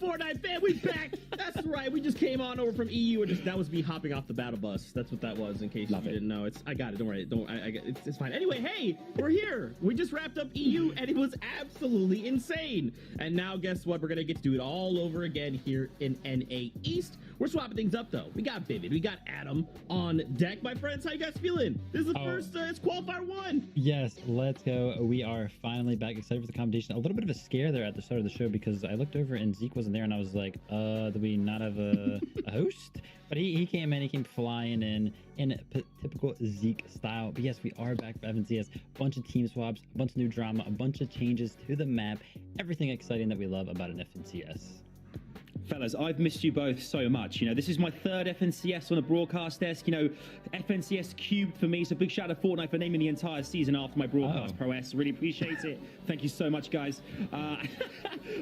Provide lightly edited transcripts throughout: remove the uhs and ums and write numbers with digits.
Fortnite fan, we back. That's right. We just came on over from EU, and that was me hopping off the battle bus. That's what that was. In case you didn't know, I got it. Don't worry. It's fine. Anyway, hey, we're here. We just wrapped up EU, and it was absolutely insane. And now, guess what? We're gonna get to do it all over again here in NA East. We're swapping things up though. We got Vivid, we got Adam on deck. My friends, how you guys feeling? This is the first. It's qualifier 1. Yes, let's go. We are finally back. Excited for the competition. A little bit of a scare there at the start of the show because I looked over and Zeke wasn't there, and I was like, do we not have a host? But he came in. He came flying in typical Zeke style. But yes, we are back for FNCS. Bunch of team swaps, a bunch of new drama, a bunch of changes to the map. Everything exciting that we love about an FNCS. Fellas, I've missed you both so much. You know, this is my 3rd FNCS on the broadcast desk. You know, FNCS cubed for me. So big shout out to Fortnite for naming the entire season after my broadcast prowess. Really appreciate it. Thank you so much, guys.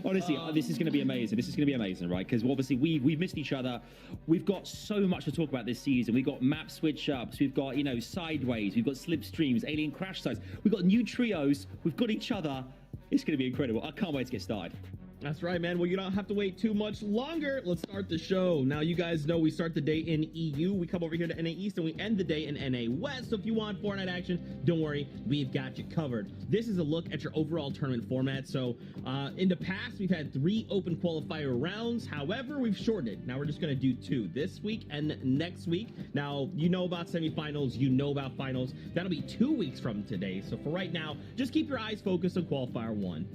Honestly, this is going to be amazing. This is going to be amazing, right? Because obviously we've missed each other. We've got so much to talk about this season. We've got map switch ups. We've got, you know, sideways. We've got slipstreams, alien crash sites. We've got new trios. We've got each other. It's going to be incredible. I can't wait to get started. That's right, man. Well, you don't have to wait too much longer. Let's start the show. Now, you guys know we start the day in EU. We come over here to NA East, and we end the day in NA West. So if you want Fortnite action, don't worry. We've got you covered. This is a look at your overall tournament format. So in the past, we've had 3 open qualifier rounds. However, we've shortened it. Now we're just going to do 2 this week and next week. Now, you know about semifinals. You know about finals. That'll be 2 weeks from today. So for right now, just keep your eyes focused on qualifier 1.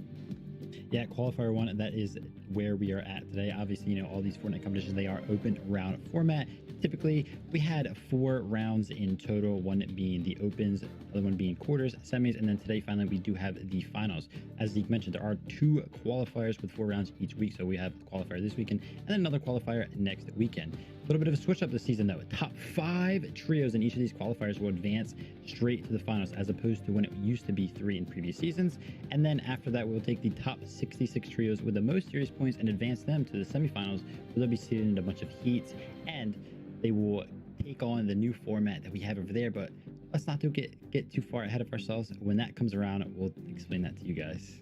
Yeah, qualifier 1, that is where we are at today. Obviously, you know, all these Fortnite competitions, they are open round format. Typically, we had 4 rounds in total, one being the opens, the other one being quarters, semis, and then today, finally, we do have the finals. As Zeke mentioned, there are 2 qualifiers with 4 rounds each week, so we have the qualifier this weekend, and then another qualifier next weekend. A little bit of a switch up this season, though. Top 5 trios in each of these qualifiers will advance straight to the finals, as opposed to when it used to be 3 in previous seasons. And then after that, we'll take the top 66 trios with the most serious points and advance them to the semifinals, where they'll be seated in a bunch of heats, and they will take on the new format that we have over there. But let's not get too far ahead of ourselves. When that comes around, we'll explain that to you guys.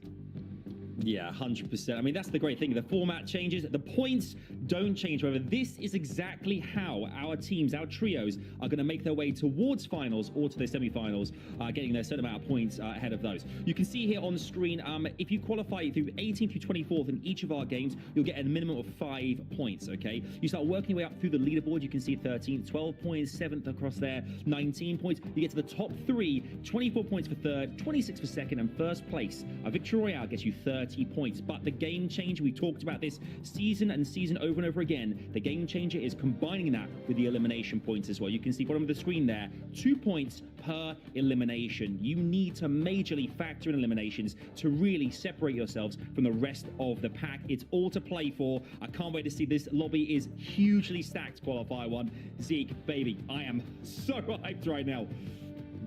Yeah, 100%. I mean, that's the great thing. The format changes. The points don't change. However, this is exactly how our teams, our trios, are going to make their way towards finals or to the semifinals, getting their certain amount of points ahead of those. You can see here on the screen, if you qualify through 18th through 24th in each of our games, you'll get a minimum of 5 points, okay? You start working your way up through the leaderboard. You can see 13th, 12 points, 7th across there, 19 points. You get to the top 3, 24 points for 3rd, 26 for 2nd, and 1st place. A Victory Royale gets you 30 points. But the game changer, we talked about this season over and over again, the game changer is combining that with the elimination points as well. You can see bottom of the screen there, 2 points per elimination. You need to majorly factor in eliminations to really separate yourselves from the rest of the pack. It's all to play for. I can't wait to see this lobby is hugely stacked, qualifier 1. Zeke, baby, I am so hyped right now.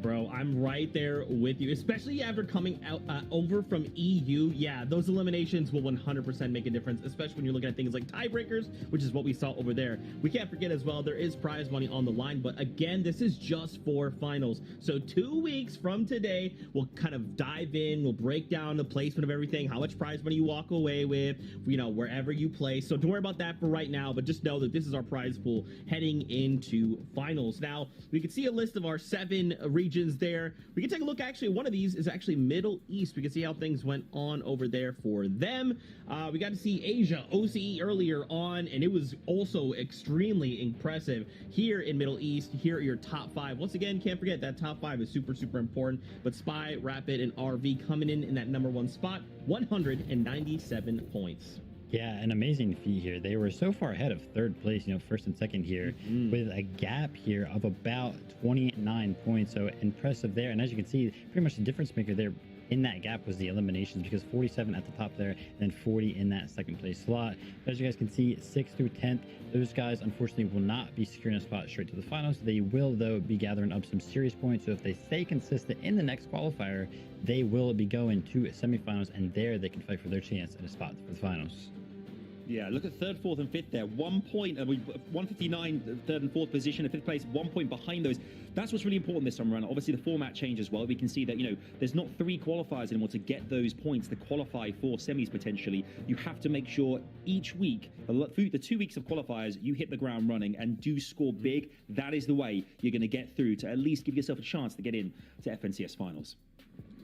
Bro, I'm right there with you, especially after coming out over from EU. Yeah, those eliminations will 100% make a difference, especially when you're looking at things like tiebreakers, which is what we saw over there. We can't forget as well, there is prize money on the line, but again, this is just for finals. So 2 weeks from today, we'll kind of dive in, we'll break down the placement of everything, how much prize money you walk away with, you know, wherever you play. So don't worry about that for right now, but just know that this is our prize pool heading into finals. Now, we can see a list of our 7 regions there. We can take a look. Actually, one of these is actually Middle East. We can see how things went on over there for them. We got to see Asia OCE earlier on, and it was also extremely impressive here in Middle East. Here are your top 5. Once again, can't forget that top 5 is super important. But Spy, Rapid, and RV coming in that number 1 spot, 197 points. Yeah, an amazing feat here. They were so far ahead of 3rd place, you know, 1st and 2nd here, with a gap here of about 29 points. So impressive there. And as you can see, pretty much the difference maker there in that gap was the eliminations, because 47 at the top there and then 40 in that 2nd place slot. As you guys can see, 6th through 10th, those guys unfortunately will not be securing a spot straight to the finals. They will, though, be gathering up some serious points. So if they stay consistent in the next qualifier, they will be going to semifinals, and there they can fight for their chance at a spot for the finals. Yeah, look at third, fourth, and fifth there. 1 point, 159, third and fourth position, fifth place, 1 point behind those. That's what's really important this time around. Obviously, the format changed as well. We can see that, there's not 3 qualifiers anymore to get those points to qualify for semis potentially. You have to make sure each week, the 2 weeks of qualifiers, you hit the ground running and do score big. That is the way you're going to get through to at least give yourself a chance to get in to FNCS finals.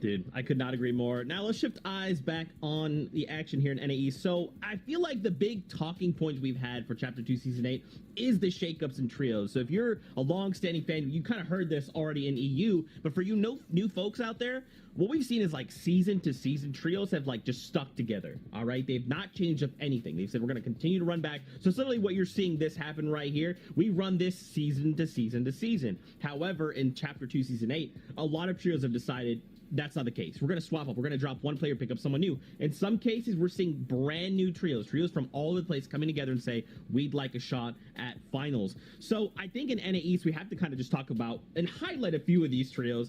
Dude, I could not agree more. Now let's shift eyes back on the action here in NAE. So I feel like the big talking points we've had for Chapter 2 Season 8 is the shakeups and trios. So if you're a long-standing fan, you kind of heard this already in EU, but for you new folks out there, what we've seen is like season-to-season trios have like just stuck together, all right? They've not changed up anything. They've said we're going to continue to run back. So it's literally what you're seeing this happen right here. We run this season-to-season-to-season. However, in Chapter 2 Season 8, a lot of trios have decided that's not the case. We're going to swap up. We're going to drop one player, pick up someone new. In some cases, we're seeing brand new trios from all over the place coming together and say, we'd like a shot at finals. So I think in NA East, we have to kind of just talk about and highlight a few of these trios.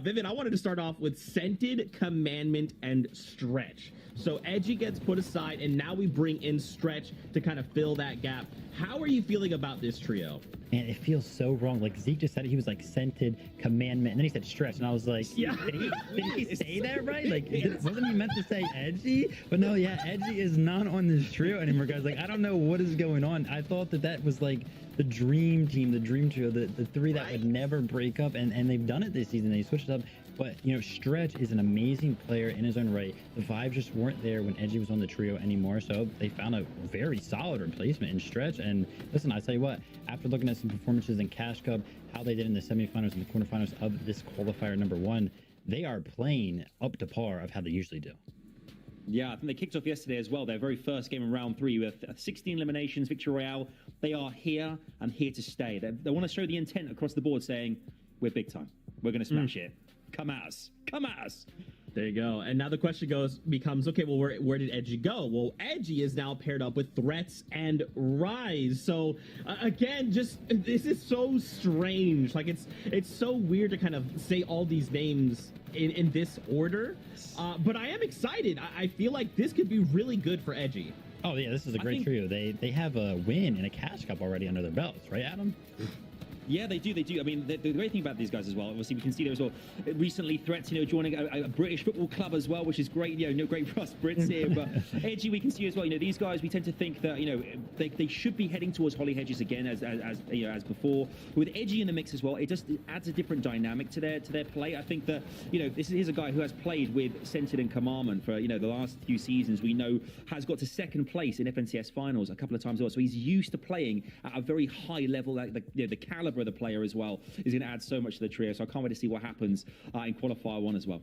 Vivian, I wanted to start off with Scented, Commandment, and Stretch. So Edgy gets put aside, and now we bring in Stretch to kind of fill that gap. How are you feeling about this trio? Man, it feels so wrong. Like Zeke just said it, he was like Scented, Commandment, and then he said Stretch, and I was like, yeah, did he say that right? Like, wasn't he meant to say Edgy? But no, yeah, Edgy is not on this trio anymore, guys. Like, I don't know what is going on. I thought that was like the dream team, the dream trio, the 3 that would never break up, and they've done it this season. They switched it up. But, Stretch is an amazing player in his own right. The vibes just weren't there when Edgy was on the trio anymore, so they found a very solid replacement in Stretch. And listen, I tell you what, after looking at some performances in Cash Cup, how they did in the semifinals and the quarterfinals of this qualifier number 1, they are playing up to par of how they usually do. Yeah, I think they kicked off yesterday as well. Their very first game in round 3 with 16 eliminations, Victory Royale. They are here and here to stay. They want to show the intent across the board saying, we're big time. We're going to smash it. Come at us. Come at us. There you go. And now the question becomes, okay, well, where did Edgy go? Well, Edgy is now paired up with Threats and Rise. So again, this is so strange. Like it's so weird to kind of say all these names in this order. But I am excited. I feel like this could be really good for Edgy. Oh yeah, this is a great trio. They have a win in a Cash Cup already under their belts, right, Adam? Yeah, they do. I mean, the great thing about these guys as well, obviously we can see there as well, recently Threats, joining a British football club as well, which is great, no great for us Brits here, but Edgy we can see as well, these guys, we tend to think that, they should be heading towards Holly Hedges again as before. With Edgy in the mix as well, it adds a different dynamic to their play. I think that, here's a guy who has played with Scented and Commandment for, the last few seasons, we know has got to second place in FNCS finals a couple of times as well, so he's used to playing at a very high level, like the caliber of the player as well is going to add so much to the trio. So I can't wait to see what happens in qualifier 1 as well.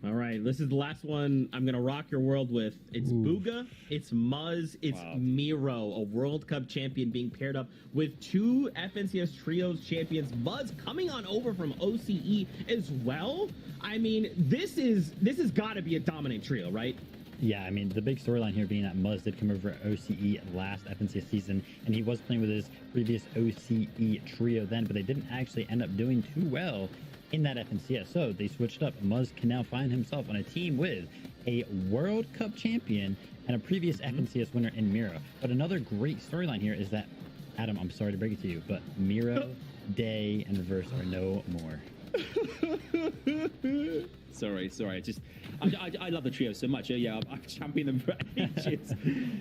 All right, this is the last one I'm going to rock your world with. It's Booga, it's Muzz, it's Miro, a World Cup champion being paired up with 2 FNCS Trios champions. Muzz coming on over from OCE as well. I mean, this has got to be a dominant trio, right? Yeah, I mean, the big storyline here being that Muzz did come over OCE last FNCS season, and he was playing with his previous OCE trio then, but they didn't actually end up doing too well in that FNCS. So they switched up. Muzz can now find himself on a team with a World Cup champion and a previous FNCS winner in Miro. But another great storyline here is that, Adam, I'm sorry to break it to you, but Miro, Day, and Reverse are no more. Sorry. I love the trio so much. Yeah, I've championed them for ages.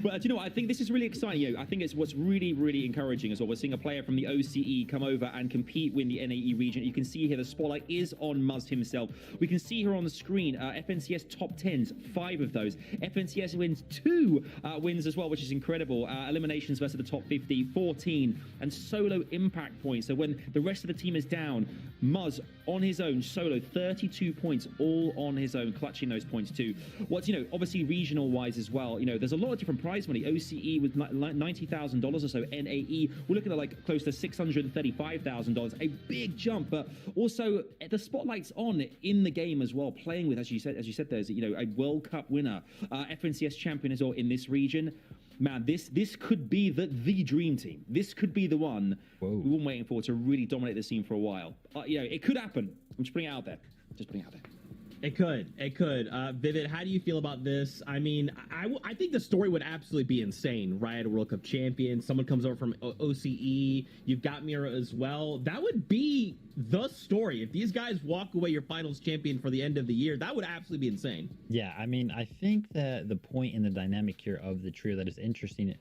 But do you know what? I think this is really exciting. I think it's what's really, really encouraging as well. We're seeing a player from the OCE come over and compete win the NAE region. You can see here the spotlight is on Muzz himself. We can see here on the screen FNCS top 10s, 5 of those. FNCS wins 2 wins as well, which is incredible. Eliminations versus the top 50, 14, and solo impact points. So when the rest of the team is down, Muzz on his own, solo, 32 points, all on his own, clutching those points too. What's, obviously regional wise as well, there's a lot of different prize money. OCE with $90,000 or so. NAE, we're looking at like close to $635,000, a big jump, but also the spotlight's on in the game as well, playing with, as you said, there's, a World Cup winner, FNCS champion as well in this region. Man, this could be the dream team. This could be the one we've been waiting for to really dominate the scene for a while. It could happen. I'm just putting it out there. It could. It could. Vivid, how do you feel about this? I mean, I think the story would absolutely be insane. Riot, World Cup champion. Someone comes over from OCE. You've got Mira as well. That would be the story. If these guys walk away your finals champion for the end of the year, that would absolutely be insane. Yeah, I mean, I think that the point in the dynamic here of the trio that is interesting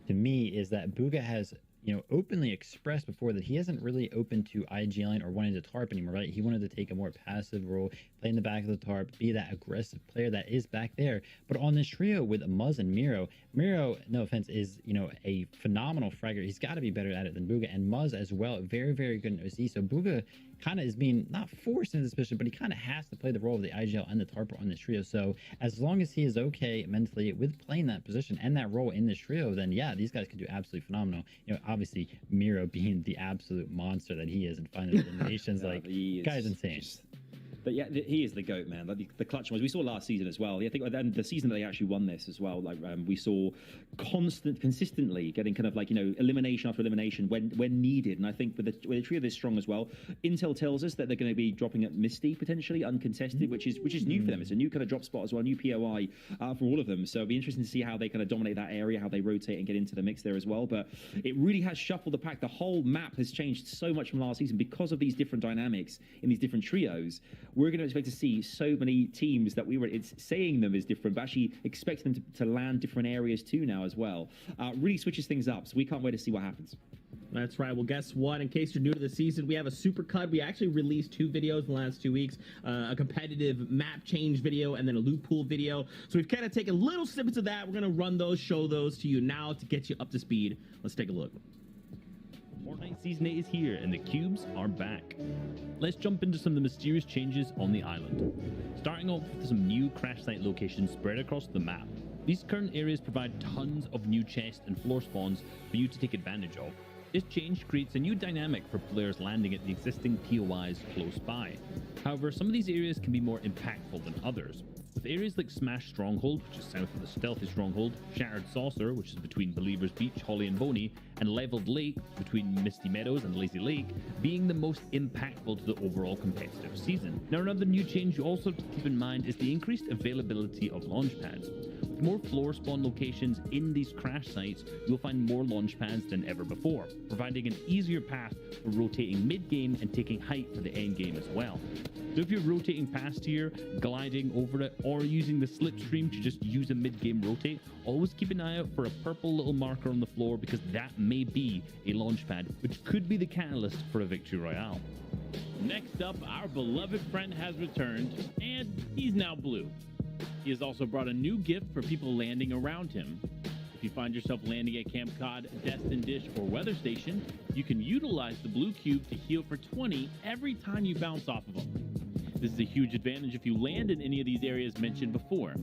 to me is that Bugha has, you know, openly expressed before that he isn't really open to IGLing or wanting to tarp anymore, right? He wanted to take a more passive role, play in the back of the tarp, be that aggressive player that is back there. But on this trio with Muzz and Miro, no offense, is, you know, a phenomenal fragger. He's got to be better at it than Bugha, and Muzz as well, very, very good in OC. So Bugha kind of is being not forced into this position, but he kind of has to play the role of the IGL and the tarper on this trio. So as long as he is okay mentally with playing that position and that role in this trio, then yeah, these guys can do absolutely phenomenal. You know, obviously Miro being the absolute monster that he is in final eliminations, like, guy's insane. But yeah, he is the GOAT, man. Like the clutch ones we saw last season as well. I think and the season that they actually won this as well. Like we saw consistently getting kind of like, you know, elimination after elimination when needed. And I think with the trio this strong as well, Intel tells us that they're going to be dropping at Misty potentially uncontested, which is new for them. It's a new kind of drop spot as well, new POI for all of them. So it'll be interesting to see how they kind of dominate that area, how they rotate and get into the mix there as well. But it really has shuffled the pack. The whole map has changed so much from last season because of these different dynamics in these different trios. We're going to expect to see so many teams that it's saying them is different, but actually expecting them to land different areas too now as well. Really switches things up, so we can't wait to see what happens. That's right. Well, guess what? In case you're new to the season, we have a super cut. We actually released 2 videos in the last 2 weeks, a competitive map change video and then a loot pool video. So we've kind of taken little snippets of that. We're going to run those, show those to you now to get you up to speed. Let's take a look. Fortnite Season 8 is here, and the cubes are back. Let's jump into some of the mysterious changes on the island. Starting off with some new crash site locations spread across the map. These current areas provide tons of new chests and floor spawns for you to take advantage of. This change creates a new dynamic for players landing at the existing POIs close by. However, some of these areas can be more impactful than others. With areas like Smash Stronghold, which is south of the Stealthy Stronghold, Shattered Saucer, which is between Believers Beach, Holly and Boney, and Leveled Lake, between Misty Meadows and Lazy Lake, being the most impactful to the overall competitive season. Now, another new change you also have to keep in mind is the increased availability of launch pads. With more floor spawn locations in these crash sites, you'll find more launch pads than ever before, providing an easier path for rotating mid-game and taking height for the end game as well. So if you're rotating past here, gliding over it, or using the slipstream to just use a mid-game rotate, always keep an eye out for a purple little marker on the floor, because that may be a launch pad, which could be the catalyst for a victory royale. Next up, our beloved friend has returned, and he's now blue. He has also brought a new gift for people landing around him. If you find yourself landing at Camp Cod, Destin Dish, or Weather Station, you can utilize the blue cube to heal for 20 every time you bounce off of him. This is a huge advantage if you land in any of these areas mentioned before.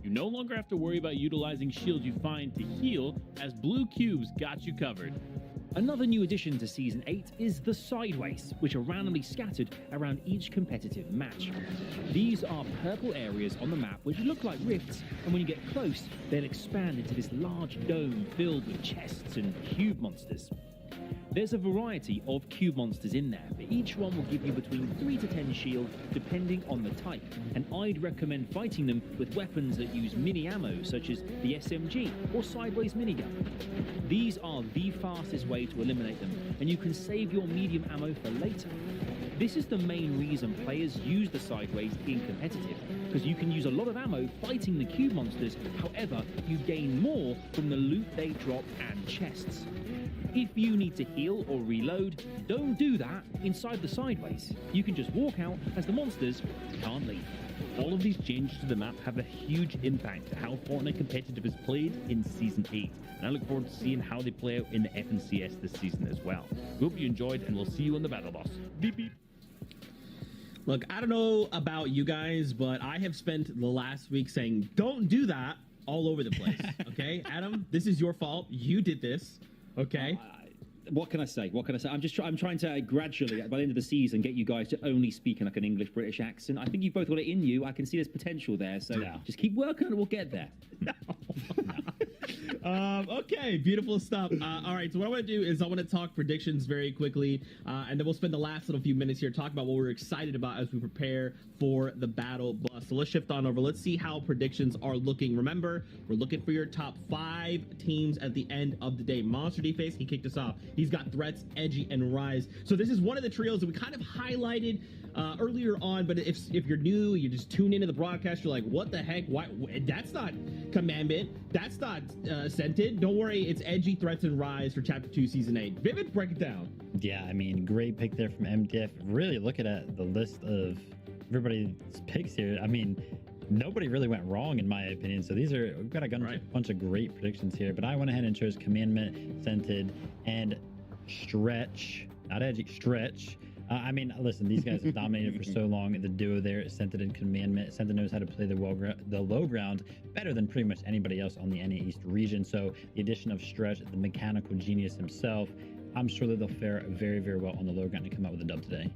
You no longer have to worry about utilizing shields you find to heal, as blue cubes got you covered. Another new addition to Season 8 is the Sideways, which are randomly scattered around each competitive match. These are purple areas on the map which look like rifts, and when you get close, they'll expand into this large dome filled with chests and cube monsters. There's a variety of cube monsters in there, but each one will give you between 3 to 10 shield depending on the type, and I'd recommend fighting them with weapons that use mini ammo such as the SMG or Sideways minigun. These are the fastest way to eliminate them, and you can save your medium ammo for later. This is the main reason players use the Sideways in competitive, because you can use a lot of ammo fighting the cube monsters, however, you gain more from the loot they drop and chests. If you need to heal or reload, don't do that inside the Sideways. You can just walk out, as the monsters can't leave. All of these changes to the map have a huge impact to how Fortnite competitive is played in Season 8, and I look forward to seeing how they play out in the FNCS this season as well. We hope you enjoyed, and we'll see you on the Battle Bus. Beep beep. Look, I don't know about you guys, but I have spent the last week saying, don't do that all over the place. Okay, Adam, this is your fault. You did this. Okay. What can I say? I'm trying to gradually, by the end of the season, get you guys to only speak in like an English-British accent. I think you've both got it in you. I can see there's potential there. So just keep working and we'll get there. No. Okay, beautiful stuff. All right, so what I want to do is I want to talk predictions very quickly, and then we'll spend the last little few minutes here talking about what we're excited about as we prepare for the battle bus. So let's shift on over. Let's see how predictions are looking. Remember, we're looking for your top 5 teams at the end of the day. Monster D-Face, he kicked us off. He's got Threats, Edgy, and Rise. So this is one of the trios that we kind of highlighted earlier on, but if you're new, you just tune into the broadcast, you're like, what the heck? Why? That's not Commandment. That's not Scented. Don't worry, it's Edgy, Threats, and Rise for Chapter 2, Season 8. Vivid, break it down. Yeah, I mean, great pick there from MDF. Really looking at the list of everybody's picks here. I mean, nobody really went wrong in my opinion. So we've got a bunch of great predictions here, but I went ahead and chose Commandment, Scented, and Stretch. Not Edgy, Stretch. I mean, listen, these guys have dominated for so long. The duo there, Scented and Commandment. Scented knows how to play the low ground better than pretty much anybody else on the NA East region. So the addition of Stretch, the mechanical genius himself, I'm sure that they'll fare very, very well on the low ground and come out with a dub today.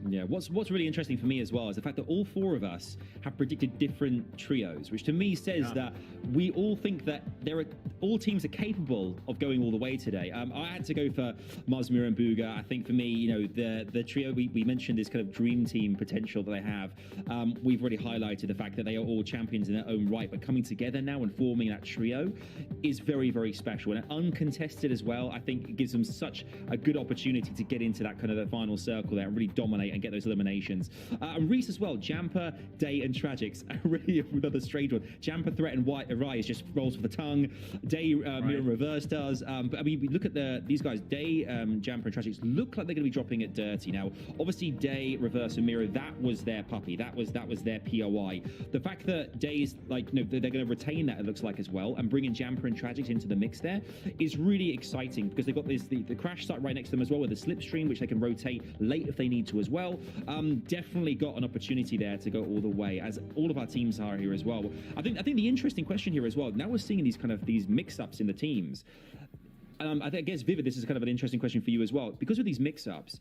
Yeah, what's really interesting for me as well is the fact that all 4 of us have predicted different trios, which to me says that we all think that all teams are capable of going all the way today. I had to go for Mazmir and Booga. I think for me, you know, the trio we mentioned this kind of dream team potential that they have. We've already highlighted the fact that they are all champions in their own right, but coming together now and forming that trio is very, very special and uncontested as well. I think it gives them such a good opportunity to get into that kind of the final circle there and really dominate and get those eliminations. And Reese as well, Jamper, Day, and Tragics. Really another strange one. Jamper, Threat, and Rise just rolls for the tongue. Day, Mirror and Reverse does. But I mean, we look at these guys. Day, Jamper, and Tragics look like they're going to be dropping it dirty. Now, obviously, Day, Reverse, and Mirror, that was their puppy. That was their POI. The fact that Day's like, you know, they're going to retain that, it looks like, as well, and bringing Jamper and Tragics into the mix there is really exciting because they've got the crash site right next to them as well with the slipstream, which they can rotate late if they need to as well. Definitely got an opportunity there to go all the way, as all of our teams are here as well. I think the interesting question here as well, now we're seeing these mix-ups in the teams. I guess, Vivid, this is kind of an interesting question for you as well. Because of these mix-ups,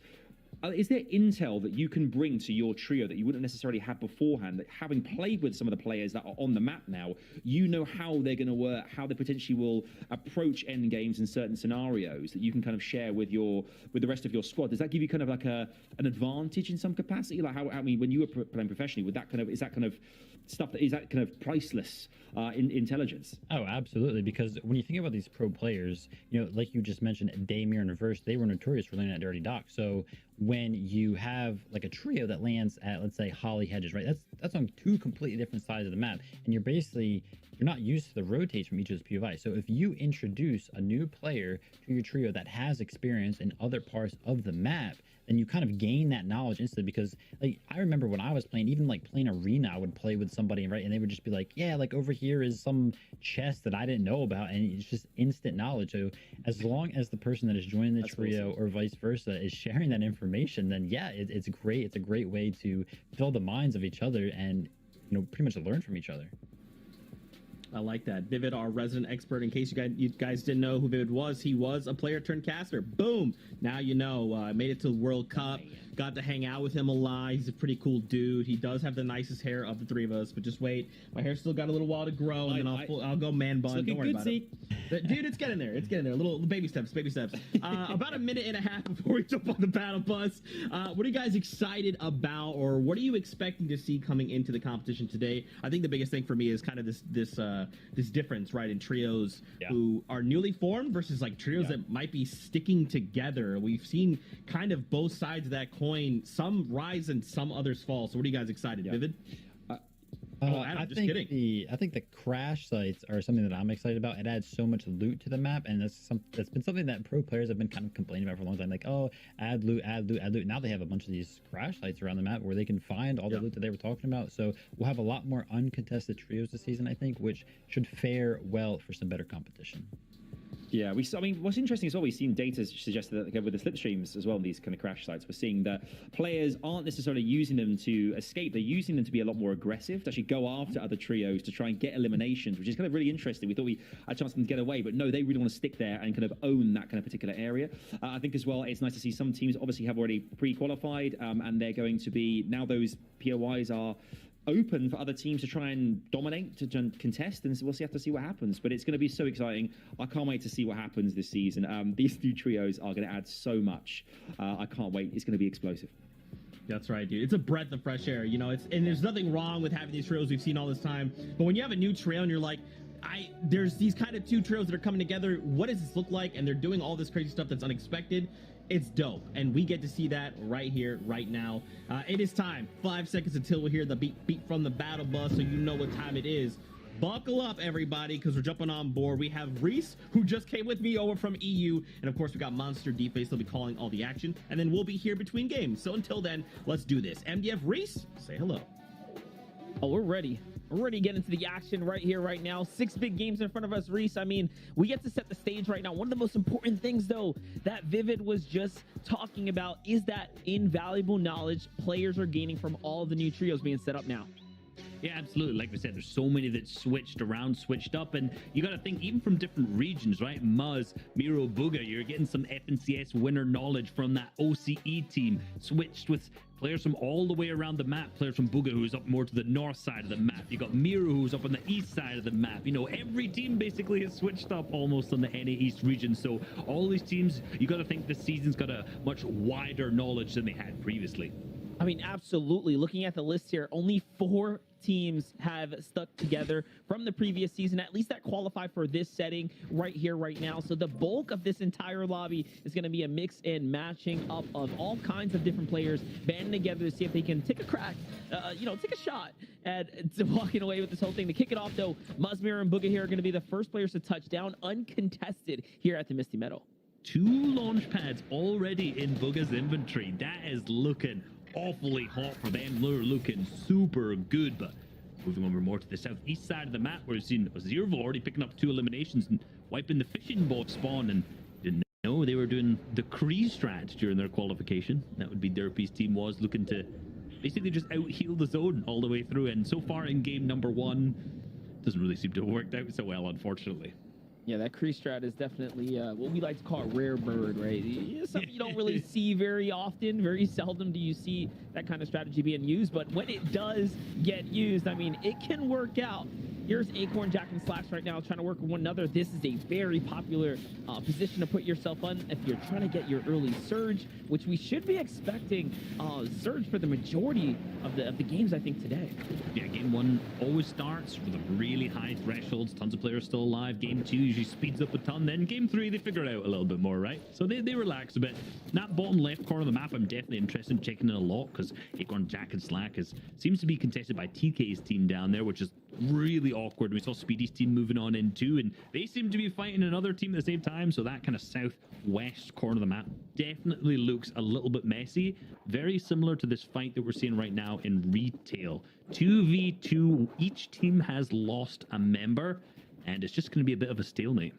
is there intel that you can bring to your trio that you wouldn't necessarily have beforehand, that having played with some of the players that are on the map now, you know how they're going to work, how they potentially will approach end games in certain scenarios that you can kind of share with the rest of your squad? Does that give you kind of like an advantage in some capacity? Like I mean, when you were playing professionally, is that kind of stuff that is that kind of priceless intelligence? Oh, absolutely. Because when you think about these pro players, you know, like you just mentioned, Damir and Reverse, they were notorious for landing at Dirty Dock. So when you have like a trio that lands at, let's say, Holly Hedges, right? That's on 2 completely different sides of the map, and you're not used to the rotates from each of those POIs. So if you introduce a new player to your trio that has experience in other parts of the map, then you kind of gain that knowledge instantly. Because like I remember when I was playing, even like playing Arena, I would play with somebody, right, and they would just be like, yeah, like over here is some chest that I didn't know about, and it's just instant knowledge. So as long as the person that is joining the trio or vice versa is sharing that information, then yeah, it's great. It's a great way to fill the minds of each other and, you know, pretty much learn from each other. I like that. Vivid, our resident expert. In case you guys didn't know who Vivid was, he was a player turned caster. Boom! Now you know. Made it to the World Cup. Got to hang out with him a lot. He's a pretty cool dude. He does have the nicest hair of the 3 of us. But just wait, my hair's still got a little while to grow, and then I'll go man bun. Don't worry about it. Dude, it's getting there. It's getting there. Little baby steps. Baby steps. About a minute and a half before we jump on the battle bus. What are you guys excited about, or what are you expecting to see coming into the competition today? I think the biggest thing for me is kind of this difference, right, in trios who are newly formed versus like trios that might be sticking together. We've seen kind of both sides of that coin, some rise and some others fall. So what are you guys excited? Vivid? Adam, I just think kidding. I think the crash sites are something that I'm excited about. It adds so much loot to the map, and that's been something that pro players have been kind of complaining about for a long time. Like, oh, add loot, add loot, add loot. Now they have a bunch of these crash sites around the map where they can find all the loot that they were talking about. So we'll have a lot more uncontested trios this season, I think, which should fare well for some better competition. Yeah, I mean, what's interesting as well, we've seen data suggest that with the slipstreams as well, these kind of crash sites, we're seeing that players aren't necessarily using them to escape. They're using them to be a lot more aggressive, to actually go after other trios, to try and get eliminations, which is kind of really interesting. We thought we had a chance to get away, but no, they really want to stick there and kind of own that kind of particular area. I think as well, it's nice to see some teams obviously have already pre-qualified, and they're going to be, now those POIs are open for other teams to try and dominate, to contest, and so we'll have to see what happens. But it's going to be so exciting. I can't wait to see what happens this season. These two trios are going to add so much. I can't wait. It's going to be explosive. That's right, dude. It's a breath of fresh air. You know, and there's nothing wrong with having these trios we've seen all this time. But when you have a new trio and you're like, there's these kind of two trios that are coming together. What does this look like? And they're doing all this crazy stuff that's unexpected. It's dope, and we get to see that right here, right now. It is time. 5 seconds until we hear the beat from the battle bus, so you know what time it is. Buckle up, everybody, because we're jumping on board. We have Reese, who just came with me over from EU, and of course we got Monster D-Face. They'll be calling all the action, and then we'll be here between games. So until then, let's do this. MDF Reese, say hello. Oh, we're ready. We're ready to get into the action right here, right now. 6 big games in front of us, Reese. I mean, we get to set the stage right now. One of the most important things, though, that Vivid was just talking about is that invaluable knowledge players are gaining from all of the new trios being set up now. Yeah, absolutely. Like we said, there's so many that switched around, switched up, and you got to think even from different regions, right? Muzz, Miro, Booga, you're getting some FNCS winner knowledge from that OCE team, switched with players from all the way around the map, players from Booga who's up more to the north side of the map. You got Miro who's up on the east side of the map. You know, every team basically has switched up almost on the NA East region. So all these teams, you got to think this season's got a much wider knowledge than they had previously. I mean, absolutely. Looking at the list here, only 4 teams have stuck together from the previous season, at least that qualify for this setting right here, right now. So the bulk of this entire lobby is going to be a mix and matching up of all kinds of different players banding together to see if they can take a crack, take a shot at walking away with this whole thing. To kick it off, though, Muzzmir and Booga here are going to be the first players to touch down uncontested here at the Misty Meadow. 2 launch pads already in Booga's inventory. That is looking awfully hot for them. They're looking super good. But moving over more to the southeast side of the map, where we've seen Zervo already picking up 2 eliminations and wiping the fishing boat spawn, and didn't know they were doing the Kree strat during their qualification. That would be Derpy's team was looking to basically just out heal the zone all the way through, and so far in game number 1 doesn't really seem to have worked out so well, unfortunately. Yeah, that Kree strat is definitely what we like to call a rare bird, right? Something you don't really see very often. Very seldom do you see that kind of strategy being used. But when it does get used, I mean, it can work out. Here's Acorn, Jack, and Slacks right now trying to work with one another. This is a very popular position to put yourself on if you're trying to get your early surge, which we should be expecting surge for the majority of the games, I think, today. Yeah, game 1 always starts with a really high thresholds. Tons of players still alive. Game 2 usually speeds up a ton. Then game 3, they figure it out a little bit more, right? So they relax a bit. That bottom left corner of the map, I'm definitely interested in checking in a lot, because Acorn, Jack, and Slack seems to be contested by TK's team down there, which is really awkward. We saw Speedy's team moving on in too, and they seem to be fighting another team at the same time. So that kind of southwest corner of the map definitely looks a little bit messy. Very similar to this fight that we're seeing right now in retail. 2v2, each team has lost a member, and it's just going to be a bit of a stalemate.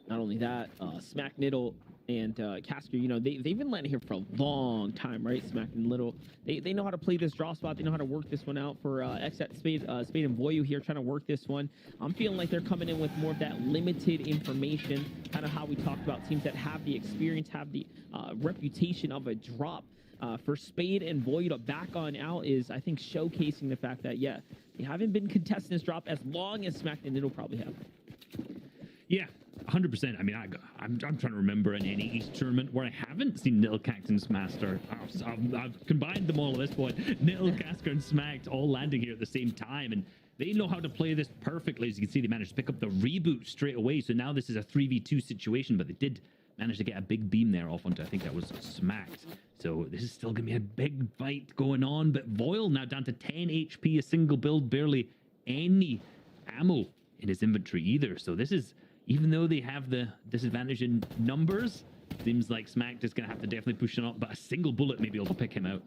Not only that, Smack Niddle and Casker, they've been landing here for a long time, right? Smack and Little, they know how to play this draw spot. They know how to work this one out for X at Spade and Voyu here trying to work this one. I'm feeling like they're coming in with more of that limited information, kind of how we talked about teams that have the experience, have the reputation of a drop. For Spade and Voyu to back on out is, I think, showcasing the fact that, yeah, they haven't been contesting this drop as long as Smack and Niddle probably have. Yeah, 100%. I mean, I'm trying to remember in any East tournament where I haven't seen Nil, Cactus, Master. I've combined them all at this point. Nil, Casker, and Smacked all landing here at the same time, and they know how to play this perfectly. As you can see, they managed to pick up the reboot straight away. So now this is a 3v2 situation, but they did manage to get a big beam there off onto, I think that was Smacked. So this is still going to be a big fight going on, but Voil now down to 10 HP, a single build, barely any ammo in his inventory either. So this is, even though they have the disadvantage in numbers, seems like Smacked is going to have to definitely push it up, but a single bullet may be able to pick him out.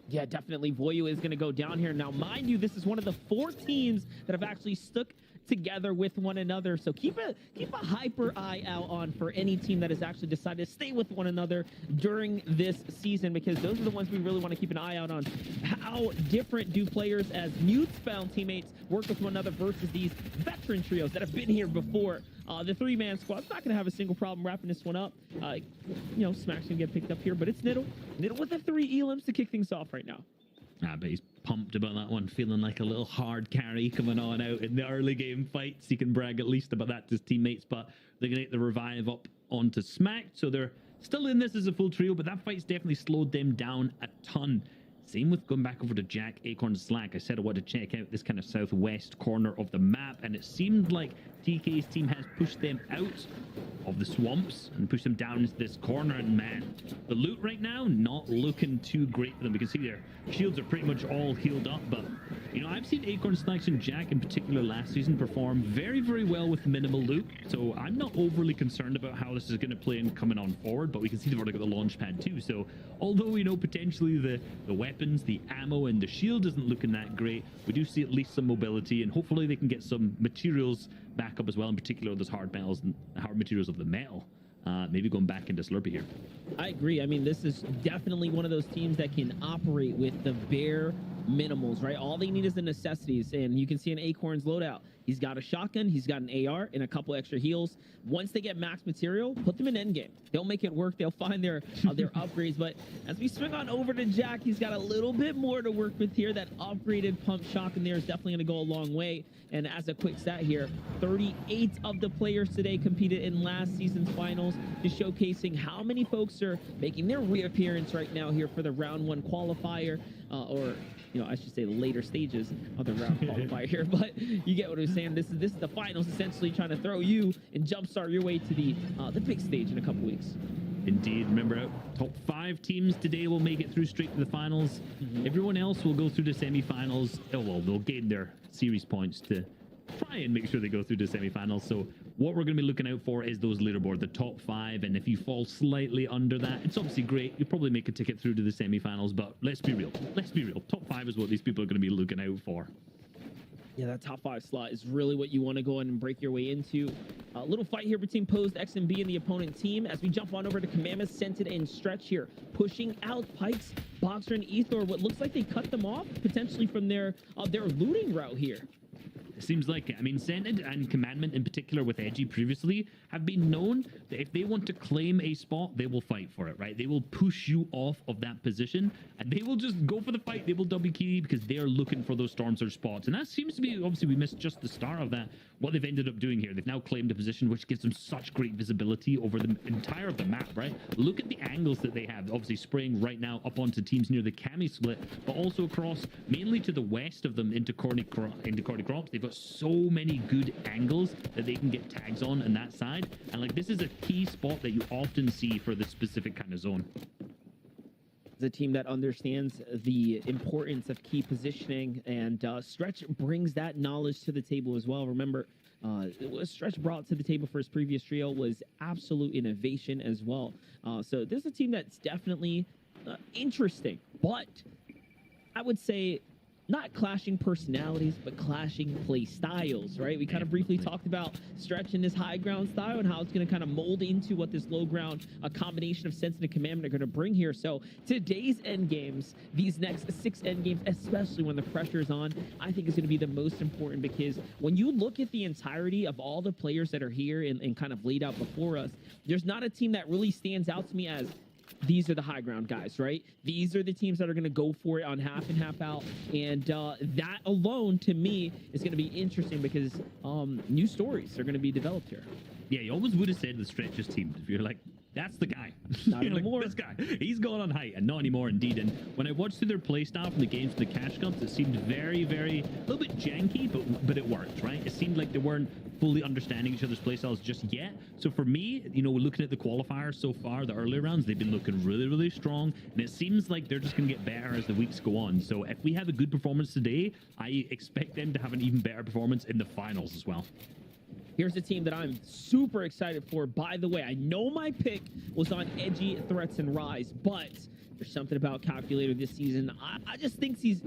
Yeah, definitely. Voyu is going to go down here. Now, mind you, this is one of the 4 teams that have actually stuck together with one another. So keep a hyper eye out on for any team that has actually decided to stay with one another during this season, because those are the ones we really want to keep an eye out on. How different do players as mutes-bound teammates work with one another versus these veteran trios that have been here before? The 3-man squad's not going to have a single problem wrapping this one up. Smack's going to get picked up here, but it's Niddle. Niddle with the 3 elims to kick things off right now. But he's pumped about that one, feeling like a little hard carry coming on out in the early game fights. He can brag at least about that to his teammates, but they're going to get the revive up onto Smack, so they're still in this as a full trio, but that fight's definitely slowed them down a ton. Same with going back over to Jack, Acorn, Slack. I said I wanted to check out this kind of southwest corner of the map, and it seemed like TK's team has pushed them out of the swamps and pushed them down into this corner. And man, the loot right now, not looking too great for them. We can see their shields are pretty much all healed up, but you know, I've seen Acorn, Slacks, and Jack in particular last season perform very, very well with minimal loot, so I'm not overly concerned about how this is going to play in coming on forward, but we can see they've already got the launch pad too, so although, you know, potentially the weapons, the ammo, and the shield isn't looking that great, we do see at least some mobility, and hopefully they can get some materials back up as well, in particular those hard metals and hard materials of the metal. Maybe going back into Slurpee here. I agree. I mean, this is definitely one of those teams that can operate with the bare minimals, right? All they need is the necessities, and you can see an Acorn's loadout. He's got a shotgun, he's got an AR, and a couple extra heals. Once they get max material, put them in endgame. They'll make it work. They'll find their upgrades. But as we swing on over to Jack, he's got a little bit more to work with here. That upgraded pump shotgun there is definitely going to go a long way. And as a quick stat here, 38 of the players today competed in last season's finals, just showcasing how many folks are making their reappearance right now here for the round 1 qualifier, or you know, I should say the later stages of the round qualifier here, but you get what I'm saying. This is the finals, essentially trying to throw you and jumpstart your way to the big stage in a couple weeks. Indeed. Remember, top 5 teams today will make it through straight to the finals. Everyone else will go through the semifinals. Oh, well, they'll gain their series points to try and make sure they go through the semifinals. So what we're going to be looking out for is those leaderboard, the top 5. And if you fall slightly under that, it's obviously great. You'll probably make a ticket through to the semifinals, but let's be real. Let's be real. Top 5 is what these people are going to be looking out for. Yeah, that top 5 slot is really what you want to go in and break your way into. A little fight here between Posed, XMB, and the opponent team as we jump on over to Commandmus, Scented, and Stretch here, pushing out Pikes, Boxer, and Ethor. What looks like they cut them off potentially from their looting route here. It seems like, I mean, Scented and Commandment in particular with Edgy previously have been known that if they want to claim a spot, they will fight for it, right? They will push you off of that position and they will just go for the fight. They will double key because they are looking for those Storm Surge spots. And that seems to be, obviously we missed just the start of that, what they've ended up doing here. They've now claimed a position which gives them such great visibility over the entire of the map, right? Look at the angles that they have, obviously spraying right now up onto teams near the Cami split, but also across mainly to the west of them into Corny Crocs. They've got so many good angles that they can get tags on that side, and like this is a key spot that you often see for this specific kind of zone. It's a team that understands the importance of key positioning, and Stretch brings that knowledge to the table as well. Remember, what Stretch brought to the table for his previous trio was absolute innovation as well. So this is a team that's definitely interesting, but I would say not clashing personalities, but clashing play styles, right? We kind of briefly talked about Stretch in his high ground style and how it's going to kind of mold into what this low ground, a combination of Sense and Commandment are going to bring here. So today's end games, these next 6 end games, especially when the pressure is on, I think is going to be the most important, because when you look at the entirety of all the players that are here and kind of laid out before us, there's not a team that really stands out to me as these are the high ground guys, right? These are the teams that are going to go for it on half and half out. And that alone, to me, is going to be interesting because new stories are going to be developed here. Yeah, you almost would have said the Stretch's team. If you're like, that's the guy. Not You're anymore. Like, this guy, he's going on height, and not anymore indeed. And when I watched through their play style from the games for the cash cups, it seemed very, a little bit janky, but it worked, right? It seemed like they weren't fully understanding each other's play styles just yet. So for me, you know, looking at the qualifiers so far, the early rounds, they've been looking really, really strong, and it seems like they're just going to get better as the weeks go on. So if we have a good performance today, I expect them to have an even better performance in the finals as well. Here's a team that I'm super excited for. By the way, I know my pick was on Edgy, Threats, and Rise, but there's something about Calculator this season. I just think he's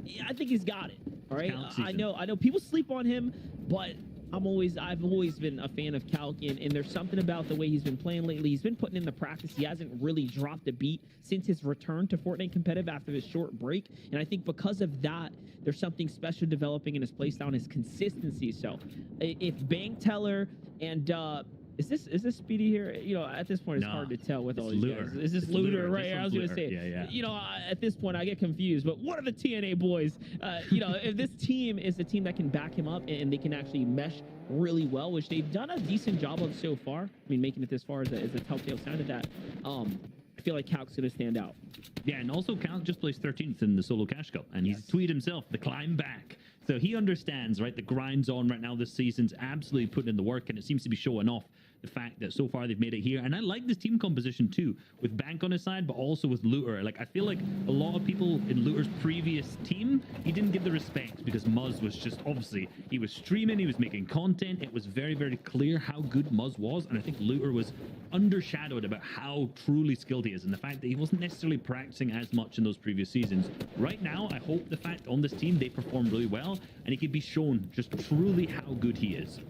got it. All right. I know people sleep on him, but I've always been a fan of Calc, and there's something about the way he's been playing lately. He's been putting in the practice. He hasn't really dropped a beat since his return to Fortnite competitive after this short break. And I think because of that, there's something special developing in his playstyle and his consistency. So if Bank Teller and Is this Speedy here? You know, at this point, it's No, hard to tell with it's all these Looter. guys. Is this It's Looter, Looter. right? This I was one's gonna say, Looter. Yeah. you know, at this point, I get confused. But what are the TNA boys? You know, if this team is a team that can back him up and they can actually mesh really well, which they've done a decent job of so far. I mean, making it this far is a telltale sign of that. I feel like Calc's gonna stand out. Yeah, and also Cal just placed 13th in the solo cash cup, and he's tweeted himself the climb back. So he understands, right? The grind's on right now. This season's absolutely putting in the work, and it seems to be showing off the fact that so far they've made it here. And I like this team composition too, with Bank on his side, but also with Looter. Like, I feel like a lot of people in Looter's previous team, he didn't give the respect because Muzz was just, obviously, he was streaming, he was making content. It was very, very clear how good Muzz was, and I think Looter was undershadowed about how truly skilled he is, and the fact that he wasn't necessarily practicing as much in those previous seasons. Right now, I hope the fact on this team they perform really well, and he could be shown just truly how good he is.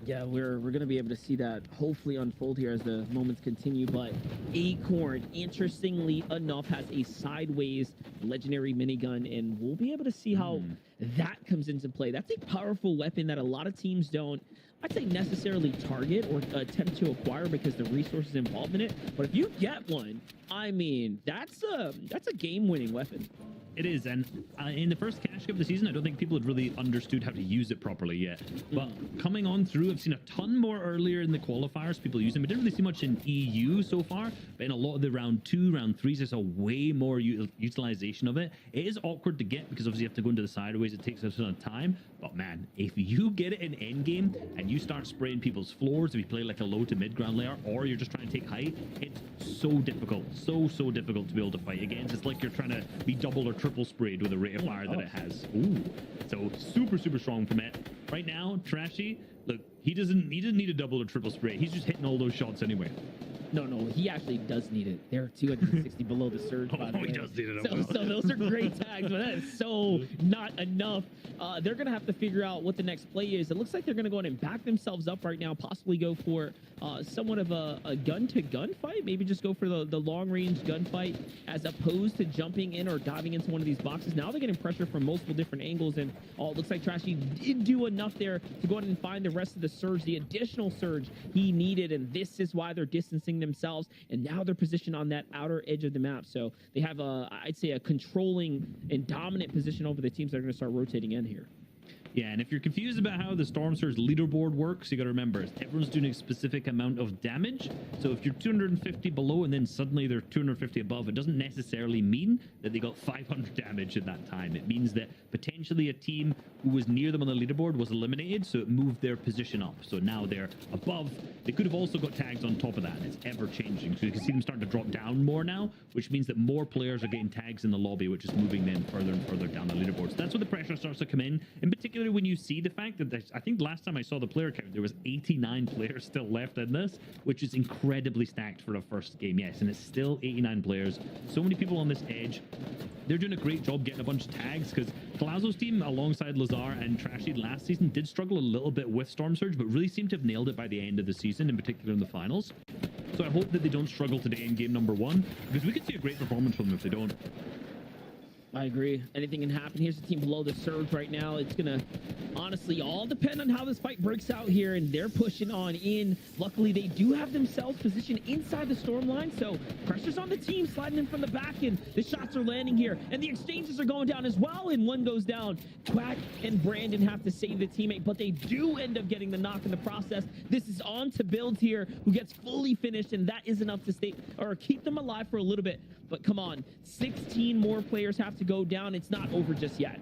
Yeah, we're gonna be able to see that hopefully unfold here as the moments continue. But Acorn, interestingly enough, has a sideways legendary minigun, and we'll be able to see how that comes into play. That's a powerful weapon that a lot of teams don't, I'd say, necessarily target or attempt to acquire because the resources involved in it. But if you get one, I mean, that's a game-winning weapon. It is, and in the first cash cup of the season, I don't think people had really understood how to use it properly yet. But coming on through, I've seen a ton more earlier in the qualifiers, people using it. We didn't really see much in EU so far, but in a lot of the round 2, round 3s, there's a way more utilization of it. It is awkward to get because obviously you have to go into the sideways. It takes a ton of time. But man, if you get it in endgame and you start spraying people's floors, if you play like a low to mid ground layer, or you're just trying to take height, it's so difficult, so difficult to be able to fight against. It's like you're trying to be double or triple sprayed with the rate of fire that it has. Ooh, so super strong from it. Right now, Trashy, look, he doesn't need a double or triple spray. He's just hitting all those shots anyway. No, he actually does need it. They're 260 below the surge, by the way. He does need it. So those are great tags, but that is so not enough. They're going to have to figure out what the next play is. It looks like they're going to go in and back themselves up right now, possibly go for somewhat of a gun-to-gun fight. Maybe just go for the long-range gunfight as opposed to jumping in or diving into one of these boxes. Now they're getting pressure from multiple different angles, and it looks like Trashy did do enough there to go ahead and find the rest of the surge, the additional surge he needed, and this is why they're distancing themselves, and now they're positioned on that outer edge of the map. So they have I'd say a controlling and dominant position over the teams that are going to start rotating in here. Yeah, and if you're confused about how the Storm Surge leaderboard works, you got to remember, everyone's doing a specific amount of damage. So if you're 250 below and then suddenly they're 250 above, it doesn't necessarily mean that they got 500 damage at that time. It means that potentially a team who was near them on the leaderboard was eliminated, so it moved their position up. So now they're above. They could have also got tags on top of that, and it's ever changing. So you can see them starting to drop down more now, which means that more players are getting tags in the lobby, which is moving them further and further down the leaderboard. So that's where the pressure starts to come in particular when you see the fact that I think last time I saw the player count, there was 89 players still left in this, which is incredibly stacked for a first game. Yes, and it's still 89 players. So many people on this edge. They're doing a great job getting a bunch of tags because Palazzo's team, alongside Lazar and Trashy last season, did struggle a little bit with Storm Surge, but really seemed to have nailed it by the end of the season, in particular in the finals. So I hope that they don't struggle today in game number 1, because we could see a great performance from them if they don't. I agree. Anything can happen. Here's the team below the surge right now. It's going to honestly all depend on how this fight breaks out here, and they're pushing on in. Luckily, they do have themselves positioned inside the storm line, so pressure's on the team sliding in from the back, and the shots are landing here, and the exchanges are going down as well, and one goes down. Quack and Brandon have to save the teammate, but they do end up getting the knock in the process. This is on to Builds here, who gets fully finished, and that is enough to stay or keep them alive for a little bit. But come on, 16 more players have to go down. It's not over just yet.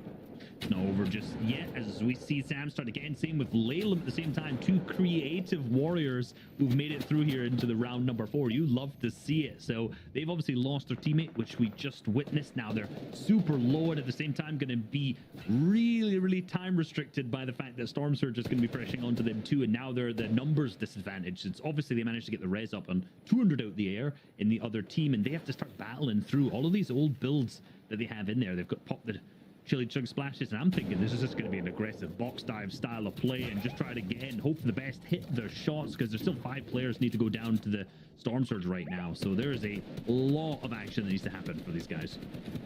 Not over just yet, as we see Sam start again. Same with Laylam at the same time. 2 creative warriors who've made it through here into the round number 4. You love to see it. So they've obviously lost their teammate, which we just witnessed. Now they're super low, and at the same time going to be really time restricted by the fact that Storm Surge is going to be pressing onto them too, and now they're the numbers disadvantage. It's obviously they managed to get the res up on 200 out the air in the other team, and they have to start battling through all of these old builds that they have in there. They've got popped the Chili Chug splashes, and I'm thinking this is just going to be an aggressive box dive style of play and just try to get in, hope for the best, hit their shots, because there's still 5 players need to go down to the Storm Surge right now. So there is a lot of action that needs to happen for these guys.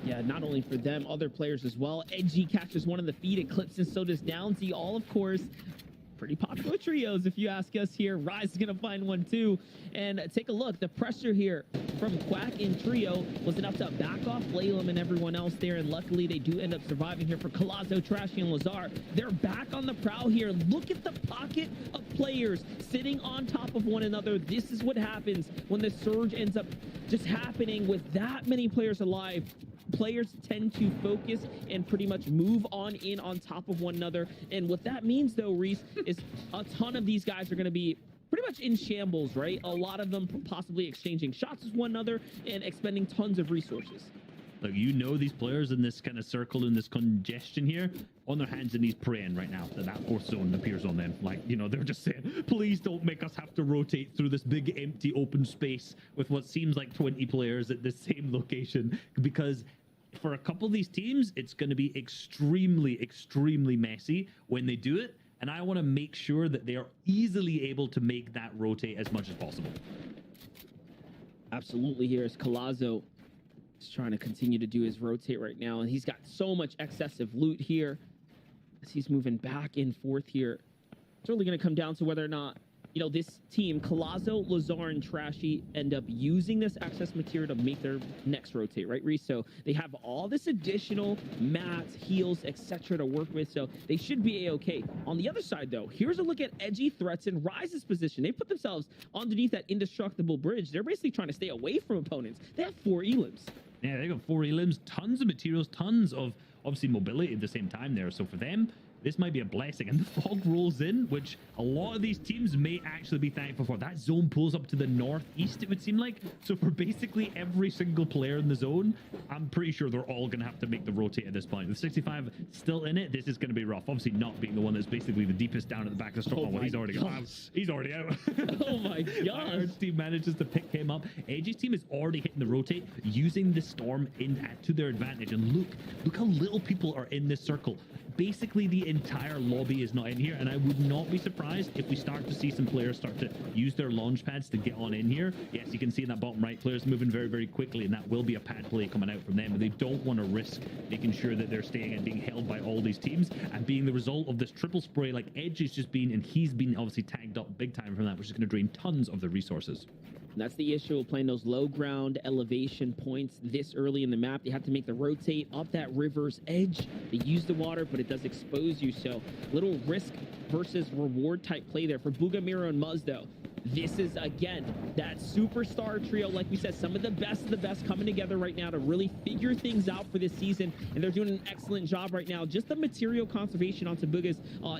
Yeah, not only for them, other players as well. Edgy catches one in the feed, it clips, and so does Downsy. All, of course, pretty popular trios, if you ask us here. Rise is going to find one too. And take a look. The pressure here from Quack in trio was enough to back off Laylam and everyone else there. And luckily, they do end up surviving here for Colazo, Trashy, and Lazar. They're back on the prowl here. Look at the pocket of players sitting on top of one another. This is what happens when the surge ends up just happening with that many players alive. Players tend to focus and pretty much move on in on top of one another. And what that means, though, Reese, is a ton of these guys are going to be pretty much in shambles, right? A lot of them possibly exchanging shots with one another and expending tons of resources. Look, you know these players in this kind of circle, in this congestion here, on their hands and knees praying right now that fourth zone appears on them. Like, you know, they're just saying, please don't make us have to rotate through this big empty open space with what seems like 20 players at the same location, because for a couple of these teams, it's going to be extremely, extremely messy when they do it. And I want to make sure that they are easily able to make that rotate as much as possible. Absolutely. Here is Colazo. He's trying to continue to do his rotate right now, and he's got so much excessive loot here as he's moving back and forth here. It's really going to come down to whether or not, you know, this team, Colazo, Lazar, and Trashy, end up using this excess material to make their next rotate, right, Reese? So they have all this additional mats, heals, etc. to work with, so they should be A-okay. On the other side, though, here's a look at Edgy Threats and Rise's position. They put themselves underneath that indestructible bridge. They're basically trying to stay away from opponents. They have 4 elims. Yeah, they got 4 elims, tons of materials, tons of, obviously, mobility at the same time there. So for them, this might be a blessing. And the fog rolls in, which a lot of these teams may actually be thankful for. That zone pulls up to the northeast, it would seem like. So for basically every single player in the zone, I'm pretty sure they're all going to have to make the rotate at this point. With 65 still in it, this is going to be rough. Obviously not being the one that's basically the deepest down at the back of the storm. Well, he's already out. He's already out. Oh my gosh. Our team manages to pick him up. Edgy's team is already hitting the rotate, using the storm to their advantage. And look how little people are in this circle. Basically, the entire lobby is not in here, and I would not be surprised if we start to see some players start to use their launch pads to get on in here. Yes, you can see in that bottom right, players moving very, very quickly, and that will be a pad play coming out from them, but they don't want to risk making sure that they're staying and being held by all these teams, and being the result of this triple spray like Edge has just been, and he's been obviously tagged up big time from that, which is going to drain tons of the resources. That's the issue of playing those low ground elevation points this early in the map. They have to make the rotate up that river's edge. They use the water, but it does expose you. So little risk versus reward type play there for Bugamiro and Muzz, though. This is, again, that superstar trio. Like we said, some of the best coming together right now to really figure things out for this season. And they're doing an excellent job right now. Just the material conservation on Sabuga's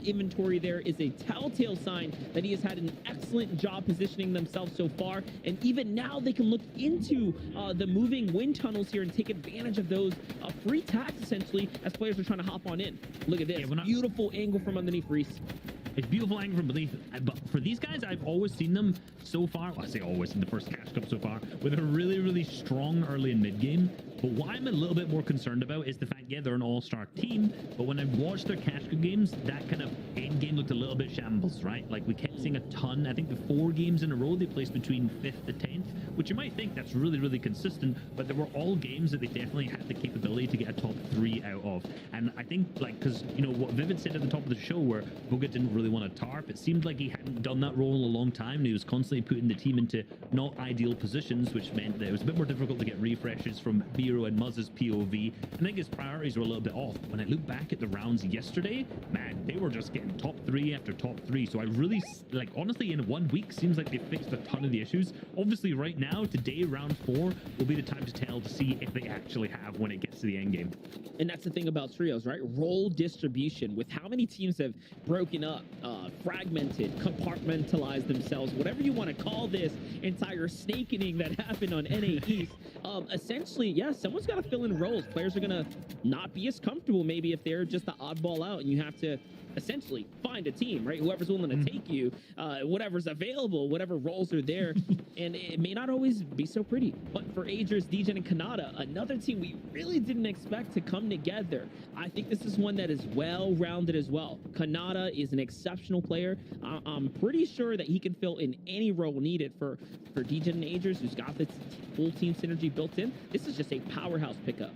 inventory there is a telltale sign that he has had an excellent job positioning themselves so far. And even now they can look into the moving wind tunnels here and take advantage of those free tags, essentially, as players are trying to hop on in. Look at this. Yeah, beautiful angle from underneath, Reese. It's beautiful angle from beneath, but for these guys, I've always seen them so far, well, I say always in the first Cash Cup so far, with a really, really strong early and mid game. But what I'm a little bit more concerned about is the fact, yeah, they're an all-star team, but when I watched their Cash Cup games, that kind of end game looked a little bit shambles, right? Like we kept seeing a ton. I think the 4 games in a row, they placed between 5th to 10th, which you might think that's really, really consistent, but there were all games that they definitely had the capability to get a top 3 out of. And I think, like, because, you know, what Vivid said at the top of the show, where Boga didn't really want to tarp, it seemed like he hadn't done that role in a long time, and he was constantly putting the team into not ideal positions, which meant that it was a bit more difficult to get refreshes from Biro and Muzz's POV. I think his priorities were a little bit off. When I look back at the rounds yesterday, man, they were just getting top 3 after top 3. So I really, like, honestly, in 1 week, seems like they fixed a ton of the issues. Obviously, right now, today, round 4, will be the time to tell to see if they actually have when it gets to the end game. And that's the thing about trios, right? Role distribution. With how many teams have broken up, fragmented, compartmentalized themselves, whatever you want to call this entire snakening that happened on NA East. Essentially, yeah, someone's got to fill in roles. Players are going to not be as comfortable maybe if they're just the oddball out, and you have to essentially find a team, right? Whoever's willing to take you, whatever's available, whatever roles are there. And it may not always be so pretty. But for Agers, DJ, and Kanata, another team we really didn't expect to come together. I think this is one that is well-rounded as well. Kanata is an exceptional player. I'm pretty sure that he can fill in any role needed for DJ and Agers, who's got the full team synergy built in. This is just a powerhouse pickup.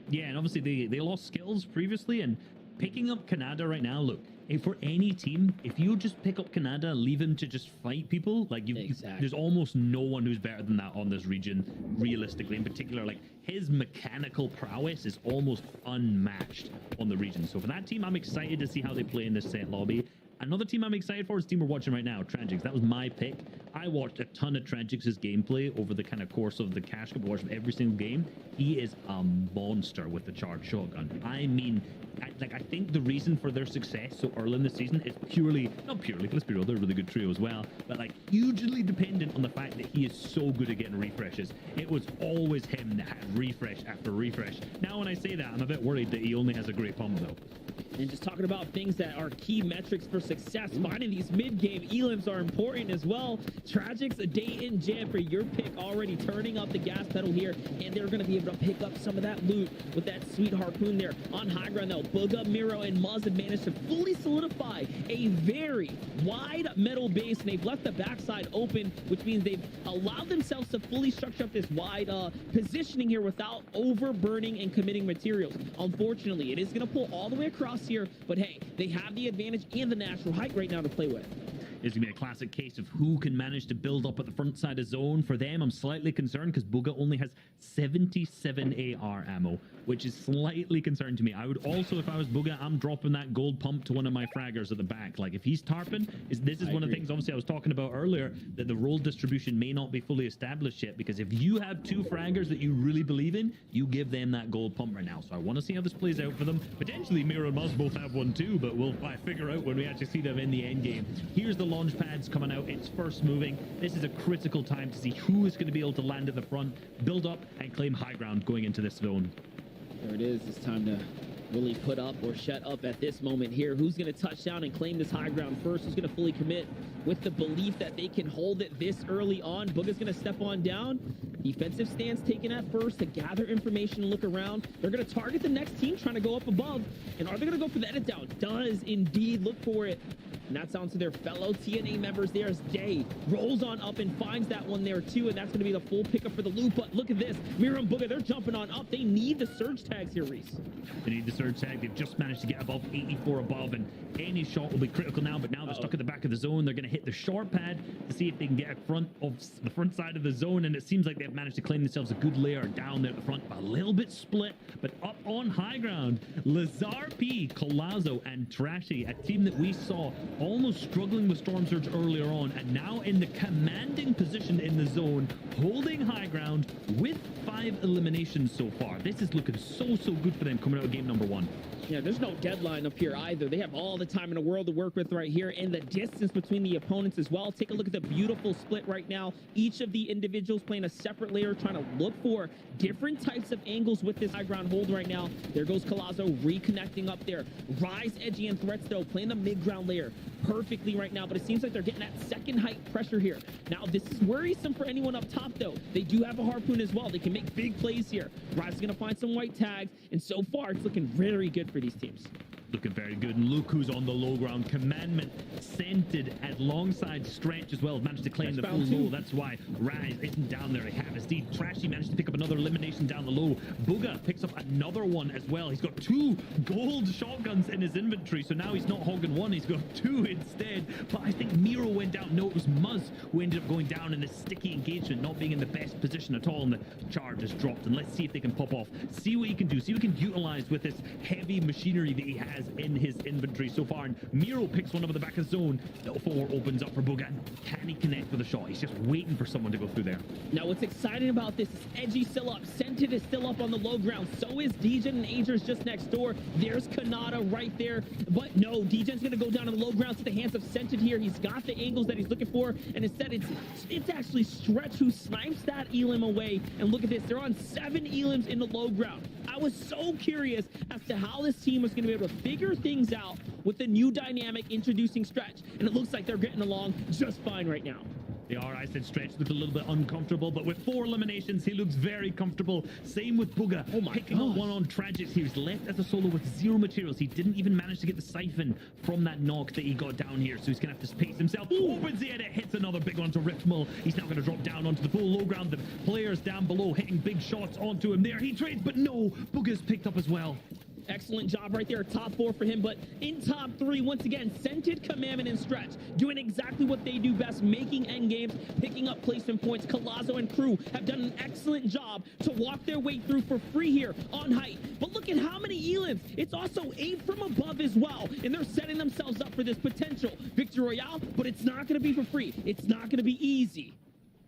Yeah, and obviously they lost skills previously, and picking up Canada right now, look, for any team, if you just pick up Canada, leave him to just fight people, like Exactly. there's almost no one who's better than that on this region, realistically. In particular, like his mechanical prowess is almost unmatched on the region. So for that team, I'm excited to see how they play in this set lobby. Another team I'm excited for is the team we're watching right now, Tragics. That was my pick. I watched a ton of Tragics' gameplay over the kind of course of the Cash Cup. I watched every single game. He is a monster with the charged shotgun. I mean, I think the reason for their success so early in the season is not purely, let's be real, they're a really good trio as well, but like hugely dependent on the fact that he is so good at getting refreshes. It was always him that had refresh after refresh. Now when I say that, I'm a bit worried that he only has a great pump though. And just talking about things that are key metrics for success, finding these mid-game elims are important as well. Tragics, a day in jam for your pick, already turning up the gas pedal here, and they're going to be able to pick up some of that loot with that sweet harpoon there. On high ground though, Booga, Miro, and Muzz have managed to fully solidify a very wide metal base, and they've left the backside open, which means they've allowed themselves to fully structure up this wide positioning here without overburning and committing materials. Unfortunately, it is going to pull all the way across here, but hey, they have the advantage and the natural height right now to play with. It's going to be a classic case of who can manage to build up at the front side of zone. For them, I'm slightly concerned because Booga only has 77 AR ammo, which is slightly concerning to me. I would also, if I was Booga, I'm dropping that gold pump to one of my fraggers at the back. Like, if he's tarping, this is one of the things, obviously, I was talking about earlier, that the role distribution may not be fully established yet, because if you have two fraggers that you really believe in, you give them that gold pump right now. So I want to see how this plays out for them. Potentially, Miro and Muzz both have one too, but we'll figure out when we actually see them in the end game. Here's the launch pads coming out. It's first moving. This is a critical time to see who is going to be able to land at the front, build up, and claim high ground going into this zone. There it is. It's time to really put up or shut up at this moment here. Who's going to touch down and claim this high ground first? Who's going to fully commit with the belief that they can hold it this early on? Booga's going to step on down. Defensive stance taken at first to gather information and look around. They're going to target the next team trying to go up above. And are they going to go for the edit down? Does indeed look for it. And that's down to their fellow TNA members there as Day rolls on up and finds that one there too. And that's going to be the full pickup for the loop. But look at this. Miro and Booga, they're jumping on up. They need the surge tags here, Reese. They need the surge tag. They've just managed to get above 84 above, and any shot will be critical now. But now they're stuck at the back of the zone. They're going to hit the short pad to see if they can get the front side of the zone. And it seems like they've managed to claim themselves a good layer down there at the front, a little bit split, but up on high ground. Lazar P, Colazo, and Trashy, a team that we saw almost struggling with Storm Surge earlier on, and now in the commanding position in the zone, holding high ground with 5 eliminations so far. This is looking so good for them coming out of game number 1. Yeah, there's no deadline up here either. They have all the time in the world to work with right here, and the distance between the opponents as well. Take a look at the beautiful split right now. Each of the individuals playing a separate layer, trying to look for different types of angles with this high ground hold right now. There goes Colazo reconnecting up there. Rise, Edgy, and Threats, though, playing the mid-ground layer perfectly right now, but it seems like they're getting that second height pressure here. Now, this is worrisome for anyone up top, though. They do have a harpoon as well. They can make big plays here. Rise is going to find some white tags, and so far, it's looking very good for these teams. Looking very good. And look who's on the low ground. Commandment scented alongside Stretch as well. Managed to claim the full low. That's why Rise isn't down there. They have his deed. Trashy managed to pick up another elimination down the low. Booga picks up another one as well. He's got 2 gold shotguns in his inventory, so now he's not hogging 1. He's got 2 instead. But I think Miro went down. No, it was Muzz who ended up going down in this sticky engagement, not being in the best position at all. And the charge is dropped. And let's see if they can pop off. See what he can do. See what he can utilize with this heavy machinery that he has in his inventory so far. And Miro picks one up at the back of the zone. Little 4 opens up for Booga. Can he connect with a shot? He's just waiting for someone to go through there. Now, what's exciting about this is Edgy still up. Scented is still up on the low ground. So is Degen, and Ager's just next door. There's Kanata right there. But no, Degen's going to go down on the low ground to the hands of Scented here. He's got the angles that he's looking for. And instead, it's actually Stretch who snipes that elim away. And look at this. They're on 7 elims in the low ground. I was so curious as to how this team was going to be able to figure things out with the new dynamic introducing Stretch. And it looks like they're getting along just fine right now. They are. I said Stretch looked a little bit uncomfortable, but with 4 eliminations, he looks very comfortable. Same with Booga. Oh my Picking up one on Tragics. He was left as a solo with 0 materials. He didn't even manage to get the siphon from that knock that he got down here, so he's going to have to pace himself. Opens the edit, hits another big one to Riftmull. He's now going to drop down onto the full low ground. The players down below hitting big shots onto him there. He trades, but no, Booga's picked up as well. Excellent job right there. Top 4 for him, but in top 3, once again, Scented, Commandment, and Stretch doing exactly what they do best, making end games, picking up placement points. Collazo and crew have done an excellent job to walk their way through for free here on height. But look at how many Elans. It's also 8 from above as well, and they're setting themselves up for this potential victory royale, but it's not going to be for free. It's not going to be easy.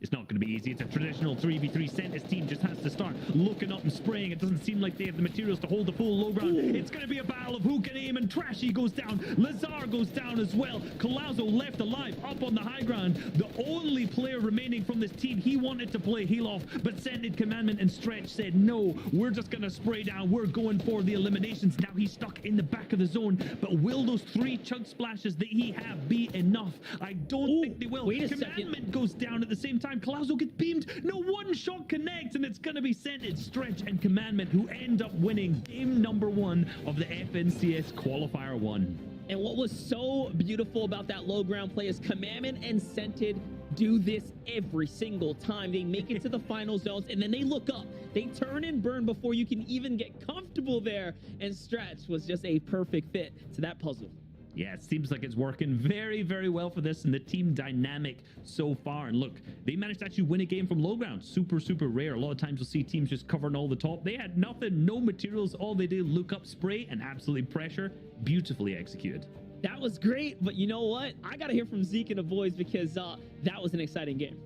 It's not going to be easy. It's a traditional 3v3. Sentis team just has to start looking up and spraying. It doesn't seem like they have the materials to hold the full low ground. It's going to be a battle of who can aim, and Trashy goes down. Lazar goes down as well. Collazo left alive up on the high ground. The only player remaining from this team, he wanted to play heal off, but Scented, Commandment, and Stretch said, no, we're just going to spray down. We're going for the eliminations. Now he's stuck in the back of the zone, but will those 3 chug splashes that he have be enough? I don't think they will. Wait a Commandment second. goes down at the same time. Collazo gets beamed. No, one shot connects, and it's going to be Scented, Stretch, and Commandment who end up winning game number 1 of the FNCS Qualifier 1. And what was so beautiful about that low ground play is Commandment and Scented do this every single time. They make it to the final zones, and then they look up. They turn and burn before you can even get comfortable there. And Stretch was just a perfect fit to that puzzle. Yeah, it seems like it's working very, very well for this and the team dynamic so far. And look, they managed to actually win a game from low ground. Super, super rare. A lot of times you'll see teams just covering all the top. They had nothing, no materials. All they did, look up, spray, and absolutely pressure. Beautifully executed. That was great, but you know what? I got to hear from Zeke and the boys because that was an exciting game.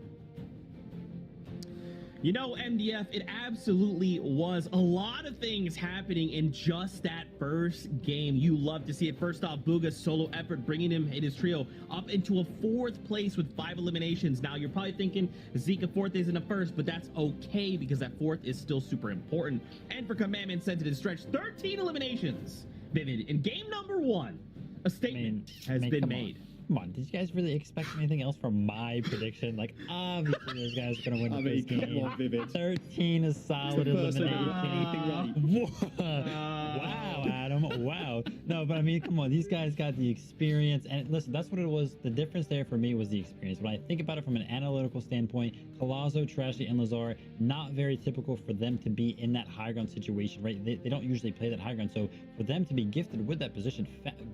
You know, MDF, it absolutely was. A lot of things happening in just that first game. You love to see it. First off, Booga's solo effort, bringing him and his trio up into a 4th place with 5 eliminations. Now, you're probably thinking Zeke 4th isn't a first, but that's okay because that 4th is still super important. And for Commandment, Scented, and Stretch, 13 eliminations. Vivid, in game number 1, a statement has been made. Come on, did you guys really expect anything else from my prediction? Like, obviously those guys are going to win the first game. Come on, Vivid. 13 is solid elimination. Wow, Adam. Wow. No, but I mean, come on. These guys got the experience. And listen, that's what it was. The difference there for me was the experience. When I think about it from an analytical standpoint, Collazo, Trashy, and Lazar, not very typical for them to be in that high ground situation, right? They don't usually play that high ground. So for them to be gifted with that position,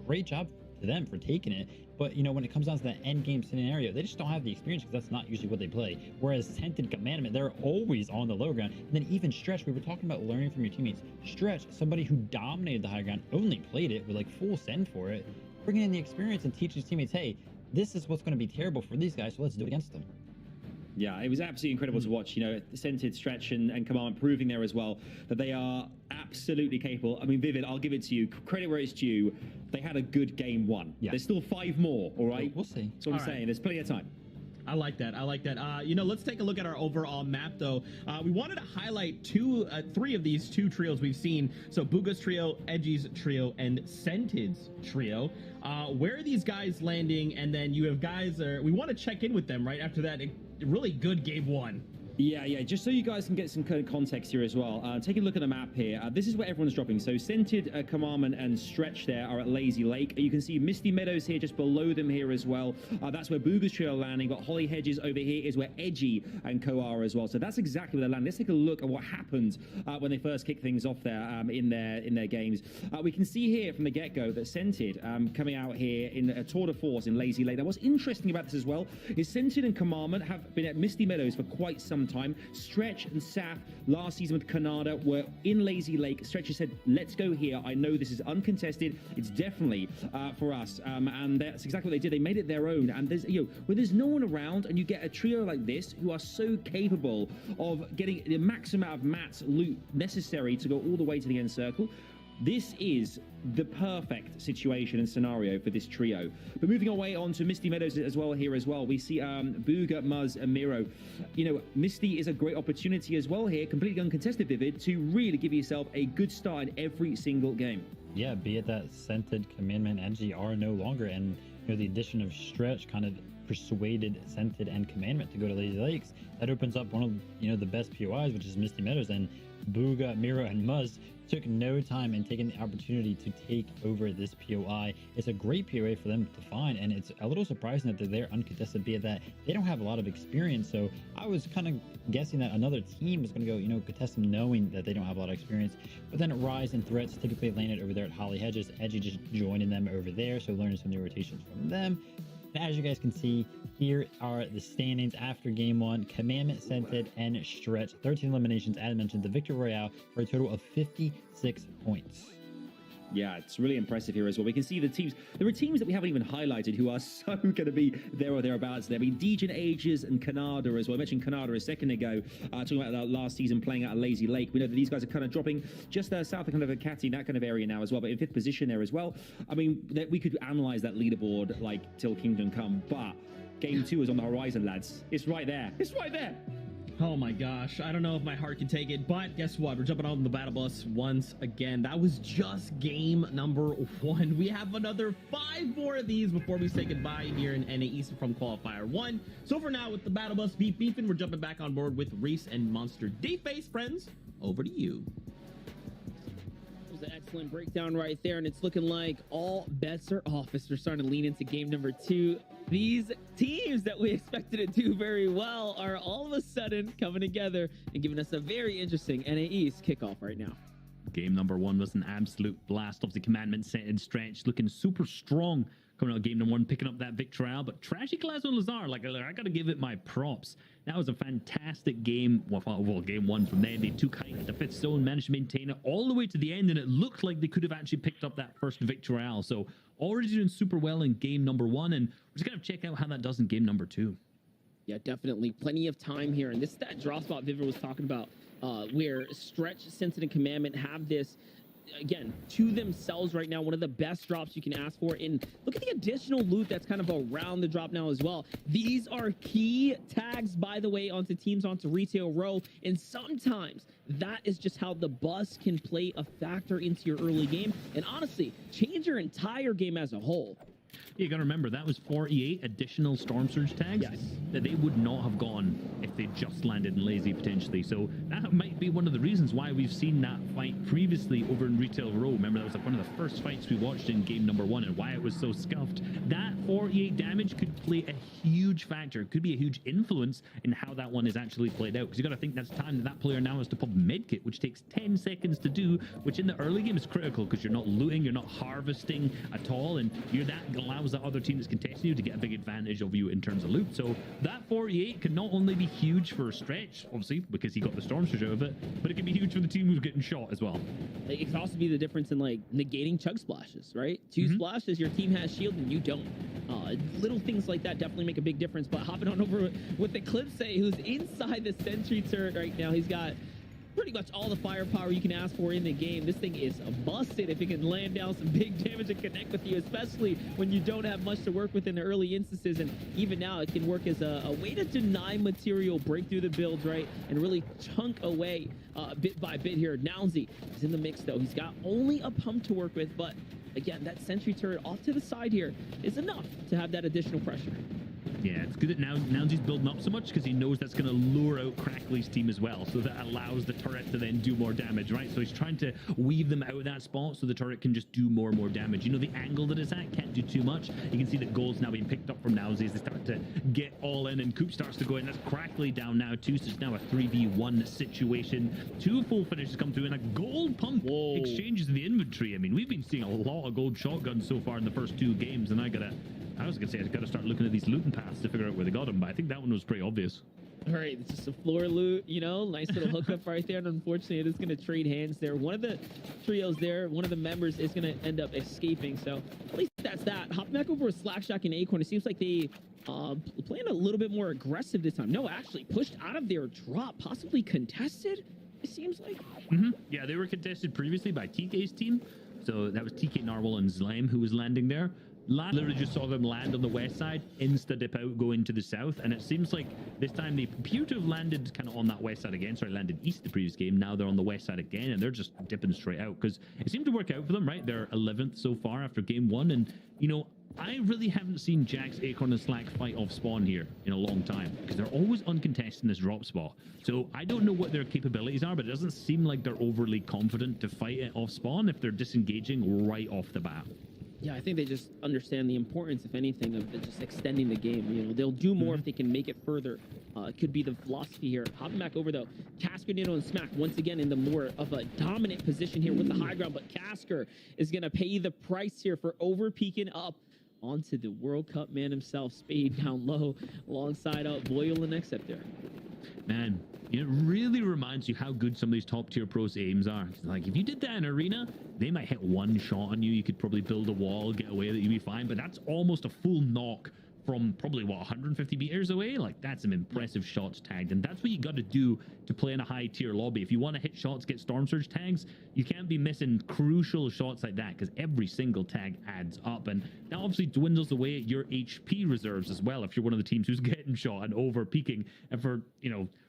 great job to them for taking it. But, you know, when it comes down to that end game scenario, they just don't have the experience because that's not usually what they play. Whereas Scented, Commandment, they're always on the low ground. And then even Stretch, we were talking about learning from your teammates. Stretch, somebody who dominated the high ground, only played it with like full send for it, bringing in the experience and teach his teammates, hey, this is what's going to be terrible for these guys, so let's do it against them. Yeah, it was absolutely incredible to watch. You know, Scented, Stretch, and Command proving there as well that they are absolutely capable. I mean, Vivid, I'll give it to you. Credit where it's due. They had a good game 1. Yeah. There's still 5 more, all right? We'll see. That's what I'm saying. There's plenty of time. I like that. I like that. You know, let's take a look at our overall map, though. We wanted to highlight 3 of these 2 trios we've seen. So Booga's trio, Edgy's trio, and Scented's trio. Where are these guys landing? And then you have guys, we want to check in with them right after that. Really good game 1. Yeah, just so you guys can get some kind of context here as well. Take a look at the map here. This is where everyone's dropping. So Scented, Commandment, and Stretch there are at Lazy Lake. You can see Misty Meadows here just below them here as well. That's where Booga's trio are landing. But Holly Hedges over here is where Edgy and Co are as well. So that's exactly where they're landing. Let's take a look at what happened when they first kicked things off there in their games. We can see here from the get-go that Scented coming out here in a tour de force in Lazy Lake. Now, what's interesting about this as well is Scented and Commandment have been at Misty Meadows for quite some time. Stretch and Saf last season with Canada were in Lazy Lake. Stretch said, let's go here. I know this is uncontested. It's definitely for us. And that's exactly what they did. They made it their own. And there's, you know, when there's no one around and you get a trio like this who are so capable of getting the maximum amount of mats loot necessary to go all the way to the end circle, this is the perfect situation and scenario for this trio. But moving away on to Misty Meadows as well here as well, we see Booga, Muzz, and Miro. You know, Misty is a great opportunity as well here, completely uncontested, Vivid, to really give yourself a good start in every single game. Yeah, be it that Scented, Commandment, Edgy are no longer, and you know the addition of Stretch kind of persuaded Scented and Commandment to go to Lazy Lakes. That opens up one of the best POIs, which is Misty Meadows, and Booga, Miro, and Muzz took no time in taking the opportunity to take over this POI. It's a great POA for them to find, and it's a little surprising that they're there uncontested, be it that they don't have a lot of experience. So I was kind of guessing that another team is going to go, contest them knowing that they don't have a lot of experience. But then Rise and Threats typically landed over there at Holly Hedges. Edgy just joining them over there, so learning some new rotations from them. And as you guys can see, here are the standings after game one. Commandment, Scented, and Stretch. 13 eliminations, as mentioned, the Victory Royale for a total of 56 points. Yeah, it's really impressive here as well. We can see the teams. There are teams that we haven't even highlighted who are so going to be there or thereabouts. There be Degen Ages and Canada as well. I mentioned Canada a second ago, talking about that last season playing out at Lazy Lake. We know that these guys are kind of dropping just south of kind of Akati, that kind of area now as well, but in 5th position there as well. I mean, we could analyze that leaderboard like till Kingdom Come, but Game 2 is on the horizon, lads. It's right there. It's right there. Oh my gosh, I don't know if my heart can take it, but guess what? We're jumping on the battle bus once again. That was just game number 1. We have another 5 more of these before we say goodbye here in NA East from Qualifier 1. So for now, with the battle bus beefing, we're jumping back on board with Reese and Monster D-Face. Friends, over to you. An excellent breakdown right there, and it's looking like all bets are off as we're starting to lean into game number 2. These teams that we expected to do very well are all of a sudden coming together and giving us a very interesting NA East kickoff right now. Game number 1 was an absolute blast of the Commandment set and Stretch, looking super strong coming out of game number 1, picking up that victory. But Trashy Class and Lazar, I gotta give it my props. That was a fantastic game. Well, game 1 from there. They took height, the 5th zone, managed to maintain it all the way to the end, and it looked like they could have actually picked up that first victory. So already doing super well in game number 1, and we're just gonna check out how that does in game number 2. Yeah, definitely. Plenty of time here. And this is that draw spot Vivid was talking about, where Stretch, Sensitive, and Commandment have this, again, to themselves right now, one of the best drops you can ask for. And look at the additional loot that's kind of around the drop now as well. These are key tags, by the way, onto teams, onto Retail Row. And sometimes that is just how the bus can play a factor into your early game. And honestly, change your entire game as a whole. You gotta remember, that was 48 additional Storm Surge tags that they would not have gone if they just landed in Lazy, potentially. So that might be one of the reasons why we've seen that fight previously over in Retail Row. Remember, that was like one of the first fights we watched in game number 1, and why it was so scuffed. That 48 damage could play a huge factor. It could be a huge influence in how that one is actually played out, because you gotta think that's time that player now has to pop medkit, which takes 10 seconds to do, which in the early game is critical, because you're not looting, you're not harvesting at all, and that allows that other team that's contesting you to get a big advantage of you in terms of loot. So that 48 can not only be huge for Stretch, obviously, because he got the Storm Surge out of it, but it can be huge for the team who's getting shot as well. It could also be the difference in, like, negating chug splashes, right? 2 splashes, your team has shield and you don't. Little things like that definitely make a big difference. But hopping on over with Eclipse, who's inside the sentry turret right now. He's got pretty much all the firepower you can ask for in the game. This thing is busted if it can land down some big damage and connect with you, especially when you don't have much to work with in the early instances. And even now, it can work as a way to deny material, break through the builds, right? And really chunk away bit by bit here. Nounsy is in the mix, though. He's got only a pump to work with, but again, that sentry turret off to the side here is enough to have that additional pressure. Yeah, it's good that Nounsy's building up so much, because he knows that's going to lure out Crackley's team as well, so that allows the turret to then do more damage, right? So he's trying to weave them out of that spot so the turret can just do more and more damage. The angle that it's at can't do too much. You can see that gold's now being picked up from Nounsy as they start to get all in, and Coop starts to go in. That's Crackley down now too, so it's now a 3v1 situation. 2 full finishes come through, and a gold pump exchanges the inventory. I mean, we've been seeing a lot of gold shotguns so far in the first 2 games, and I was gonna say, I've got to start looking at these looting paths to figure out where they got them, but I think that one was pretty obvious. All right, it's just a floor loot, nice little hookup right there, and unfortunately, it is going to trade hands there. One of the trios there, one of the members is going to end up escaping, so at least that's that. Hopping back over with Slack Shack and Acorn, it seems like they playing a little bit more aggressive this time. No, actually pushed out of their drop, possibly contested, it seems like. Yeah, they were contested previously by TK's team, so that was TK Narwhal and Zlame who was landing there. Literally just saw them land on the west side, insta-dip out, go into the south, and it seems like this time they appear to have landed kind of on that west side again. Sorry, landed east the previous game. Now they're on the west side again, and they're just dipping straight out, because it seemed to work out for them, right? They're 11th so far after game 1, and, I really haven't seen Jax, Acorn, and Slack fight off spawn here in a long time because they're always uncontested in this drop spot. So I don't know what their capabilities are, but it doesn't seem like they're overly confident to fight it off spawn if they're disengaging right off the bat. Yeah, I think they just understand the importance, if anything, of just extending the game. You know, they'll do more if they can make it further. It could be the philosophy here. Hopping back over, though. Casker, Nino, and Smack once again in the more of a dominant position here with the high ground, but Casker is going to pay the price here for over-peeking up onto the World Cup man himself. Spade down low alongside Boyle and Accept there. Man, it really reminds you how good some of these top tier pros aims are. Like if you did that in arena, they might hit one shot on you. You could probably build a wall, get away, that you'd be fine. But that's almost a full knock from probably what 150 meters away. Like that's some impressive shots tagged, and that's what you got to do to play in a high tier lobby. If you want to hit shots, get storm surge tags, you can't be missing crucial shots like that because every single tag adds up, and that obviously dwindles away your HP reserves as well if you're one of the teams who's getting shot and over peaking. And for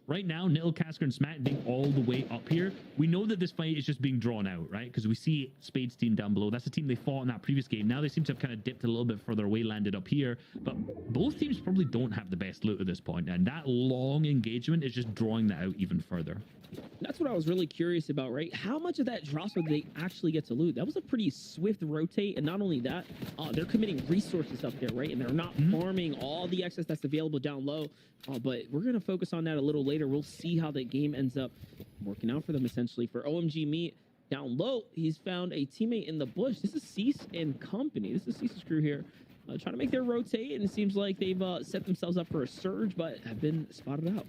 right now, Nittle, Casker, and Smack being all the way up here, we know that this fight is just being drawn out, right? Because we see Spade's team down below. That's the team they fought in that previous game. Now they seem to have kind of dipped a little bit further away, landed up here. But both teams probably don't have the best loot at this point, and that long engagement is just drawing that out even further. That's what I was really curious about, right? How much of that drops did they actually get to loot? That was a pretty swift rotate, and not only that, they're committing resources up there, right? And they're not farming all the excess that's available down low. But we're going to focus on that a little later. We'll see how the game ends up working out for them, essentially. For OMG Meat, down low, he's found a teammate in the bush. This is Cease and Company. This is Cease's crew here. Trying to make their rotate, and it seems like they've set themselves up for a surge, but have been spotted out.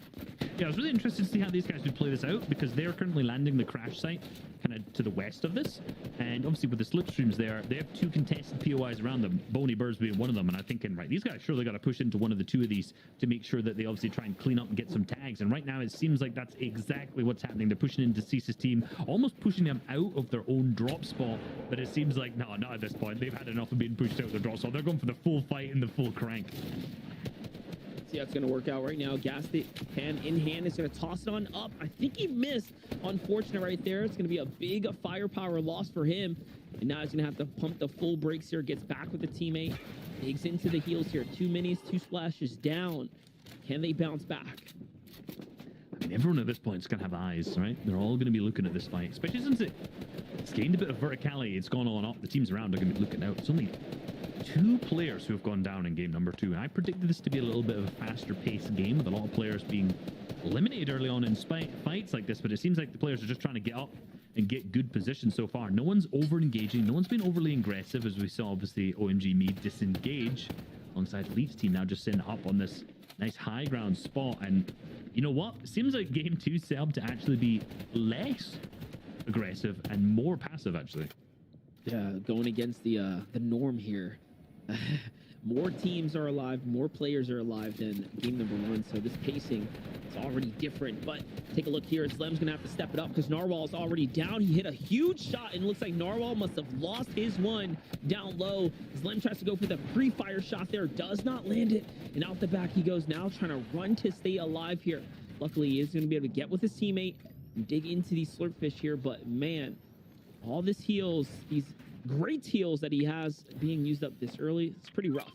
Yeah, I was really interested to see how these guys would play this out because they're currently landing the crash site kind of to the west of this, and obviously with the slipstreams there, they have two contested POIs around them, Bony Birds being one of them, and I'm thinking, right, these guys surely got to push into one of the two of these to make sure that they obviously try and clean up and get some tags, and right now it seems like that's exactly what's happening. They're pushing into Cease's team, almost pushing them out of their own drop spot, but it seems like, no, not at this point. They've had enough of being pushed out of their drop spot. They're going for the full fight and the full crank. See how it's going to work out right now. Gassed it hand in hand. Is going to toss it on up. I think he missed. Unfortunate right there. It's going to be a big firepower loss for him. And now he's going to have to pump the full brakes here. Gets back with the teammate. Digs into the heels here. 2 minis, 2 splashes down. Can they bounce back? I mean, everyone at this point is going to have eyes, right? They're all going to be looking at this fight, especially since it's gained a bit of verticality. It's gone on up. The teams around are going to be looking out. It's only 2 players who have gone down in game number 2, and I predicted this to be a little bit of a faster paced game with a lot of players being eliminated early on in fights like this, but it seems like the players are just trying to get up and get good positions so far. No one's over engaging, no one's been overly aggressive, as we saw obviously OMG Me disengage alongside Leeds team now just sitting up on this nice high ground spot. And you know what, it seems like game 2 set up to actually be less aggressive and more passive actually. Yeah, going against the norm here. More teams are alive, more players are alive than game number 1, so this pacing is already different. But take a look here, Slem's gonna have to step it up because Narwhal is already down. He hit a huge shot, and it looks like Narwhal must have lost his one down low. Slem tries to go for the pre-fire shot there, does not land it, and out the back he goes now, trying to run to stay alive here. Luckily, he is gonna be able to get with his teammate and dig into these slurpfish here, but man, all this heals, these great heals that he has being used up this early, it's pretty rough.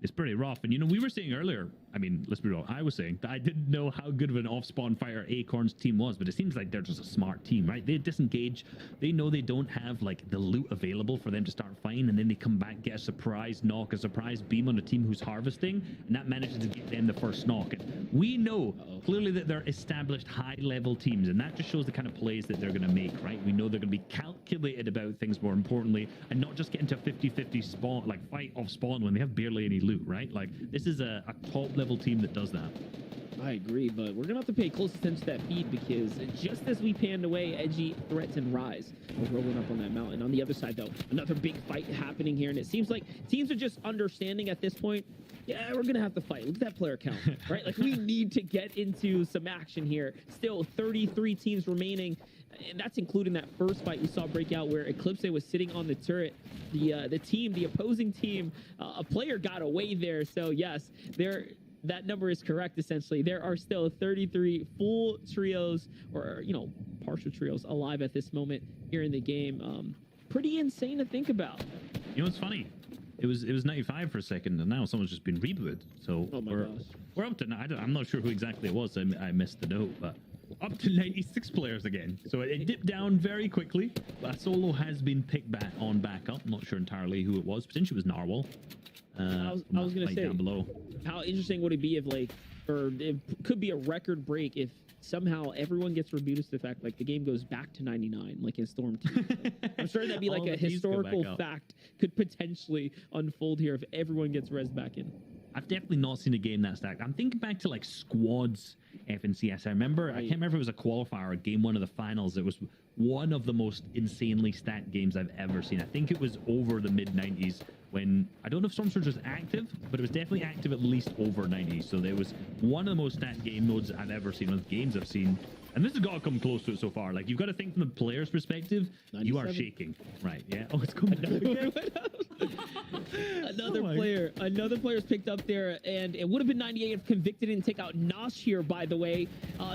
It's pretty rough. And, we were saying earlier, I mean, let's be real, I was saying that I didn't know how good of an off-spawn fire Acorn's team was, but it seems like they're just a smart team, right? They disengage. They know they don't have, like, the loot available for them to start fighting, and then they come back, get a surprise knock, a surprise beam on a team who's harvesting, and that manages to get them the first knock. And we know clearly that they're established high-level teams, and that just shows the kind of plays that they're going to make, right? We know they're going to be calculated about things more importantly, and not just get into a 50-50 spawn, like, fight off spawn when they have barely any loot, right? Like, this is a top-level team that does that. I agree, but we're going to have to pay close attention to that feed because just as we panned away, Edgy threatens Rise. We're rolling up on that mountain. On the other side, though, another big fight happening here, and it seems like teams are just understanding at this point, yeah, we're going to have to fight. Look at that player count, right? Like, we need to get into some action here. Still 33 teams remaining, and that's including that first fight we saw break out where Eclipse was sitting on the turret. The opposing team, a player got away there. So, yes, that number is correct, essentially. There are still 33 full trios or, partial trios alive at this moment here in the game. Pretty insane to think about. You know what's funny? it was 95 for a second, and now someone's just been rebooted. So Oh my we're gosh. we're up to I'm not sure who exactly it was. I missed the note, but up to 96 players again. So it dipped down very quickly, but a solo has been picked back up. I'm not sure entirely who it was. Potentially it was Narwhal. I was from that gonna fight say, down below. how interesting would it be if or it could be a record break if somehow everyone gets rebooted to the fact like the game goes back to 99 like in Storm 2. I'm sure that'd be like All a the keys go back historical up. fact could potentially unfold here if everyone gets res back in. I've definitely not seen a game that stacked. I'm thinking back to like squads FNCS. I remember, I Right. can't remember if it was a qualifier or game one of the finals. It was one of the most insanely stacked games I've ever seen. I think it was over the mid 90s when, I don't know if Storm Surge was active, but it was definitely active at least over 90. So there was one of the most stacked game modes I've ever seen, one of the games I've seen. And this has got to come close to it so far. Like, you've got to think from the player's perspective, you are 97? shaking. Right, yeah. Oh, it's coming down again. Another Oh my- another player's picked up there, and it would have been 98 if Convicted didn't take out Nosh here, by the way.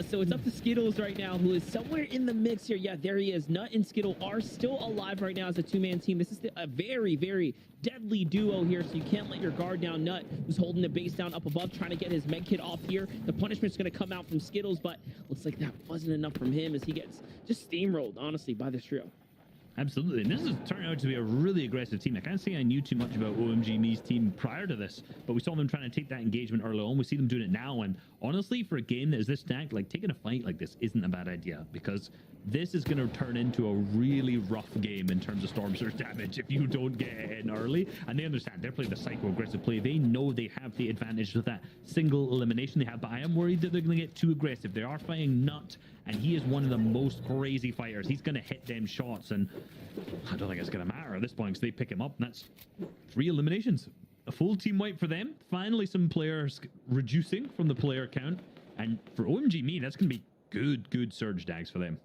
So it's up to Skittles right now, who is somewhere in the mix here. Yeah, there he is. Nut and Skittle are still alive right now as a two-man team. This is a very, very deadly duo here, so you can't let your guard down. Nut, who's holding the base down up above, trying to get his med kit off here. The punishment's going to come out from Skittles, but looks like that wasn't enough from him as he gets just steamrolled, honestly, by this trio. Absolutely, and this is turning out to be a really aggressive team. I can't say I knew too much about OMG Me's team prior to this, but we saw them trying to take that engagement early on. We see them doing it now, and honestly, for a game that is this stacked, like taking a fight like this isn't a bad idea, because this is going to turn into a really rough game in terms of Storm Surge damage if you don't get it in early. And they understand they're playing the psycho-aggressive play. They know they have the advantage with that single elimination they have, but I am worried that they're going to get too aggressive. They are fighting Nut, and he is one of the most crazy fighters. He's going to hit them shots, and I don't think it's going to matter at this point because they pick him up, and that's 3 eliminations. A full team wipe for them. Finally, some players reducing from the player count, and for OMG Me, that's going to be good Surge Dags for them.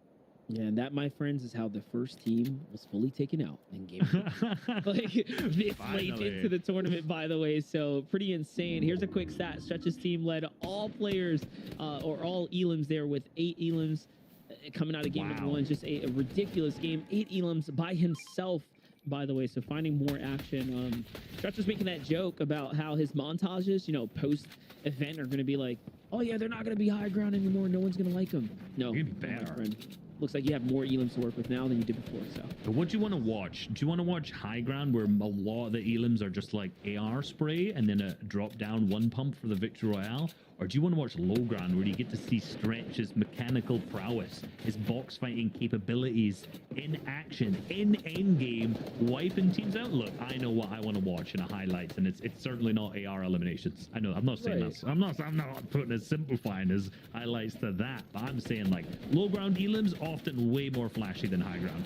Yeah, and that, my friends, is how the first team was fully taken out in game like this late Finally. into the tournament, by the way. So pretty insane. Here's a quick stat. Stretch's team led all players or all elims there with 8 elims coming out of game number 1. Just a ridiculous game. 8 elims by himself, by the way. So finding more action. Stretch was making that joke about how his montages, post event are going to be like, oh yeah, they're not going to be high ground anymore. No one's going to like them. No, You're gonna be my better. friend. Looks like you have more elims to work with now than you did before. So But what do you want to watch? Do you want to watch High Ground, where a lot of the elims are just like AR spray and then a drop down 1 pump for the Victory Royale? Or do you want to watch Low Ground, where you get to see Stretch's mechanical prowess, his box fighting capabilities in action, in endgame, wiping teams out? Look, I know what I want to watch in a highlights, and it's certainly not AR eliminations. I know, I'm not saying Right. that. I'm not putting as simplifying as highlights to that, but I'm saying like Low Ground elims often way more flashy than High Ground.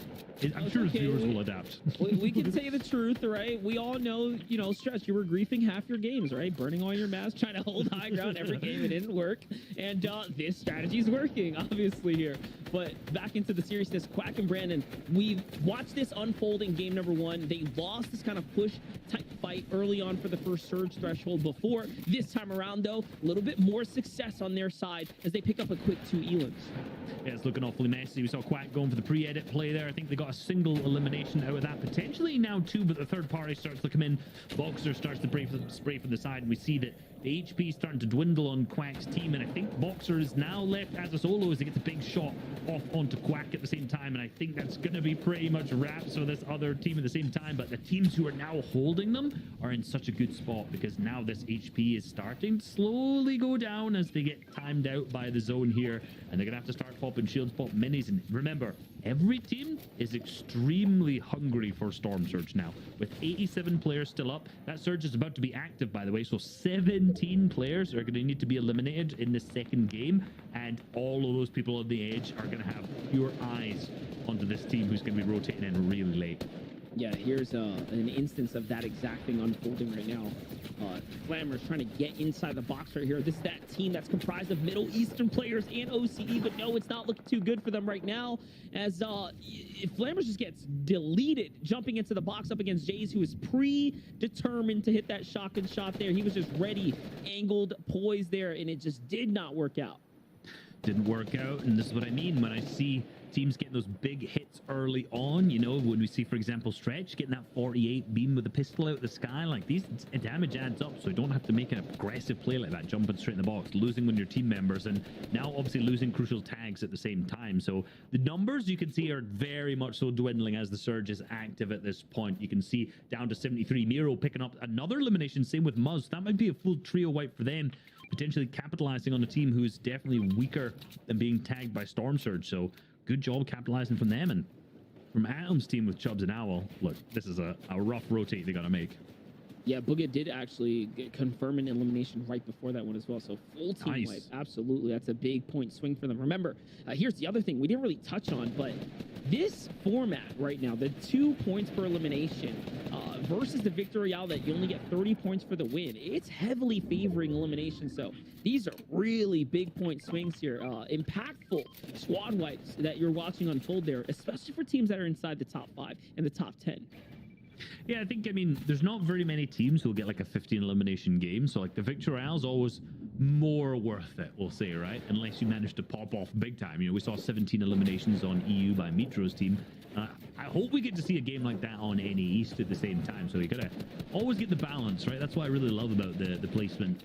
I'm sure Okay, viewers will adapt. we can say the truth, right? We all know, Stretch, you were griefing half your games, right? Burning all your masks, trying to hold high ground every game. It didn't work. And this strategy is working, obviously, here. But back into the seriousness, Quack and Brandon, we've watched this unfold in game number 1. They lost this kind of push type fight early on for the first Surge threshold before. This time around, though, a little bit more success on their side as they pick up a quick 2 elims. Yeah, it's looking awfully messy. We saw Quack going for the pre-edit play there. I think they got a single elimination out of that. Potentially now 2, but the third party starts to come in. Boxer starts to spray from the side, and we see that the HP is starting to dwindle on Quack's team, and I think Boxer is now left as a solo as he gets a big shot off onto Quack at the same time, and I think that's going to be pretty much wraps for this other team at the same time. But the teams who are now holding them are in such a good spot, because now this HP is starting to slowly go down as they get timed out by the zone here, and they're going to have to start popping shields, pop minis. And remember, every team is extremely hungry for Storm Surge now. With 87 players still up, that Surge is about to be active, by the way, so 17 players are going to need to be eliminated in the second game, and all of those people on the edge are going to have pure eyes onto this team who's going to be rotating in really late. Yeah, here's an instance of that exact thing unfolding right now. Flammer's trying to get inside the box right here. This is that team that's comprised of Middle Eastern players and OCE, but no, it's not looking too good for them right now, as if Flammers just gets deleted jumping into the box up against Jays, who is predetermined to hit that shotgun shot there. He was just ready, angled, poised there, and it just did not work out. didn't work out. And this is what I mean when I see teams getting those big hits early on. You know, when we see, for example, Stretch getting that 48 beam with a pistol out of the sky, like these damage adds up, so you don't have to make an aggressive play like that, jumping straight in the box, losing one of your team members, and now obviously losing crucial tags at the same time. So the numbers you can see are very much so dwindling as the Surge is active at this point. You can see down to 73. Miro picking up another elimination, same with Muzz. That might be a full trio wipe for them, potentially capitalizing on a team who is definitely weaker than being tagged by Storm Surge. So good job capitalizing from them. And from Atom's team with Chubbs and Owl, look, this is a rough rotate they got to make. Yeah, Booga did actually confirm an elimination right before that one as well. So full team wipe. Absolutely. That's a big point swing for them. Remember, here's the other thing we didn't really touch on, but this format right now, the 2 points per elimination versus the Victory Royale that you only get 30 points for the win, it's heavily favoring elimination. So these are really big point swings here. Impactful squad wipes that you're watching unfold there, especially for teams that are inside the top 5 and the top 10. Yeah, I mean, there's not very many teams who'll get like a 15 elimination game. So like the Victory Royale's always more worth it, we'll say, right? Unless you manage to pop off big time. You know, we saw 17 eliminations on EU by Mitro's team. I hope we get to see a game like that on NA East at the same time. So you gotta always get the balance, right? That's what I really love about the placement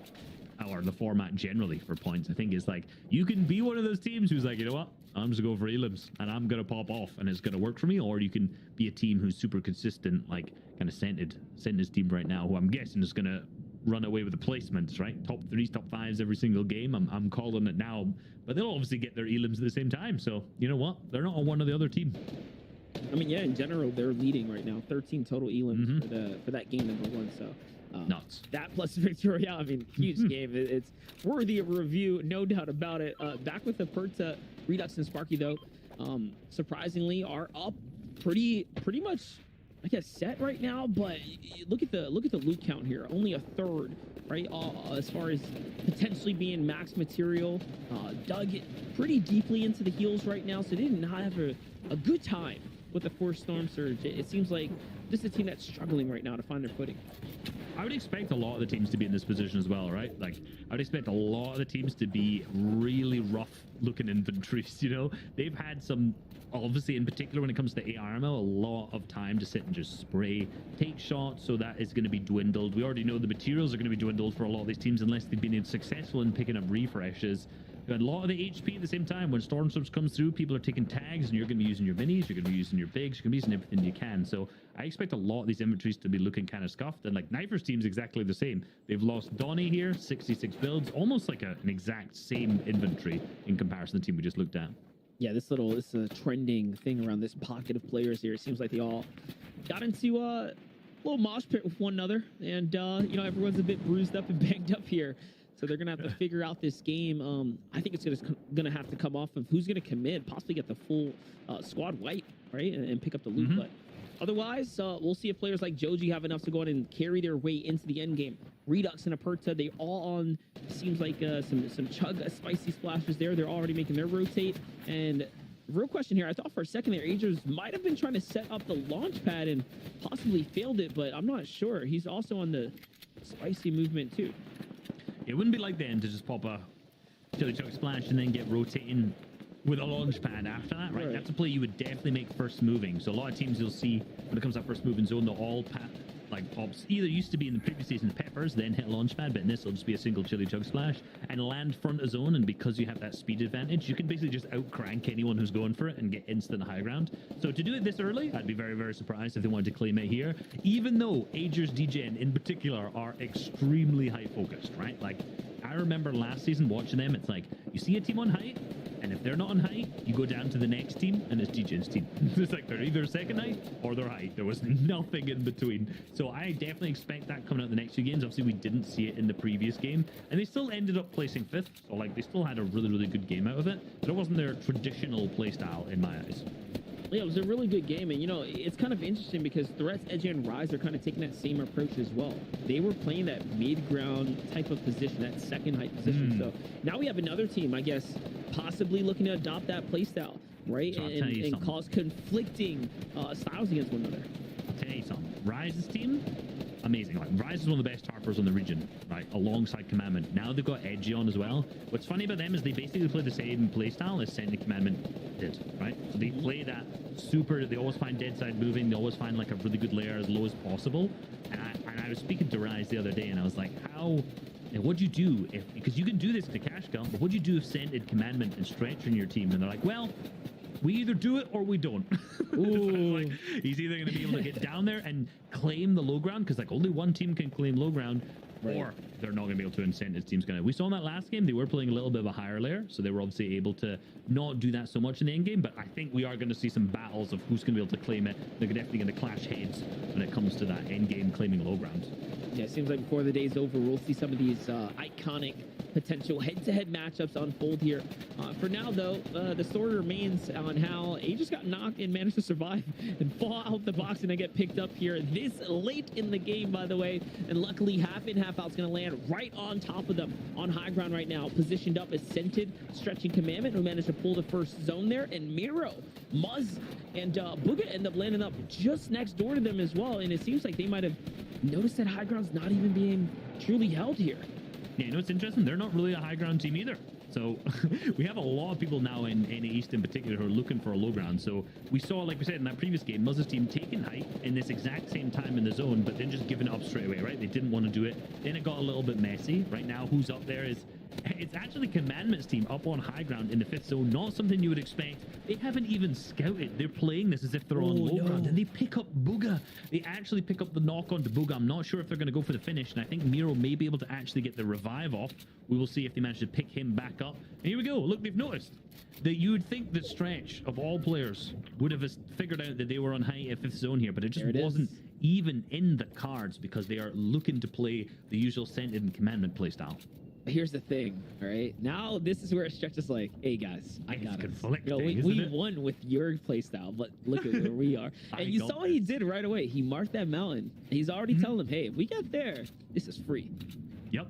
or the format generally for points. I think is like you can be one of those teams who's like, you know what, I'm just gonna go for elims and I'm gonna pop off and it's gonna work for me, or you can be a team who's super consistent, like kind of Sentinel's team right now, who I'm guessing is gonna run away with the placements, right? Top 3s, top 5s every single game. I'm calling it now, but they'll obviously get their elims at the same time. So you know what, they're not on one or the other team. I mean, yeah, in general, they're leading right now. 13 total elims for that game number 1. So nuts. That plus Victoria, I mean, huge game. It's worthy of a review, no doubt about it. Back with the Perta, Redux, and Sparky, though, surprisingly, are up pretty much, I guess, set right now. But look at the loot count here. Only a third, right? As far as potentially being max material, dug pretty deeply into the heels right now, so they did not have a good time with the Force Storm Surge. It seems like this is a team that's struggling right now to find their footing. I would expect a lot of the teams to be in this position as well, right? Like, I would expect a lot of the teams to be really rough-looking inventories, you know? They've had some, obviously, in particular, when it comes to AR ammo, a lot of time to sit and just spray, take shots, so that is going to be dwindled. We already know the materials are going to be dwindled for a lot of these teams unless they've been successful in picking up refreshes. You had a lot of the HP at the same time. When Storm Surge comes through, people are taking tags, and you're going to be using your minis, you're going to be using your bigs, you're going to be using everything you can. So I expect a lot of these inventories to be looking kind of scuffed. And like Knifer's team's exactly the same. They've lost Donnie here, 66 builds, almost like an exact same inventory in comparison to the team we just looked at. Yeah, this is a trending thing around this pocket of players here. It seems like they all got into a little mosh pit with one another, and you know, everyone's a bit bruised up and banged up here. So they're going to have to figure out this game. I think it's going to have to come off of who's going to commit, possibly get the full squad wipe, right, and pick up the loot. But otherwise, we'll see if players like Joji have enough to go on and carry their way into the end game. Redux and Aperta, they all on, seems like some chug spicy splashes there. They're already making their rotate. And real question here, I thought for a second there, Agers might have been trying to set up the launch pad and possibly failed it, but I'm not sure. He's also on the spicy movement too. It wouldn't be like them to just pop a chili chug splash and then get rotating with a launch pad after that, right? That's a play you would definitely make first moving. So a lot of teams you'll see when it comes to that first moving zone, they'll all pops either used to be in the previous season peppers, then hit launch pad, but in this will just be a single chili chug splash and land front of zone. And because you have that speed advantage, you can basically just outcrank anyone who's going for it and get instant high ground. So to do it this early, I'd be very, very surprised if they wanted to claim it here, even though Agers DGen in particular are extremely high focused, right? Like, I remember last season watching them, it's like, you see a team on height, and if they're not on height, you go down to the next team, and it's DGen's team. It's like they're either second height or they're height. There was nothing in between. So I definitely expect that coming out in the next few games. Obviously, we didn't see it in the previous game, and they still ended up placing 5th. So, like, they still had a really, really good game out of it, but it wasn't their traditional playstyle in my eyes. Yeah, it was a really good game, and you know, it's kind of interesting because Threats, Edge, and Rise are kind of taking that same approach as well. They were playing that mid-ground type of position, that second height position. So now we have another team, I guess, possibly looking to adopt that playstyle, right? So and cause conflicting styles against one another. I'll tell you something. Rise's team, amazing. Like, Rise is one of the best tarpers on the region, right? Alongside Commandment. Now they've got Edgy on as well. What's funny about them is they basically play the same playstyle as Send and Commandment did, right? So they play that super, they always find dead side moving, they always find like a really good layer as low as possible. And I was speaking to Rise the other day and I was like, what'd you do if, because you can do this to Cash Gun, but what'd you do if Send and Commandment and Stretch in your team? And they're like, well, we either do it or we don't. Like, he's either going to be able to get down there and claim the low ground, because like only one team can claim low ground, or they're not going to be able to, and Send his team's going to. We saw in that last game, they were playing a little bit of a higher layer, so they were obviously able to not do that so much in the end game, but I think we are going to see some battles of who's going to be able to claim it. They're definitely going to clash heads when it comes to that end game claiming low ground. Yeah, it seems like before the day's over, we'll see some of these iconic potential head-to-head matchups unfold here. For now, though, the story remains on how he just got knocked and managed to survive and fall out the box and then get picked up here this late in the game, by the way. And luckily, half in, half out's going to land right on top of them on high ground right now. Positioned up as Scented, Stretching Commandment, who managed to pull the first zone there. And Miro, Muzz, and Booga end up landing up just next door to them as well. And it seems like they might have noticed that high ground's not even being truly held here. Yeah, you know what's interesting? They're not really a high ground team either. So we have a lot of people now in East in particular who are looking for a low ground. So we saw, like we said in that previous game, Muzz's team taking height in this exact same time in the zone, but then just giving it up straight away, right? They didn't want to do it. Then it got a little bit messy. Right now, who's up there is... It's actually Commandment's team up on high ground in the 5th zone. Not something you would expect. They haven't even scouted. They're playing this as if they're on low ground, and they pick up Booga. They actually pick up the knock onto Booga. I'm not sure if they're going to go for the finish, and I think Miro may be able to actually get the revive off. We will see if they manage to pick him back up. And here we go. Look, they've noticed that you would think that Stretch, of all players, would have figured out that they were on high at 5th zone here, but it just wasn't even in the cards because they are looking to play the usual Scented and Commandment playstyle. Here's the thing, all right? Now this is where Stretch is like, hey guys, I got it. We won with your playstyle, but look at where we are. And you saw what he did right away. He marked that mountain. He's already telling them, hey, if we get there, this is free. Yep.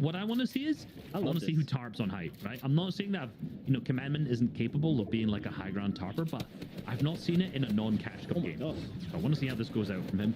What I want to see is I want to see who tarps on height, right? I'm not saying that Commandment isn't capable of being like a high ground tarper, but I've not seen it in a non-Cash Cup game. So I want to see how this goes out from him.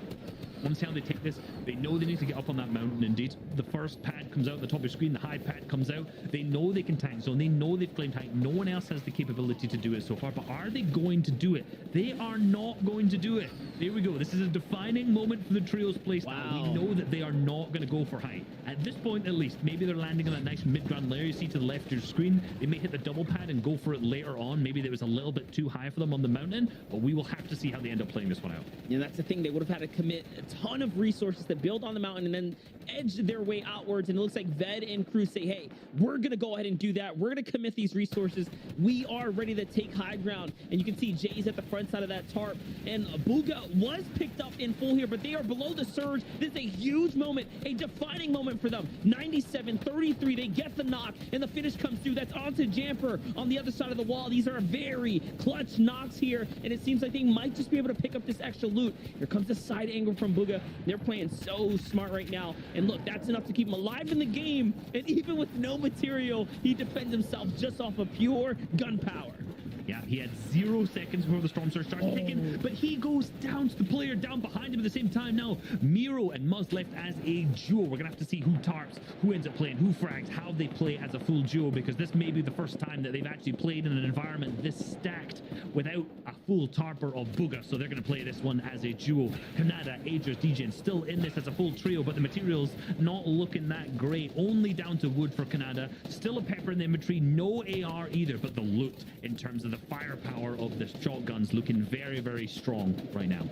I want to see how they take this. They know they need to get up on that mountain. Indeed, the first pad comes out at the top of the screen. The high pad comes out. They know they can tank zone. They know they've claimed height. No one else has the capability to do it so far. But are they going to do it? They are not going to do it. There we go. This is a defining moment for the trio's playstyle. Wow. We know that they are not going to go for height. At this point, at least, maybe they're landing on that nice mid-ground layer you see to the left of your screen. They may hit the double pad and go for it later on. Maybe that was a little bit too high for them on the mountain, but we will have to see how they end up playing this one out. Yeah, that's the thing. They would have had to commit a ton of resources to build on the mountain and then edge their way outwards. And it looks like Ved and crew say, hey, we're going to go ahead and do that. We're going to commit these resources. We are ready to take high ground. And you can see Jay's at the front side of that tarp. And Booga was picked up in full here, but they are below the surge. This is a huge moment, a defining moment for them. 97-33, they get the knock, and the finish comes through. That's onto Jamper on the other side of the wall. These are very clutch knocks here, and it seems like they might just be able to pick up this extra loot. Here comes the side angle from Booga. They're playing so smart right now, and look, that's enough to keep him alive in the game, and even with no material, he defends himself just off of pure gunpowder. Yeah, he had 0 seconds before the Storm Surge starts ticking, but he goes down to the player down behind him at the same time. Now, Miro and Muzz left as a duo. We're going to have to see who tarps, who ends up playing, who frags, how they play as a full duo, because this may be the first time that they've actually played in an environment this stacked without a full tarper of Booga, so they're going to play this one as a duo. Kanada, Aegis, DJ still in this as a full trio, but the materials not looking that great. Only down to wood for Kanada. Still a pepper in the inventory, no AR either, but the loot in terms of the firepower of the shotguns looking very, very strong right now.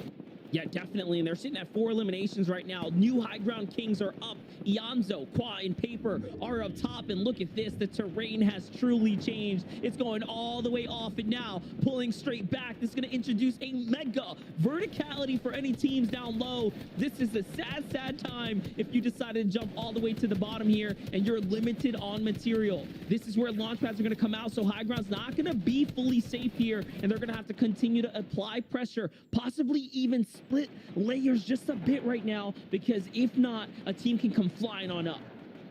Yeah, definitely. And they're sitting at 4 eliminations right now. New high ground kings are up. Ianzo, Qua, and Paper are up top. And look at this. The terrain has truly changed. It's going all the way off. And now pulling straight back. This is going to introduce a mega verticality for any teams down low. This is a sad, sad time if you decide to jump all the way to the bottom here and you're limited on material. This is where launch pads are going to come out. So high ground's not going to be fully safe here. And they're going to have to continue to apply pressure, possibly even split layers just a bit right now, because if not, a team can come flying on up.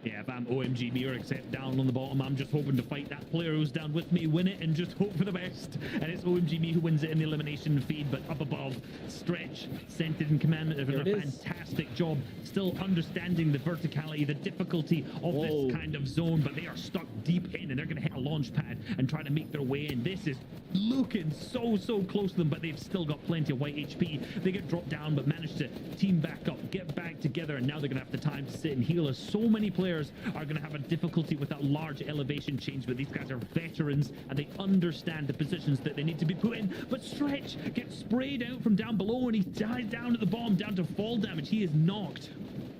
Yeah, if I'm OMGB or except down on the bottom, I'm just hoping to fight that player who's down with me, win it, and just hope for the best. And it's OMGB who wins it in the elimination feed, but up above, Stretch, Scented and Commandment have done a fantastic job still understanding the verticality, the difficulty of this kind of zone, but they are stuck deep in, and they're going to hit a launch pad and try to make their way in. This is looking so close to them, but they've still got plenty of white HP. They get dropped down, but manage to team back up, get back together, and now they're going to have the time to sit and heal, as so many players are going to have a difficulty with that large elevation change, but these guys are veterans and they understand the positions that they need to be put in. But Stretch gets sprayed out from down below, and he dies down at the bottom, down to fall damage. He is knocked.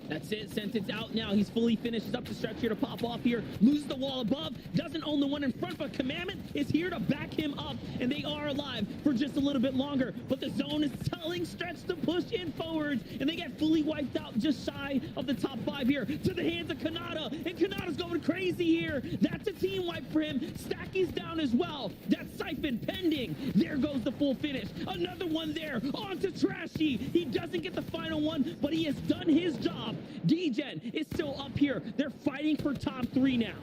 That's it. Sentence out now. He's fully finished. He's up to Stretch here to pop off here. Loses the wall above. Doesn't own the one in front, but Commandment is here to back him up. And they are alive for just a little bit longer. But the zone is telling Stretch to push in forwards. And they get fully wiped out just shy of the top 5 here. To the hands of Kanata. And Kanata's going crazy here. That's a team wipe for him. Stacky's down as well. That's Siphon pending. There goes the full finish. Another one there. On to Trashy. He doesn't get the final one, but he has done his job. D-Gen is still up here. They're fighting for top 3 now.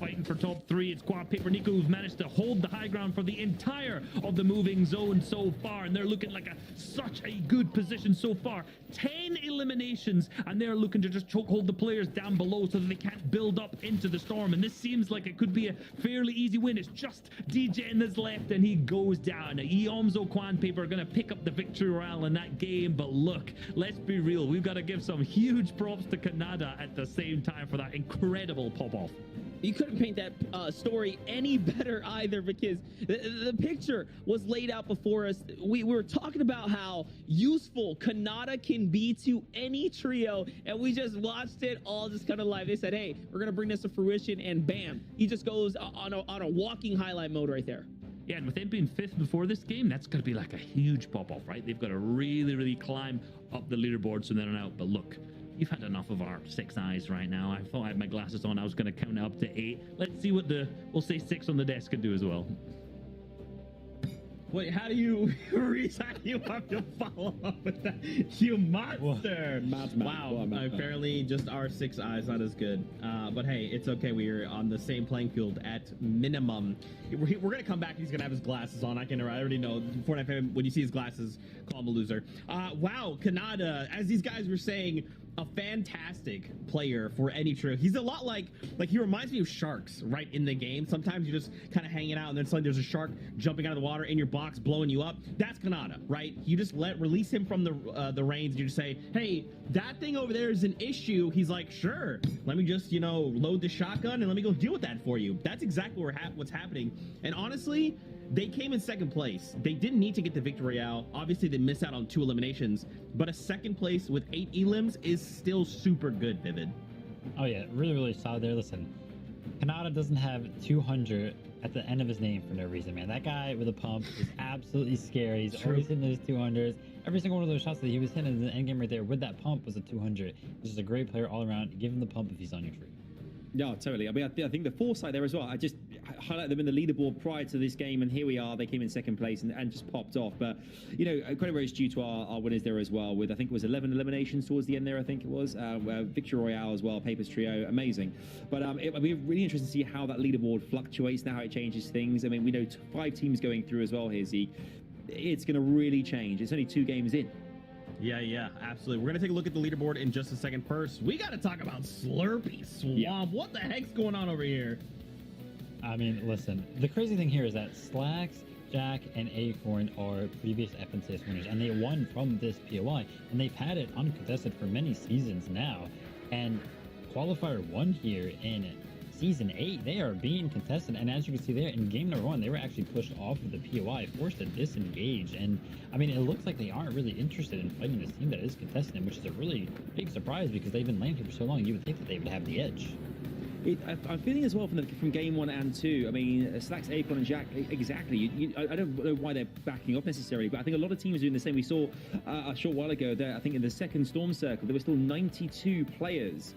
Fighting for top 3. It's Quad Paper Nico who's managed to hold the high ground for the entire of the moving zone so far, and they're looking like such a good position so far. 10 eliminations, and they're looking to just chokehold the players down below so that they can't build up into the storm, and this seems like it could be a fairly easy win. It's just DJ that's left, and he goes down. Eomzo Quad Paper are going to pick up the victory royale in that game, but look, let's be real, we've got to give some huge props to Kanada at the same time for that incredible pop-off. You couldn't paint that story any better either, because the picture was laid out before us. We were talking about how useful Kanata can be to any trio, and we just watched it all just kind of live. They said, hey, we're going to bring this to fruition, and bam, he just goes on a walking highlight mode right there. Yeah, and with them being 5th before this game, that's going to be like a huge pop-off, right? They've got to really climb up the leaderboard from then on out, but look, you've had enough of our 6 eyes right now. I thought I had my glasses on. I was going to count up to 8. Let's see what we'll say 6 on the desk can do as well. Wait, how do you have to follow up with that? You monster! Wow, apparently just our 6 eyes not as good. But hey, it's okay. We're on the same playing field at minimum. We're gonna come back. He's gonna have his glasses on. I already know. Fortnite fan, when you see his glasses, call him a loser. Wow, Kanada, as these guys were saying, a fantastic player for any trio. He's a lot like he reminds me of sharks right in the game. Sometimes you're just kind of hanging out, and then suddenly there's a shark jumping out of the water in your box, blowing you up. That's Kanata, right? You just release him from the reins, and you just say, hey, that thing over there is an issue. He's like, sure, let me just load the shotgun and let me go deal with that for you. That's exactly what's happening. And honestly, they came in 2nd place. They didn't need to get the victory royale. Obviously, they missed out on 2 eliminations, but a 2nd place with 8 elims is still super good, Vivid. Oh yeah, really solid there. Listen, Kanata doesn't have 200 at the end of his name for no reason, man. That guy with a pump is absolutely scary. He's always hitting those 200s. Every single one of those shots that he was hitting in the end game right there with that pump was a 200. He's just a great player all around. Give him the pump if he's on your tree. Yeah, totally. I mean, I think the foresight there as well. I just highlight them in the leaderboard prior to this game, and here we are. They came in 2nd place and just popped off. But, credit where it's due to our winners there as well, with I think it was 11 eliminations towards the end there, I think it was. Victory Royale as well, Papers Trio, amazing. But it'll be really interesting to see how that leaderboard fluctuates now, how it changes things. I mean, we know 5 teams going through as well here, Zeke. It's going to really change. It's only 2 games in. Yeah, absolutely. We're going to take a look at the leaderboard in just a second. First, we got to talk about Slurpee Swamp. Yeah. What the heck's going on over here? I mean, listen, the crazy thing here is that Slacks, Jack, and Acorn are previous FNCS winners, and they won from this POI, and they've had it uncontested for many seasons now. And Qualifier 1 here in Season 8, they are being contested, and as you can see there, in game number 1, they were actually pushed off of the POI, forced to disengage, and I mean, it looks like they aren't really interested in fighting this team that is contested, which is a really big surprise because they've been laying here for so long. You would think that they would have the edge. I'm feeling as well from game 1 and 2. I mean, Slacks, Acorn, and Jack, exactly. I don't know why they're backing up necessarily, but I think a lot of teams are doing the same. We saw a short while ago there, I think in the 2nd Storm Circle, there were still 92 players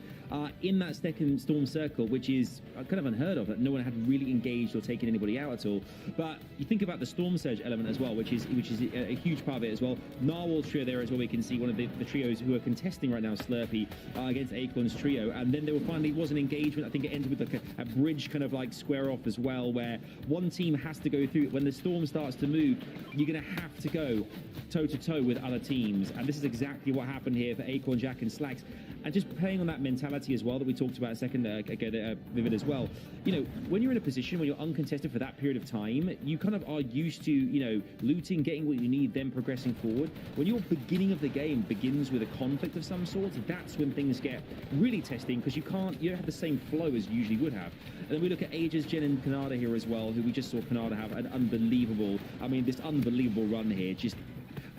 in that second Storm Circle, which is kind of unheard of, that no one had really engaged or taken anybody out at all. But you think about the Storm Surge element as well, which is a huge part of it as well. Narwhal's trio there as well, we can see one of the trios who are contesting right now, Slurpee, against Acorn's trio. And then there finally was an engagement. I think it ended with like a bridge kind of like square off as well, where one team has to go through. When the storm starts to move, you're going to have to go toe-to-toe with other teams. And this is exactly what happened here for Acorn, Jack, and Slacks. And just playing on that mentality as well that we talked about a second ago, Vivid, as well. You know, when you're in a position where you're uncontested for that period of time, you kind of are used to, you know, looting, getting what you need, then progressing forward. When your beginning of the game begins with a conflict of some sort, that's when things get really testing, because you don't have the same flow as you usually would have. And then we look at Aegis, Jen, and Canada here as well, who we just saw Canada have an unbelievable run here. Just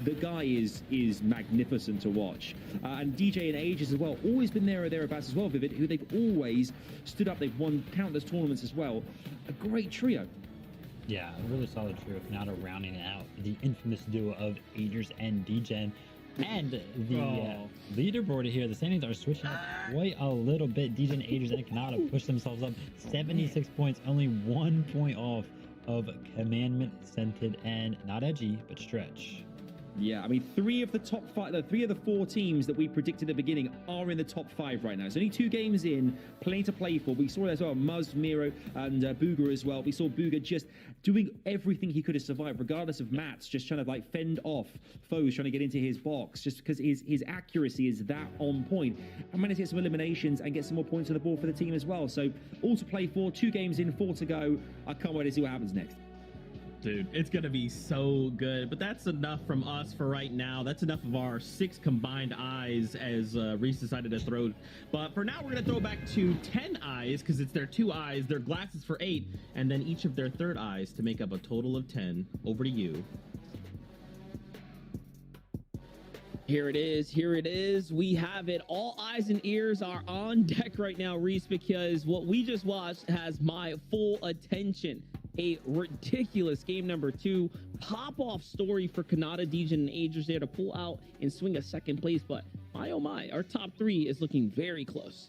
the guy is magnificent to watch. And DJ and Aegis as well, always been there or thereabouts as well, Vivid, who they've always stood up. They've won countless tournaments as well. A great trio. Yeah, a really solid trio. Canada rounding it out. The infamous duo of Aegis and DJ. And the leaderboard here, the standings are switching up quite a little bit. DJ and Aegis and Canada push themselves up 76 points, only 1 point off of Commandment, Scented, and not Edgy, but Stretch. Yeah, I mean, three of the four teams that we predicted at the beginning are in the top 5 right now. It's only 2 games in, plenty to play for. We saw as well Muzz, Miro, and Booger as well. We saw Booger just doing everything he could to survive, regardless of mats, just trying to like fend off foes trying to get into his box, just because his accuracy is that on point. And managed to get some eliminations and get some more points on the board for the team as well. So all to play for, 2 games in, 4 to go. I can't wait to see what happens next. Dude, it's going to be so good. But that's enough from us for right now. That's enough of our 6 combined eyes as Reese decided to throw. But for now, we're going to throw back to 10 eyes because it's their 2 eyes, their glasses for 8, and then each of their third eyes to make up a total of 10. Over to you. Here it is. Here it is. We have it. All eyes and ears are on deck right now, Reese, because what we just watched has my full attention. A ridiculous game number 2 pop-off story for Canada, DJ, and Aegis there to pull out and swing a second place. But my oh my, our top 3 is looking very close.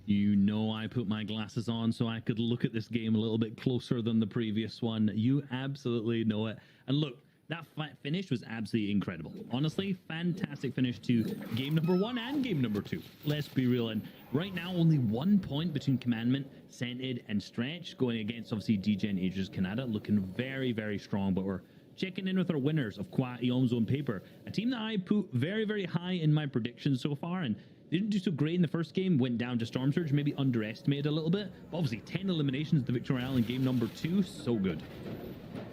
You know, I put my glasses on so I could look at this game a little bit closer than the previous one. You absolutely know it. And look, that finish was absolutely incredible. Honestly, fantastic finish to game number 1 and game number 2. Let's be real. And right now, only 1 point between Commandment, Scented, and Stretch, going against, obviously, DJ and Aegis Canada, looking very, very strong. But we're checking in with our winners of Qua, Iomzo, and Paper, a team that I put very, very high in my predictions so far. And they didn't do so great in the first game, went down to Storm Surge, maybe underestimated a little bit. But obviously, 10 eliminations, the Victory Royale in game number 2, so good.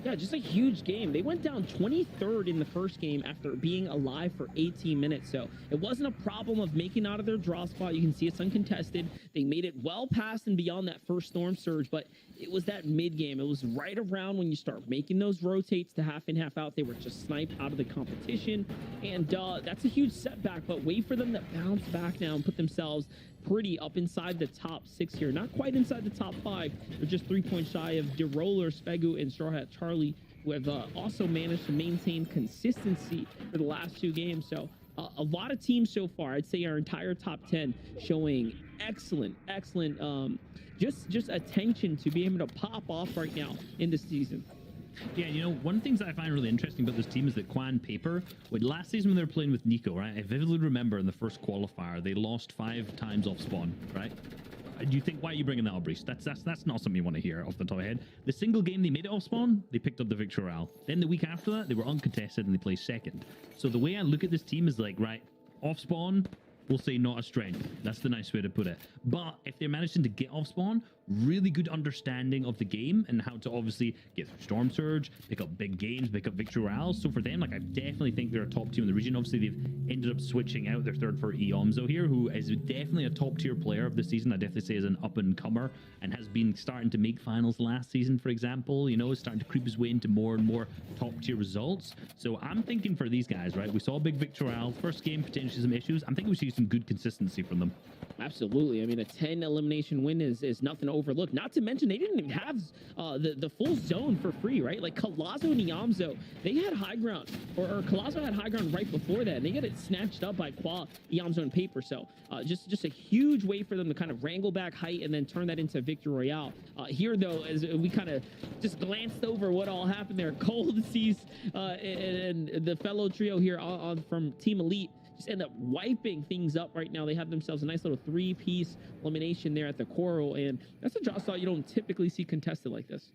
Yeah, just a huge game. They went down 23rd in the first game after being alive for 18 minutes. So it wasn't a problem of making out of their draw spot. You can see it's uncontested. They made it well past and beyond that first Storm Surge, but it was that mid game. It was right around when you start making those rotates to half in, half out. They were just sniped out of the competition. And that's a huge setback, but wait for them to bounce back now and put themselves pretty up inside the top 6 here. Not quite inside the top 5. They're just 3 points shy of DeRoller, Spegu, and Straw Hat Charlie, who have also managed to maintain consistency for the last 2 games. So a lot of teams so far, I'd say our entire top 10 showing excellent just attention to be able to pop off right now in this season. Yeah, you know, one of the things that I find really interesting about this team is that Quan Paper, last season when they were playing with Nico, right? I vividly remember in the first qualifier, they lost 5 times off spawn, right? Do you think, why are you bringing that up, Reese? That's not something you want to hear off the top of your head. The single game they made it off spawn, they picked up the Victory Royale. Then the week after that, they were uncontested and they placed 2nd. So the way I look at this team is like, right, off spawn, we'll say not a strength. That's the nice way to put it. But if they're managing to get off spawn, really good understanding of the game and how to obviously get through Storm Surge, pick up big games, pick up Victory Royales. So for them, like, I definitely think they're a top team in the region. Obviously, they've ended up switching out their third for Iomzo here, who is definitely a top tier player of the season. I definitely say is an up and comer and has been starting to make finals last season, for example. You know, is starting to creep his way into more and more top tier results. So I'm thinking for these guys, right? We saw a big Victory Royale. First game, potentially some issues. I'm thinking we see some good consistency from them. Absolutely. I mean, a 10 elimination win is nothing overlook. Not to mention they didn't even have the full zone for free, right? Like Colosso and Iamzo, they had high ground, or Colosso had high ground right before that, and they get it snatched up by Qua, Iamzo, and Paper. So just a huge way for them to kind of wrangle back height and then turn that into victory royale. Here, though, as we kind of just glanced over what all happened there, Cold sees and the fellow trio here from Team Elite just end up wiping things up right now. They have themselves a nice little 3-piece elimination there at the Coral, and that's a draw style you don't typically see contested like this.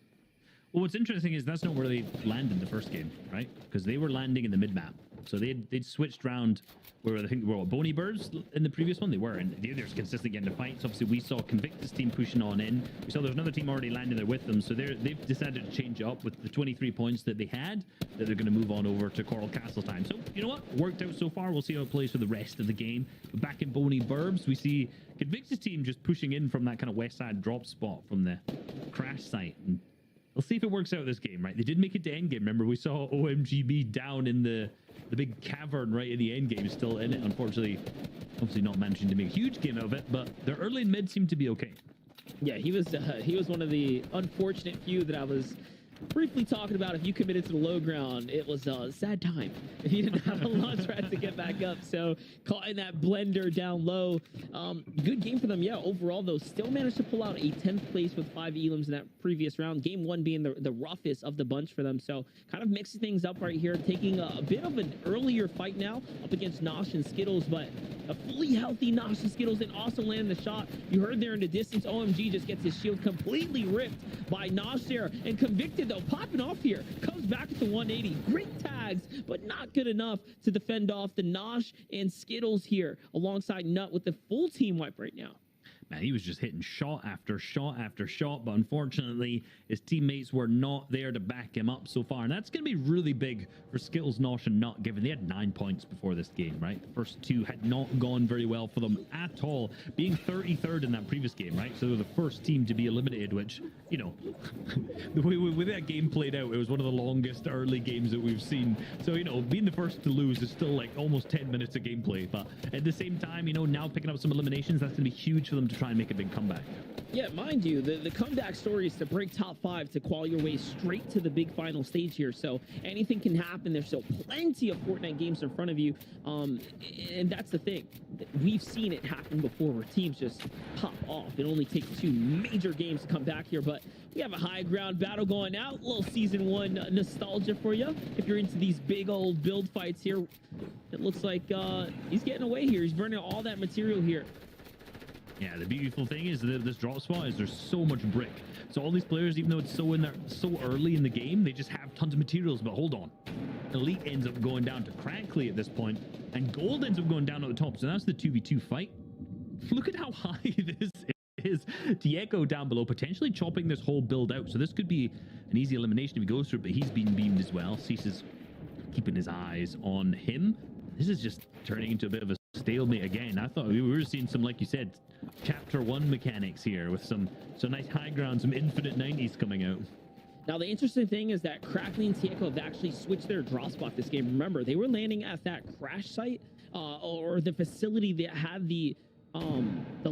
Well, what's interesting is that's not where they landed the first game, right? Because they were landing in the mid-map. So they'd switched round where I think were Bony Birds in the previous one. They were, and they're consistently getting to fights. Obviously, we saw Convictus team pushing on in. We saw there's another team already landing there with them. So they've decided to change up with the 23 points that they had, that they're going to move on over to Coral Castle time. So, you know what? Worked out so far. We'll see how it plays for the rest of the game. But back in Bony Burbs, we see Convictus team just pushing in from that kind of west side drop spot from the crash site. And we'll see if it works out this game, right? They did make it to endgame. Remember, we saw OMGB down in the big cavern right in the endgame, still in it. Unfortunately, obviously not managing to make a huge game of it, but their early and mid seemed to be okay. Yeah, he was one of the unfortunate few that I was briefly talking about. If you committed to the low ground, it was a sad time. He didn't have a launch pad to get back up, so caught in that blender down low. Good game for them. Yeah, overall though, still managed to pull out a 10th place with 5 elims in that previous round. Game 1 being the roughest of the bunch for them, so kind of mixing things up right here, taking a bit of an earlier fight now up against Nosh and Skittles, but a fully healthy Nosh and Skittles and also landing the shot. You heard there in the distance, OMG just gets his shield completely ripped by Nosh there, and Convicted though, popping off here, comes back at the 180. Great tags, but not good enough to defend off the Nosh and Skittles here, alongside Nut with the full team wipe right now. Man, he was just hitting shot after shot after shot, but unfortunately, his teammates were not there to back him up so far. And that's going to be really big for Skittles, Nosh, and Nut, given they had 9 points before this game, right? The first 2 had not gone very well for them at all, being 33rd in that previous game, right? So they were the first team to be eliminated, which, you know, the way that game played out, it was one of the longest early games that we've seen. So, you know, being the first to lose is still like almost 10 minutes of gameplay. But at the same time, you know, now picking up some eliminations, that's going to be huge for them to try and make a big comeback. Yeah, mind you, the comeback story is to break top 5 to qual your way straight to the big final stage here. So anything can happen. There's still plenty of Fortnite games in front of you. And that's the thing. We've seen it happen before where teams just pop off. It only takes 2 major games to come back here. But we have a high ground battle going out. A little season 1 nostalgia for you. If you're into these big old build fights here, it looks like he's getting away here. He's burning all that material here. Yeah, the beautiful thing is that this drop spot is there's so much brick. So all these players, even though it's so in there so early in the game, they just have tons of materials. But hold on, Elite ends up going down to Crackly at this point, and Gold ends up going down at the top. So that's the 2v2 fight. Look at how high this is. Diego down below, potentially chopping this whole build out. So this could be an easy elimination if he goes through it, but he's being beamed as well. Cease is keeping his eyes on him. This is just turning into a bit of a stalemate again. I thought we were seeing some, like you said, chapter 1 mechanics here with some nice high ground, some infinite 90s coming out. Now, the interesting thing is that Crackly and Tieko have actually switched their drop spot this game. Remember, they were landing at that crash site or the facility that had the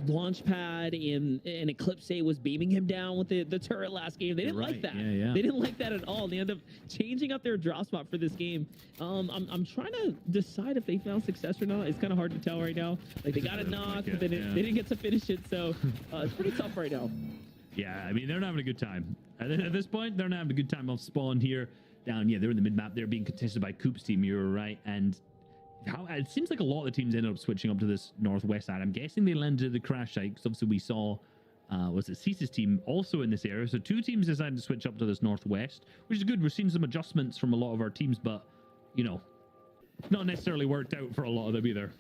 launch pad, and Eclipse was beaming him down with the turret last game. They didn't like that. Yeah. They didn't like that at all. They ended up changing up their drop spot for this game. I'm trying to decide if they found success or not. It's kind of hard to tell right now. Like, they got a knock, but they didn't get to finish it. So it's pretty tough right now. Yeah, I mean, they're not having a good time. At this point, they're not having a good time off spawn here. Down, yeah, they're in the mid-map. They're being contested by Coop's team. You're right. And it seems like a lot of the teams ended up switching up to this northwest side. I'm guessing they landed at the crash site because obviously we saw, was it Cease's team also in this area? So 2 teams decided to switch up to this northwest, which is good. We're seeing some adjustments from a lot of our teams, but, you know, not necessarily worked out for a lot of them either.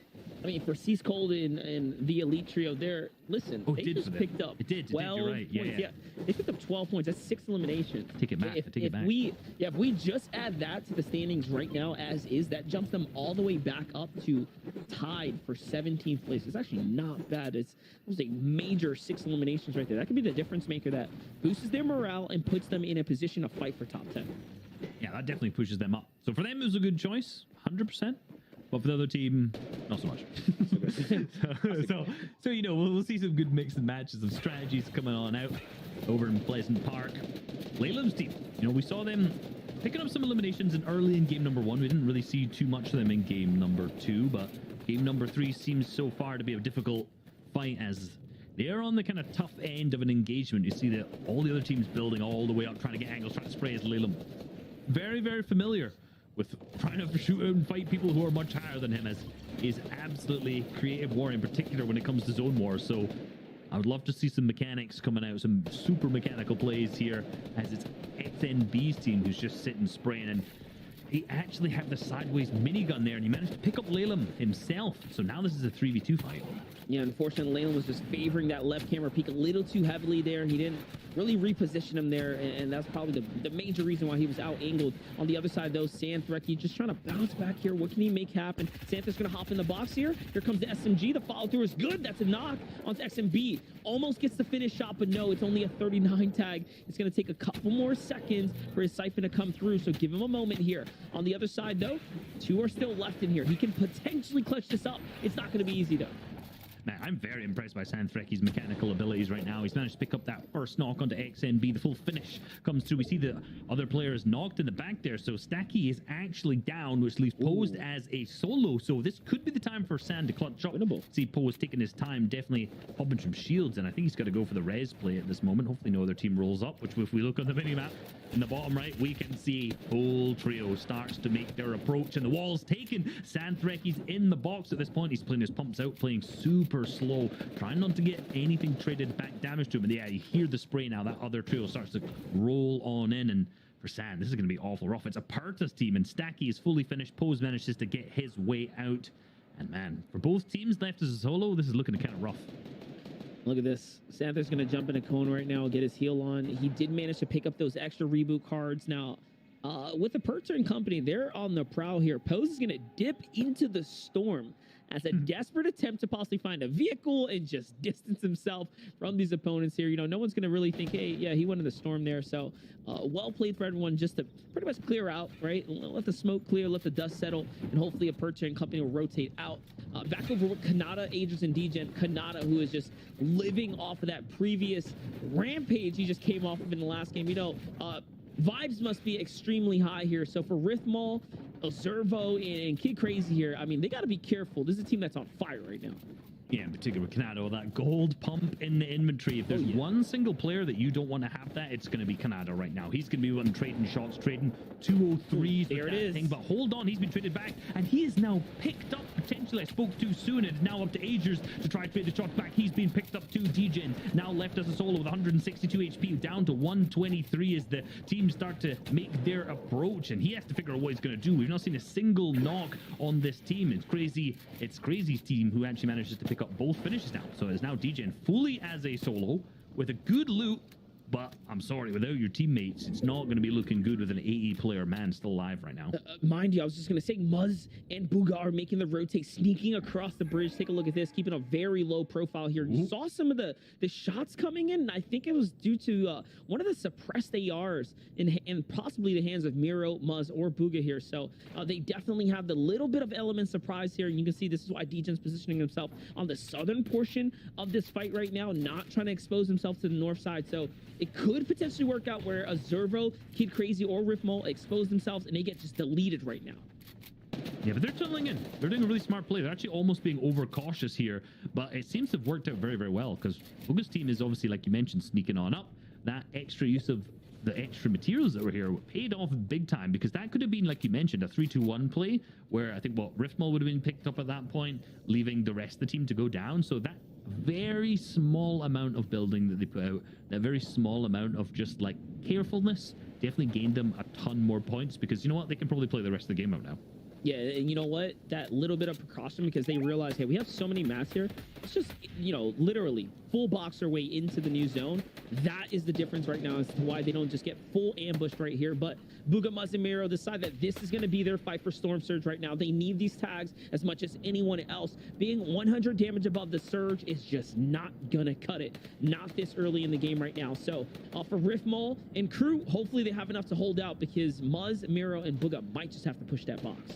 I mean, for Cease Cold and the Elite Trio, they just picked up 12 you're right. points. Yeah, they picked up 12 points. That's 6 eliminations. Take it back. If we just add that to the standings right now as is, that jumps them all the way back up to tied for 17th place. It's actually not bad. It was a major 6 eliminations right there. That could be the difference maker that boosts their morale and puts them in a position to fight for top 10. Yeah, that definitely pushes them up. So for them, it was a good choice, 100%. but for the other team, not so much. So you know, we'll see some good mixed matches of strategies coming on out over in Pleasant Park. Leyland's team, you know, we saw them picking up some eliminations early in game number 1. We didn't really see too much of them in game number 2, but game number 3 seems so far to be a difficult fight as they're on the kind of tough end of an engagement. You see that all the other teams building all the way up, trying to get angles, trying to spray as Leyland. Very, very familiar with trying to shoot out and fight people who are much higher than him, as is absolutely creative war in particular when it comes to zone war. So I would love to see some mechanics coming out, some super mechanical plays here, as it's XNB's team who's just sitting spraying, and he actually had the sideways minigun there, and he managed to pick up Leyland himself. So now this is a 3v2 fight. Yeah, unfortunately, Leyland was just favoring that left camera peek a little too heavily there. He didn't really reposition him there, and that's probably the major reason why he was out-angled. On the other side, though, Santhreki just trying to bounce back here. What can he make happen? Santhra's going to hop in the box here. Here comes the SMG. The follow-through is good. That's a knock onto XMB. Almost gets the finish shot, but no, it's only a 39 tag. It's going to take a couple more seconds for his siphon to come through, so give him a moment here. On the other side, though, 2 are still left in here. He can potentially clutch this up. It's not going to be easy, though. Man, I'm very impressed by Santhreki's mechanical abilities right now. He's managed to pick up that first knock onto XNB. The full finish comes through. We see the other players knocked in the back there. So Stacky is actually down, which leaves Posed as a solo. So this could be the time for Sand to clutch up. Winnable. See Posed taking his time, definitely popping some shields. And I think he's got to go for the res play at this moment. Hopefully no other team rolls up, which if we look on the mini-map in the bottom right, we can see whole trio starts to make their approach. And the wall's taken. Santhreki's in the box at this point. He's playing his pumps out, playing super slow, trying not to get anything traded back damage to him. But yeah, you hear the spray now. That other trio starts to roll on in, and for Sand, this is going to be awful rough. It's a Perta's team, and Stacky is fully finished. Pose manages to get his way out, and man, for both teams left as a solo, this is looking kind of rough. Look at this. Santher's going to jump in a cone right now, get his heal on. He did manage to pick up those extra reboot cards. Now, with the Perter and company, they're on the prowl here. Pose is going to dip into the storm as a desperate attempt to possibly find a vehicle and just distance himself from these opponents here. You know, no one's going to really think, hey, yeah, he went in the storm there. So well played for everyone just to pretty much clear out, right? Let the smoke clear, let the dust settle, and hopefully a Percher and company will rotate out. Back over with Kanata, Aegis, and Degen. Kanata, who is just living off of that previous rampage he just came off of in the last game. You know, vibes must be extremely high here. So for Rithmal, Zervo, and Kid Crazy here, I mean, they got to be careful. This is a team that's on fire right now. Yeah, in particular with Kanado, that gold pump in the inventory. If there's one single player that you don't want to have that, it's going to be Kanado right now. He's going to be one trading shots, trading 203s. There it is. Thing. But hold on, he's been traded back, and he is now picked up. Potentially, I spoke too soon. It's now up to Agers to try to trade the shots back. He's been picked up too. Degen now left as a solo with 162 HP, down to 123 as the teams start to make their approach, and he has to figure out what he's going to do. We've not seen a single knock on this team. It's crazy. It's Crazy's team who actually manages to pick up both finishes now. So it's now Degen fully as a solo with a good loot, but I'm sorry, without your teammates, it's not going to be looking good with an AE player man still alive right now. Mind you, I was just going to say Muzz and Booga are making the rotate, sneaking across the bridge. Take a look at this, keeping a very low profile here. You saw some of the shots coming in, and I think it was due to one of the suppressed ARs in possibly the hands of Miro, Muzz, or Booga here. So they definitely have the little bit of element surprise here. And you can see this is why Degen's positioning himself on the southern portion of this fight right now, not trying to expose himself to the north side. So it could potentially work out where a Zervo, Kid Crazy, or Riffmol expose themselves and they get just deleted right now. Yeah, but they're tunneling in. They're doing a really smart play. They're actually almost being overcautious here, but it seems to have worked out very, very well because Booga's team is obviously, like you mentioned, sneaking on up. That extra use of the extra materials that were here paid off big time because that could have been, like you mentioned, a 3-2-1 play where I think Riftmall would have been picked up at that point, leaving the rest of the team to go down. So that very small amount of building that they put out, that very small amount of just like carefulness definitely gained them a ton more points because you know what, they can probably play the rest of the game out now. Yeah, and you know what? That little bit of precaution because they realize, hey, we have so many mats here. It's just, you know, literally full box their way into the new zone. That is the difference right now as to why they don't just get full ambushed right here. But Booga, Muzz, and Miro decide that this is going to be their fight for Storm Surge right now. They need these tags as much as anyone else. Being 100 damage above the Surge is just not going to cut it. Not this early in the game right now. So for Riftmall and crew, hopefully they have enough to hold out because Muzz, Miro, and Booga might just have to push that box.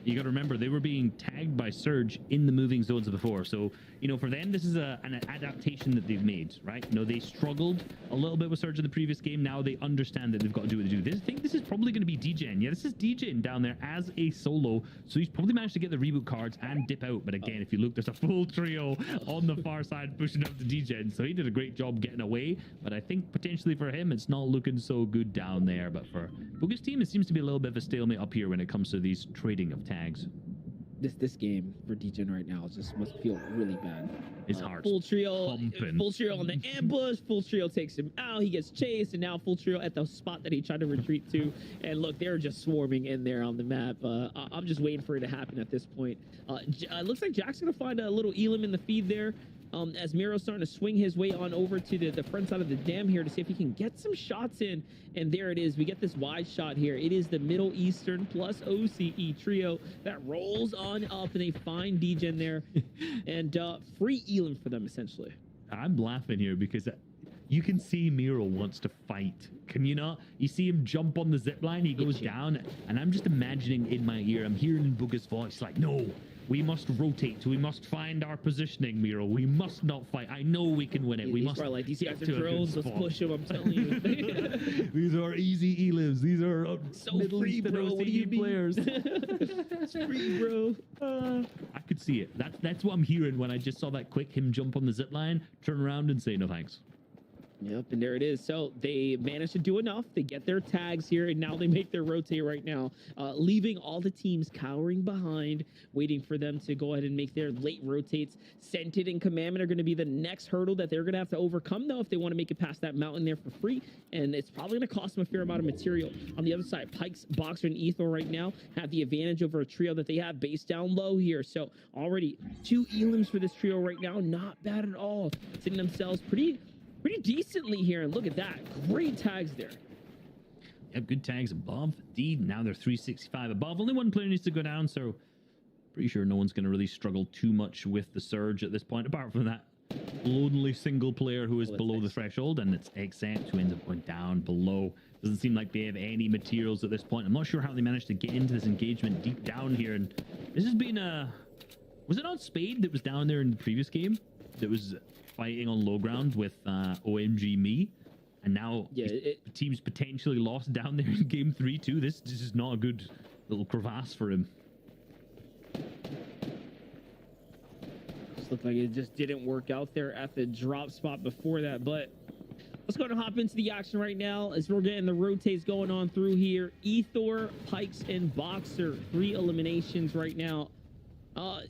You got to remember, they were being tagged by Surge in the moving zones before. So, for them, this is an adaptation that they've made, right? They struggled a little bit with Surge in the previous game. Now they understand that they've got to do what they do. I think this is probably going to be DJing. Yeah, this is DJing down there as a solo. So he's probably managed to get the reboot cards and dip out. But again, if you look, there's a full trio on the far side pushing up to DJing. So he did a great job getting away. But I think potentially for him, it's not looking so good down there. But for Boogie's team, it seems to be a little bit of a stalemate up here when it comes to these trading of tags. This game for DJing right now just must feel really bad. His heart's full trio pumping. on the ambush. Full trio takes him out. He gets chased, and now full trio at the spot that he tried to retreat to. And look, they're just swarming in there on the map. I'm just waiting for it to happen at this point. Looks like Jack's gonna find a little Elam in the feed there. As Miro's starting to swing his way on over to the front side of the dam here to see if he can get some shots in. And there it is. We get this wide shot here. It is the Middle Eastern plus OCE trio that rolls on up, and they find DJen there. And free Elam for them, essentially. I'm laughing here because you can see Miro wants to fight. Can you not? You see him jump on the zip line, he goes down, and I'm just imagining in my ear, I'm hearing in Boogie's voice like, no, we must rotate. We must find our positioning, Miro. We must not fight. I know we can win it. We must. Like, these guys are drones. Let's push them. I'm telling you. These are easy elims. These are so free, bro. What do you players. It's free, bro. I could see it. That's what I'm hearing when I just saw that quick him jump on the zip line, turn around and say no thanks. Yep, and there it is. So they managed to do enough. They get their tags here, and now they make their rotate right now, leaving all the teams cowering behind, waiting for them to go ahead and make their late rotates. Scented and Commandment are going to be the next hurdle that they're going to have to overcome, though, if they want to make it past that mountain there for free, and it's probably going to cost them a fair amount of material. On the other side, Pikes, Boxer, and Ethor right now have the advantage over a trio that they have based down low here. So already 2 Elims for this trio right now. Not bad at all. Sitting themselves pretty decently here, and look at that, great tags there. Yep, good tags above. Indeed, now they're 365 above. Only one player needs to go down, so pretty sure no one's going to really struggle too much with the Surge at this point, apart from that lonely single player who is below the threshold, and it's Xept who ends up going down below. Doesn't seem like they have any materials at this point. I'm not sure how they managed to get into this engagement deep down here, and this has been was it not Spade that was down there in the previous game that was fighting on low ground with OMG me, and now the team's potentially lost down there in game 3 too. This is not a good little crevasse for him. Just looked like it just didn't work out there at the drop spot before that, but let's go ahead and hop into the action right now as we're getting the rotates going on through here. Ethor, Pikes, and Boxer, 3 eliminations right now.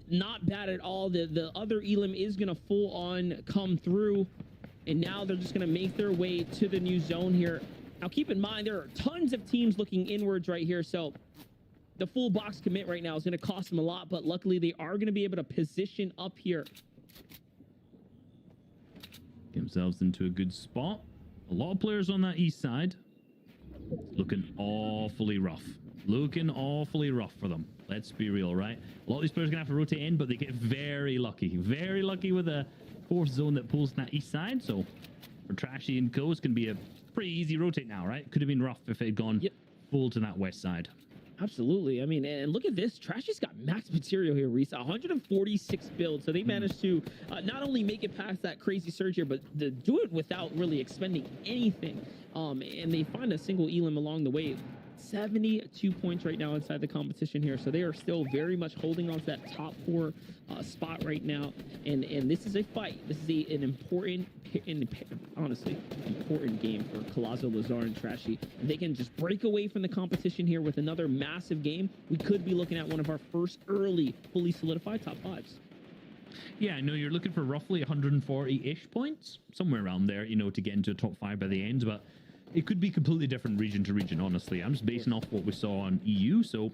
Not bad at all. The other Elam is going to full on come through, and now they're just going to make their way to the new zone here. Now keep in mind, there are tons of teams looking inwards right here, so the full box commit right now is going to cost them a lot, but luckily they are going to be able to position up here. Get themselves into a good spot. A lot of players on that east side. Looking awfully rough. Looking awfully rough for them. Let's be real, right? A lot of these players are going to have to rotate in, but they get very lucky. Very lucky with a 4th zone that pulls that east side. So for Trashy and Co, it's going to be a pretty easy rotate now, right? Could have been rough if it had gone full to that west side. Absolutely. I mean, and look at this. Trashy's got max material here, Reese. 146 builds. So they managed to not only make it past that crazy surge here, but to do it without really expending anything. And they find a single Elam along the way. 72 points right now inside the competition here, so they are still very much holding on to that top 4 spot right now, and this is a fight. This is an important, honestly important game for Collazo, Lazar, and Trashy. If they can just break away from the competition here with another massive game, we could be looking at one of our first early fully solidified top 5s. Yeah, I know you're looking for roughly 140-ish points, somewhere around there, to get into a top 5 by the end, but it could be completely different region to region, honestly. I'm just basing off what we saw on EU, so,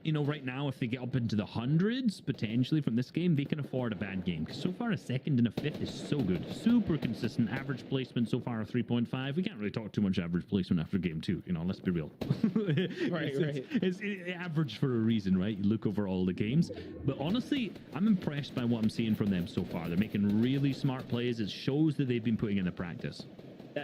right now, if they get up into the hundreds, potentially, from this game, they can afford a bad game. Because so far, a 2nd and a 5th is so good. Super consistent. Average placement so far, 3.5. We can't really talk too much average placement after game 2, let's be real. It's average for a reason, right? You look over all the games. But honestly, I'm impressed by what I'm seeing from them so far. They're making really smart plays. It shows that they've been putting in the practice.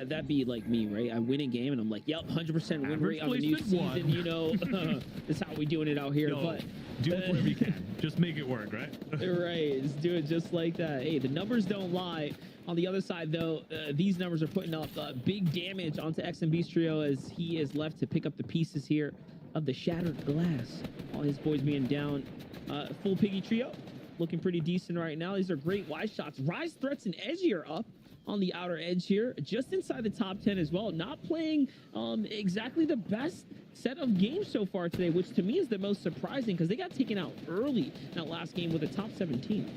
That'd be like me, right? I win a game and I'm like, yep, 100% win rate on the new placement season. one. You know, that's how we doing it out here. Yo, But do whatever you can. Just make it work, right? right, let's do it just like that. Hey, the numbers don't lie. On the other side, though, these numbers are putting up big damage onto XMB's trio as he is left to pick up the pieces here of the shattered glass. All his boys being down. Full Piggy trio looking pretty decent right now. These are great wide shots. Rise, Threats, and Edgy are up on the outer edge here, just inside the top 10 as well. Not playing exactly the best set of games so far today, which to me is the most surprising because they got taken out early in that last game with a top 17.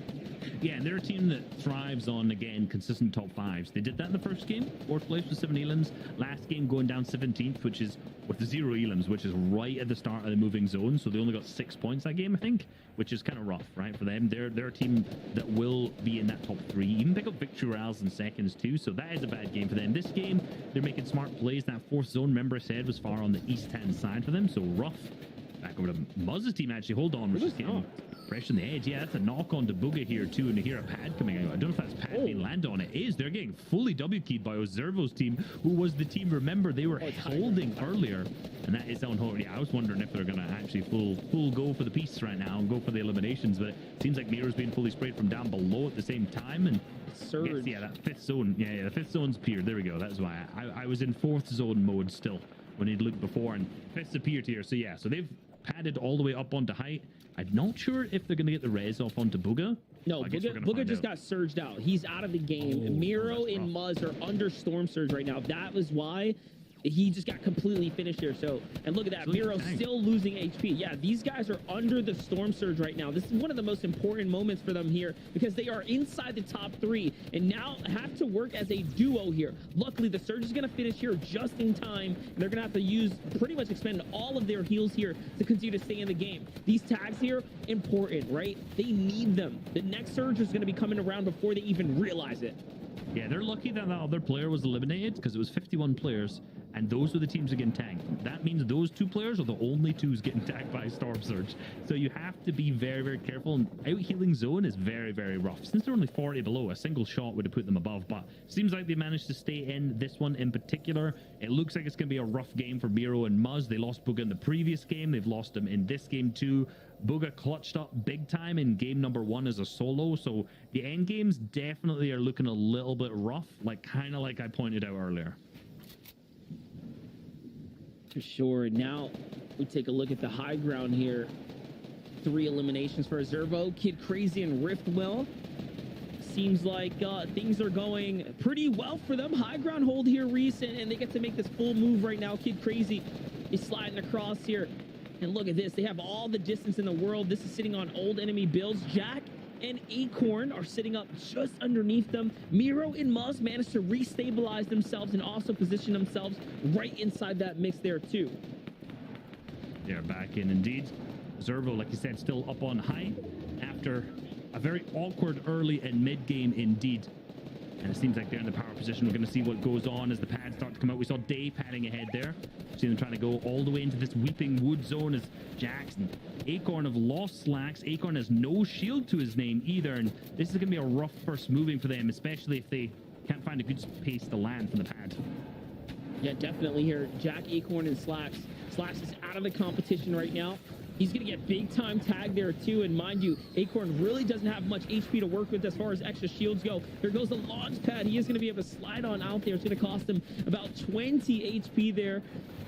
Yeah, and they're a team that thrives on, again, consistent top fives. They did that in the first game, 4th place with 7 elims. Last game going down 17th, which is with the 0 elims, which is right at the start of the moving zone. So they only got 6 points that game, I think, which is kind of rough, right, for them. They're a team that will be in that top 3, even pick up victory royales in seconds too. So that is a bad game for them. This game, they're making smart plays. That 4th zone, remember I said, was far on the east-hand side for them, so rough. Back over to Muzz's team, actually. Hold on, we're just getting fresh on the edge. Yeah, that's a knock on to Booga here, too, and to hear a pad coming out. I don't know if that's pad being landed on. It is. They're getting fully W-keyed by Ozervo's team, who was the team, remember, they were holding earlier, and that is on hold. Yeah, I was wondering if they're going to actually full go for the piece right now and go for the eliminations, but it seems like Miro's being fully sprayed from down below at the same time, and Surge. yeah, that 5th zone. Yeah, the 5th zone's appeared. There we go. That's why I was in 4th zone mode still when he'd looked before, and 5th appeared here. So yeah, so they've padded all the way up onto height. I'm not sure if they're going to get the res off onto Booga. No, Booga just got surged out. He's out of the game. Miro and Muzz are under Storm Surge right now. That was why he just got completely finished here. So, and look at that. Miro's still losing HP. Yeah, these guys are under the Storm Surge right now. This is one of the most important moments for them here because they are inside the top 3 and now have to work as a duo here. Luckily, the Surge is going to finish here just in time, and they're going to have to use, pretty much expend all of their heals here to continue to stay in the game. These tags here, important, right? They need them. The next Surge is going to be coming around before they even realize it. Yeah, they're lucky that other player was eliminated because it was 51 players, and those were the teams that getting tagged. That means those 2 players are the only 2s getting tagged by Storm Surge. So you have to be very, very careful. And out healing zone is very, very rough. Since they're only 40 below, a single shot would have put them above. But seems like they managed to stay in this one in particular. It looks like it's going to be a rough game for Miro and Muzz. They lost Booga in the previous game. They've lost him in this game too. Booga clutched up big time in game number 1 as a solo. So the end games definitely are looking a little bit rough, like kind of like I pointed out earlier. For sure. Now we take a look at the high ground here. 3 eliminations for Zervo, Kid Crazy, and Riftwell. Seems like things are going pretty well for them. High ground hold here, Reese, and they get to make this full move right now. Kid Crazy is sliding across here. And look at this. They have all the distance in the world. This is sitting on old enemy builds. Jack and Acorn are sitting up just underneath them. Miro and Muzz managed to restabilize themselves and also position themselves right inside that mix there too. They're back in indeed. Zervo, like you said, still up on high after a very awkward early and mid game indeed. And it seems like they're in the power position. We're going to see what goes on as the pads start to come out. We saw Day padding ahead there. See them trying to go all the way into this Weeping Wood zone as Jax and Acorn have lost slacks. Acorn has no shield to his name either. And this is going to be a rough first moving for them, especially if they can't find a good space to land from the pad. Yeah, definitely here. Jack, Acorn, and Slacks. Slacks is out of the competition right now. He's going to get big time tag there too. And mind you, Acorn really doesn't have much HP to work with as far as extra shields go. There goes the launch pad. He is going to be able to slide on out there. It's going to cost him about 20 HP there.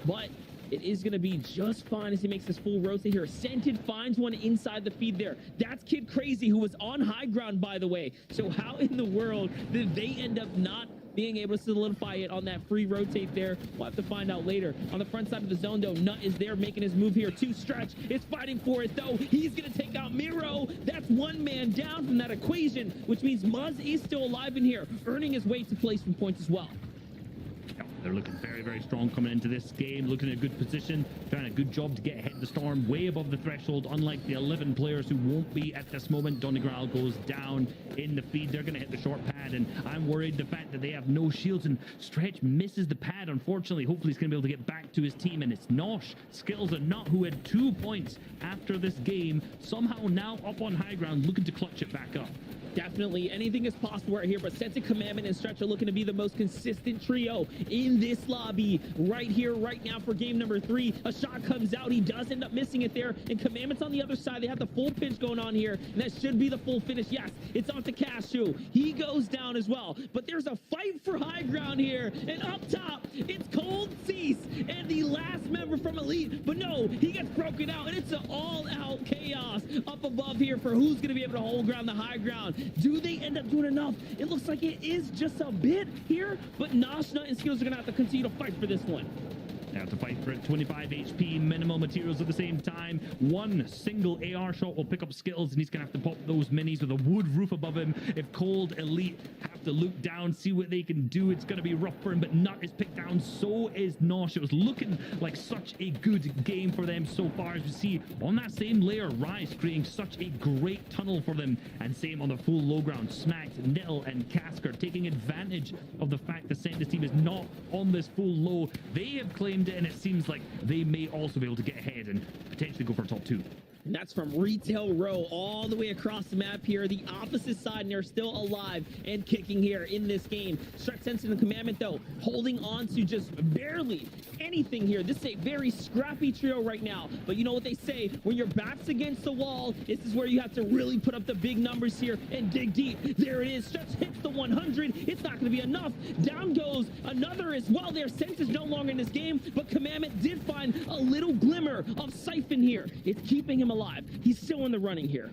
But it is going to be just fine as he makes this full rotate here. Scented finds one inside the feed there. That's Kid Crazy, who was on high ground, by the way. So how in the world did they end up not being able to solidify it on that free rotate there? We'll have to find out later. On the front side of the zone, though, Nut is there making his move here. 2 Stretch is fighting for it, though. He's going to take out Miro. That's 1 man down from that equation, which means Muzz is still alive in here, earning his way to placement points as well. They're looking very, very strong coming into this game, looking at a good position, trying a good job to get ahead of the Storm, way above the threshold, unlike the 11 players who won't be at this moment. Donegal goes down in the feed. They're going to hit the short pad, and I'm worried the fact that they have no shields, and Stretch misses the pad, unfortunately. Hopefully he's going to be able to get back to his team, and it's Nosh, Skills, and Nut, who had 2 points after this game, somehow now up on high ground, looking to clutch it back up. Definitely, anything is possible right here, but Sense Commandment and Stretch are looking to be the most consistent trio in this lobby right here, right now for game number 3. A shot comes out, he does end up missing it there, and Commandment's on the other side. They have the full pinch going on here, and that should be the full finish. Yes, it's on to Cashew. He goes down as well, but there's a fight for high ground here, and up top, it's Cold Cease and the last member from Elite, but no, he gets broken out, and it's an all-out chaos up above here for who's going to be able to hold ground, the high ground. Do they end up doing enough? It looks like it is just a bit here, but Noshna and Skills are going to have to continue to fight for this one. They have to fight for it. 25 HP, minimal materials at the same time. One single AR shot will pick up Skittles, and he's going to have to pop those minis with a wood roof above him. If Cold Elite have to look down, see what they can do, it's going to be rough for him, but Nut is picked down. So is Nosh. It was looking like such a good game for them so far, as you see on that same layer. Rise creating such a great tunnel for them, and same on the full low ground. Smacked, Nittle, and Casker taking advantage of the fact the Sentinels team is not on this full low. They have claimed it, and it seems like they may also be able to get ahead and potentially go for top 2. And that's from Retail Row all the way across the map here. The opposite side, and they're still alive and kicking here in this game. Stretch Sense and Commandment, though, holding on to just barely anything here. This is a very scrappy trio right now. But you know what they say, when your back's against the wall, this is where you have to really put up the big numbers here and dig deep. There it is. Stretch hits the 100. It's not going to be enough. Down goes another as well. Their Sense is no longer in this game, but Commandment did find a little glimmer of Siphon here. It's keeping him alive. He's still in the running here.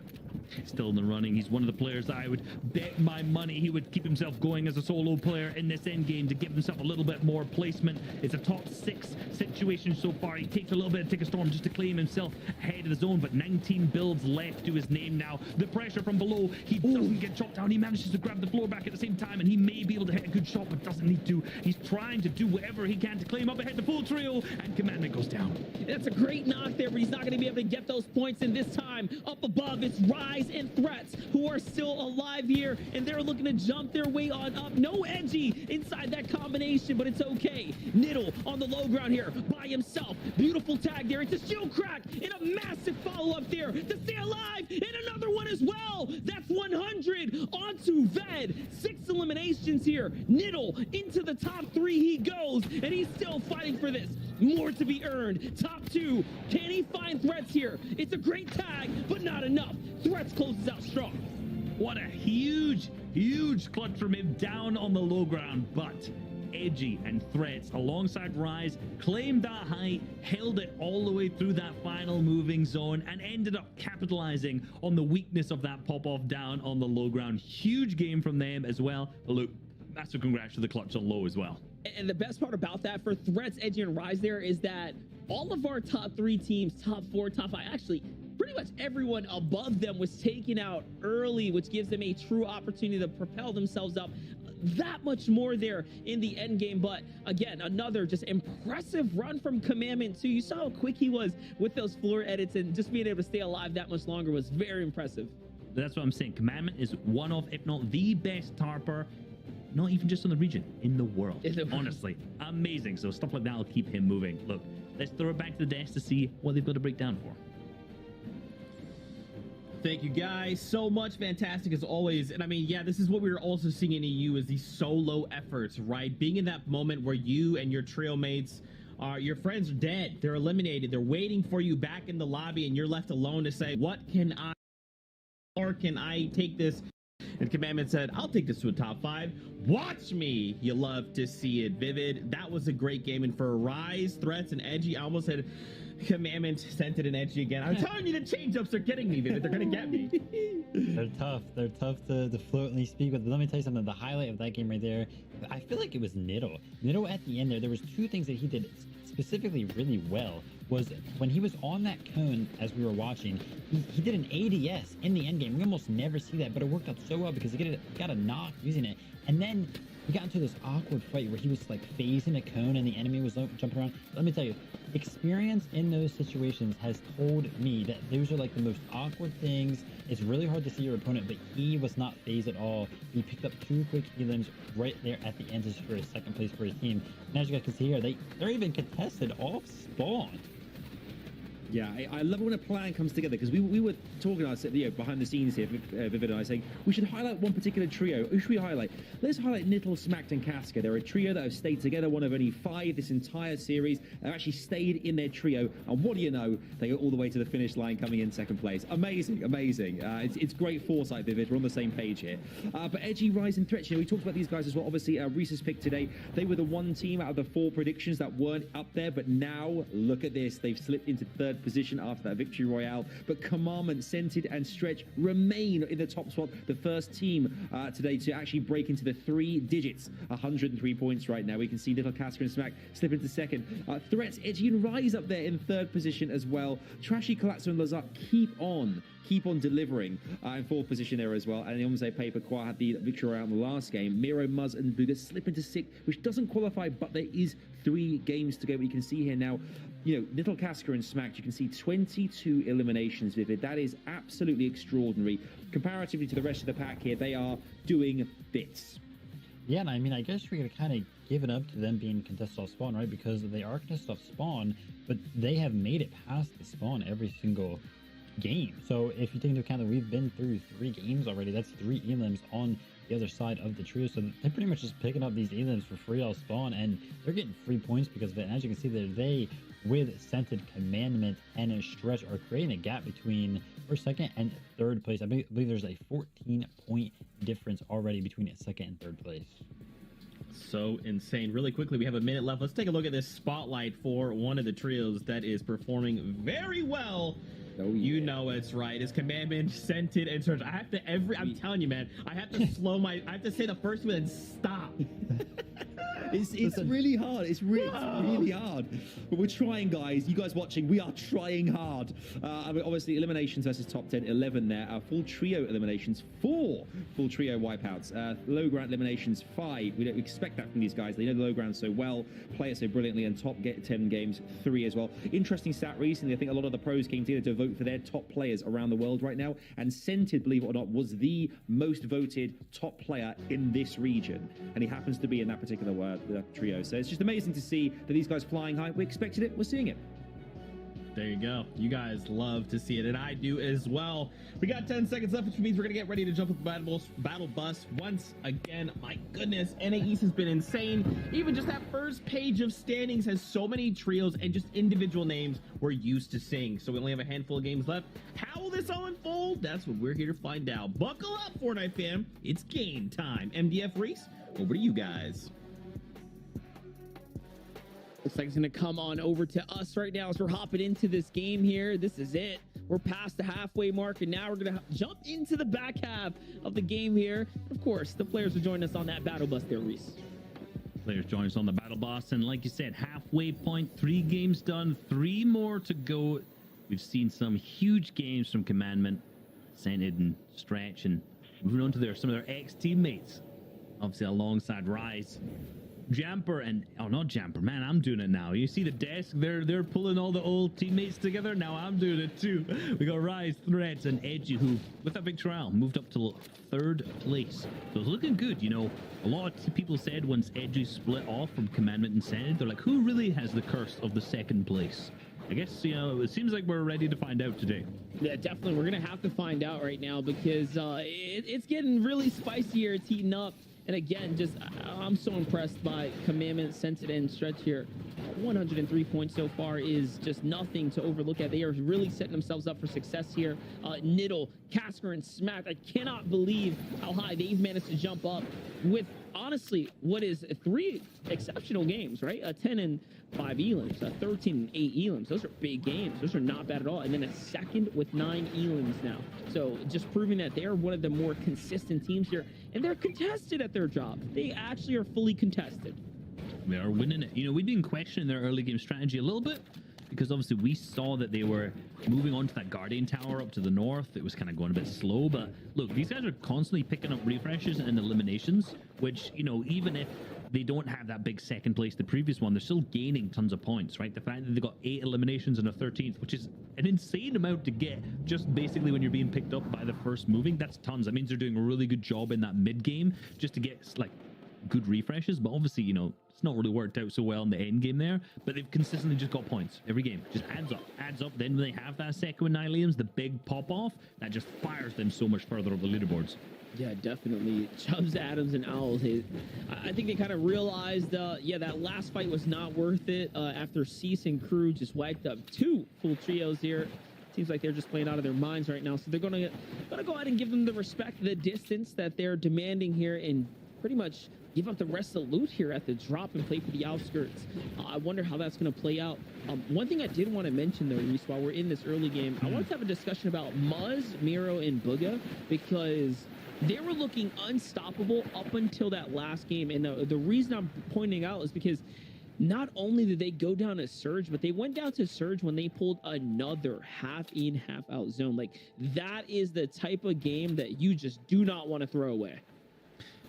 Still in the running. He's one of the players that I would bet my money he would keep himself going as a solo player in this end game to give himself a little bit more placement. It's a top 6 situation so far. He takes a little bit of Tick a Storm just to claim himself ahead of the zone, but 19 builds left to his name now. The pressure from below, he doesn't get chopped down. He manages to grab the floor back at the same time, and he may be able to hit a good shot, but doesn't need to. He's trying to do whatever he can to claim up ahead the full trio, and Commandment goes down. That's a great knock there, but he's not going to be able to get those points in this time. Up above, it's Rise and Threats who are still alive here, and they're looking to jump their way on up. No Edgy inside that combination, but it's okay. Niddle on the low ground here by himself. Beautiful tag there. It's a shield crack and a massive follow-up there to stay alive, and another one as well. That's 100 onto Ved. 6 eliminations here. Niddle into the top 3 he goes, and he's still fighting for this. More to be earned. Top 2. Can he find Threats here? It's a great tag, but not enough. Threats closes out strong. What a huge clutch from him down on the low ground, but Edgy and Threats alongside Rise claimed that height, held it all the way through that final moving zone, and ended up capitalizing on the weakness of that pop-off down on the low ground. Huge game from them as well. But look, massive congrats to the clutch on low as well. And the best part about that for Threats, Edgy, and Rise there is that all of our top 3 teams, top 4, top 5, actually pretty much everyone above them was taken out early, which gives them a true opportunity to propel themselves up that much more there in the end game. But again, another just impressive run from Commandment too. You saw how quick he was with those floor edits, and just being able to stay alive that much longer was very impressive. That's what I'm saying. Commandment is one of, if not the best tarper, not even just in the region, in the world. Honestly, amazing. So stuff like that will keep him moving. Look, let's throw it back to the desk to see what they've got to break down for. Thank you guys so much. Fantastic as always. And I mean, yeah, this is what we were also seeing in EU, is these solo efforts, right? Being in that moment where you and your trio mates are, your friends are dead, they're eliminated, they're waiting for you back in the lobby, and you're left alone to say, what can I, or can I take this? And Commandment said, I'll take this to a top 5. Watch me. You love to see it. Vivid. That was a great game. And for Rise, Threats, and Edgy, I almost had Commandment sent it and Edgy again. I'm telling you, the change-ups are getting me, Vivid. They're going to get me. They're tough. They're tough to fluently speak with. But let me tell you something. The highlight of that game right there, I feel like it was Niddle. Niddle at the end there was 2 things that he did specifically really well. Was when he was on that cone as we were watching, he did an ADS in the end game. We almost never see that, but it worked out so well because he got a knock using it. And then we got into this awkward fight where he was like phasing a cone and the enemy was jumping around. Let me tell you, experience in those situations has told me that those are like the most awkward things. It's really hard to see your opponent, but he was not phased at all. He picked up 2 quick elims right there at the end just for his 2nd place for his team. And as you guys can see here, they're even contested off spawn. Yeah, I love it when a plan comes together, because we were talking, I said, behind the scenes here, Vivid and I, saying we should highlight one particular trio. Who should we highlight? Let's highlight Nittle, Smacked, and Casca. They're a trio that have stayed together, one of only 5 this entire series. They've actually stayed in their trio, and what do you know? They go all the way to the finish line, coming in 2nd place. Amazing, amazing. It's great foresight, Vivid. We're on the same page here. But Edgy, Rise, and Threats, we talked about these guys as well. Obviously, Reese's pick today, they were the one team out of the 4 predictions that weren't up there, but now look at this. They've slipped into 3rd position after that victory royale, but Commandment, Scented, and Stretch remain in the top spot. The first team today to actually break into the 3 digits. 103 points right now. We can see Little Casca and Smack slip into 2nd. Threats, Edgy, and Rise up there in 3rd position as well. Trashy, Colapso, and Lazar keep on delivering in 4th position there as well. And the Omze Paper Qua had the victory royale in the last game. Miro, Muzz, and Booga slip into 6th, which doesn't qualify, but there is 3 games to go. You can see here now, Little Casca and Smacked, you can see 22 eliminations, Vivid. That is absolutely extraordinary. Comparatively to the rest of the pack here, they are doing bits. Yeah, and I mean, I guess we're going to kind of give it up to them being contested off spawn, right? Because they are contested off spawn, but they have made it past the spawn every single game. So if you take into account that we've been through 3 games already, that's 3 elims on the other side of the trio. So they're pretty much just picking up these elims for free off spawn, and they're getting free points because of it. And as you can see there, they, with Scented, Commandment, and a Stretch, are creating a gap between 1st, 2nd, and 3rd place. I believe there's a 14-point difference already between 2nd and 3rd place. So insane. Really quickly, we have a minute left. Let's take a look at this spotlight for one of the trios that is performing very well. Oh, yeah. You know it's right. It's Commandment, Scented, and Search. I have to I'm telling you, man, I have to I have to say the first one and stop. It's really hard. It's really hard. But we're trying, guys. You guys watching, we are trying hard. I mean, obviously, eliminations versus top 10, 11 there. Full trio eliminations, 4 full trio wipeouts. Low ground eliminations, 5. We don't expect that from these guys. They know the low ground so well, play it so brilliantly, and top 10 games, 3 as well. Interesting stat recently. I think a lot of the pros came together to vote for their top players around the world right now. And Scented, believe it or not, was the most voted top player in this region. And he happens to be in that particular trio. So it's just amazing to see that these guys flying high. We expected it. We're seeing it. There you go. You guys love to see it, and I do as well. We got 10 seconds left, which means we're going to get ready to jump with the battle bus once again. My goodness, NA East has been insane. Even just that first page of standings has so many trios and just individual names we're used to seeing. So we only have a handful of games left. How will this all unfold? That's what we're here to find out. Buckle up, Fortnite fam. It's game time. MDF Reese, over to you guys. Looks like it's going to come on over to us right now as we're hopping into this game here. This is it. We're past the halfway mark, and now we're going to jump into the back half of the game here. Of course, the players will join us on that battle bus there, Reese. Players join us on the battle bus, and like you said, halfway point, 3 games done, 3 more to go. We've seen some huge games from Commandment, Scented, and Stretch, and moving on to some of their ex-teammates, obviously alongside Rise. Jamper and not Jamper, man, I'm doing it now. You see the desk, they're pulling all the old teammates together. Now I'm doing it too. We got Rise, Threats, and Edgy, who with that victory round moved up to 3rd place. So it's looking good. A lot of people said once Edgy split off from Commandment and Scented, they're like, who really has the curse of the 2nd place? I guess, it seems like we're ready to find out today. Yeah, definitely. We're going to have to find out right now because it's getting really spicy here. It's heating up. And again, I'm so impressed by Commandment, Scented, and Stretch here. 103 points so far is just nothing to overlook at. They are really setting themselves up for success here. Nittle, Casca, and Smack. I cannot believe how high they've managed to jump up with, honestly, what is 3 exceptional games, right? 10 and 5 elims, 13 and 8 elims. Those are big games. Those are not bad at all. And then a 2nd with 9 elims now. So just proving that they are one of the more consistent teams here. And they're contested at their job. They actually are fully contested. They are winning it. We've been questioning their early game strategy a little bit because obviously we saw that they were moving on to that Guardian Tower up to the north. It was kind of going a bit slow, but look, these guys are constantly picking up refreshes and eliminations, which, even if they don't have that big 2nd place, the previous one, they're still gaining tons of points, right? The fact that they got 8 eliminations and a 13th, which is an insane amount to get just basically when you're being picked up by the first moving, that's tons. That means they're doing a really good job in that mid game just to get like good refreshes, but obviously, It's not really worked out so well in the end game there, but they've consistently just got points every game. Just adds up. Then when they have that second Annihilatums, the big pop off, that just fires them so much further up the leaderboards. Yeah, definitely. Chubbs, Adams, and Owls. I think they kind of realized, that last fight was not worth it after Cease and Crew just wiped up 2 full trios here. Seems like they're just playing out of their minds right now. So they're gonna go ahead and give them the respect, the distance that they're demanding here, and pretty much give up the rest of the loot here at the drop and play for the outskirts. I wonder how that's going to play out. One thing I did want to mention, though, Reese, while we're in this early game, I wanted to have a discussion about Muzz, Miro, and Booga, because they were looking unstoppable up until that last game. And the reason I'm pointing out is because not only did they go down to Surge, but they went down to Surge when they pulled another half in, half out zone. Like, that is the type of game that you just do not want to throw away.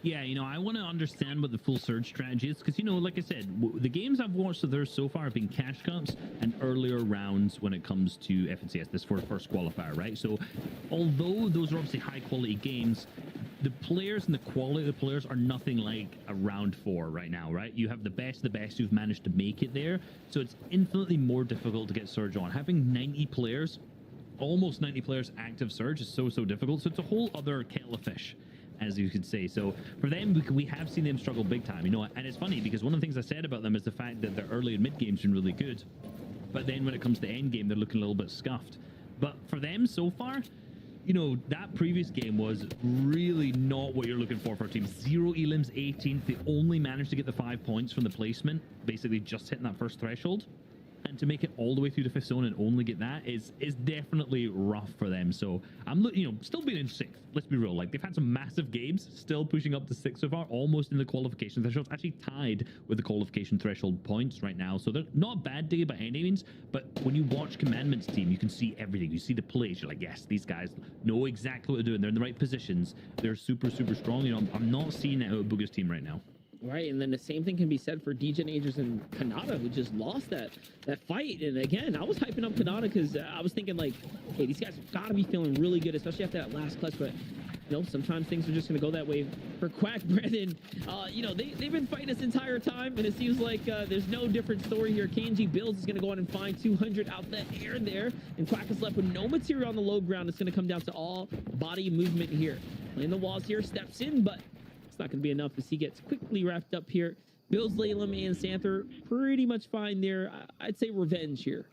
Yeah, I want to understand what the full Surge strategy is, because, like I said, the games I've watched of theirs so far have been cash cups and earlier rounds when it comes to FNCS, this for first qualifier, right? So, although those are obviously high-quality games, the players and the quality of the players are nothing like a round 4 right now, right? You have the best of the best who've managed to make it there, so it's infinitely more difficult to get Surge on. Having 90 players, almost 90 players active Surge is so difficult, so it's a whole other kettle of fish, as you could say. So for them, we have seen them struggle big time, and it's funny because one of the things I said about them is the fact that their early and mid game's been really good, but then when it comes to end game, they're looking a little bit scuffed. But for them so far, that previous game was really not what you're looking for a team. 0 elims, 18th. They only managed to get the 5 points from the placement, basically just hitting that first threshold. And to make it all the way through the 5th zone and only get that is definitely rough for them. So I'm still being in 6th. Let's be real. Like, they've had some massive games, still pushing up to 6th so far, almost in the qualification threshold, actually tied with the qualification threshold points right now. So they're not a bad day by any means, but when you watch Commandment's team, you can see everything. You see the plays. You're like, yes, these guys know exactly what to do, and they're in the right positions. They're super strong. I'm not seeing that out of Booga's team right now. Right, and then the same thing can be said for Degenagers and Kanata, who just lost that fight. And again, I was hyping up Kanata because I was thinking, like, hey, these guys have got to be feeling really good, especially after that last clutch. But sometimes things are just going to go that way for Quack. Brennan, they've been fighting this entire time, and it seems like there's no different story here. KNG Bills is going to go on and find 200 out the air there, and Quack is left with no material on the low ground. It's going to come down to all body movement here. Playing the walls here, steps in, but it's not going to be enough as he gets quickly wrapped up here. Bills, Laylam, and Santher pretty much fine there. I'd say revenge here.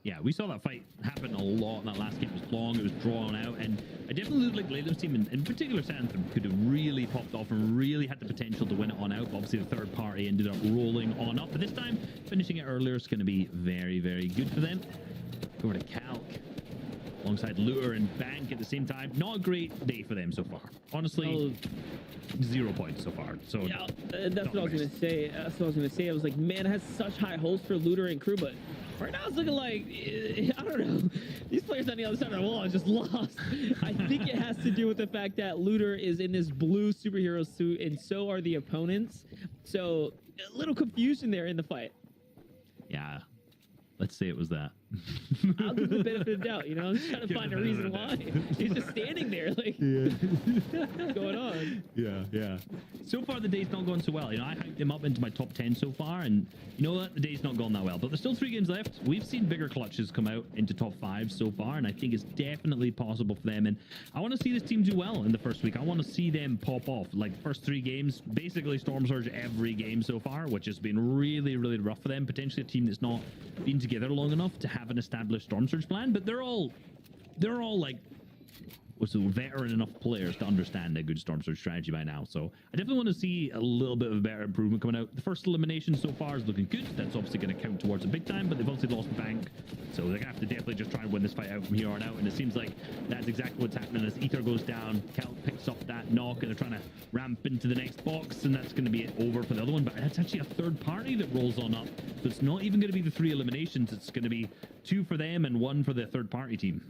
Yeah, we saw that fight happen a lot in that last game. It was long, it was drawn out, and I definitely looked like Laylam's team, in particular Santher, could have really popped off and really had the potential to win it on out. But obviously, the third party ended up rolling on up. But this time, finishing it earlier is going to be very good for them. Go over to Calc, alongside Lure and Bank at the same time. Not a great day for them so far. Honestly, 0 points so far. So yeah, that's what I was going to say. I was like, man, it has such high hopes for Looter and Crew, but right now it's looking like, I don't know. These players on the other side of the wall are just lost. I think it has to do with the fact that Looter is in this blue superhero suit, and so are the opponents. So a little confusion there in the fight. Yeah. Let's say it was that. I'll give the benefit of the doubt, I'm just trying to find a reason why. He's just standing there, like, what's going on? Yeah. So far, the day's not going so well. I hyped him up into my top 10 so far, and you know what? The day's not going that well. But there's still 3 games left. We've seen bigger clutches come out into top 5 so far, and I think it's definitely possible for them. And I want to see this team do well in the first week. I want to see them pop off. Like, first 3 games, basically Storm Surge every game so far, which has been really rough for them. Potentially a team that's not been together long enough to have an established Storm Surge plan, but they're all like veteran enough players to understand a good Storm Surge strategy by now. So I definitely want to see a little bit of a better improvement coming out. The first elimination so far is looking good. That's obviously going to count towards a big time, but they've obviously lost Bank, so they're going to have to definitely just try and win this fight out from here on out. And it seems like that's exactly what's happening as Ether goes down. Cal picks up that knock, and they're trying to ramp into the next box, and that's going to be it over for the other one. But that's actually a third party that rolls on up, so it's not even going to be the 3 eliminations. It's going to be 2 for them and 1 for the third party team.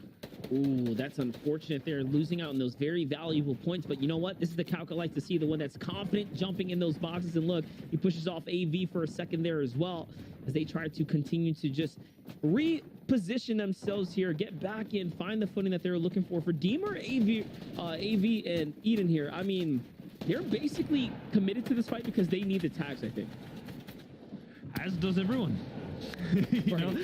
Ooh, that's unfortunate. They're losing out on those very valuable points. But you know what? This is the Calc I like to see, the one that's confident jumping in those boxes. And look, he pushes off AV for a second there as well, as they try to continue to just reposition themselves here, get back in, find the footing that they were looking for. For Deemer, AV and Eden here, I mean, they're basically committed to this fight because they need the tags, I think. As does everyone. You know,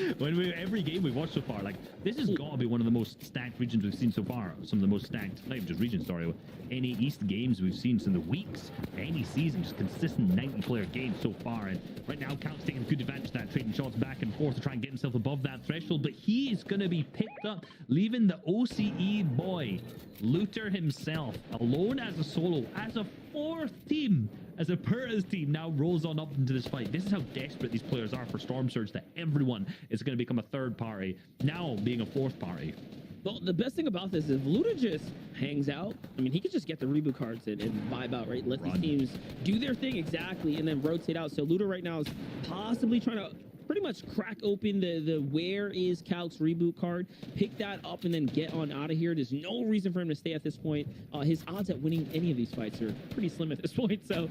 every game we've watched so far, like this has got to be one of the most stacked regions we've seen so far. Some of the most stacked, not even just regions, sorry, any East games we've seen in the weeks, any season, just consistent 90-player games so far. And right now, Cal's taking good advantage of that, trading shots back and forth to try and get himself above that threshold. But he is going to be picked up, leaving the OCE boy, Looter himself, alone as a solo, as a fourth team. As a Perez team now rolls on up into this fight. This is how desperate these players are for Storm Surge, that everyone is going to become a third party, now being a fourth party. Well, the best thing about this is Luda just hangs out. I mean, he could just get the reboot cards and vibe out, right? Let these teams do their thing exactly and then rotate out. So Luda right now is possibly trying to pretty much crack open the where is Calc's reboot card, pick that up, and then get on out of here. There's no reason for him to stay at this point. His odds at winning any of these fights are pretty slim at this point, so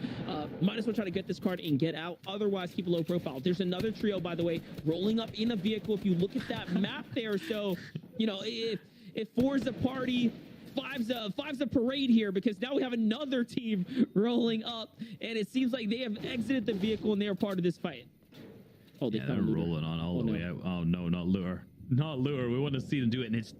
might as well try to get this card and get out. Otherwise, keep a low profile. There's another trio, by the way, rolling up in a vehicle. If you look at that map there, so, you know, if 4's a party, five's a parade here, because now we have another team rolling up, and it seems like they have exited the vehicle and they are part of this fight. Oh, they're rolling on all the way out. Oh no, not Lure. Not Lure. We want to see them do it, and it's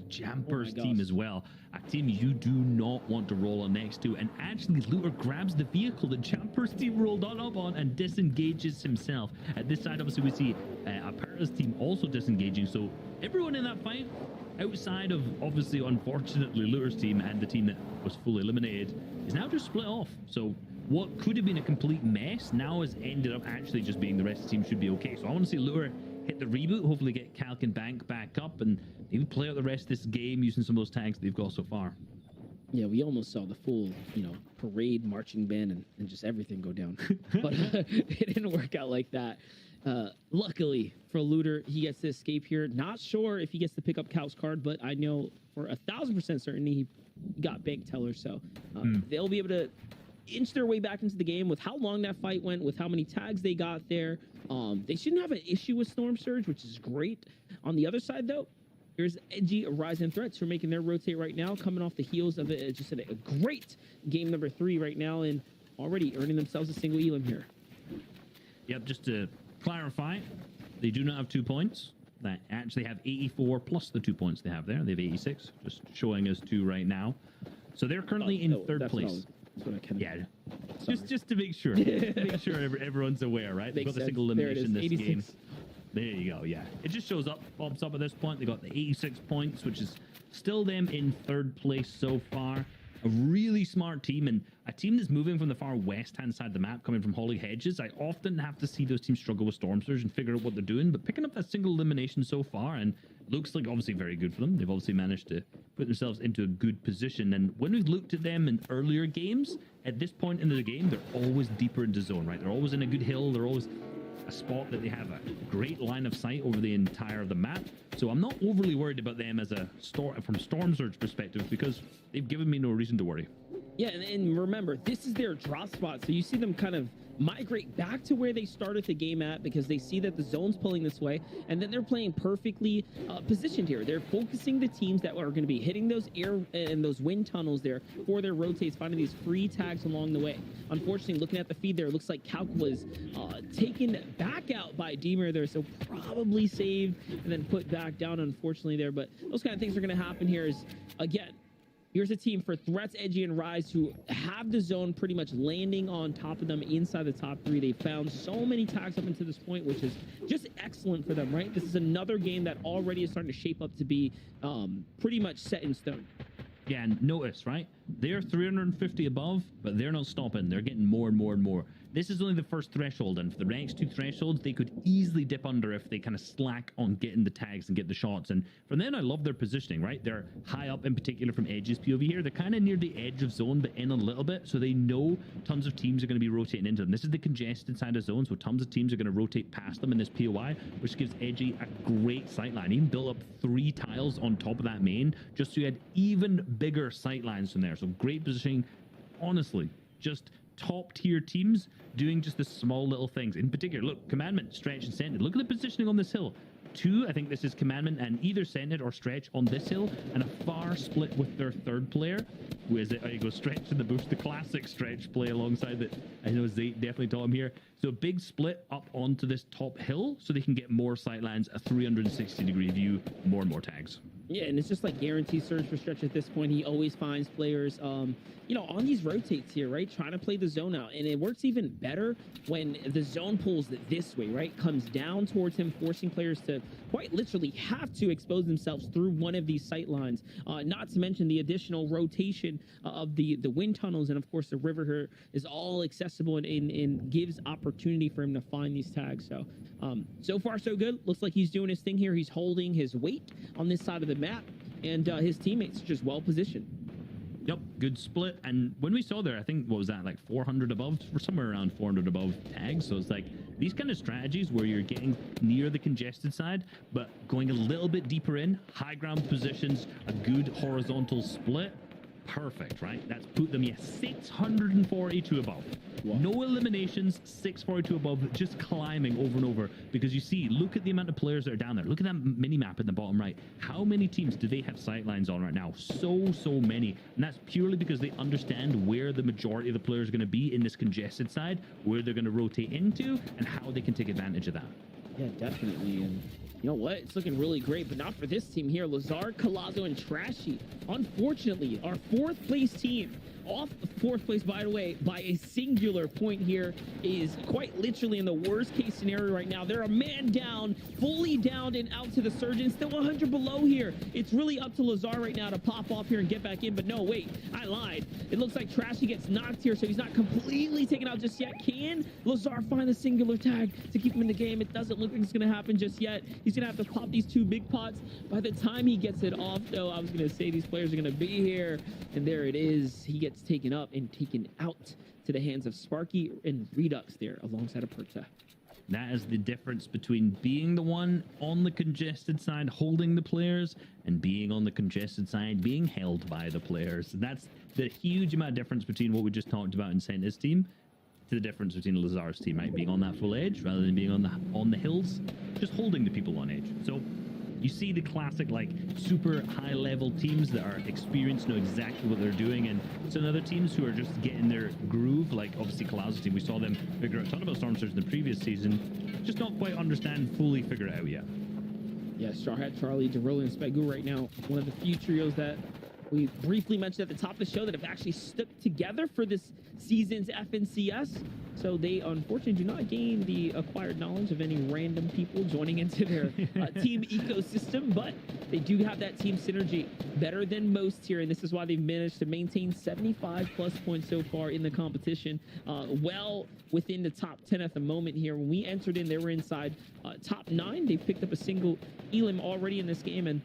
Jamper's team as well. A team you do not want to roll on next to. And actually, Lure grabs the vehicle that Jamper's team rolled on up on and disengages himself. At this side, obviously, we see Apara's team also disengaging. So everyone in that fight, outside of obviously, unfortunately, Lure's team and the team that was fully eliminated, is now just split off. So what could have been a complete mess now has ended up actually just being the rest of the team should be okay. So I want to see Lure hit the reboot, hopefully get Calc and Bank back up, and maybe play out the rest of this game using some of those tags that they've got so far. Yeah, we almost saw the full, you know, parade, marching band, and just everything go down. But it didn't work out like that. Luckily for Looter, he gets to escape here. Not sure if he gets to pick up Calc's card, but I know for 1,000% certainty he got Bank Teller, so they'll be able to inch their way back into the game with how long that fight went, with how many tags they got there. They shouldn't have an issue with Storm Surge, which is great. On the other side, though, here's Edgy, Rise, and Threats, who are making their rotate right now, coming off the heels of it. Just a great game number 3 right now, and already earning themselves a single elim here. Yep, just to clarify, they do not have 2 points. They actually have 84 plus the 2 points they have there. They have 86, just showing us 2 right now. So they're currently in third place. That's what I can. Yeah, just to make sure, everyone's aware, right? They've got the single elimination this game. There you go. Yeah, it just shows up, pops up at this point. They got the 86 points, which is still them in third place so far. A really smart team, and a team that's moving from the far west-hand side of the map, coming from Holly Hedges. I often have to see those teams struggle with Storm Surge and figure out what they're doing, but picking up that single elimination so far, and looks like obviously very good for them. They've obviously managed to put themselves into a good position, and when we've looked at them in earlier games, at this point in the game, they're always deeper into zone, right? They're always in a good hill. They're always a spot that they have a great line of sight over the entire of the map. So I'm not overly worried about them as a from Storm Surge perspective, because they've given me no reason to worry. Yeah, and remember, this is their drop spot, so you see them kind of migrate back to where they started the game at, because they see that the zone's pulling this way, and then they're playing perfectly positioned here. They're focusing the teams that are going to be hitting those air and those wind tunnels there for their rotates, finding these free tags along the way. Unfortunately, looking at the feed there, it looks like Calc was taken back out by Demer there, so probably saved and then put back down, unfortunately, there. But those kind of things are going to happen here. Is, again, here's a team for Threats, Edgy, and Rise who have the zone pretty much landing on top of them inside the top 3. They found so many tags up until this point, which is just excellent for them, right? This is another game that already is starting to shape up to be pretty much set in stone. Yeah, and notice, right? They're 350 above, but they're not stopping. They're getting more and more and more. This is only the first threshold, and for the next 2 thresholds, they could easily dip under if they kind of slack on getting the tags and get the shots. And from then, I love their positioning, right? They're high up, in particular from Edge's POV here. They're kind of near the edge of zone, but in a little bit, so they know tons of teams are going to be rotating into them. This is the congested side of zone, so tons of teams are going to rotate past them in this POI, which gives Edgy a great sightline. He even built up 3 tiles on top of that main, just so you had even bigger sightlines from there. So great positioning. Honestly, just top tier teams doing just the small little things. In particular, look, Commandment, Stretch, and Scented. Look at the positioning on this hill. 2. I think this is Commandment and either Sentinel or Stretch on this hill, and a far split with their third player. Who is it? There you go, Stretch in the bush, the classic Stretch play alongside it. I know Zay definitely taught him here. So a big split up onto this top hill so they can get more sightlines, a 360-degree view, more and more tags. Yeah, and it's just like guaranteed surge for Stretch at this point. He always finds players, you know, on these rotates here, right? Trying to play the zone out. And it works even better when the zone pulls this way, right? Comes down towards him, forcing players to quite literally have to expose themselves through one of these sight lines. Not to mention the additional rotation of the wind tunnels. And of course, the river here is all accessible and gives opportunity for him to find these tags. So, so far, so good. Looks like he's doing his thing here. He's holding his weight on this side of the map, and his teammates are just well positioned. Yep, good split. And when we saw there, I think, what was that, like 400 above, or somewhere around 400 above tags. So it's like these kind of strategies where you're getting near the congested side, but going a little bit deeper in, high ground positions, a good horizontal split. Perfect, right? That's put them, 642 above. Wow. No eliminations, 642 above, just climbing over and over. Because you see, look at the amount of players that are down there. Look at that mini map in the bottom right. How many teams do they have sightlines on right now? So many. And that's purely because they understand where the majority of the players are going to be in this congested side, where they're going to rotate into, and how they can take advantage of that. Yeah, definitely. And you know what? It's looking really great, but not for this team here. Lazard, Colazo, and Trashy. Unfortunately, our 4th place team, off 4th place, by the way, by a singular point here, is quite literally in the worst case scenario right now. They're a man down, fully downed and out to the Surgeon, still 100 below here. It's really up to Lazar right now to pop off here and get back in, but no, wait, I lied. It looks like Trashy gets knocked here, so he's not completely taken out just yet. Can Lazar find the singular tag to keep him in the game? It doesn't look like it's going to happen just yet. He's going to have to pop these 2 big pots. By the time he gets it off, though, I was going to say these players are going to be here, and there it is. He gets taken up and taken out to the hands of Sparky and Redux there alongside of Perta. That is the difference between being the one on the congested side holding the players and being on the congested side being held by the players. That's the huge amount of difference between what we just talked about in Sentinel's team to the difference between Lazar's team, right? Being on that full edge rather than being on the hills, just holding the people on edge. So you see the classic, like, super high-level teams that are experienced, know exactly what they're doing, and some other teams who are just getting their groove, like, obviously, Colazo's team, we saw them figure out a ton about Storm Surge in the previous season, just not quite understand, fully figure it out yet. Yeah, Straw Hat Charlie, Derulo, and Spagoo right now, one of the few trios that we briefly mentioned at the top of the show that have actually stuck together for this season's FNCS. So they unfortunately do not gain the acquired knowledge of any random people joining into their team ecosystem, but they do have that team synergy better than most here, and this is why they've managed to maintain 75 plus points so far in the competition, well within the top 10 at the moment here. When we entered in, they were inside top 9. They picked up a single elim already in this game, and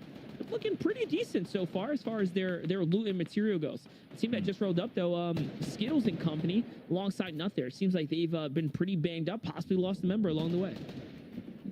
looking pretty decent so far as their loot and material goes. The team that just rolled up, though, Skittles and company, alongside Nut there. It seems like they've been pretty banged up, possibly lost a member along the way.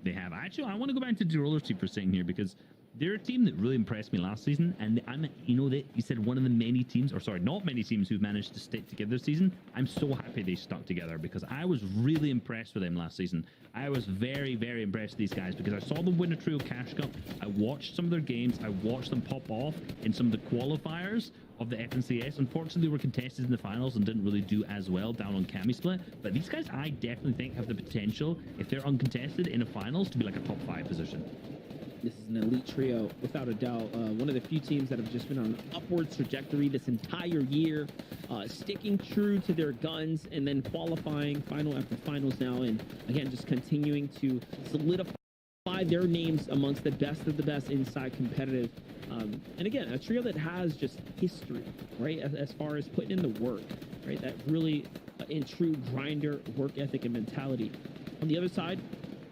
They have. Actually, I want to go back to Derulo's team for a second here, because they're a team that really impressed me last season, and you know, that you said one of the many teams, or sorry, not many teams who've managed to stick together this season. I'm so happy they stuck together, because I was really impressed with them last season. I was very impressed with these guys, because I saw them win a Trio Cash Cup. I watched some of their games. I watched them pop off in some of the qualifiers of the FNCS. Unfortunately, they were contested in the finals and didn't really do as well down on Cami Split. But these guys, I definitely think, have the potential, if they're uncontested in a finals, to be like a top 5 position. This is an elite trio, without a doubt. One of the few teams that have just been on an upwards trajectory this entire year, sticking true to their guns and then qualifying final after finals now, and again, just continuing to solidify their names amongst the best of the best inside competitive. And again, a trio that has just history, right, as far as putting in the work, right, that really in true grinder work ethic and mentality. On the other side,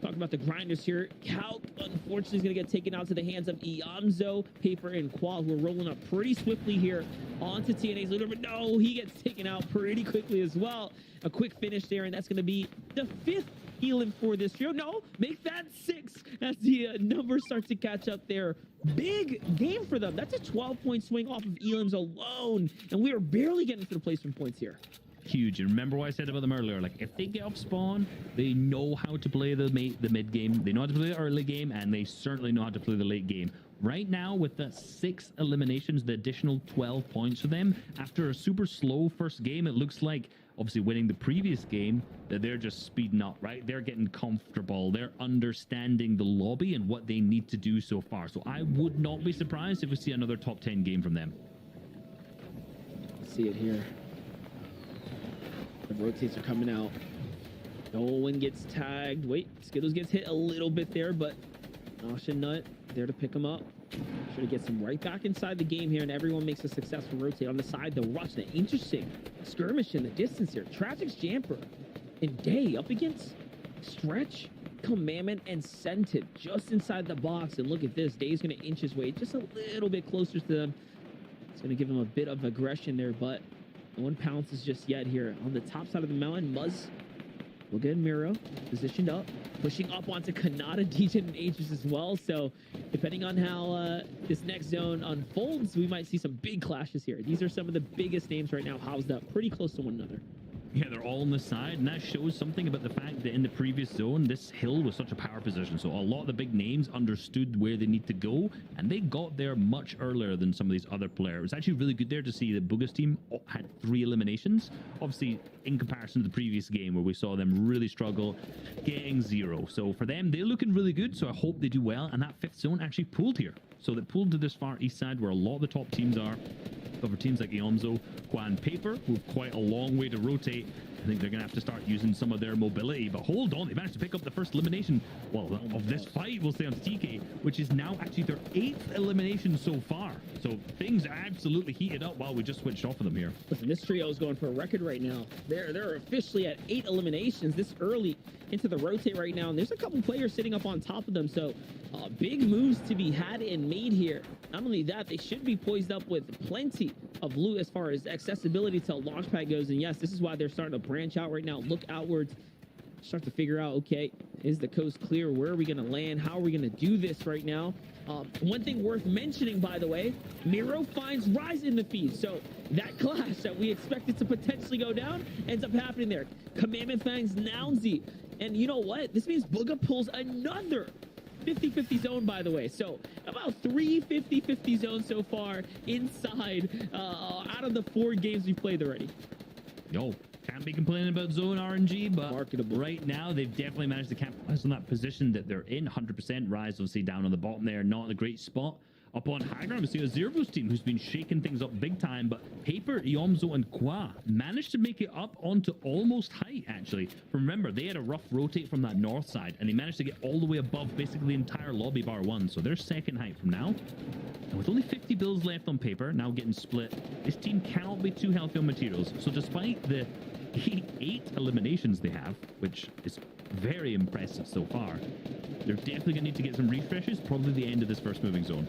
talking about the grinders here, Calc unfortunately is going to get taken out to the hands of Iamzo, Paper, and Qual, who are rolling up pretty swiftly here onto TNA's leader, but no, he gets taken out pretty quickly as well. A quick finish there, and that's going to be the 5th healing for this trio. No, make that 6 as the numbers start to catch up there. Big game for them. That's a 12-point swing off of Elims alone, and we are barely getting to the placement points here. huge. And remember what I said about them earlier. Like, if they get up spawn, they know how to play the mid game. They know how to play the early game, and they certainly know how to play the late game. Right now, with the 6 eliminations, the additional 12 points for them, after a super slow first game, it looks like, obviously winning the previous game, that they're just speeding up, right? They're getting comfortable. They're understanding the lobby and what they need to do so far. So I would not be surprised if we see another top 10 game from them. See it here. The rotates are coming out. No one gets tagged. Wait, Skittles gets hit a little bit there, but Nosh and Nut there to pick him up. Sure to gets him right back inside the game here, and everyone makes a successful rotate on the side. The rush, the interesting skirmish in the distance here. Tragic's Jamper and Day up against Stretch, Commandment, and Scented just inside the box. And look at this. Day's going to inch his way just a little bit closer to them. It's going to give him a bit of aggression there, but no one pounces just yet here. On the top side of the mountain, Muzz will get Miro positioned up, pushing up onto Kanata, DJ, and Aegis as well. So depending on how this next zone unfolds, we might see some big clashes here. These are some of the biggest names right now housed up pretty close to one another. Yeah, they're all on the side, and that shows something about the fact that in the previous zone, this hill was such a power position. So a lot of the big names understood where they need to go, and they got there much earlier than some of these other players. It's actually really good there to see that Booga's team had 3 eliminations. Obviously, in comparison to the previous game where we saw them really struggle, getting 0. So for them, they're looking really good, so I hope they do well. And that 5th zone actually pulled here. So they pulled to this far east side where a lot of the top teams are. But for teams like Iomzo, Quan, Paper, who have quite a long way to rotate, I think they're going to have to start using some of their mobility. But hold on, they managed to pick up the first elimination, well, of this fight, we'll say, on TK, which is now actually their 8th elimination so far. So things are absolutely heated up while we just switched off of them here. Listen, this trio is going for a record right now. They're officially at 8 eliminations this early into the rotate right now, and there's a couple players sitting up on top of them. So big moves to be had and made here. Not only that, they should be poised up with plenty of loot as far as accessibility to launchpad goes. And yes, this is why they're starting to branch out right now, look outwards, start to figure out, okay, is the coast clear? Where are we going to land? How are we going to do this right now? One thing worth mentioning, by the way, Miro finds Rise in the feed. So that clash that we expected to potentially go down ends up happening there. Commandment finds Nounzy. And you know what? This means Booga pulls another 50-50 zone, by the way. So about 3 50-50 zones so far inside out of the 4 games we've played already. Yo, can't be complaining about zone RNG, but Marketable. right now they've definitely managed to capitalize on that position that they're in. 100% Rise, obviously, down on the bottom there, not in a great spot. Up on high ground, we see a Zero's team who's been shaking things up big time, but Paper, Iomzo, and Kwa managed to make it up onto almost height, actually. Remember, they had a rough rotate from that north side, and they managed to get all the way above basically the entire lobby bar 1, so they're second height from now. And with only 50 bills left on Paper, now getting split, this team cannot be too healthy on materials. So despite the 8 eliminations they have, which is very impressive so far, they're definitely going to need to get some refreshes, probably the end of this first moving zone.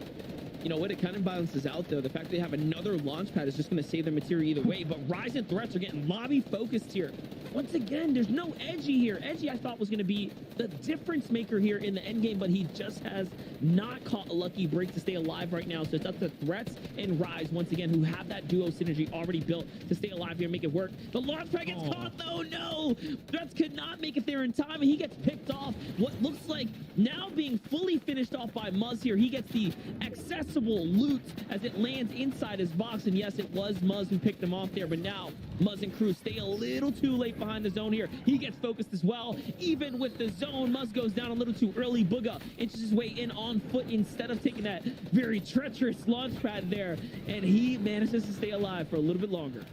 You know what? It kind of balances out, though. The fact they have another launch pad is just going to save their material either way. But Rise and Threats are getting lobby focused here. Once again, there's no Edgy here. Edgy, I thought, was going to be the difference maker here in the end game, but he just has not caught a lucky break to stay alive right now. So it's up to Threats and Rise, once again, who have that duo synergy already built to stay alive here and make it work. The launch pad gets caught, though. No! Threats could not make it there in time, and he gets picked off. What looks like now being fully finished off by Muzz here. He gets the accessible loot as it lands inside his box. And yes, it was Muzz who picked him off there, but now Muzz and crew stay a little too late behind the zone here. He gets focused as well. Even with the zone, Muzz goes down a little too early. Booga inches his way in on foot instead of taking that very treacherous launch pad there, and he manages to stay alive for a little bit longer.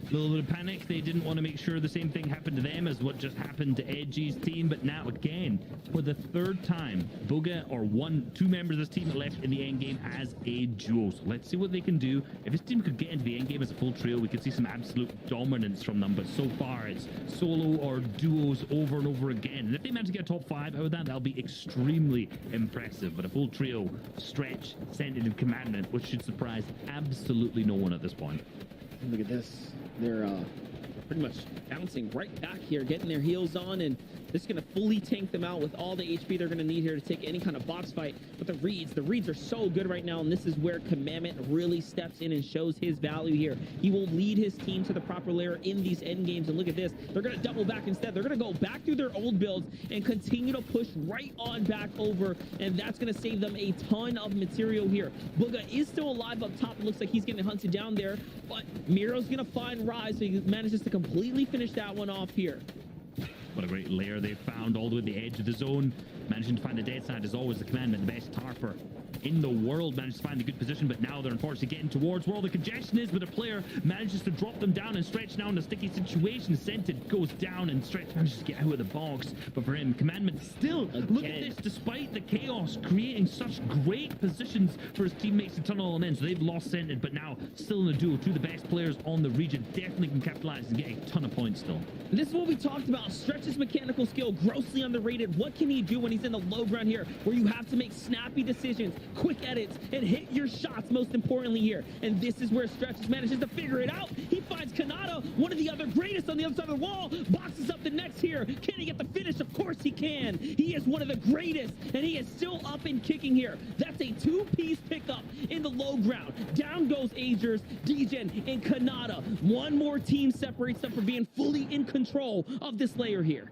A little bit of panic. They didn't want to make sure the same thing happened to them as what just happened to Edgy's team. But now again, for the 3rd time, Booga or 2 members of this team are left in the end game as a duo. So let's see what they can do. If this team could get into the end game as a full trio, we could see some absolute dominance from them. But so far, it's solo or duos over and over again. And if they manage to get a top 5 out of that, that'll be extremely impressive. But a full trio, Stretch, Scented, and Commandment, which should surprise absolutely no one at this point. Look at this. They're pretty much bouncing right back here, getting their heels on, and This is going to fully tank them out with all the HP they're going to need here to take any kind of box fight. But the reads are so good right now, and this is where Commandment really steps in and shows his value here. He will lead his team to the proper layer in these end games, and look at this. They're going to double back instead. They're going to go back through their old builds and continue to push right on back over, and that's going to save them a ton of material here. Booga is still alive up top. It looks like he's getting hunted down there, but Miro's going to find Rise, so he manages to completely finish that one off here. What a great layer they found all the way at the edge of the zone. Managing to find the dead side is always the Commandment, the best tarper in the world. Managed to find a good position, but now they're unfortunately getting towards where all the congestion is, but a player manages to drop them down, and Stretch now in a sticky situation. Scented goes down, and Stretch manages to get out of the box, but for him, Commandment still, look at this, despite the chaos, creating such great positions for his teammates to tunnel them in. So they've lost Scented, but now still in a duel. Two of the best players on the region, definitely can capitalize and get a ton of points still. This is what we talked about. Stretch's mechanical skill, grossly underrated. What can he do when he's in the low ground here, where you have to make snappy decisions, quick edits, and hit your shots, most importantly here? And this is where Stretch manages to figure it out. He finds Kanata, one of the other greatest on the other side of the wall, boxes up the next here. Can he get the finish? Of course he can. He is one of the greatest, and he is still up and kicking here. That's a two-piece pickup in the low ground. Down goes Agers, Degen, and Kanata. One more team separates them from being fully in control of this layer here.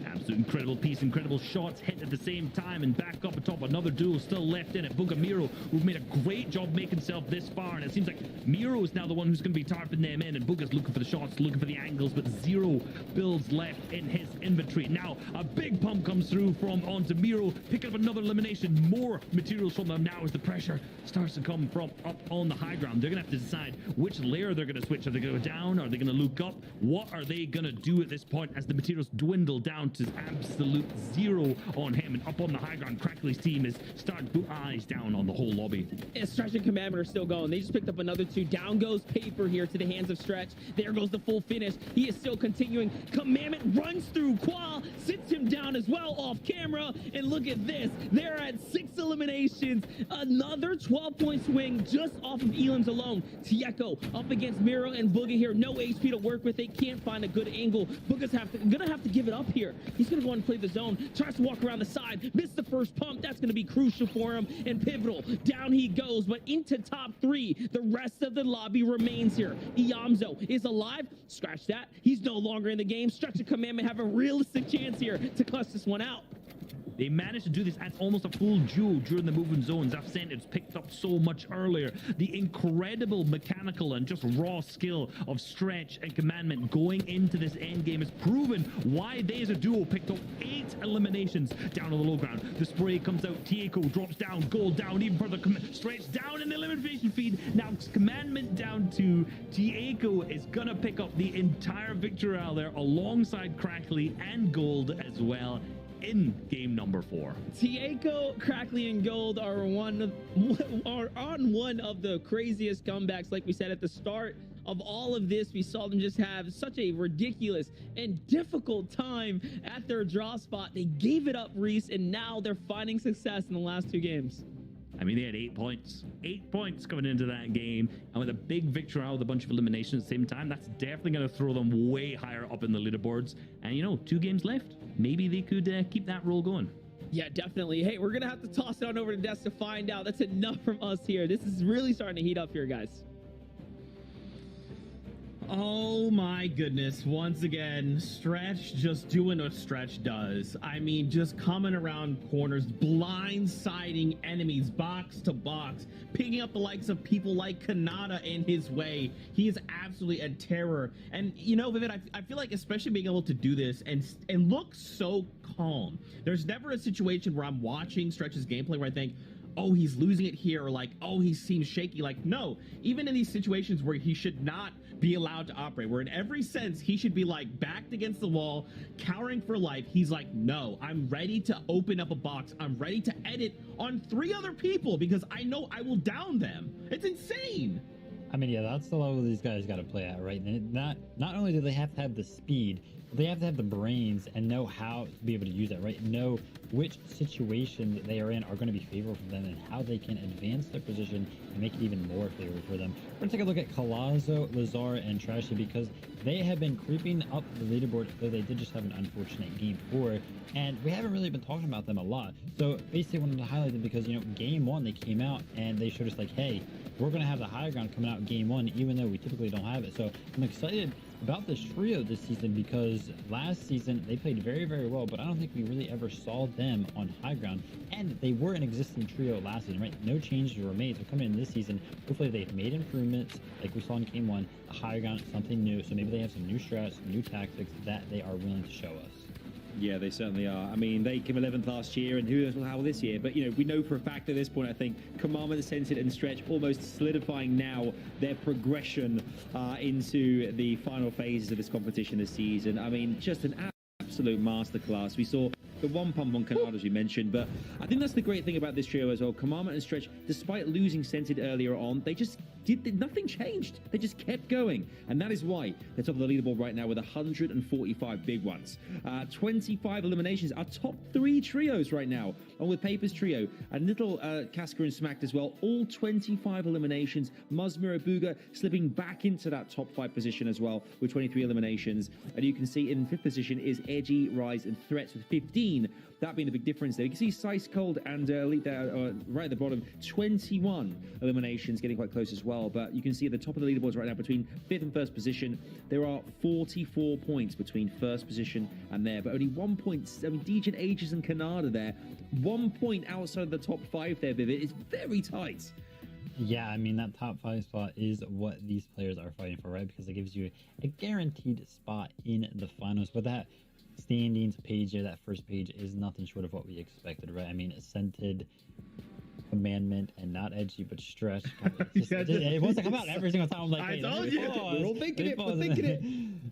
Absolute incredible piece, incredible shots hit at the same time, and back up atop another duel still left in it. Booga Miro, who've made a great job making himself this far, and it seems like Miro is now the one who's going to be tarping them in, and Booga's looking for the shots, looking for the angles, but zero builds left in his inventory. Now a big pump comes through from onto Miro, pick up another elimination, more materials from them now as the pressure starts to come from up on the high ground. They're going to have to decide which layer they're going to switch. Are they going to go down? Are they going to look up? What are they going to do at this point as the materials dwindle down to absolute zero on him? And up on the high ground, Crackley's team is starting to put eyes down on the whole lobby. And Stretch and Commandment are still going. They just picked up another two. Down goes Paper here to the hands of Stretch. There goes the full finish. He is still continuing. Commandment runs through Qual, sits him down as well off camera. And look at this. They're at 6 eliminations. Another 12-point swing just off of Elam's alone. Tieko up against Miro and Booga here. No HP to work with. They can't find a good angle. Booga's gonna have to give it up here. He's going to go and play the zone. Tries to walk around the side. Missed the first pump. That's going to be crucial for him. And pivotal. Down he goes, but into top 3. The rest of the lobby remains here. Iamzo is alive. Scratch that. He's no longer in the game. Stretch and Commandment have a realistic chance here to clutch this one out. They managed to do this at almost a full duel during the moving zones. I've said it's picked up so much earlier. The incredible mechanical and just raw skill of Stretch and Commandment going into this end game has proven why they as a duo picked up 8 eliminations down on the low ground. The spray comes out. Tieko drops down. Gold down. Even further. Stretch down in the elimination feed. Now Commandment down to Tieko is going to pick up the entire victory out there alongside Crackley and Gold as well in game number 4. Tieko, Crackley, and Gold are on one of the craziest comebacks. Like we said at the start of all of this, we saw them just have such a ridiculous and difficult time at their draw spot. They gave it up, Reese, and now they're finding success in the last 2 games. I mean, they had 8 points. 8 points coming into that game. And with a big victory out with a bunch of eliminations at the same time, that's definitely going to throw them way higher up in the leaderboards. And, you know, 2 games left. Maybe they could keep that roll going. Yeah, definitely. Hey, we're going to have to toss it on over to Desk to find out. That's enough from us here. This is really starting to heat up here, guys. Oh my goodness, once again, Stretch just doing what Stretch does. I mean, just coming around corners, blindsiding enemies box to box, picking up the likes of people like Kanata in his way. He is absolutely a terror. And, you know, Vivid, I feel like especially being able to do this and look so calm. There's never a situation where I'm watching Stretch's gameplay where I think, oh, he's losing it here, or like, oh, he seems shaky. Like, no, even in these situations where he should not be allowed to operate, where in every sense he should be like backed against the wall, cowering for life, he's like, no, I'm ready to open up a box. I'm ready to edit on 3 other people because I know I will down them. It's insane. I mean, yeah, that's the level these guys got to play at, right? And not only do they have to have the speed, they have to have the brains and know how to be able to use that, right? Know which situations they are in are going to be favorable for them and how they can advance their position and make it even more favorable for them. We're going to take a look at Colazo, Lazar, and Trashy because they have been creeping up the leaderboard, though they did just have an unfortunate game 4, and we haven't really been talking about them a lot. So basically wanted to highlight them because, you know, game 1 they came out and they showed us like, hey, we're going to have the higher ground coming out in game 1, even though we typically don't have it. So I'm excited about this trio this season because last season they played very, very well, but I don't think we really ever saw them on high ground, and they were an existing trio last season, right? No changes were made. So coming in this season, hopefully they've made improvements like we saw in game 1, the higher ground, something new. So maybe they have some new strats, some new tactics that they are willing to show us. Yeah, they certainly are. I mean, they came 11th last year, and who knows how this year. But, you know, we know for a fact at this point, I think, Commandment, Senseit, and Stretch almost solidifying now their progression into the final phases of this competition this season. I mean, just an absolute masterclass. We saw the one pump on Canard, as we mentioned, but I think that's the great thing about this trio as well. Commandment and Stretch, despite losing Senseit earlier on, they just nothing changed. They just kept going, and that is why they're top of the leaderboard right now with 145 big ones. 25 eliminations, our top 3 trios right now, and with Paper's trio and little Casca and Smacked as well, all 25 eliminations. Muzmir Abuga slipping back into that top 5 position as well with 23 eliminations, and you can see in 5th position is Edgy, Rise, and Threats with 15. That being the big difference there. You can see Sice Cold and Elite there right at the bottom, 21 eliminations, getting quite close as well. But you can see at the top of the leaderboards right now, between 5th and 1st position, there are 44 points between 1st position and there, but only 1 point. I mean, Degen, Aegis, and Canada there, 1 point outside of the top 5 there, Vivid. It's very tight. Yeah, I mean, that top 5 spot is what these players are fighting for, right? Because it gives you a guaranteed spot in the finals. But that standings page there, that first page, is nothing short of what we expected, right? I mean, Ascended, Commandment, and not Edgy, but Stretch. It wants to come out every single time. I'm like, hey, I told you. We're all thinking it. We're thinking it.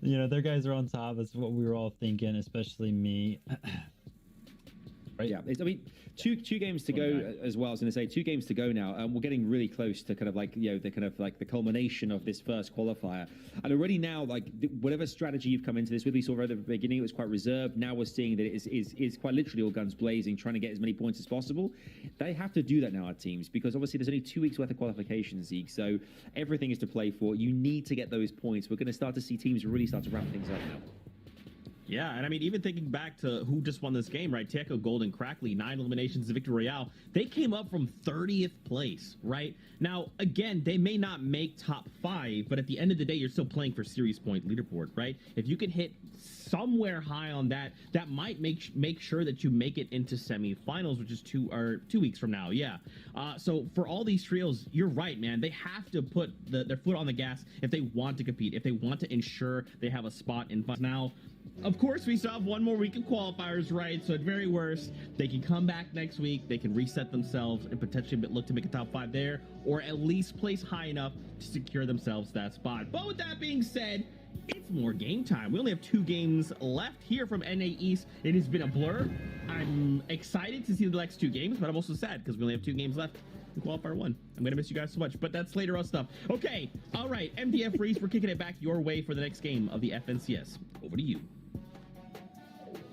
You know, their guys are on top. That's what we were all thinking, especially me. Right? Yeah, I mean, two games to go as well. I was going to say 2 games to go now, and we're getting really close to kind of like, you know, the kind of like the culmination of this first qualifier. And already now, like whatever strategy you've come into this with, we saw right at the beginning it was quite reserved. Now we're seeing that it is quite literally all guns blazing, trying to get as many points as possible. They have to do that now, our teams, because obviously there's only 2 weeks worth of qualification, Zeke. So everything is to play for. You need to get those points. We're going to start to see teams really start to wrap things up now. Yeah, and I mean, even thinking back to who just won this game, right? Teco, Gold, and Crackley, 9 eliminations to Victory Royale. They came up from 30th place, right? Now, again, they may not make top 5, but at the end of the day, you're still playing for series point leaderboard, right? If you can hit somewhere high on that, that might make sure that you make it into semifinals, which is 2 weeks from now. Yeah. So for all these trios, you're right, man. They have to put their foot on the gas if they want to compete, if they want to ensure they have a spot in finals. Now, of course, we still have 1 more week of qualifiers, right? So at very worst, they can come back next week, they can reset themselves and potentially look to make a top 5 there, or at least place high enough to secure themselves that spot. But with that being said, it's more game time. We only have 2 games left here from NA East. It has been a blur. I'm excited to see the next 2 games, but I'm also sad because we only have 2 games left in qualifier 1. I'm gonna miss you guys so much, but that's later on stuff. Okay, all right, MDF Reese, we're kicking it back your way for the next game of the FNCS. Over to you.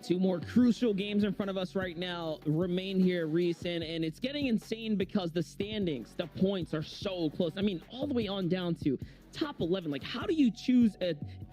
2 more crucial games in front of us right now remain here, Reese, and it's getting insane because the standings, the points are so close. I mean, all the way on down to top 11. Like, how do you choose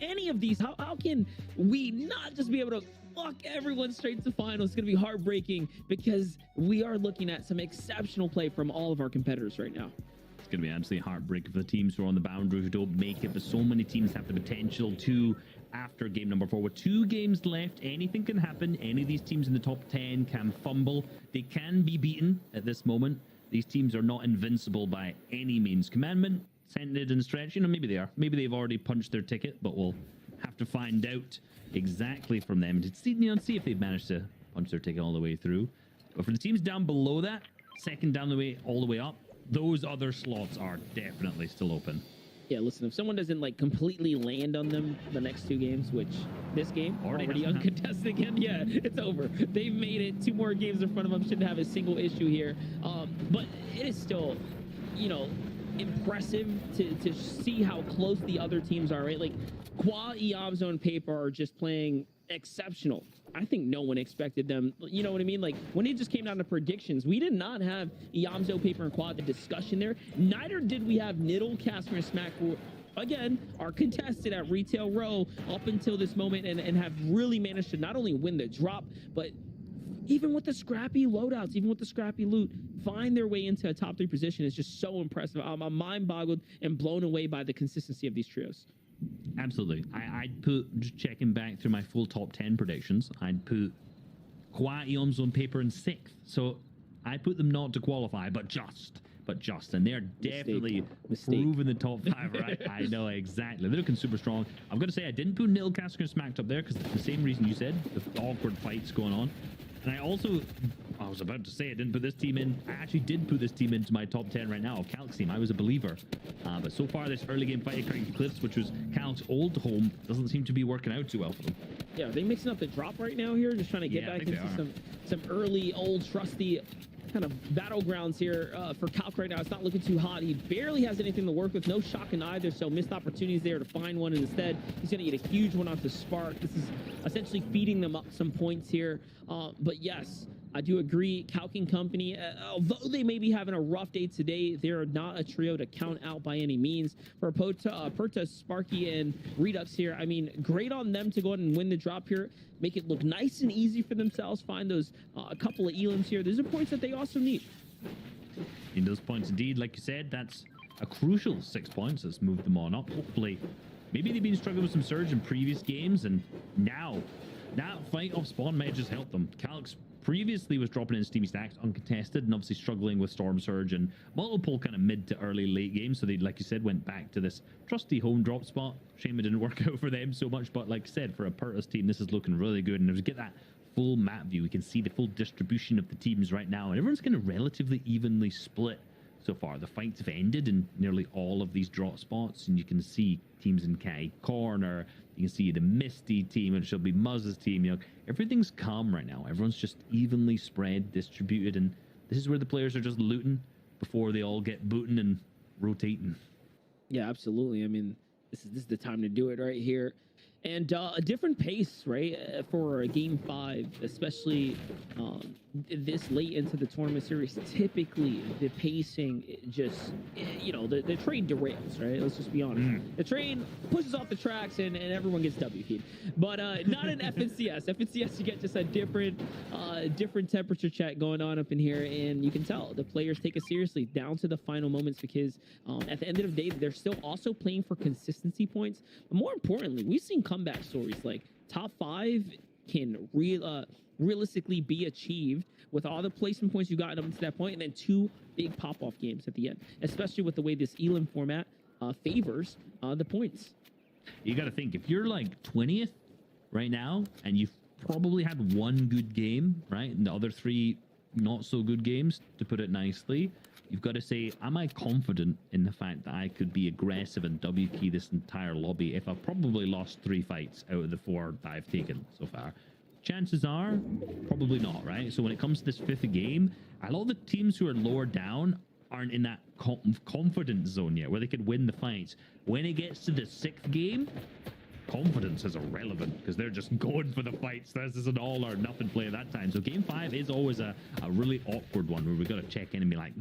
any of these? How can we not just be able to fuck everyone straight to finals? It's going to be heartbreaking because we are looking at some exceptional play from all of our competitors right now. It's going to be absolutely heartbreaking for the teams who are on the boundary who don't make it, but so many teams have the potential to after game number 4. With 2 games left, anything can happen. Any of these teams in the top 10 can fumble. They can be beaten at this moment. These teams are not invincible by any means. Commandment, Scented, and Stretch, you know, maybe they are. Maybe they've already punched their ticket, but we'll have to find out exactly from them to see, you know, see if they've managed to punch their ticket all the way through. But for the teams down below that, second down the way, all the way up, those other slots are definitely still open. Yeah, listen, if someone doesn't like completely land on them the next 2 games, which this game already uncontested again, yeah, it's over. They've made it. 2 more games in front of them, shouldn't have a single issue here. But it is still, you know, impressive to see how close the other teams are, right? Like, Qua, Iamzo, and Paper are just playing exceptional. I think no one expected them. You know what I mean? Like, when it just came down to predictions, we did not have Iamzo, Paper, and Quad the discussion there. Neither did we have Niddle, Casper, and Smack, who, again, are contested at Retail Row up until this moment and have really managed to not only win the drop, but even with the scrappy loadouts, even with the scrappy loot, find their way into a top 3 position is just so impressive. I'm mind boggled and blown away by the consistency of these trios. Absolutely. I'd put, just checking back through my full top 10 predictions, I'd put Kwa, Iamzo, and Paper in 6th. So I put them not to qualify, but just. And they're definitely proving the top 5, right? I know, exactly. They're looking super strong. I'm going to say I didn't put Nil, Casker, and Smacked up there because the same reason you said, the awkward fights going on. And I was about to say I didn't put this team in. I actually did put this team into my top 10 right now. Calc's team, I was a believer. But so far, this early game fight at Craig Cliffs, which was Calc's old home, doesn't seem to be working out too well for them. Yeah, are they mixing up the drop right now here? Just trying to get back into some early, old, trusty kind of battlegrounds here for Calc right now. It's not looking too hot. He barely has anything to work with. No shotgun either, so missed opportunities there to find one. And instead, he's going to get a huge one off the Spark. This is essentially feeding them up some points here. But yes, I do agree. Calc Company, although they may be having a rough day today, they're not a trio to count out by any means. For Perta, Sparky, and Redux here, I mean, great on them to go ahead and win the drop here. Make it look nice and easy for themselves. Find those a couple of elims here. Those are points that they also need. In those points, indeed, like you said, that's a crucial 6 points. Let's move them on up. Hopefully, maybe they've been struggling with some surge in previous games, and now that fight off spawn may just help them. Calix previously was dropping in Steamy Stacks uncontested and obviously struggling with Storm Surge and multiple kind of mid to early late games. So they, like you said, went back to this trusty home drop spot. Shame it didn't work out for them so much, but like I said, for a Pertus team, this is looking really good. And if we get that full map view, we can see the full distribution of the teams right now, and everyone's kind of relatively evenly split so far. The fights have ended in nearly all of these drop spots, and you can see teams in Kai Corner. You can see the Misty team, and it should be Muzz's team. You know, everything's calm right now. Everyone's just evenly spread, distributed, and this is where the players are just looting before they all get booting and rotating. Yeah, absolutely. I mean, this is the time to do it right here. And a different pace, right, for Game 5, especially this late into the tournament series. Typically, the pacing just, you know, the train derails, right? Let's just be honest. The train pushes off the tracks and everyone gets W-keyed. But not in FNCS. FNCS, you get just a different temperature check going on up in here, and you can tell the players take it seriously down to the final moments because at the end of the day, they're still also playing for consistency points. But more importantly, we've seen comeback stories like top 5 can realistically be achieved with all the placement points you got up to that point, and then 2 big pop-off games at the end, especially with the way this elim format favors the points. You got to think, if you're like 20th right now and you've probably had 1 good game, right, and the other 3 not so good games, to put it nicely, you've got to say, am I confident in the fact that I could be aggressive and W-key this entire lobby if I've probably lost 3 fights out of the 4 that I've taken so far? Chances are, probably not, right? So when it comes to this 5th game, a lot of the teams who are lower down aren't in that confidence zone yet, where they could win the fights. When it gets to the 6th game, confidence is irrelevant because they're just going for the fights. This is an all or nothing play at that time. So Game 5 is always a really awkward one where we got to check in and be like,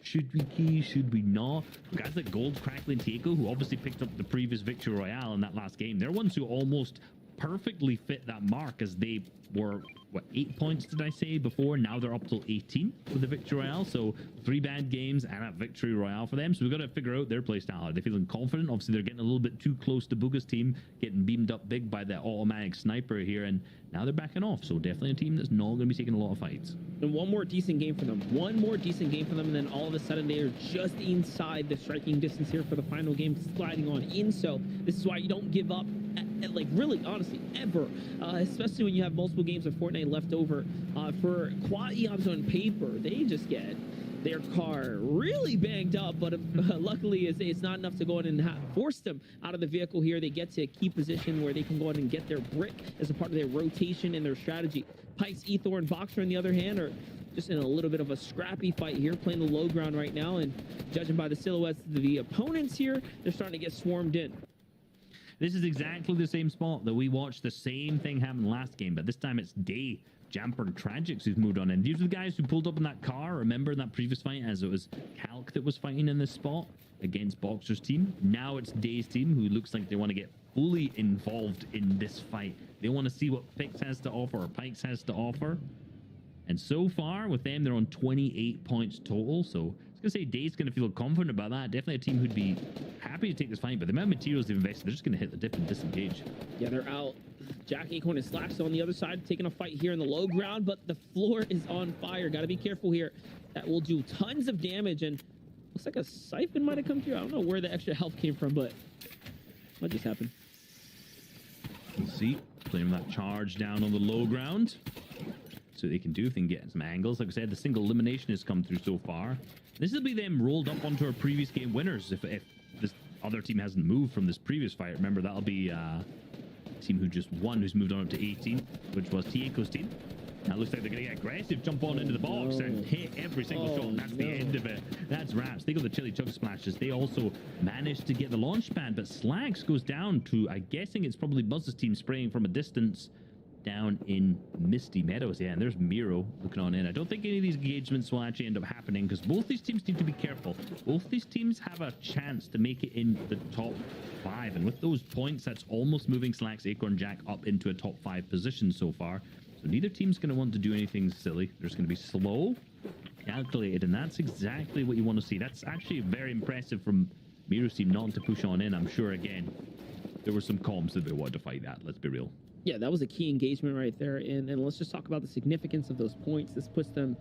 should we key, should we not? Guys like Gold, Crackling, Taco, who obviously picked up the previous Victory Royale in that last game, they're ones who almost perfectly fit that mark, as they were, what, 8 points did I say before? Now they're up till 18 with the Victory Royale. So 3 bad games and a Victory Royale for them. So we've got to figure out their play style. Are they feeling confident? Obviously, they're getting a little bit too close to Booga's team, getting beamed up big by the automatic sniper here, and now they're backing off. So definitely a team that's not going to be taking a lot of fights. And one more decent game for them. One more decent game for them, and then all of a sudden they are just inside the striking distance here for the final game, sliding on in. So this is why you don't give up, like, really, honestly, ever. Especially when you have multiple games of Fortnite left over. For Quad, Iamzo, and Paper, they just get their car really banged up, but luckily it's not enough to go in and force them out of the vehicle here. They get to a key position where they can go in and get their brick as a part of their rotation and their strategy. Pikes, Ethor, and Boxer, on the other hand, are just in a little bit of a scrappy fight here, playing the low ground right now, and judging by the silhouettes of the opponents here, they're starting to get swarmed in. This is exactly the same spot that we watched the same thing happen last game, but this time it's Day, Jamper, Tragics who's moved on in. These are the guys who pulled up in that car. Remember in that previous fight, as it was Calc that was fighting in this spot against Boxer's team? Now it's Day's team, who looks like they want to get fully involved in this fight. They want to see what Fix has to offer or Pikes has to offer. And so far, with them, they're on 28 points total, so I was going to say Day's going to feel confident about that. Definitely a team who'd be happy to take this fight, but the amount of materials they've invested, they're just going to hit the dip and disengage. Yeah, they're out. Jack Acorn and Slacks on the other side, taking a fight here in the low ground, but the floor is on fire. Got to be careful here. That will do tons of damage, and looks like a siphon might have come through. I don't know where the extra health came from, but what just happened? We'll see. Playing that charge down on the low ground. So they can do if they can get some angles. Like I said, the single elimination has come through so far. This will be them rolled up onto our previous game winners if this other team hasn't moved from this previous fight. Remember, that'll be team who just won, who's moved on up to 18, which was Tieko's team. Now it looks like they're going to get aggressive, jump on into the box and hit every single shot, and that's the end of it. That's wraps. They got the chili chug splashes. They also managed to get the launch pad, but Slacks goes down to, I'm guessing it's probably Buzz's team spraying from a distance down in Misty Meadows. Yeah, and there's Miro looking on in. I don't think any of these engagements will actually end up happening because both these teams need to be careful. Both these teams have a chance to make it in the top 5, and with those points, that's almost moving Slacks, Acorn, Jack up into a top 5 position so far. So neither team's going to want to do anything silly. They're just going to be slow, calculated, and that's exactly what you want to see. That's actually very impressive from Miro's team not to push on in. I'm sure, again, there were some comms that they wanted to fight that. Let's be real. Yeah, that was a key engagement right there. And let's just talk about the significance of those points. This puts them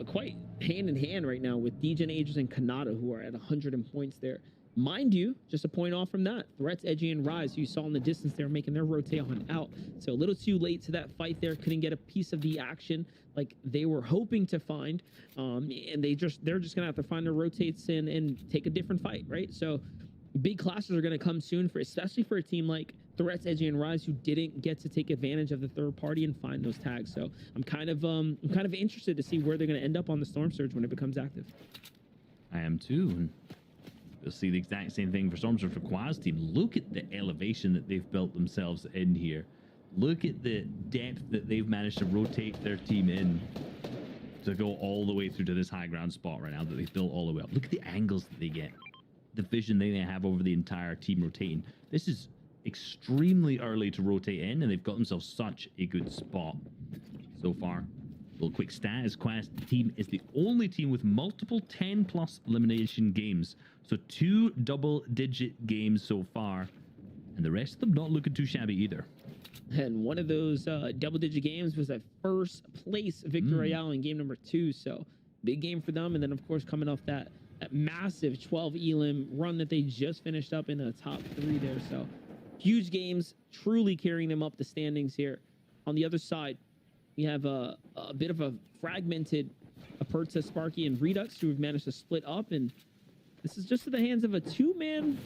quite hand in hand right now with Degen Ages and Kanata, who are at 100 points there. Mind you, just a point off from that, Threats, Edgy, and Rise, who you saw in the distance, they were making their rotate on out. So a little too late to that fight there. Couldn't get a piece of the action like they were hoping to find. And they're just going to have to find their rotates and take a different fight, right? So big clashes are going to come soon, especially for a team like Threats, Edgy, and Rise, who didn't get to take advantage of the third party and find those tags. So I'm kind of interested to see where they're going to end up on the Storm Surge when it becomes active. I am too. And you'll see the exact same thing for Storm Surge for Quaz team. Look at the elevation that they've built themselves in here. Look at the depth that they've managed to rotate their team in to go all the way through to this high ground spot right now that they've built all the way up. Look at the angles that they get. The vision they have over the entire team rotating. This is extremely early to rotate in, and they've got themselves such a good spot so far. A little quick stat is Quaz team is the only team with multiple 10+ elimination games. So 2 double-digit games so far, and the rest of them not looking too shabby either. And one of those double-digit games was that first place victory royale in game number 2. So big game for them. And then, of course, coming off that massive 12 elim run that they just finished up in the top 3 there. So huge games, truly carrying them up the standings here. On the other side, we have a bit of a fragmented Aperta, Sparky, and Redux, who have managed to split up. And this is just in the hands of a 2-man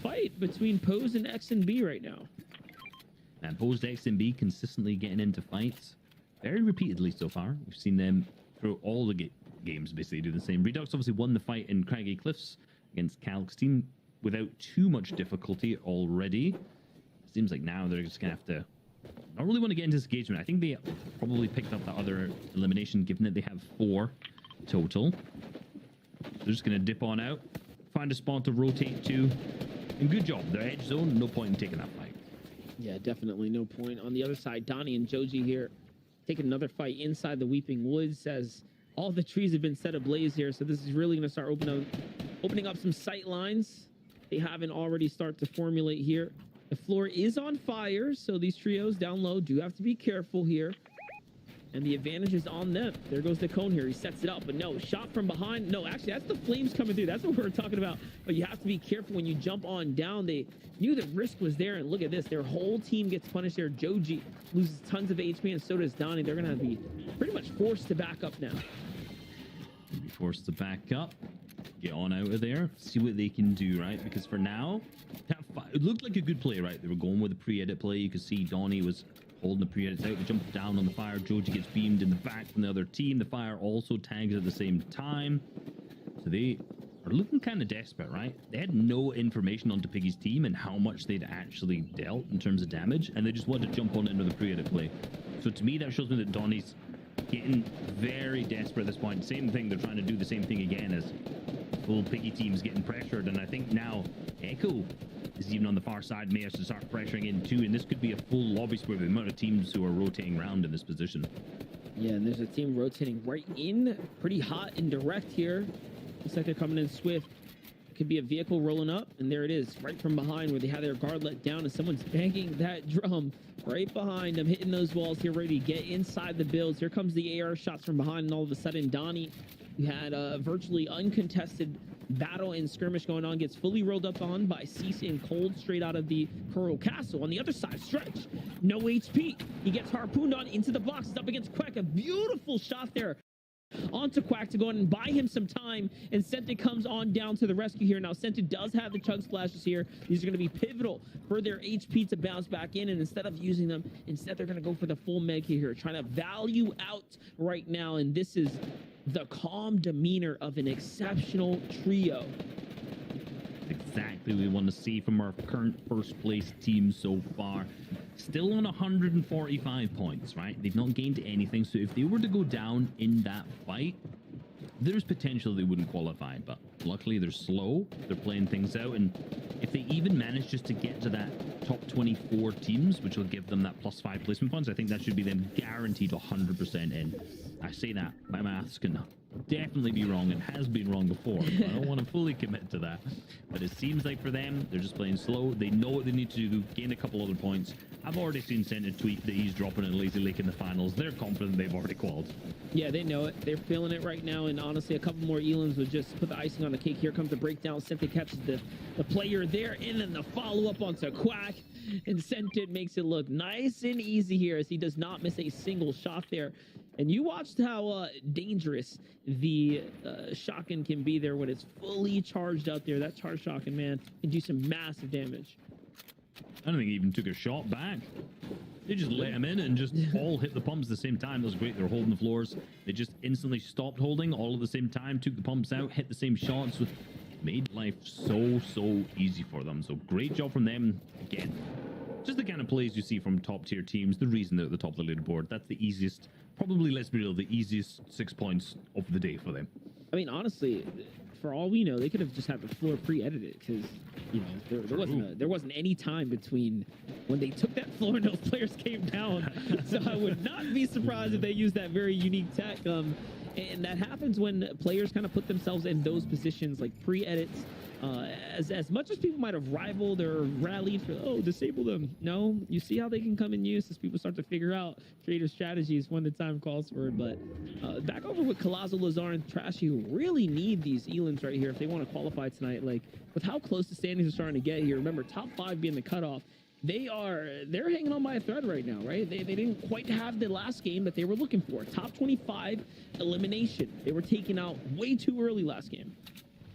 fight between Pose and X and B right now. And Pose, X, and B consistently getting into fights very repeatedly so far. We've seen them through all the games basically do the same. Redux obviously won the fight in Craggy Cliffs against Calc's team without too much difficulty already. Seems like now they're just going to have to not really want to get into this engagement. I think they probably picked up the other elimination, given that they have 4 total. They're just going to dip on out, find a spot to rotate to, and good job. Their edge zone, no point in taking that fight. Yeah, definitely no point. On the other side, Donnie and Joji here taking another fight inside the Weeping Woods as all the trees have been set ablaze here. So this is really going to start opening up some sight lines they haven't already started to formulate here. The floor is on fire, so these trios down low do have to be careful here. And the advantage is on them. There goes the cone here. He sets it up, but no, shot from behind. No, actually, that's the flames coming through. That's what we're talking about. But you have to be careful when you jump on down. They knew the risk was there, and look at this. Their whole team gets punished there. Joji loses tons of HP, and so does Donnie. They're going to be pretty much forced to back up now. Be forced to back up, get on out of there, see what they can do, right? Because for now, it looked like a good play, right? They were going with a pre-edit play. You could see Donnie was Holding the pre-edits out, they jump down on the fire. Joji gets beamed in the back from the other team. The fire also tags at the same time. So they are looking kind of desperate, right? They had no information onto Piggy's team and how much they'd actually dealt in terms of damage, and they just wanted to jump on into the pre-edit play. So to me, that shows me that Donnie's getting very desperate at this point. Same thing, they're trying to do the same thing again as full Piggy team's getting pressured, and I think now Echo is even on the far side, may have to start pressuring in too, and this could be a full lobby square with the amount of teams who are rotating around in this position. Yeah, and there's a team rotating right in, pretty hot and direct here. Looks like they're coming in swift. Could be a vehicle rolling up, and there it is, right from behind where they had their guard let down, and someone's banging that drum right behind them, hitting those walls here, ready to get inside the builds. Here comes the AR shots from behind, and all of a sudden, Donnie, who had a virtually uncontested battle and skirmish going on, gets fully rolled up on by Cease and Cold straight out of the Kuro Castle. On the other side, Stretch, no HP. He gets harpooned on into the box. It's up against Quack. A beautiful shot there onto Quack to go in and buy him some time, and Senta comes on down to the rescue here. Now Senta does have the chug splashes here. These are going to be pivotal for their HP to bounce back in, and instead of using them, instead they're going to go for the full med kit here, trying to value out right now, and this is the calm demeanor of an exceptional trio. Exactly what we want to see from our current first place team so far. Still on 145 points, right? They've not gained anything, so if they were to go down in that fight, there's potential they wouldn't qualify, but luckily they're slow, they're playing things out, and if they even manage just to get to that top 24 teams, which will give them that +5 placement points, I think that should be them guaranteed 100% in. I say that, my maths can definitely be wrong and has been wrong before, so I don't want to fully commit to that, but it seems like for them, they're just playing slow. They know what they need to do, gain a couple other points. I've already seen Senta tweet that he's dropping a Lazy Lake in the finals. They're confident they've already qualified. Yeah, they know it. They're feeling it right now, and honestly, a couple more Elans would just put the icing on the cake. Here comes the breakdown. Senta catches the player there, and then the follow-up onto Quack, and Senta makes it look nice and easy here as he does not miss a single shot there. And you watched how dangerous the shotgun can be there when it's fully charged out there. That charged shotgun, man, can do some massive damage. I don't think he even took a shot back. They just let him in and just all hit the pumps at the same time. That was great. They were holding the floors. They just instantly stopped holding all at the same time, took the pumps out, hit the same shots, with made life so easy for them. So great job from them. Again, just the kind of plays you see from top tier teams. The reason they're at the top of the leaderboard. That's the easiest, probably, let's be real, the easiest 6 points of the day for them. I mean, honestly, for all we know, they could have just had the floor pre-edited, because you know there wasn't any time between when they took that floor and those players came down. So I would not be surprised if they used that very unique tech. And that happens when players kind of put themselves in those positions, like pre-edits. As much as people might have rivaled or rallied for, oh, disable them. No, you see how they can come in use as people start to figure out creative strategies when the time calls for it. But back over with Colazo, Lazar, and Trashy, who really need these Elans right here if they want to qualify tonight. Like, with how close the standings are starting to get here, remember, top 5 being the cutoff. They're hanging on by a thread right now, right? They didn't quite have the last game that they were looking for. Top 25 elimination. They were taken out way too early last game.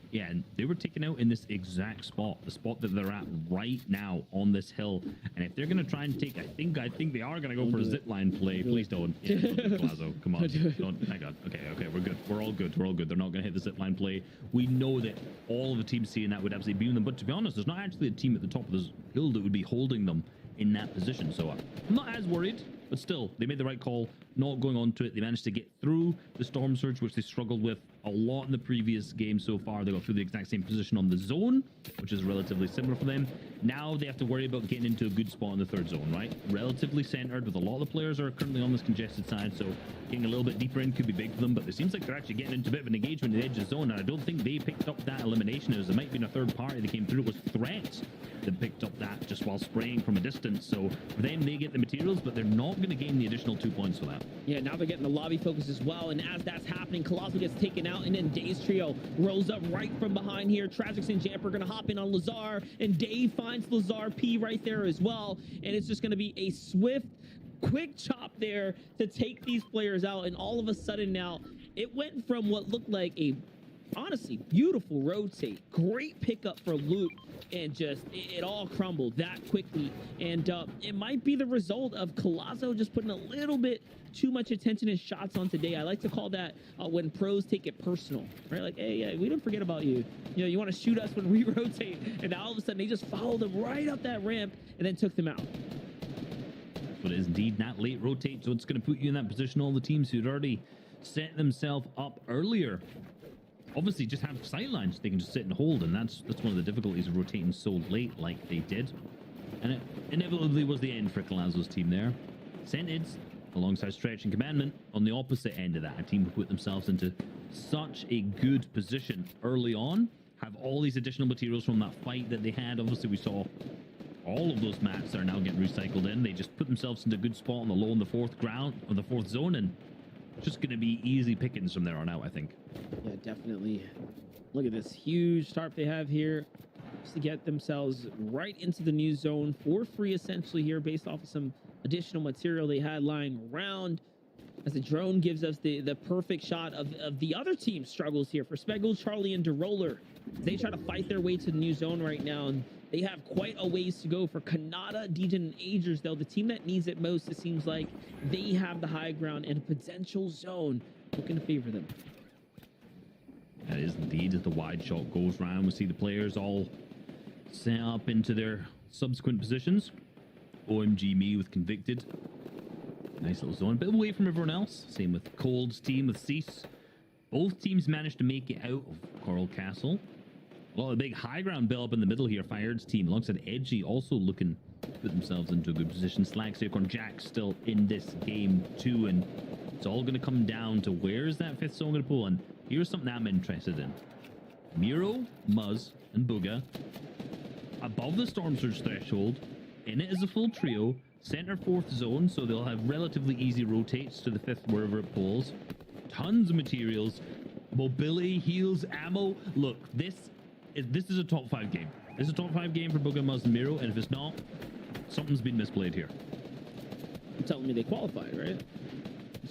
Yeah, and they were taken out in this exact spot, the spot that they're at right now on this hill. And if they're going to try and take, I think they are going to go for a zipline play. Please don't. Yeah, don't, Plazo. Come on. Don't. Hang on. Okay, we're good. We're all good. They're not going to hit the zipline play. We know that all of the teams seeing that would absolutely beam them. But to be honest, there's not actually a team at the top of this hill that would be holding them in that position. So I'm not as worried. But still, they made the right call, not going on to it. They managed to get through the storm surge, which they struggled with a lot in the previous game so far. They got through the exact same position on the zone, which is relatively similar for them. Now they have to worry about getting into a good spot in the third zone, right? Relatively centered, with a lot of the players are currently on this congested side, so getting a little bit deeper in could be big for them. But it seems like they're actually getting into a bit of an engagement at the edge of the zone, and I don't think they picked up that elimination. It might be a third party that came through. It was Threat that picked up that just while spraying from a distance. So for them, they get the materials, but they're not going to gain the additional 2 points for that. Yeah, now they're getting the lobby focus as well, and as that's happening, Colossal gets taken out, and then Dave's trio rolls up right from behind here. Tragics and Jamper are going to hop in on Lazar, and Dave finds Lazar P right there as well, and it's just going to be a swift, quick chop there to take these players out, and all of a sudden now, it went from what looked like a honestly, beautiful rotate. Great pickup for Luke. And just, it all crumbled that quickly. And it might be the result of Collazo just putting a little bit too much attention and shots on today. I like to call that when pros take it personal, right? Like, hey, we didn't forget about you. You know, you want to shoot us when we rotate. And now all of a sudden, they just followed them right up that ramp and then took them out. But it is indeed that late rotate, so it's going to put you in that position. All the teams who'd already set themselves up earlier obviously just have sight lines they can just sit and hold, and that's one of the difficulties of rotating so late like they did. And it inevitably was the end for Collazo's team there. Sentids, alongside Stretch and Commandment, on the opposite end of that. A team who put themselves into such a good position early on, have all these additional materials from that fight that they had. Obviously, we saw all of those mats are now getting recycled in. They just put themselves into a good spot on the low in the fourth ground, or the fourth zone, and just going to be easy pickings from there on out, I think. Yeah, definitely. Look at this huge tarp they have here just to get themselves right into the new zone for free, essentially, here, based off of some additional material they had lying around. As the drone gives us the perfect shot of the other team's struggles here for Speckles, Charlie, and DeRoller. They try to fight their way to the new zone right now, and they have quite a ways to go. For Kanata, Dejan, and Agers, though, the team that needs it most, it seems like they have the high ground and a potential zone looking to favor them. That is indeed, as the wide shot goes round, we see the players all set up into their subsequent positions. OMG me with Convicted. Nice little zone, a bit away from everyone else. Same with Cold's team with Cease. Both teams managed to make it out of Coral Castle. A lot of the big high ground build up in the middle here. Fired's team, alongside Edgy, also looking to put themselves into a good position. Slag, Sacorn, Jack still in this game too, and it's all going to come down to where's that fifth zone going to pull. And here's something I'm interested in. Miro, Muzz, and Booga above the Storm Surge threshold. In it as a full trio. Center fourth zone, so they'll have relatively easy rotates to the fifth wherever it pulls. Tons of materials, mobility, heals, ammo. Look, this is a top 5 game. This is a top 5 game for Booga, Muzz, and Miro, and if it's not, something's been misplayed here. You're telling me they qualified, right?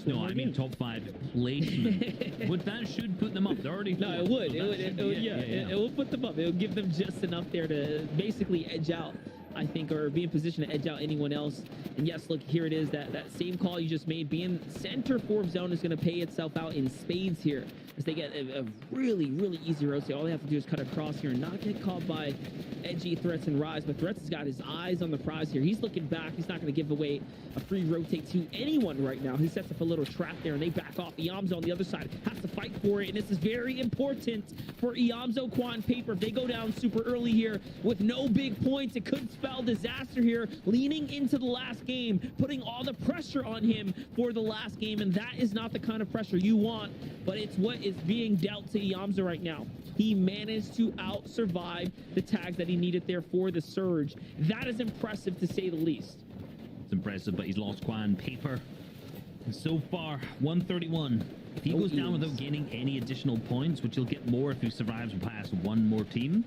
No, I mean top 5 placement. But that should put them up. They're already No, it would. It will put them up. It will give them just enough there to basically edge out, I think, or be in position to edge out anyone else. And yes, look, here it is. That same call you just made, being center fourth zone, is going to pay itself out in spades here, as they get a really, really easy rotate. All they have to do is cut across here and not get caught by edgy Threats and Rise. But Threats has got his eyes on the prize here. He's looking back. He's not going to give away a free rotate to anyone right now. He sets up a little trap there, and they back off. Iamzo on the other side has to fight for it, and this is very important for Iamzo, Quan, Paper. If they go down super early here with no big points, it could spell disaster here, leaning into the last game, putting all the pressure on him for the last game, and that is not the kind of pressure you want, but it's what is being dealt to Iamzo right now. He managed to out-survive the tags that he needed there for the surge. That is impressive, to say the least. It's impressive, but he's lost Quan, Paper. And so far, 131. If he goes down without gaining any additional points, which he'll get more if he survives past one more team,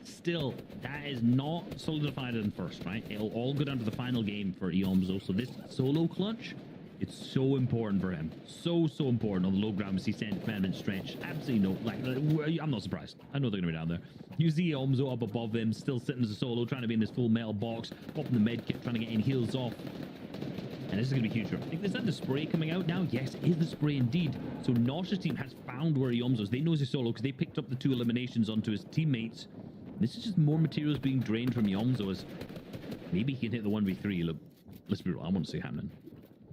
still, that is not solidified in first, right? It'll all go down to the final game for Iamzo. So this solo clutch, it's so important for him. So important on the low ground. We see Sand, Commandment, Stretch. Absolutely no, I'm not surprised. I know they're going to be down there. You see Iamzo up above them, still sitting as a solo, trying to be in this full metal box, popping the med kit, trying to get in heals off. And this is going to be huge. Is that the spray coming out now? Yes, it is the spray indeed. So Nosh's team has found where Iamzo is. They know he's a solo because they picked up the 2 eliminations onto his teammates. This is just more materials being drained from Iamzo, as maybe he can hit the 1v3. Look, let's be real, I want to see it happening.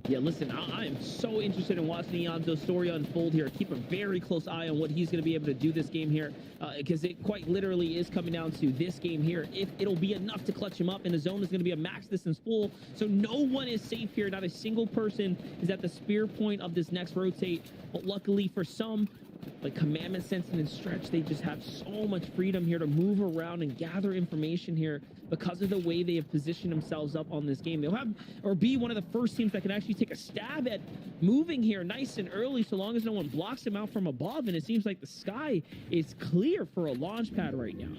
Yeah, listen, I am so interested in watching Iamzo's story unfold here. Keep a very close eye on what he's going to be able to do this game here, because it quite literally is coming down to this game here. If it'll be enough to clutch him up, and the zone is going to be a max distance full, so no one is safe here. Not a single person is at the spear point of this next rotate, but luckily for some, like Commandment, Sensing, and Stretch, they just have so much freedom here to move around and gather information here because of the way they have positioned themselves up on this game. They'll have, or be one of the first teams that can actually take a stab at moving here nice and early, so long as no one blocks them out from above. And it seems like the sky is clear for a launch pad right now.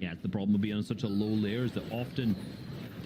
Yeah, it's the problem of being on such a low layer, is that often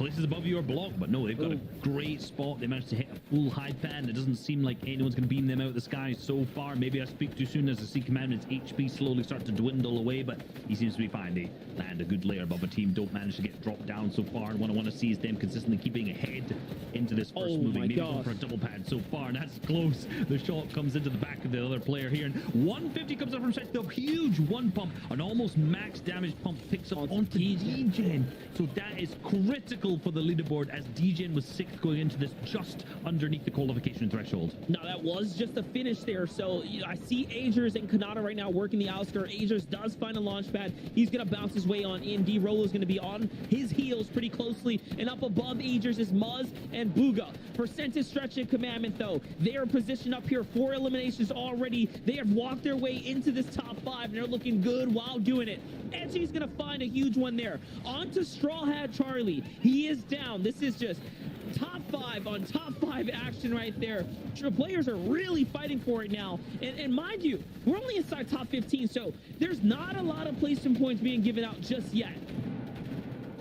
places above you are blocked, but no, they've got a great spot. They managed to hit a full hide pad. It doesn't seem like anyone's going to beam them out of the sky so far. Maybe I speak too soon as I see Commandment's HP slowly start to dwindle away, but he seems to be fine. They land a good layer above a team, don't manage to get dropped down so far. And what I want to see is them consistently keeping ahead into this first moving. Maybe going for a double pad so far. That's close. The shot comes into the back of the other player here, and 150 comes up from stretch. The huge one pump, an almost max damage pump picks up onto DGen. So that is critical for the leaderboard, as DGen was 6th going into this, just underneath the qualification threshold. No, that was just a finish there. So I see Agers and Kanata right now working the outskirt. Agers does find a launch pad. He's going to bounce his way on in. D-Rolo is going to be on his heels pretty closely. And up above Agers is Muzz and Booga. Percentage Stretch and Commandment, though, they are positioned up here. 4 eliminations already. They have walked their way into this top 5, and they're looking good while doing it. Edgy's going to find a huge one there. On to Straw Hat Charlie. He is down. This is just top 5 on top 5 action right there. The players are really fighting for it now. And mind you, we're only inside top 15, so there's not a lot of placement points being given out just yet.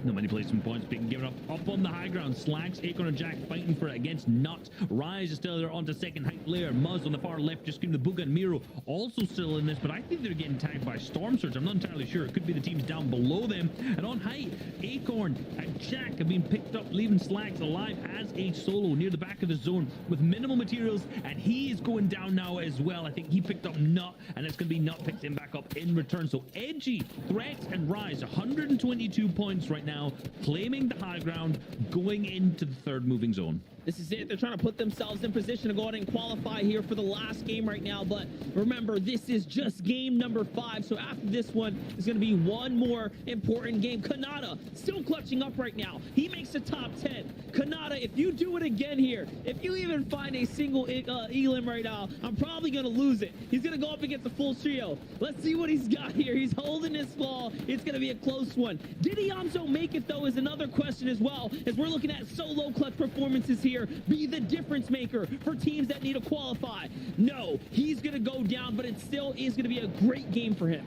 No many placement points being given up on the high ground. Slacks, Acorn, and Jack fighting for it against Nut. Rise is still there onto second height layer. Muzz on the far left, just getting the Booga and Miro also still in this, but I think they're getting tagged by Storm Surge. I'm not entirely sure. It could be the teams down below them. And on height, Acorn and Jack have been picked up, leaving Slacks alive as a solo near the back of the zone with minimal materials, and he is going down now as well. I think he picked up Nut, and it's going to be Nut picks him back up in return. So Edgy, Threat, and Rise, 122 points right now, claiming the high ground, going into the third moving zone. This is it. They're trying to put themselves in position to go out and qualify here for the last game right now. But remember, this is just game number 5. So after this one, there's going to be one more important game. Kanata still clutching up right now. He makes the top 10. Kanata, if you do it again here, if you even find a single elim right now, I'm probably going to lose it. He's going to go up against the full trio. Let's see what he's got here. He's holding his ball. It's going to be a close one. Did Iamzo make it, though, is another question as well, as we're looking at solo clutch performances here. Be the difference maker for teams that need to qualify. No, he's going to go down, but it still is going to be a great game for him.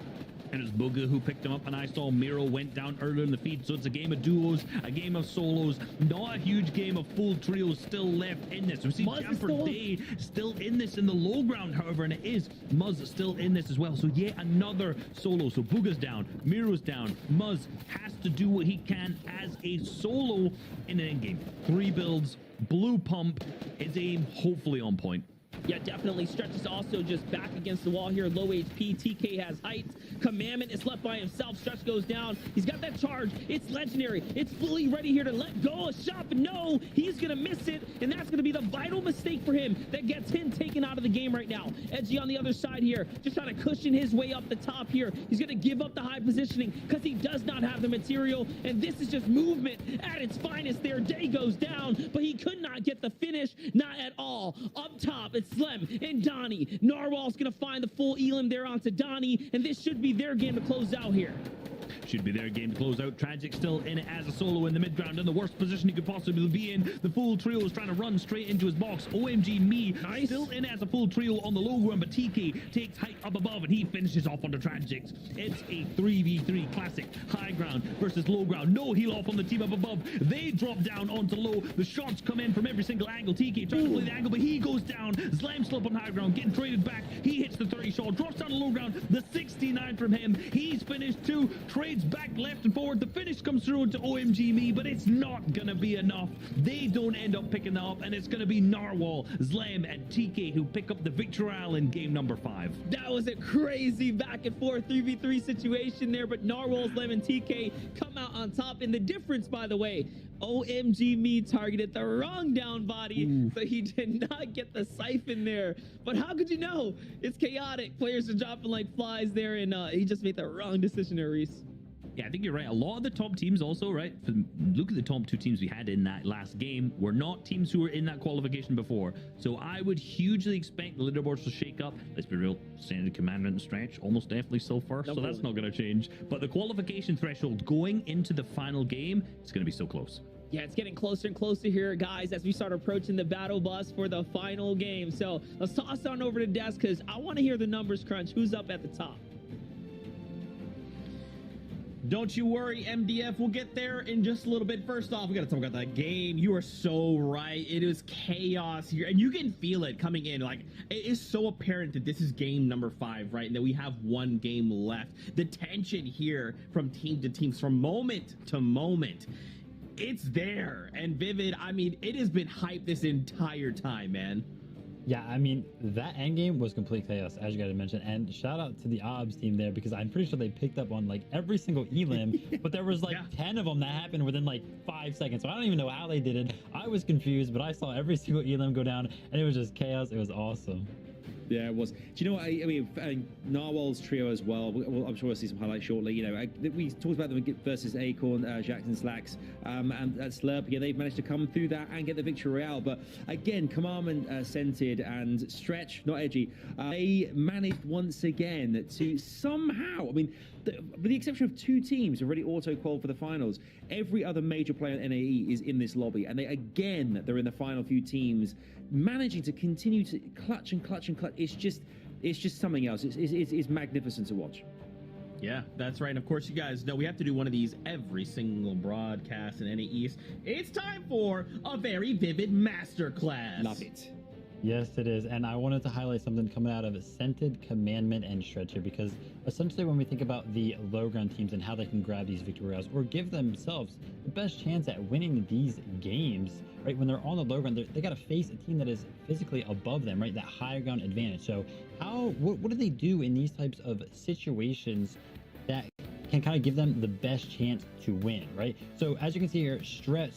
And it was Booga who picked him up, and I saw Miro went down earlier in the feed. So it's a game of duos, a game of solos, not a huge game of full trios still left in this. We see Jumper Day still in this in the low ground, however, and it is Muzz still in this as well. So yet another solo. So Booga's down, Miro's down. Muzz has to do what he can as a solo in an endgame. 3 builds, blue pump, his aim hopefully on point. Yeah, definitely. Stretch is also just back against the wall here. Low HP. TK has heights. Commandment is left by himself. Stretch goes down. He's got that charge. It's legendary. It's fully ready here to let go of Shop. No, he's going to miss it. And that's going to be the vital mistake for him that gets him taken out of the game right now. Edgy on the other side here, just trying to cushion his way up the top here. He's going to give up the high positioning because he does not have the material. And this is just movement at its finest there. Day goes down, but he could not get the finish. Not at all. Up top, it's Slem and Donnie. Narwhal's going to find the full elim there onto Donnie, and this should be their game to close out here. Should be their game to close out. Tragic still in it as a solo in the mid ground, in the worst position he could possibly be in. The full trio is trying to run straight into his box. OMG me, nice. Still in as a full trio on the low ground, but TK takes height up above and he finishes off onto Tragics. It's a 3v3 classic. High ground versus low ground. No heal off on the team up above. They drop down onto low. The shots come in from every single angle. TK trying to play the angle, but he goes down. Slime slip on high ground, getting traded back. He hits the 30 shot, drops down to low ground. The 69 from him. He's finished too. Trades back left and forward. The finish comes through into OMG me, but it's not gonna be enough. They don't end up picking that up, and it's gonna be Narwhal, Zlem, and TK who pick up the victory in game number 5. That was a crazy back and forth 3v3 situation there, but Narwhal, Zlem, and TK come out on top. And the difference, by the way, OMG me targeted the wrong down body, so he did not get the siphon there. But how could you know? It's chaotic. Players are dropping like flies there, and he just made the wrong decision there, Reese. Yeah, I think you're right. A lot of the top teams also, right? Look at the top 2 teams we had in that last game. Were not teams who were in that qualification before. So I would hugely expect the leaderboards to shake up. Let's be real. Standard Commandment and Stretch almost definitely still first. So that's not going to change. But the qualification threshold going into the final game, it's going to be so close. Yeah, it's getting closer and closer here, guys, as we start approaching the battle bus for the final game. So let's toss on over to Des, because I want to hear the numbers crunch. Who's up at the top? Don't you worry, MDF. We'll get there in just a little bit. First off, we got to talk about that game. You are so right. It is chaos here, and you can feel it coming in. Like, it is so apparent that this is game number 5, right? And that we have one game left. The tension here from team to teams, from moment to moment, it's there. And Vivid, I mean, it has been hyped this entire time, man. Yeah, I mean, that endgame was complete chaos, as you guys mentioned. And shout out to the OBS team there, because I'm pretty sure they picked up on like every single elim, but there was like 10 of them that happened within like 5 seconds. So I don't even know how they did it. I was confused, but I saw every single elim go down, and it was just chaos. It was awesome. Yeah, it was. Do you know what? I mean, Narwhal's trio as well. I'm sure we'll see some highlights shortly. You know, we talked about them versus Acorn, Jackson Slacks, and Slurp. Yeah, they've managed to come through that and get the victory royale. But again, Commandment, Scented, and Stretch, not Edgy, they managed once again to somehow, I mean, with the exception of 2 teams who already auto-qualified for the finals, every other major player in NAE is in this lobby. And they're in the final few teams, managing to continue to clutch and clutch and clutch. It's just something else. It's magnificent to watch. Yeah, that's right. And of course, you guys know we have to do one of these every single broadcast in NA East. It's time for a very Vivid masterclass. Love it. Yes, it is. And I wanted to highlight something coming out of Scented, Commandment, and Stretcher, because essentially when we think about the low ground teams and how they can grab these victory royales or give themselves the best chance at winning these games, right, when they're on the low ground, they got to face a team that is physically above them, right, that higher ground advantage. So what do they do in these types of situations that can kind of give them the best chance to win, right? So as you can see here, Stretch,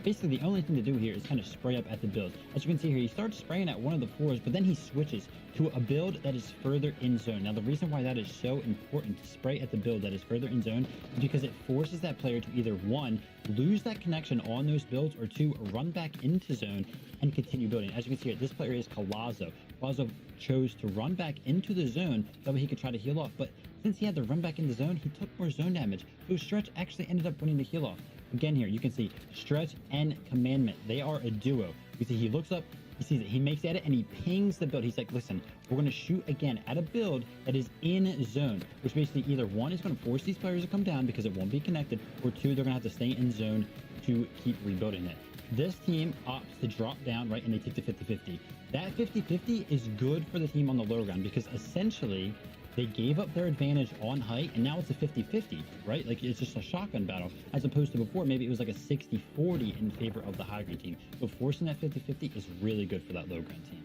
basically the only thing to do here is kind of spray up at the builds. As you can see here, he starts spraying at one of the floors, but then he switches to a build that is further in zone. Now, the reason why that is so important to spray at the build that is further in zone is because it forces that player to either 1, lose that connection on those builds, or 2, run back into zone and continue building. As you can see here, this player is Colazo. Colazo chose to run back into the zone, that way he could try to heal off, but since he had to run back in the zone, he took more zone damage. So Stretch actually ended up winning the heal off. Again here, you can see Stretch and Commandment. They are a duo. You see he looks up, he sees it, he makes the edit, and he pings the build. He's like, listen, we're going to shoot again at a build that is in zone, which basically either 1 is going to force these players to come down because it won't be connected, or 2, they're going to have to stay in zone to keep rebuilding it. This team opts to drop down, right, and they take the 50-50. That 50-50 is good for the team on the low ground because essentially they gave up their advantage on height, and now it's a 50-50, right? Like, it's just a shotgun battle, as opposed to before, maybe it was like a 60-40 in favor of the high ground team. So forcing that 50-50 is really good for that low ground team.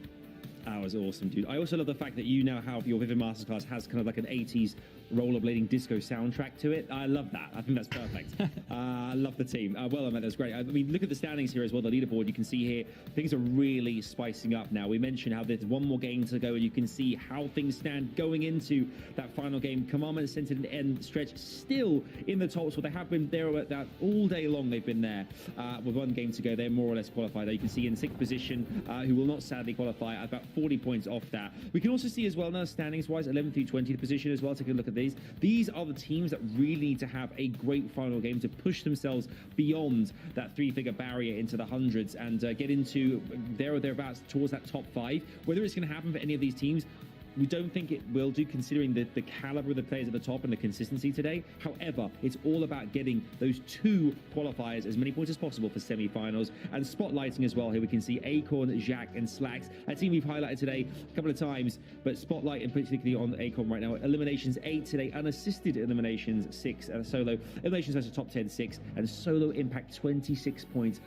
That was awesome, dude. I also love the fact that you now have your Vivid Masterclass has kind of like an 80s rollerblading disco soundtrack to it. I love that. I think that's perfect. I love the team. Well done, man. That's great. I mean, look at the standings here as well, the leaderboard. You can see here, things are really spicing up now. We mentioned how there's one more game to go, and you can see how things stand going into that final game. Commandment, Scented, and Stretch still in the top, so they have been there that all day long. They've been there with one game to go. They're more or less qualified. You can see in 6th position, who will not sadly qualify, about 40 points off that. We can also see as well now, standings wise, 11th through 20th position as well. Take a look at these. These are the teams that really need to have a great final game to push themselves beyond that 3-figure barrier into the hundreds and get into there or thereabouts towards that top 5. Whether it's going to happen for any of these teams, we don't think it will do, considering the caliber of the players at the top and the consistency today. However, it's all about getting those 2 qualifiers as many points as possible for semi-finals, and spotlighting as well. Here we can see Acorn, Jack, and Slacks, a team we've highlighted today a couple of times, but spotlight and particularly on Acorn right now. Eliminations 8 today, unassisted eliminations 6, and solo eliminations as a top 10 6, and solo impact 26 points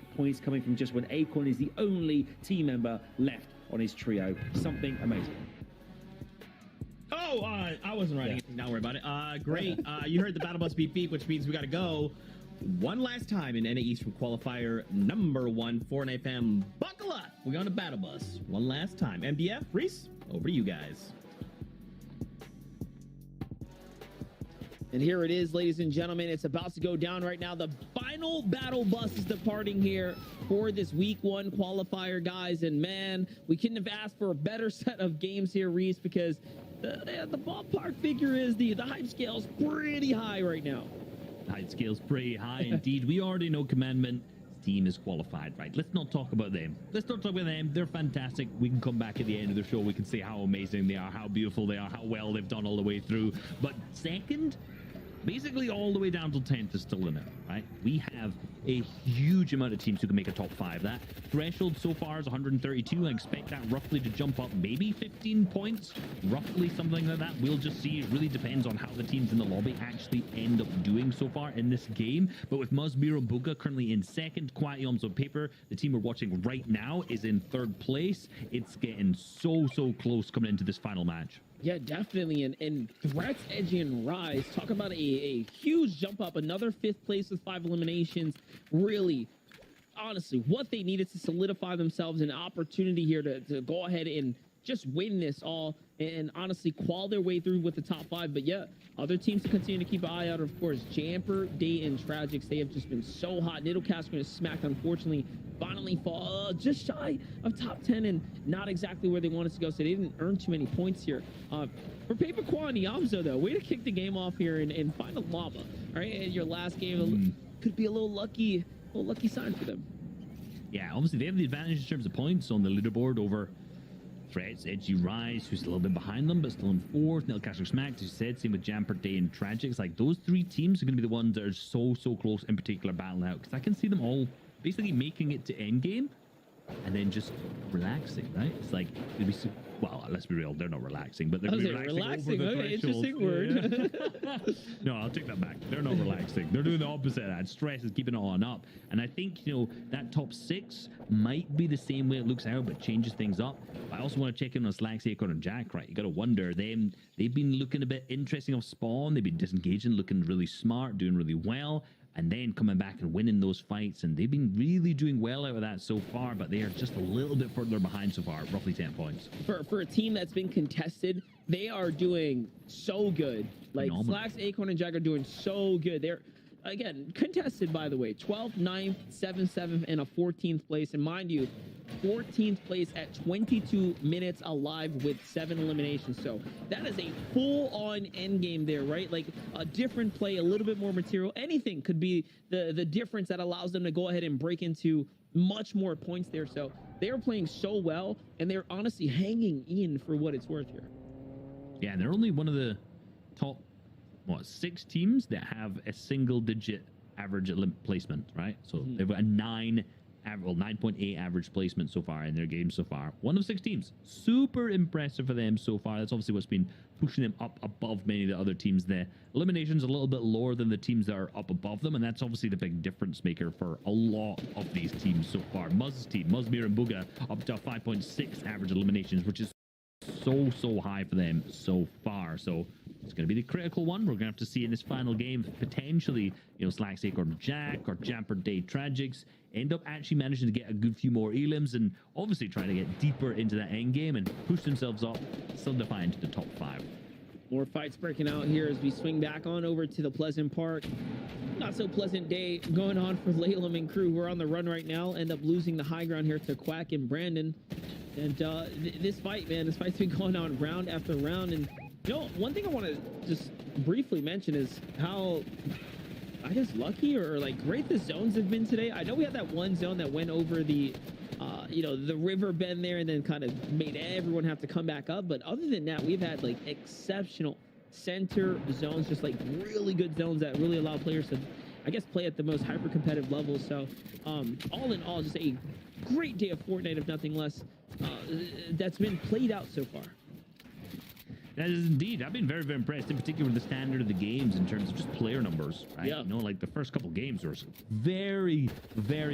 coming from just when Acorn is the only team member left on his trio. Something amazing. Oh, I wasn't writing anything. Don't worry about it. Great. You heard the battle bus beep beep, which means we got to go one last time in NA East from qualifier number 1 for an FM. Buckle up. We're on a battle bus one last time. MDF, Reese, over to you guys. And here it is, ladies and gentlemen. It's about to go down right now. The final battle bus is departing here for this week 1 qualifier, guys. And man, we couldn't have asked for a better set of games here, Reese, because the ballpark figure is the hype scale is pretty high right now. Hype scale's pretty high indeed. We already know Commandment team is qualified, right? Let's not talk about them. Let's not talk about them. They're fantastic. We can come back at the end of the show. We can say how amazing they are, how beautiful they are, how well they've done all the way through. But second, basically all the way down till 10th is still in it, right? We have a huge amount of teams who can make a top 5. That threshold so far is 132. I expect that roughly to jump up maybe 15 points, roughly something like that. We'll just see. It really depends on how the teams in the lobby actually end up doing so far in this game. But with Muzmir and Buga currently in second, Quiet Yums on paper, the team we're watching right now is in third place. It's getting so close coming into this final match. Yeah, definitely. And Threats, Edgy, and Rise, talk about a huge jump up. Another 5th place with 5 eliminations. Really, honestly, what they needed to solidify themselves, an opportunity here to go ahead and just win this all and honestly qual their way through with the top 5. But yeah, other teams to continue to keep an eye out, of course, Jamper, Day, and Tragics. They have just been so hot. Nidocaster and Smacked, unfortunately, finally fall just shy of top 10 and not exactly where they wanted to go, so they didn't earn too many points here. For Paper Qua and Yamzo, though, way to kick the game off here and find a lava. All right, and your last game could be a little lucky sign for them. Yeah, obviously they have the advantage in terms of points on the leaderboard over Threats, Edgy, Rise, who's a little bit behind them, but still in 4th. Nidocaster, Smacked, as you said, same with Jamper, Day, and Tragics. Like, those 3 teams are going to be the ones that are so close in particular battling out, because I can see them all basically making it to endgame and then just relaxing, right? It's like, it'd be well, let's be real, they're not relaxing, but they're relaxing over the okay, threshold. interesting word. No, I'll take that back. They're not relaxing. They're doing the opposite of that. Stress is keeping it on up. And I think, you know, that top 6 might be the same way it looks out, but changes things up. I also want to check in on Slacks, Acorn, and Jack, right? You got to wonder, they've been looking a bit interesting off spawn. They've been disengaging, looking really smart, doing really well, and then coming back and winning those fights. And they've been really doing well out of that so far, but they are just a little bit further behind so far, roughly 10 points. For a team that's been contested, they are doing so good. Like, Slacks, Acorn, and Jack are doing so good. They're, again, contested, by the way. 12th, 9th, 7th, 7th, and a 14th place. And mind you, 14th place at 22 minutes alive with 7 eliminations. So that is a full-on end game there, right? Like a different play, a little bit more material. Anything could be the difference that allows them to go ahead and break into much more points there. So they are playing so well, and they're honestly hanging in for what it's worth here. Yeah, and they're only one of the top, 6 teams that have a single-digit average placement, right? So they've got a 9.8 average placement so far in their games so far. 1 of 6 teams. Super impressive for them so far. That's obviously what's been pushing them up above many of the other teams. The elimination's a little bit lower than the teams that are up above them, and that's obviously the big difference maker for a lot of these teams so far. Muz's team, Muzmir and Buga, up to 5.6 average eliminations, which is so high for them so far. So it's going to be the critical one. We're going to have to see in this final game, potentially, you know, Slacks, Acorn, Jack, or Jamper, Day, Tragics end up actually managing to get a good few more elims and obviously trying to get deeper into that end game and push themselves up, solidify into the top 5. More fights breaking out here as we swing back on over to the Pleasant Park. Not so pleasant day going on for Laylam and crew, who are on the run right now. End up losing the high ground here to Quack and Brandon. And this fight, man, this fight's been going on round after round. And, you know, one thing I want to just briefly mention is how, I guess, lucky or like great the zones have been today. I know we had that one zone that went over the, you know, the river bend there and then kind of made everyone have to come back up. But other than that, we've had like exceptional center zones, just like really good zones that really allow players to, I guess, play at the most hyper competitive level. So all in all, just a great day of Fortnite, if nothing less, that's been played out so far. That is indeed. I've been very impressed, in particular with the standard of the games in terms of just player numbers, right? Yeah. You know, like the first couple games were very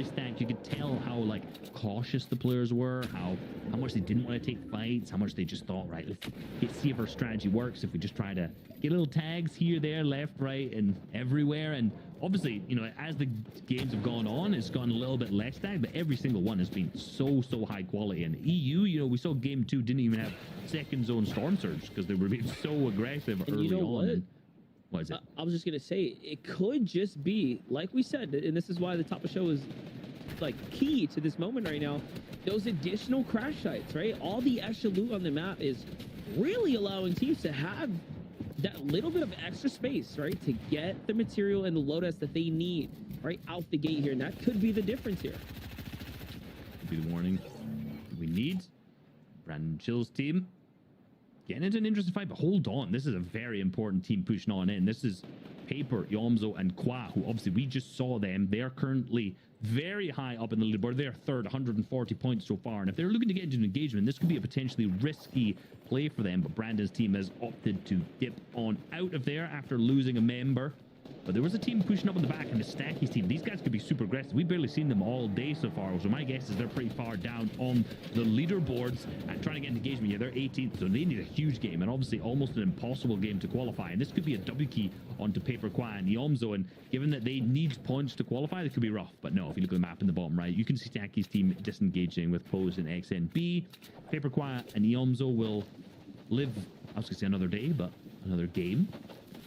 stacked. You could tell how like cautious the players were, how much they didn't want to take fights, how much they just thought, right, let's see if our strategy works, if we just try to get little tags here, there, left, right, and everywhere. And obviously, you know, as the games have gone on, it's gone a little bit less tagged, but every single one has been so high quality. And EU, you know, we saw game 2 didn't even have second zone storm surge because they were being so aggressive early you know on. What is it? I was just gonna say, it could just be, like we said, and this is why the top of show is like key to this moment right now, those additional crash sites, right? All the extra loot on the map is really allowing teams to have that little bit of extra space, right, to get the material and the loadouts that they need right out the gate here. And that could be the difference here. Could be the warning we need. Brandon Chill's team getting into an interesting fight, but hold on, this is a very important team pushing on in. This is Paper, Yomzo, and Kwa, who obviously we just saw them. They are currently very high up in the leaderboard. They're third, 140 points so far. And if they're looking to get into an engagement, this could be a potentially risky play for them. But Brandon's team has opted to dip on out of there after losing a member. But there was a team pushing up in the back, and the Stacky's team, these guys could be super aggressive. We've barely seen them all day so far, so my guess is they're pretty far down on the leaderboards and trying to get an engagement. Yeah, they're 18th, so they need a huge game, and obviously almost an impossible game to qualify. And this could be a W key onto Paper Kwa and Yomzo, and given that they need points to qualify, it could be rough. But no, if you look at the map in the bottom right, you can see Stacky's team disengaging with Pose and XNB. Paper Kwa and Yomzo will live, I was going to say another day, but another game.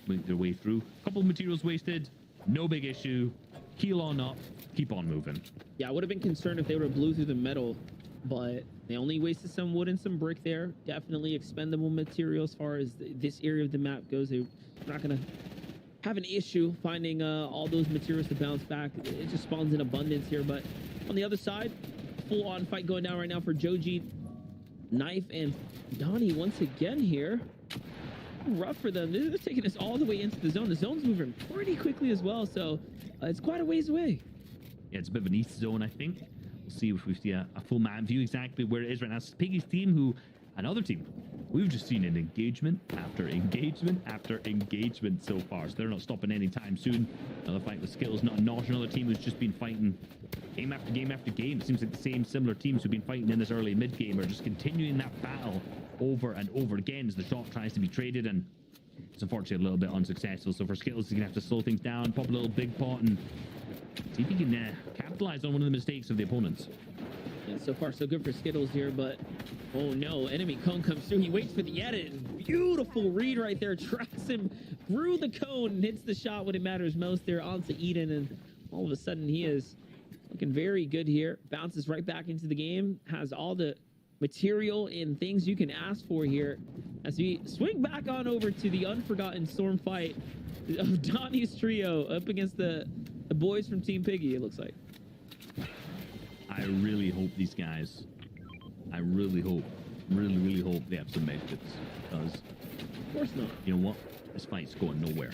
Make their way through. A couple of materials wasted, no big issue. Heal on up, keep on moving. Yeah, I would have been concerned if they were blue through the metal, but they only wasted some wood and some brick there. Definitely expendable material as far as this area of the map goes. They're not going to have an issue finding all those materials to bounce back. It just spawns in abundance here, but on the other side, full-on fight going down right now for Joji, Knife, and Donnie once again here. Rough for them. They're taking us all the way into the zone. The zone's moving pretty quickly as well, so it's quite a ways away. Yeah, it's a bit of an east zone, I think. We'll see if we see a full map view exactly where it is right now. It's Piggy's team, who another team. We've just seen an engagement after engagement after engagement so far, so they're not stopping anytime soon. Another fight with Skittles, not Nosh, another team who's just been fighting game after game after game. It seems like the same similar teams who've been fighting in this early mid-game are just continuing that battle over and over again as the shot tries to be traded, and it's unfortunately a little bit unsuccessful. So for Skittles, he's gonna have to slow things down, pop a little big pot, and see if he can capitalize on one of the mistakes of the opponents. Yeah, so far so good for Skittles here, but oh no, enemy cone comes through. He waits for the edit, and beautiful read right there, tracks him through the cone and hits the shot when it matters most there onto Eden, and all of a sudden he is looking very good here. Bounces right back into the game, has all the material and things you can ask for here as we swing back on over to the unforgotten storm fight of Donnie's trio up against the boys from Team Piggy, it looks like. I really hope these guys, I really hope they have some medkits, because Of course not. you know what, this fight's going nowhere.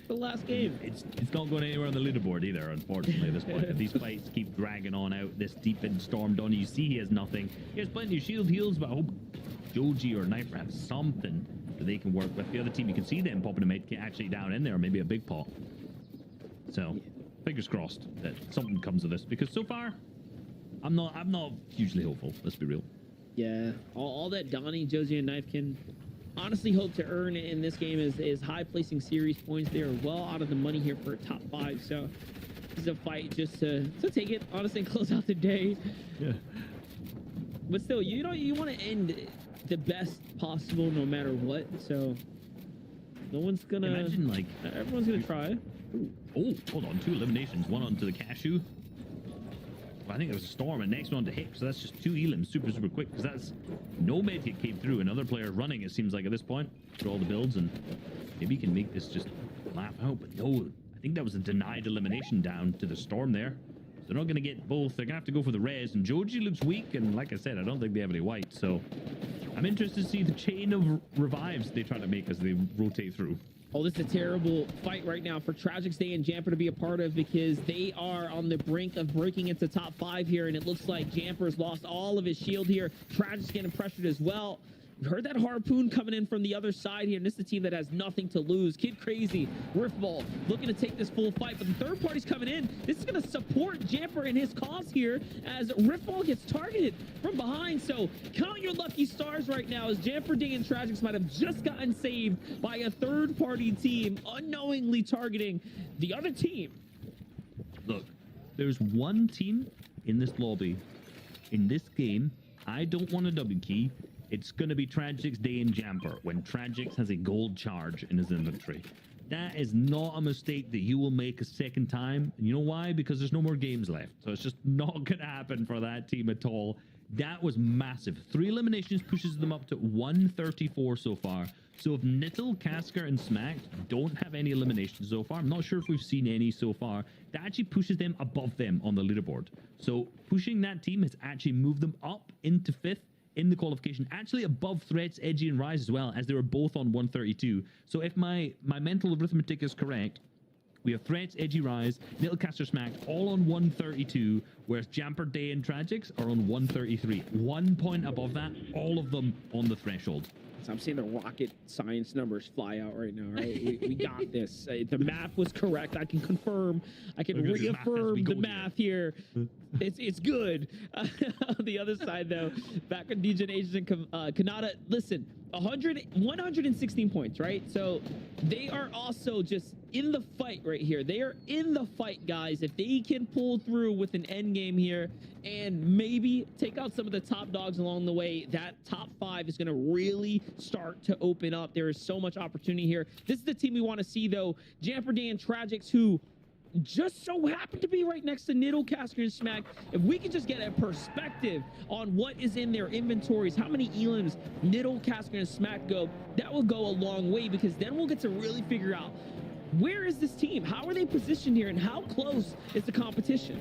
The last game. It's not going anywhere on the leaderboard either, unfortunately, at this point. If these fights keep dragging on out this deep in Storm Donnie, you see he has nothing. He has plenty of shield heals, but I hope Joji or Knifer have something that they can work with. The other team, you can see them popping a medkit actually down in there, maybe a big pot. So, fingers crossed that something comes of this, because so far, I'm not hugely hopeful, let's be real. Yeah, all that Donnie, Josie, and Knife can honestly hope to earn in this game is high placing series points. They are well out of the money here for a top 5, so this is a fight just to take it, honestly, and close out the day. Yeah. But still, you know, you want to end the best possible no matter what, so no one's gonna... Imagine, like... Everyone's gonna try. Oh, hold on, 2 eliminations, one onto the Cashew. I think there was a Storm, and next one to Hick, so that's just 2 elims super quick, because that's no medkit came through. Another player running, it seems like, at this point, for all the builds, and maybe he can make this just laugh out, but no, I think that was a denied elimination down to the Storm there. They're not going to get both. They're going to have to go for the res, and Joji looks weak, and like I said, I don't think they have any white, so I'm interested to see the chain of revives they try to make as they rotate through. Oh, this is a terrible fight right now for Tragic Day and Jamper to be a part of, because they are on the brink of breaking into top 5 here, and it looks like Jamper's lost all of his shield here. Tragic's getting pressured as well. We heard that harpoon coming in from the other side here, and this is a team that has nothing to lose. Kid Crazy, Riftball, looking to take this full fight, but the third party's coming in. This is going to support Jamper in his cause here as Riftball gets targeted from behind. So count your lucky stars right now, as Jamper Day and Tragics might have just gotten saved by a third party team unknowingly targeting the other team. Look, there's one team in this lobby, in this game, I don't want a W key. It's going to be Tragic's Day and Jamper when Tragix has a gold charge in his inventory. That is not a mistake that you will make a second time. And you know why? Because there's no more games left. So it's just not going to happen for that team at all. That was massive. 3 eliminations pushes them up to 134 so far. So if Nittle, Kasker, and Smack don't have any eliminations so far, I'm not sure if we've seen any so far, that actually pushes them above them on the leaderboard. So pushing that team has actually moved them up into 5th in the qualification, actually above Threats, Edgy, and Rise as well, as they were both on 132. So if my mental arithmetic is correct, we have Threats, Edgy, Rise, Littlecaster, Smack, all on 132, whereas Jamper, Day, and Tragics are on 133. 1 point above that, all of them on the threshold. So I'm seeing the rocket science numbers fly out right now, right? We got this. The math was correct. I can confirm. I can reaffirm the math here. It's good. On the other side, though, back on DJ Agents and Kanata, listen, 116 points, right? So they are also just in the fight right here. They are in the fight, guys. If they can pull through with an end game here and maybe take out some of the top dogs along the way, that top 5 is going to really start to open up. There is so much opportunity here. This is the team we want to see, though. Jamper Day and Tragics, who just so happen to be right next to Niddle, Casker, and Smack. If we could just get a perspective on what is in their inventories, how many elims Niddle, Casker, and Smack go, that will go a long way, because then we'll get to really figure out, where is this team? How are they positioned here, and how close is the competition?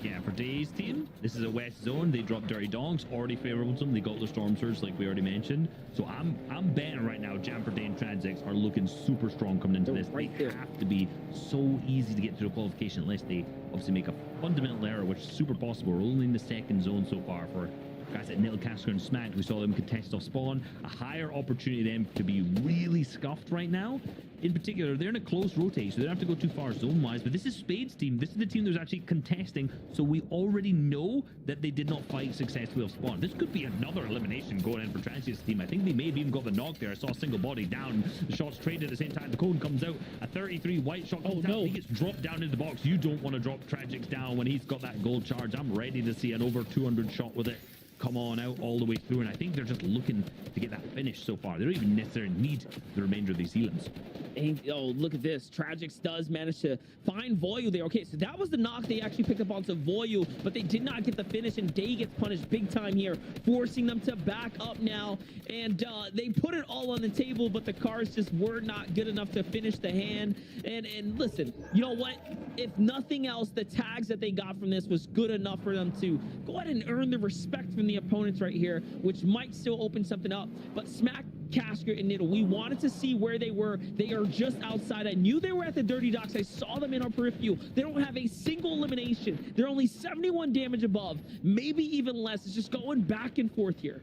Yeah, for Day's team, this is a West Zone. They dropped Dirty Dogs, already favorable to them. They got the Storm Surge, like we already mentioned. So I'm betting right now Jamper Day and Tragics are looking super strong coming into this. Right they there. have to be so easy to get through the qualification unless they obviously make a fundamental error, which is super possible. We're only in the second zone so far for guys at Nittlecaster and Smack. We saw them contest off spawn. A higher opportunity them to be really scuffed right now. In particular, they're in a close rotate, so they don't have to go too far zone-wise. But this is Spade's team. This is the team that's actually contesting, so we already know that they did not fight successfully off spawn. This could be another elimination going in for Transient's team. I think they may have even got the knock there. I saw a single body down. The shots traded at the same time. The cone comes out. A 33 white shot comes out. He gets dropped down into the box. You don't want to drop Tragics down when he's got that gold charge. I'm ready to see an over 200 shot with it come on out all the way through, and I think they're just looking to get that finish so far. They don't even necessarily need the remainder of these elims. And, oh, look at this. Tragics does manage to find Voyu there. Okay, so that was the knock they actually picked up onto Voyu, but they did not get the finish, and Day gets punished big time here, forcing them to back up now. And they put it all on the table, but the cars just were not good enough to finish the hand. And listen, you know what? If nothing else, the tags that they got from this was good enough for them to go ahead and earn the respect from the opponents right here, which might still open something up. But Smack, Casker, and Niddle, we wanted to see where they were. They are just outside. I knew they were at the Dirty Docks. I saw them in our peripheral. They don't have a single elimination. They're only 71 damage above, maybe even less. It's just going back and forth here.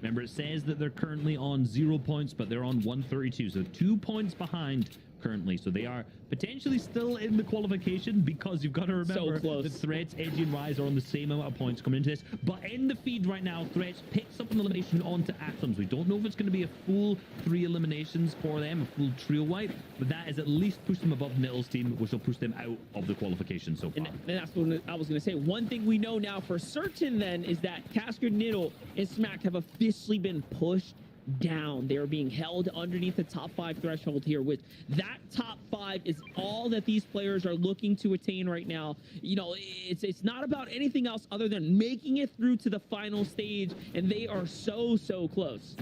Remember, it says that they're currently on 0 points, but they're on 132, so 2 points behind currently. So they are potentially still in the qualification, because you've got to remember that Threats, Edgy, and Rise are on the same amount of points coming into this. But in the feed right now, Threats picks up an elimination onto Atoms. We don't know if it's going to be a full 3 eliminations for them, a full trio wipe, but that is at least push them above Nittle's team, which will push them out of the qualification so far. And that's what I was going to say. One thing we know now for certain then is that Casker, Niddle, and Smack have officially been pushed down. They are being held underneath the top 5 threshold here, with that top 5 is all that these players are looking to attain right now. You know, it's not about anything else other than making it through to the final stage, and they are so close.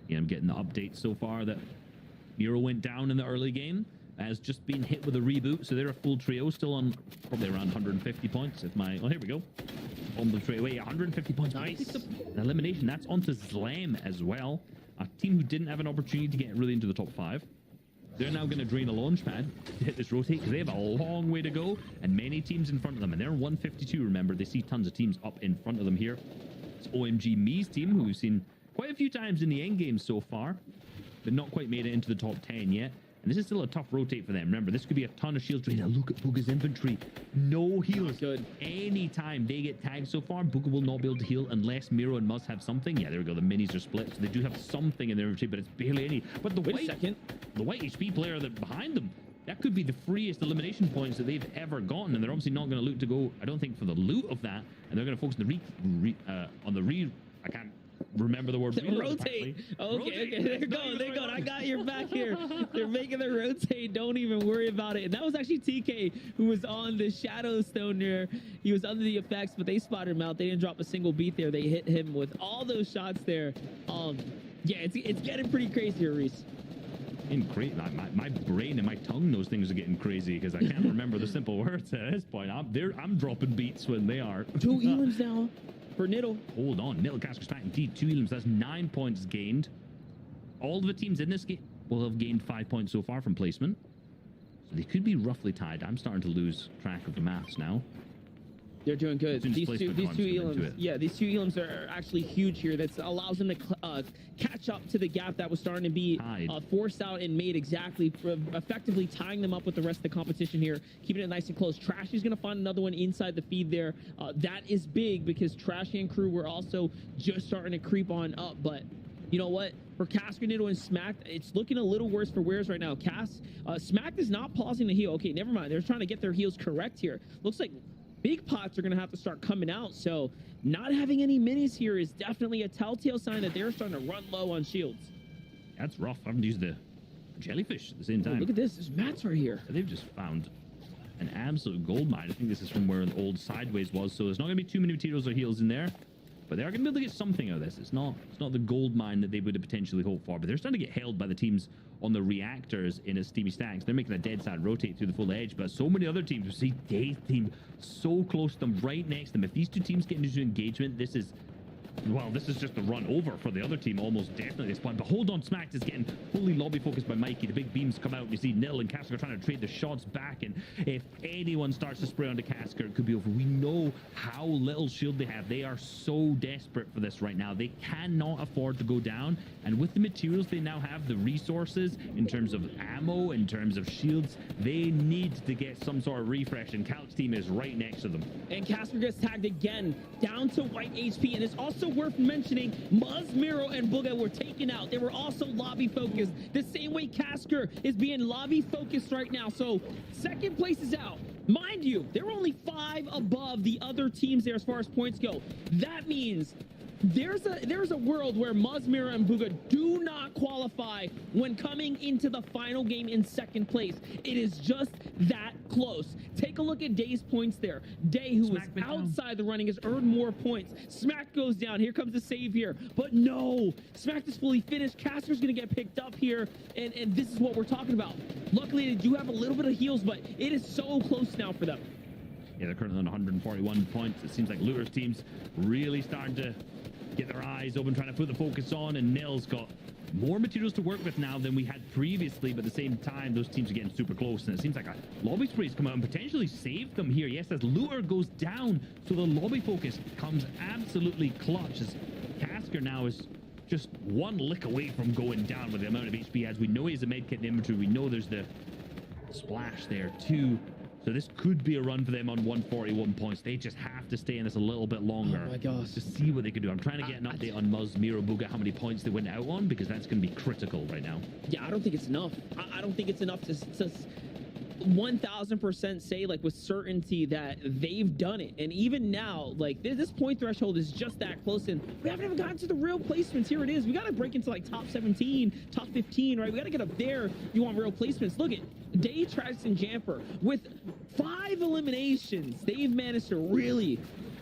Yeah, I'm getting the update so far that Miro went down in the early game, has just been hit with a reboot, so they're a full trio, still on probably around 150 points. If my, oh, here we go. On the straight away, 150 points. Nice. An elimination. That's onto Slam as well. A team who didn't have an opportunity to get really into the top 5. They're now going to drain a launch pad to hit this rotate, because they have a long way to go and many teams in front of them. And they're 152, remember. They see tons of teams up in front of them here. It's OMG Me's team, who we've seen quite a few times in the end game so far, but not quite made it into the top 10 yet. And this is still a tough rotate for them. Remember, this could be a ton of shield drain. Now look at Booga's inventory. No heals. Good. Anytime they get tagged so far, Booga will not be able to heal unless Miro and Muzz have something. Yeah, there we go. The minis are split, so they do have something in their inventory, but it's barely any. But the Wait a second. The white HP player that behind them, that could be the freest elimination points that they've ever gotten, and they're obviously not going to look to go, I don't think, for the loot of that, and they're going to focus on the I can't remember the word rotate. Okay, they're going. I got your back here. They're making the rotate. Don't even worry about it. And that was actually TK who was on the Shadow Stone there. He was under the effects, but they spotted him out. They didn't drop a single beat there. They hit him with all those shots there. Yeah, it's getting pretty crazy here, Reese. My brain and my tongue, those things are getting crazy because I can't remember the simple words at this point. I'm dropping beats when they are. 2 elims now. for Niddle. Hold on. Niddle, Casker, Smack, indeed 2 elims. That's 9 points gained. All of the teams in this game will have gained 5 points so far from placement. So they could be roughly tied. I'm starting to lose track of the maths now. They're doing good. These two elims, yeah, these 2 elims are actually huge here. That allows them to catch up to the gap that was starting to be forced out and made exactly, effectively tying them up with the rest of the competition here, keeping it nice and close. Trashy's going to find another one inside the feed there. That is big because Trashy and crew were also just starting to creep on up. But you know what? For Casker, Niddle, and Smack, it's looking a little worse for Wares right now. Smack is not pausing the heal. Okay, never mind. They're trying to get their heals correct here. Looks like big pots are going to have to start coming out, so not having any minis here is definitely a telltale sign that they're starting to run low on shields. That's rough. I haven't used the jellyfish at the same time. Look at this. There's mats right here. They've just found an absolute gold mine. I think this is from where an old sideways was, so there's not going to be too many materials or heals in there. But they are going to be able to get something out of this. It's not the gold mine that they would have potentially hoped for. But they're starting to get held by the teams on the reactors in a Steamy Stacks. They're making a dead side rotate through the full edge. But so many other teams, we see Day's team so close to them, right next to them. If these two teams get into engagement, this is just a run over for the other team, almost definitely at this point. But hold on, Smacked is getting fully lobby focused by Mikey. The big beams come out, and you see Nil and Casker trying to trade the shots back. And if anyone starts to spray onto Casker, it could be over. We know how little shield they have. They are so desperate for this right now. They cannot afford to go down. And with the materials they now have, the resources in terms of ammo, in terms of shields, they need to get some sort of refresh. And Calc's team is right next to them. And Casker gets tagged again, down to white HP. And it's also worth mentioning, Muzz, Miro, and Booga were taken out. They were also lobby focused, the same way Casker is being lobby focused right now. So second place is out. Mind you, they're only 5 above the other teams there as far as points go. That means there's a world where Muzz, Miro, and Booga do not qualify when coming into the final game in second place. It is just that close. Take a look at Day's points there. Day, who was outside the running, has earned more points. Smack goes down. Here comes the save here. But no, Smack is fully finished. Casker's going to get picked up here, and this is what we're talking about. Luckily, they do have a little bit of heals, but it is so close now for them. Yeah, they're currently on 141 points. It seems like Looter's team's really starting to get their eyes open, trying to put the focus on, and Nil's got more materials to work with now than we had previously, but at the same time, those teams are getting super close, and it seems like a lobby spray's come out and potentially saved them here. Yes, as Looter goes down, so the lobby focus comes absolutely clutch, as Casker now is just one lick away from going down with the amount of HP, as we know he has a medkit in the inventory. We know there's the splash there too. So this could be a run for them on 141 points. They just have to stay in this a little bit longer. Oh my gosh. To see what they can do. I'm trying to get an update on Muzz, Miro, Booga, how many points they went out on, because that's going to be critical right now. Yeah, I don't think it's enough. I don't think it's enough to 1000% say, like, with certainty that they've done it. And even now, like, this point threshold is just that close, and we haven't even gotten to the real placements. Here it is. We got to break into like top 17, top 15, right? We got to get up there if you want real placements. Look at Day, Travis, and Jamper with 5 eliminations. They've managed to really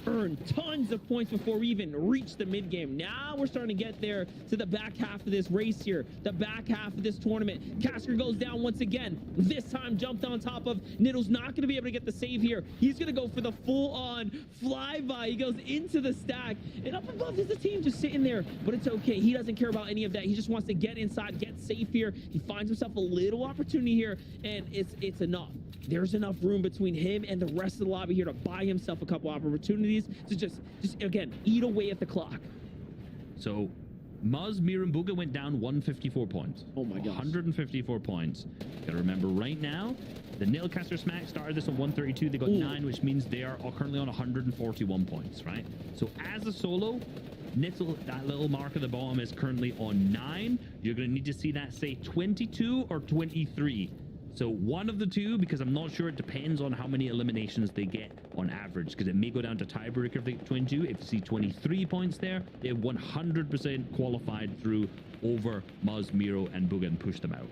earn tons of points before we even reach the mid game. Now we're starting to get there to the back half of this race here, the back half of this tournament. Casker goes down once again. This time jumped on top of Niddle's not going to be able to get the save here. He's going to go for the full-on flyby. He goes into the stack, and up above is the team just sitting there, but it's okay. He doesn't care about any of that. He just wants to get inside, get safe here. He finds himself a little opportunity here, and it's enough. There's enough room between him and the rest of the lobby here to buy himself a couple opportunities to just again, eat away at the clock. So Muzz, Miro, and Booga went down 154 points. Oh my gosh. 154 points. Gotta remember right now, the Nil, Caster, Smack started this on 132. They got 9, which means they are currently on 141 points, right? So as a solo, Nitzel, that little mark at the bottom, is currently on 9. You're going to need to see that say 22 or 23. So one of the two, because I'm not sure. It depends on how many eliminations they get on average, because it may go down to tiebreaker if they get 22. If you see 23 points there, they 100% qualified through over Muzz, Miro, and Booga and push them out.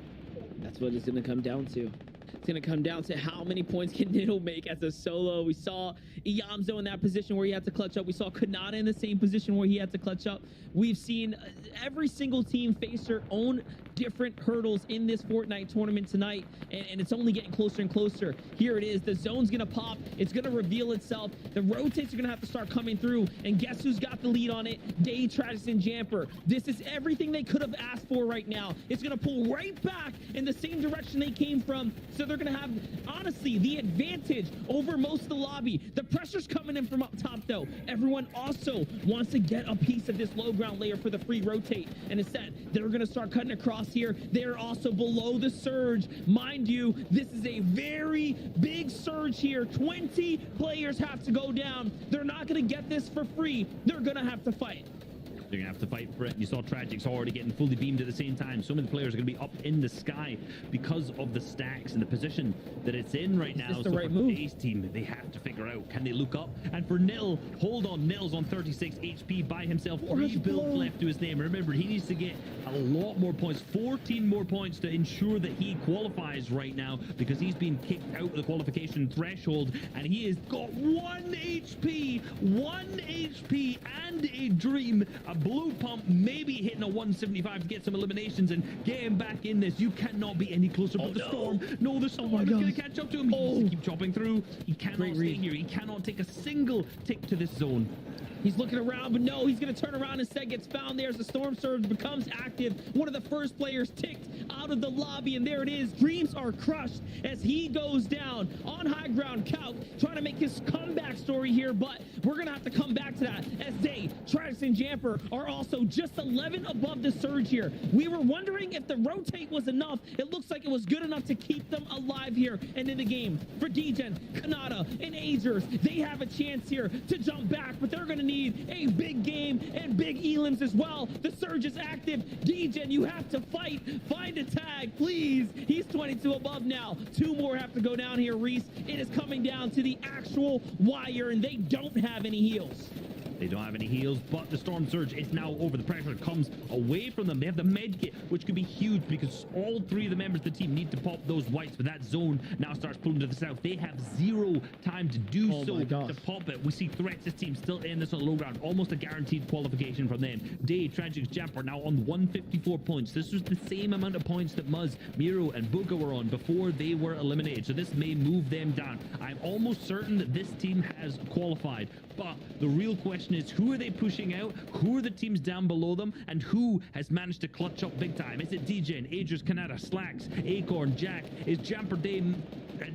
That's what it's going to come down to. It's going to come down to how many points can Niddle make as a solo. We saw Iyamzo in that position where he had to clutch up. We saw Kanata in the same position where he had to clutch up. We've seen every single team face their own different hurdles in this Fortnite tournament tonight, and it's only getting closer and closer. Here it is. The zone's gonna pop. It's gonna reveal itself. The rotates are gonna have to start coming through, and guess who's got the lead on it? Day, Travis, and Jamper. This is everything they could have asked for right now. It's gonna pull right back in the same direction they came from, so they're gonna have, honestly, the advantage over most of the lobby. The pressure's coming in from up top, though. Everyone also wants to get a piece of this low ground layer for the free rotate, and instead, they're gonna start cutting across here. They're also below the surge. Mind you, this is a very big surge here. 20 players have to go down. They're not gonna get this for free. They're gonna have to fight. They're going to have to fight for it. You saw Tragic's already getting fully beamed at the same time. So many players are going to be up in the sky because of the stacks and the position that it's in right now. The so right for move? Dave's team, they have to figure out, can they look up? And for Nil, hold on, Nil's on 36 HP by himself. 3 builds left to his name. Remember, he needs to get a lot more points, 14 more points to ensure that he qualifies right now, because he's been kicked out of the qualification threshold, and he has got 1 HP, 1 HP, and a dream. A blue pump, maybe hitting a 175 to get some eliminations and get him back in this. You cannot be any closer. But the storm, no, the storm is going to catch up to him. He needs to keep chopping through. He cannot stay here. He cannot take a single tick to this zone. He's looking around, but no, he's going to turn around. Instead, gets found there as the storm surge becomes active. One of the first players ticked out of the lobby, and there it is. Dreams are crushed as he goes down on high ground. Calc trying to make his comeback story here, but we're going to have to come back to that as Day, Travis, and Jamper are also just 11 above the surge here. We were wondering if the rotate was enough. It looks like it was good enough to keep them alive here and in the game. For Degen, Kanata, and Agers, they have a chance here to jump back, but they're going to need a big game and big elims as well. The surge is active. Degen, you have to fight. Find a tag, please. He's 22 above now. 2 more have to go down here, Reese. It is coming down to the actual wire, and they don't have any heals. They don't have any heals, but the Storm Surge is now over. The pressure comes away from them. They have the med kit, which could be huge because all 3 of the members of the team need to pop those whites, but that zone now starts pulling to the south. They have 0 time to do to pop it. We see Threats' team still in this on low ground. Almost a guaranteed qualification from them. Day, Tragic, Jamper now on 154 points. This was the same amount of points that Muzz, Miro, and Buga were on before they were eliminated, so this may move them down. I'm almost certain that this team has qualified, but the real question is, who are they pushing out? Who are the teams down below them? And who has managed to clutch up big time? Is it Degen, Agers, Kanata, Slacks, Acorn, Jack? Is Jamper Dame,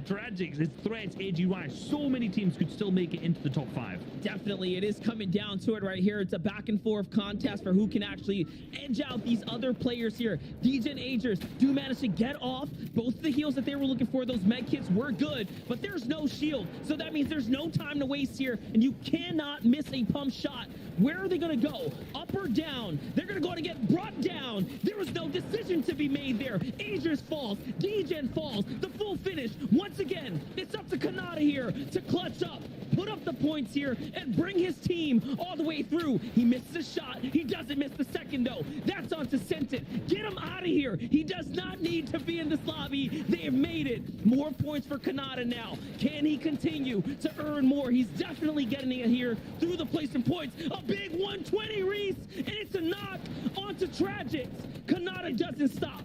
Tragics, is Threats, AGY? So many teams could still make it into the top 5. Definitely, it is coming down to it right here. It's a back and forth contest for who can actually edge out these other players here. Degen, Agers do manage to get off both the heals that they were looking for. Those med kits were good, but there's no shield, so that means there's no time to waste here, and you cannot miss a pump shot. Where are they going to go? Up or down? They're going to go to get brought down. There was no decision to be made there. Agers falls. Degen falls. The full finish. Once again, it's up to Kanata here to clutch up, put up the points here, and bring his team all the way through. He misses a shot. He doesn't miss the second, though. That's on to Sentin. Get him out of here. He does not need to be in this lobby. They have made it. More points for Kanata now. Can he continue to earn more? He's definitely getting it here through the placement points. A big 120, Reese, and it's a knock onto Tragics. Kanata doesn't stop.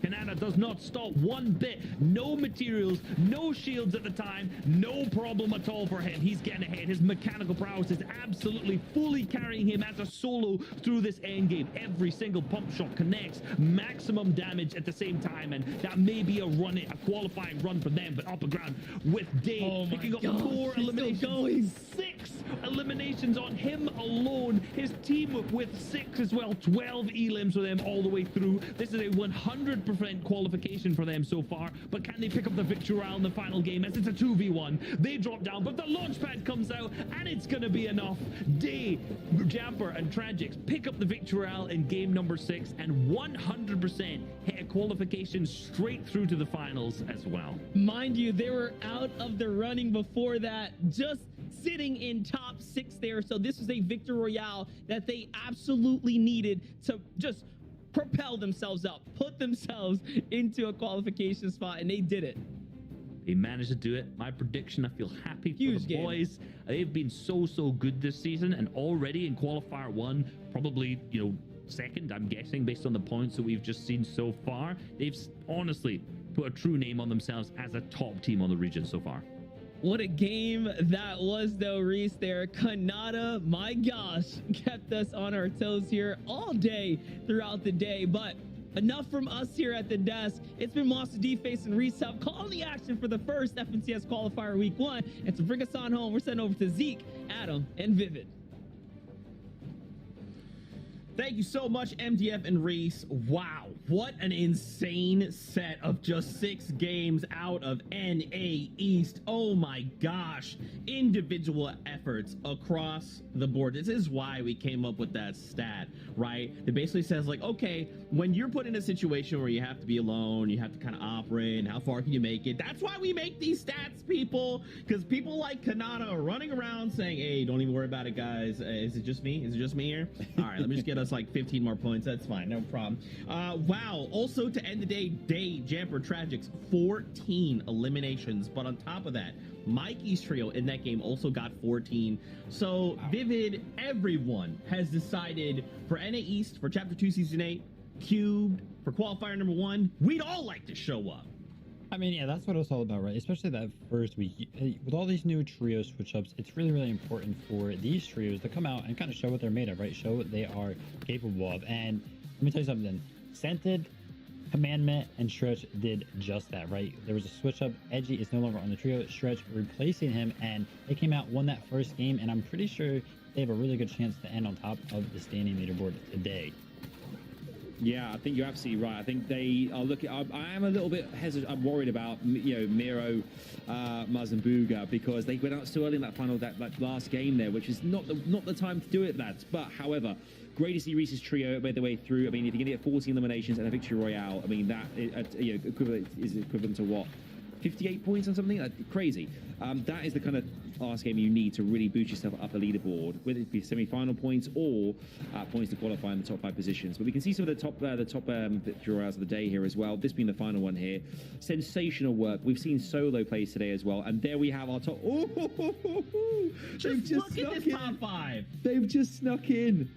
Kanata does not stop one bit. No materials, no shields at the time, no problem at all for him. He's getting ahead. His mechanical prowess is absolutely fully carrying him as a solo through this endgame. Every single pump shot connects, maximum damage at the same time, and that may be a qualifying run for them, but up and ground with Dave picking up 4 eliminations. 6 eliminations on him alone. His team with 6 as well. 12 elims for them all the way through. This is a 100% qualification for them so far, but can they pick up the victory royale in the final game as it's a 2v1? They drop down, but the launch pad comes out, and it's going to be enough. Day, Jamper, and Tragics pick up the victory royale in game number 6 and 100% hit a qualification straight through to the finals as well. Mind you, they were out of the running before that, just sitting in top 6 there. So this was a victory royale that they absolutely needed to just propel themselves up, put themselves into a qualification spot, and they did it. They managed to do it. My prediction, I feel happy for Huge the boys. They've been so good this season, and already in qualifier 1, probably, second, I'm guessing, based on the points that we've just seen so far. They've honestly put a true name on themselves as a top team on the region so far. What a game that was, though, Reese. There, Kanata, my gosh, kept us on our toes here all day throughout the day. But enough from us here at the desk. It's been Monster D-Face and Reese Up calling the action for the first FNCS qualifier week 1. And to bring us on home, we're sending over to Zeke, Adam, and Vivid. Thank you so much, MDF and Reese. Wow, what an insane set of just 6 games out of NA East. Oh my gosh, individual efforts across the board. This is why we came up with that stat, right? It basically says, like, okay, when you're put in a situation where you have to be alone, you have to kind of operate, and how far can you make it? That's why we make these stats, people, because people like Kanata are running around saying, hey, don't even worry about it, guys. Is it just me? Is it just me here? All right, let me just get us like 15 more points. That's fine, no problem. Wow, also to end the day, Jamper Tragics, 14 eliminations, but on top of that, Mikey's trio in that game also got 14. So wow. Vivid, everyone has decided for NA East, for Chapter 2 Season 8, Cubed, for qualifier number 1, we'd all like to show up. I mean, yeah, that's what it's all about, right? Especially that first week. With all these new trio switch-ups, it's really, really important for these trios to come out and kind of show what they're made of, right? Show what they are capable of. And let me tell you something. Scented, Commandment, and Stretch did just that, right? There was a switch-up. Edgy is no longer on the trio. Stretch replacing him, and they came out, won that first game, and I'm pretty sure they have a really good chance to end on top of the standing leaderboard today. Yeah, I think you're absolutely right. I think they are looking. I am a little bit hesitant. I'm worried about, you know, Miro, Muzz and Booga, because they went out so early in that last game there, which is not the time to do it, lads. But however, great to see Reese's trio made their way through. I mean, if you're gonna get 14 eliminations and a victory royale, I mean that is equivalent to what? 58 points or something? Crazy. That is the kind of last game you need to really boost yourself up the leaderboard, whether it be semi-final points or points to qualify in the top 5 positions. But we can see some of the top victory royales of the day here as well. This being the final one here. Sensational work. We've seen solo plays today as well. And there we have our top. They've just look at this top 5. They've just snuck in.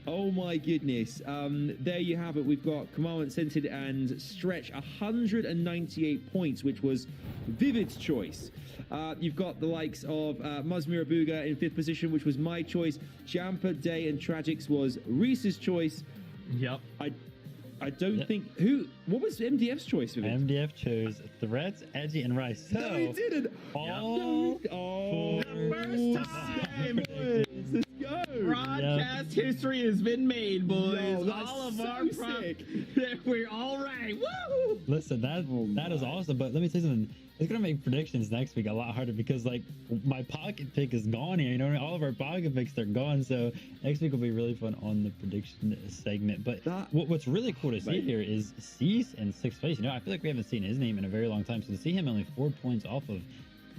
Oh my goodness. There you have it. We've got Commandment, Scented, and Stretch, 198 points, which was Vivid's choice. You've got the likes of Muzmira Booga in 5th position, which was my choice. Jamper, Day, and Tragics was Reese's choice. Yep. I don't think... What was MDF's choice, Vivid? MDF chose Threats, Edgy, and Rice. So, no, he didn't. First time. Let's go. Broadcast history has been made, boys. Yo, all of so our we're all right. Woo! Listen, that is awesome. But let me tell you something. It's gonna make predictions next week a lot harder because like my pocket pick is gone here. You know, all of our pocket picks are gone. So next week will be really fun on the prediction segment. But what's really cool to see here is Cease in 6th place. You know, I feel like we haven't seen his name in a very long time. So to see him only 4 points off of,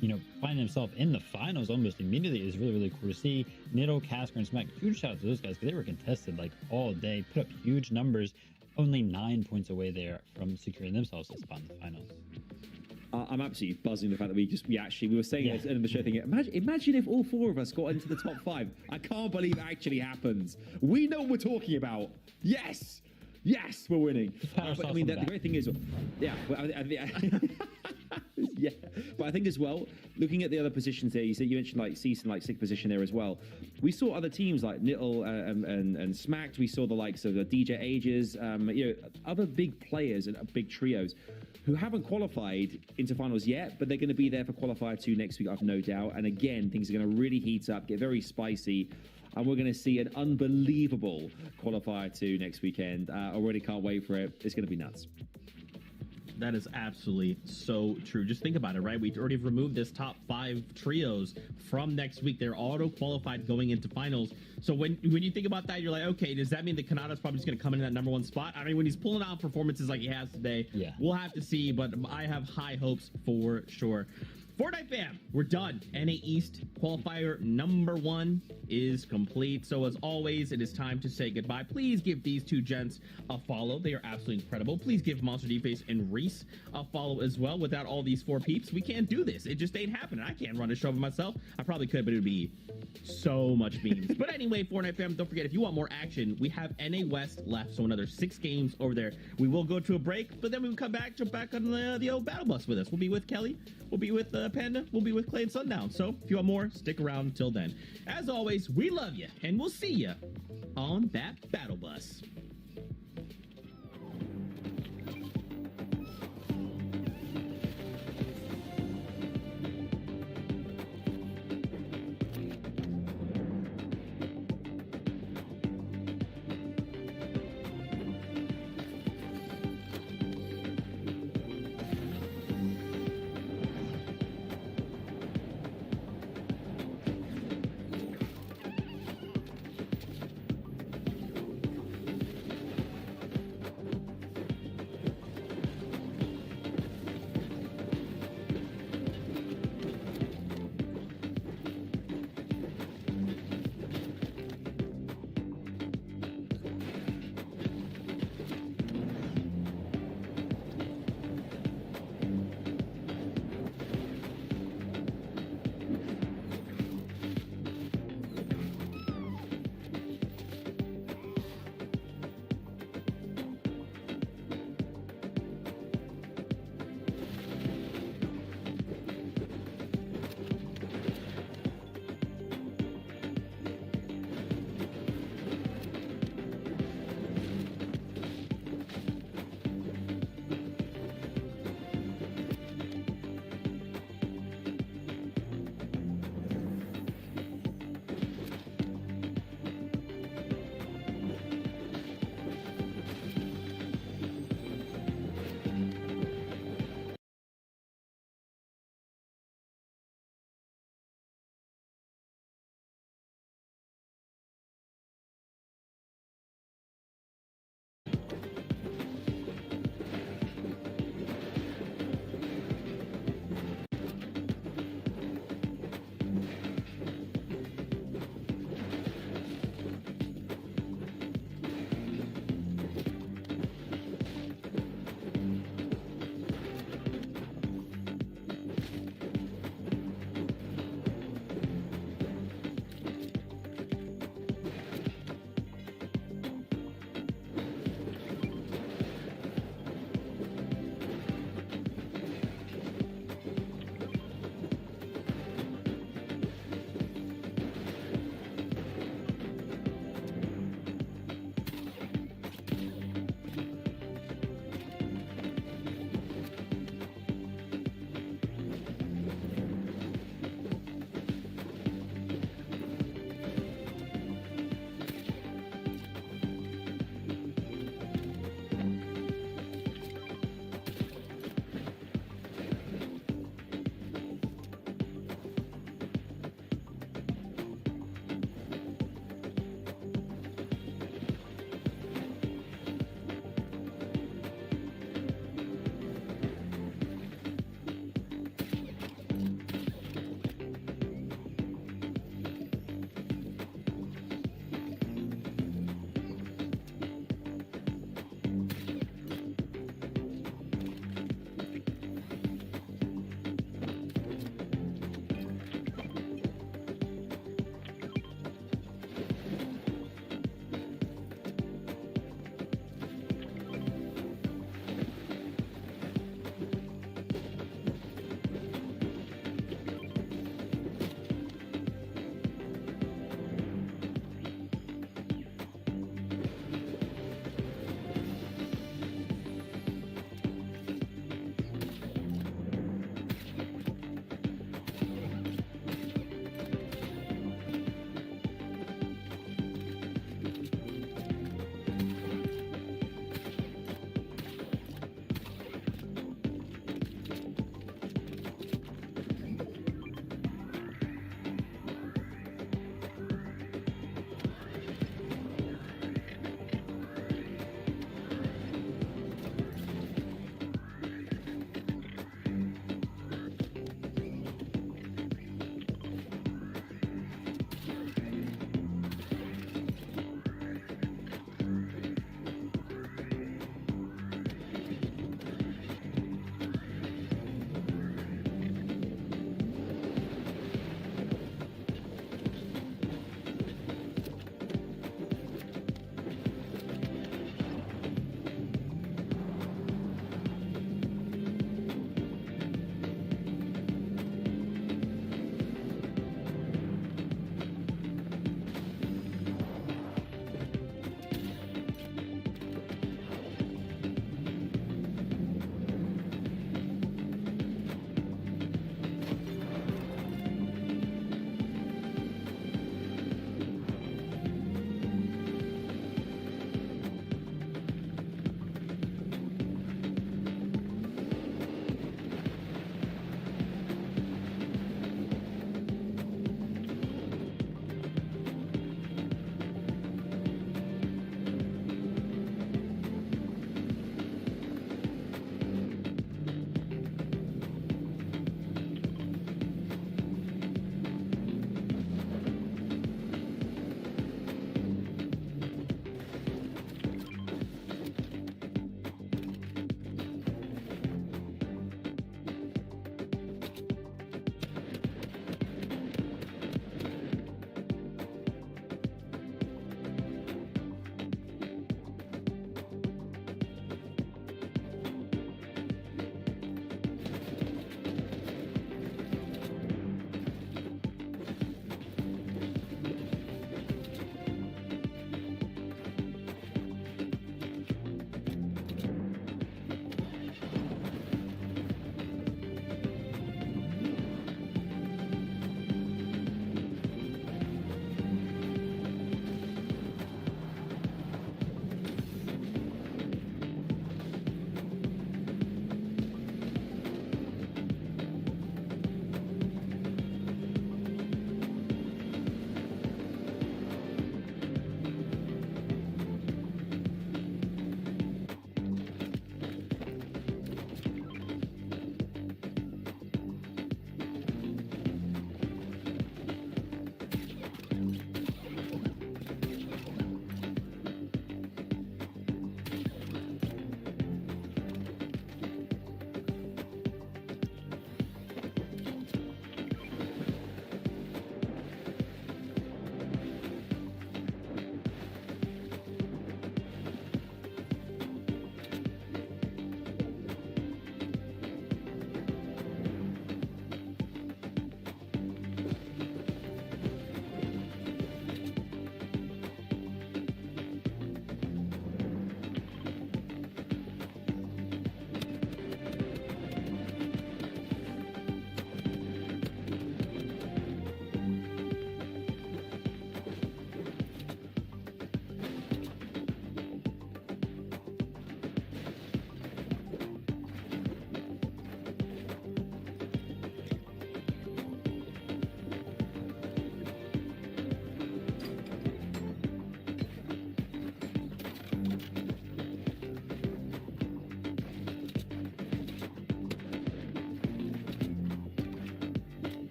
you know, finding himself in the finals almost immediately is really, really cool to see. Niddle, Casker, and Smack, huge shout out to those guys because they were contested like all day, put up huge numbers, only 9 points away there from securing themselves a spot in the finals. I'm absolutely buzzing the fact that we were saying at the end of the show thinking, imagine if all 4 of us got into the top 5. I can't believe it actually happens. We know what we're talking about. Yes, we're winning. But, I mean, the great thing is, yeah, yeah. But I think as well, looking at the other positions there, you mentioned like Cease in like 6th position there as well. We saw other teams like Nittle and Smacked. We saw the likes of the DJ Ages, you know, other big players and big trios who haven't qualified into finals yet, but they're going to be there for qualifier 2 next week, I've no doubt. And again, things are going to really heat up, get very spicy, and we're going to see an unbelievable qualifier 2 next weekend. I already can't wait for it. It's going to be nuts. That is absolutely so true. Just think about it, right? We already removed this top 5 trios from next week. They're auto-qualified going into finals. So when you think about that, you're like, okay, does that mean that Kanata's probably just going to come in that number 1 spot? I mean, when he's pulling out performances like he has today, we'll have to see, but I have high hopes for sure. Fortnite fam, we're done. NA East qualifier number 1 is complete. So as always, it is time to say goodbye. Please give these two gents a follow. They are absolutely incredible. Please give Monster D-Face and Reese a follow as well. Without all these 4 peeps, we can't do this. It just ain't happening. I can't run a show by myself. I probably could, but it would be so much memes. But anyway, Fortnite fam, don't forget, if you want more action, we have NA West left. So another 6 games over there. We will go to a break, but then we will come back, jump back on the old battle bus with us. We'll be with Kelly. We'll be with Panda. We'll be with Clay and Sundown. So if you want more, stick around until then. As always, we love you, and we'll see you on that battle bus.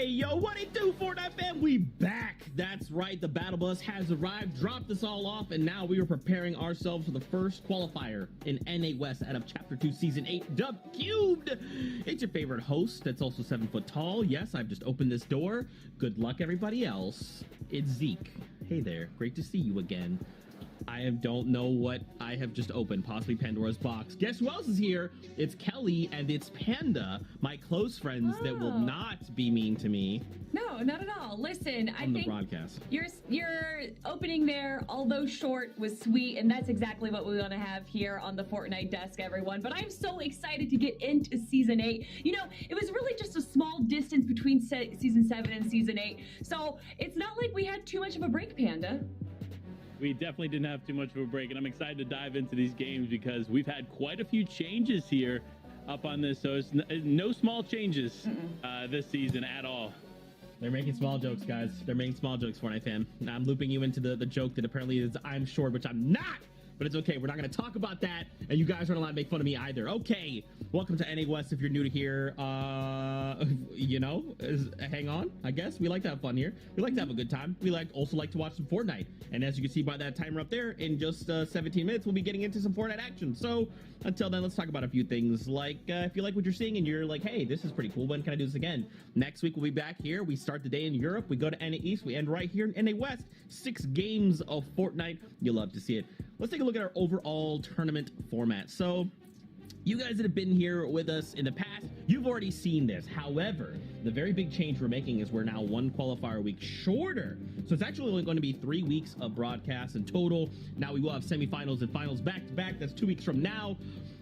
Hey, yo, what it do, Fortnite fam? We back. That's right. The battle bus has arrived, dropped us all off, and now we are preparing ourselves for the first qualifier in NA West out of Chapter 2, Season 8, Dub Cubed. It's your favorite host that's also 7 foot tall. Yes, I've just opened this door. Good luck, everybody else. It's Zeke. Hey there. Great to see you again. I don't know what I have just opened, possibly Pandora's box. Guess who else is here? It's Kelly and it's Panda, my close friends that will not be mean to me. No, not at all. Listen, I On the think broadcast. your opening there, although short, was sweet, and that's exactly what we want to have here on the Fortnite desk, everyone. But I'm so excited to get into Season 8. You know, it was really just a small distance between Season 7 and Season 8, so it's not like we had too much of a break, Panda. We definitely didn't have too much of a break, and I'm excited to dive into these games because we've had quite a few changes here up on this, so it's no small changes this season at all. They're making small jokes, guys. They're making small jokes, Fortnite fan. Now I'm looping you into the joke that apparently is I'm short, which I'm not. But it's okay. We're not going to talk about that, and you guys aren't allowed to make fun of me either. Okay. Welcome to NA West. If you're new to here, you know, hang on. I guess we like to have fun here. We like to have a good time. We also like to watch some Fortnite. And as you can see by that timer up there, in just 17 minutes, we'll be getting into some Fortnite action. So until then, let's talk about a few things. Like if you like what you're seeing and you're like, hey, this is pretty cool. When can I do this again? Next week we'll be back here. We start the day in Europe. We go to NA East. We end right here in NA West. 6 games of Fortnite. You'll love to see it. Let's take a look at our overall tournament format. So you guys that have been here with us in the past, you've already seen this. However, the very big change we're making is we're now 1 qualifier week shorter. So it's actually only going to be 3 weeks of broadcasts in total. Now we will have semifinals and finals back to back. That's 2 weeks from now.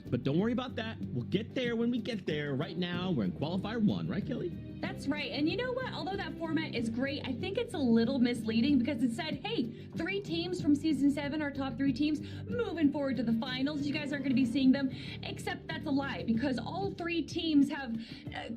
But don't worry about that. We'll get there when we get there. Right now, we're in qualifier 1, right, Kelly? That's right. And you know what? Although that format is great, I think it's a little misleading because it said, hey, 3 teams from Season 7, our top 3 teams, moving forward to the finals. You guys aren't going to be seeing them, except that's a lie because all 3 teams have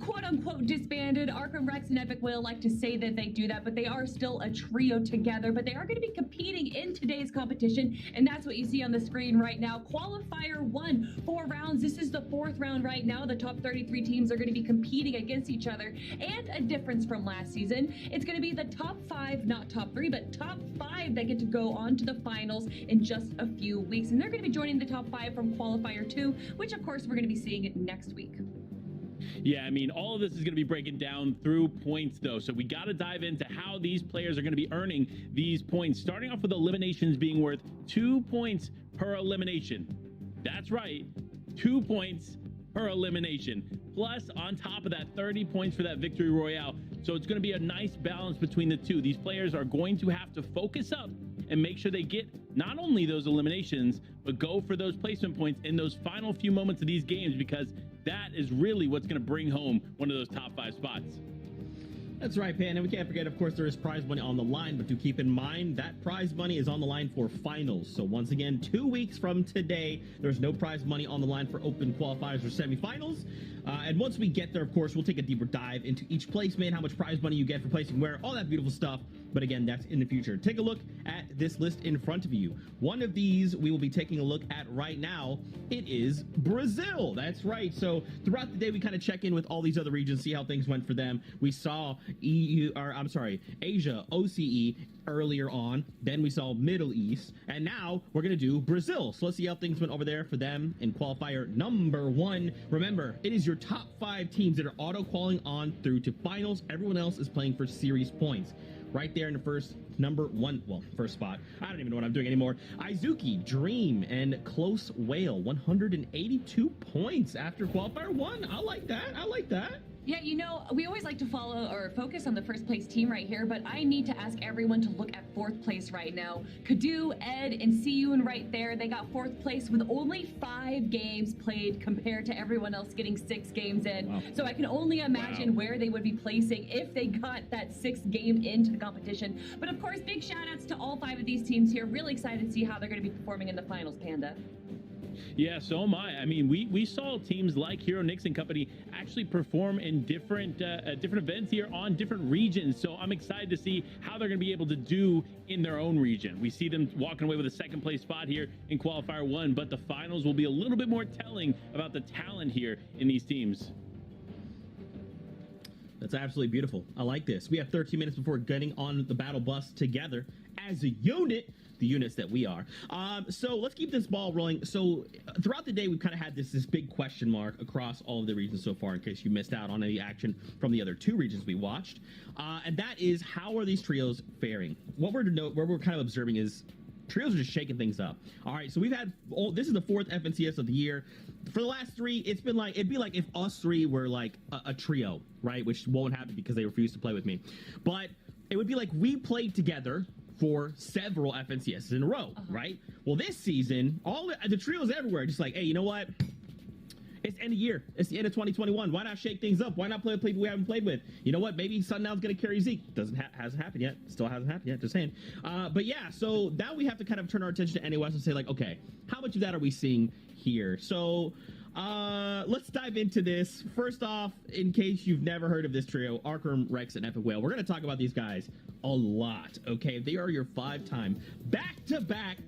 quote-unquote disbanded. Arkham Rex and Epic Whale like to say that they do that, but they are still a trio together. But they are going to be competing in today's competition, and that's what you see on the screen right now. Qualifier 1, 4 rounds. This is the 4th round right now. The top 33 teams are going to be competing against each other. And a difference from last season, it's going to be the top 5, not top 3, but top 5 that get to go on to the finals in just a few weeks. And they're going to be joining the top 5 from qualifier 2, which of course we're going to be seeing next week. Yeah, I mean, all of this is going to be breaking down through points, though. So we got to dive into how these players are going to be earning these points, starting off with eliminations being worth 2 points per elimination. That's right, 2 points per elimination. Plus, on top of that, 30 points for that victory royale. So it's going to be a nice balance between the two. These players are going to have to focus up and make sure they get not only those eliminations, but go for those placement points in those final few moments of these games, because that is really what's going to bring home one of those top 5 spots. That's right, Pan. And we can't forget, of course, there is prize money on the line, but do keep in mind that prize money is on the line for finals. So once again, 2 weeks from today, there's no prize money on the line for open qualifiers or semifinals. And once we get there, of course, we'll take a deeper dive into each placement, how much prize money you get for placing where, all that beautiful stuff. But again, that's in the future. Take a look at this list in front of you. One of these we will be taking a look at right now. It is Brazil. That's right. So throughout the day, we kind of check in with all these other regions, see how things went for them. We saw Asia, OCE earlier on. Then we saw Middle East. And now we're going to do Brazil. So let's see how things went over there for them in qualifier number 1. Remember, it is your top 5 teams that are auto-qualifying on through to finals. Everyone else is playing for series points. Right there in the first first spot. I don't even know what I'm doing anymore. Izuki, Dream, and Close Whale, 182 points after qualifier 1. I like that. I like that. Yeah, you know, we always like to follow or focus on the first place team right here, but I need to ask everyone to look at 4th place right now. Kadu, Ed, and Siyun right there, they got 4th place with only 5 games played compared to everyone else getting 6 games in. Wow. So I can only imagine where they would be placing if they got that 6th game into the competition. But of course, big shout outs to all 5 of these teams here. Really excited to see how they're going to be performing in the finals, Panda. Yeah, so am I. I mean, we saw teams like Hero Nix and company actually perform in different events here on different regions. So I'm excited to see how they're going to be able to do in their own region. We see them walking away with a 2nd place spot here in qualifier 1, but the finals will be a little bit more telling about the talent here in these teams. That's absolutely beautiful. I like this. We have 13 minutes before getting on the battle bus together as a unit, the units that we are. So let's keep this ball rolling. So throughout the day, we've kind of had this big question mark across all of the regions so far, in case you missed out on any action from the other two regions we watched. And that is, how are these trios faring? What we're kind of observing is trios are just shaking things up. All right, so we've had, this is the 4th FNCS of the year. For the last 3, it'd be like if us 3 were like a trio, right? Which won't happen because they refuse to play with me. But it would be like we played together for several FNCSs in a row, right? Well, this season, all the trios everywhere, just like, hey, you know what? It's end of year. It's the end of 2021. Why not shake things up? Why not play with people we haven't played with? You know what? Maybe Sundown's going to carry Zeke. Hasn't happened yet. Still hasn't happened yet. Just saying. But yeah, so now we have to kind of turn our attention to NA West and say, like, okay, how much of that are we seeing here? So let's dive into this. First off, in case you've never heard of this trio, Arkham, Rex, and Epic Whale, we're going to talk about these guys a lot, okay? They are your 5-time back-to-back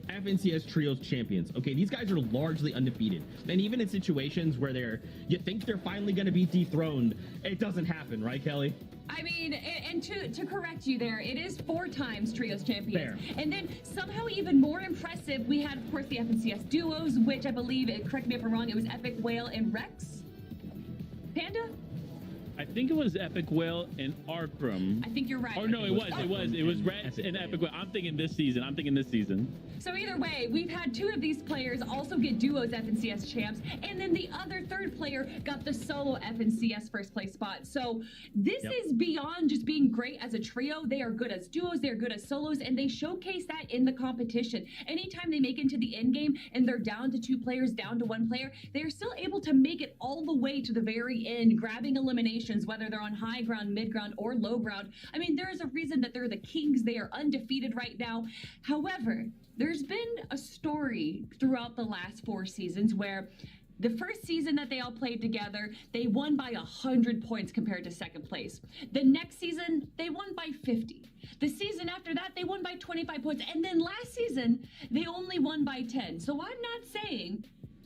FNCS Trios champions. Okay, these guys are largely undefeated. And even in situations where you think they're finally going to be dethroned, it doesn't happen, right, Kelly? I mean, and to correct you there, it is 4 times Trios champions. Fair. And then somehow even more impressive, we had, of course, the FNCS duos, which I believe, correct me if I'm wrong, it was Epic Whale and Rex? Panda? I think it was Epic Whale and Arkham. I think you're right. Or no, it was Rex and Epic Whale. I'm thinking this season. So either way, we've had 2 of these players also get duos FNCS champs, and then the other 3rd player got the solo FNCS first place spot. So this is beyond just being great as a trio. They are good as duos, they're good as solos, and they showcase that in the competition. Anytime they make it into the end game and they're down to 2 players, down to 1 player, they are still able to make it all the way to the very end, grabbing eliminations, whether they're on high ground, mid ground, or low ground. I mean, there is a reason that they're the kings. They are undefeated right now. However, there's been a story throughout the last 4 seasons where the first season that they all played together, they won by 100 points compared to 2nd place. The next season, they won by 50. The season after that, they won by 25 points. And then last season, they only won by 10. So I'm not saying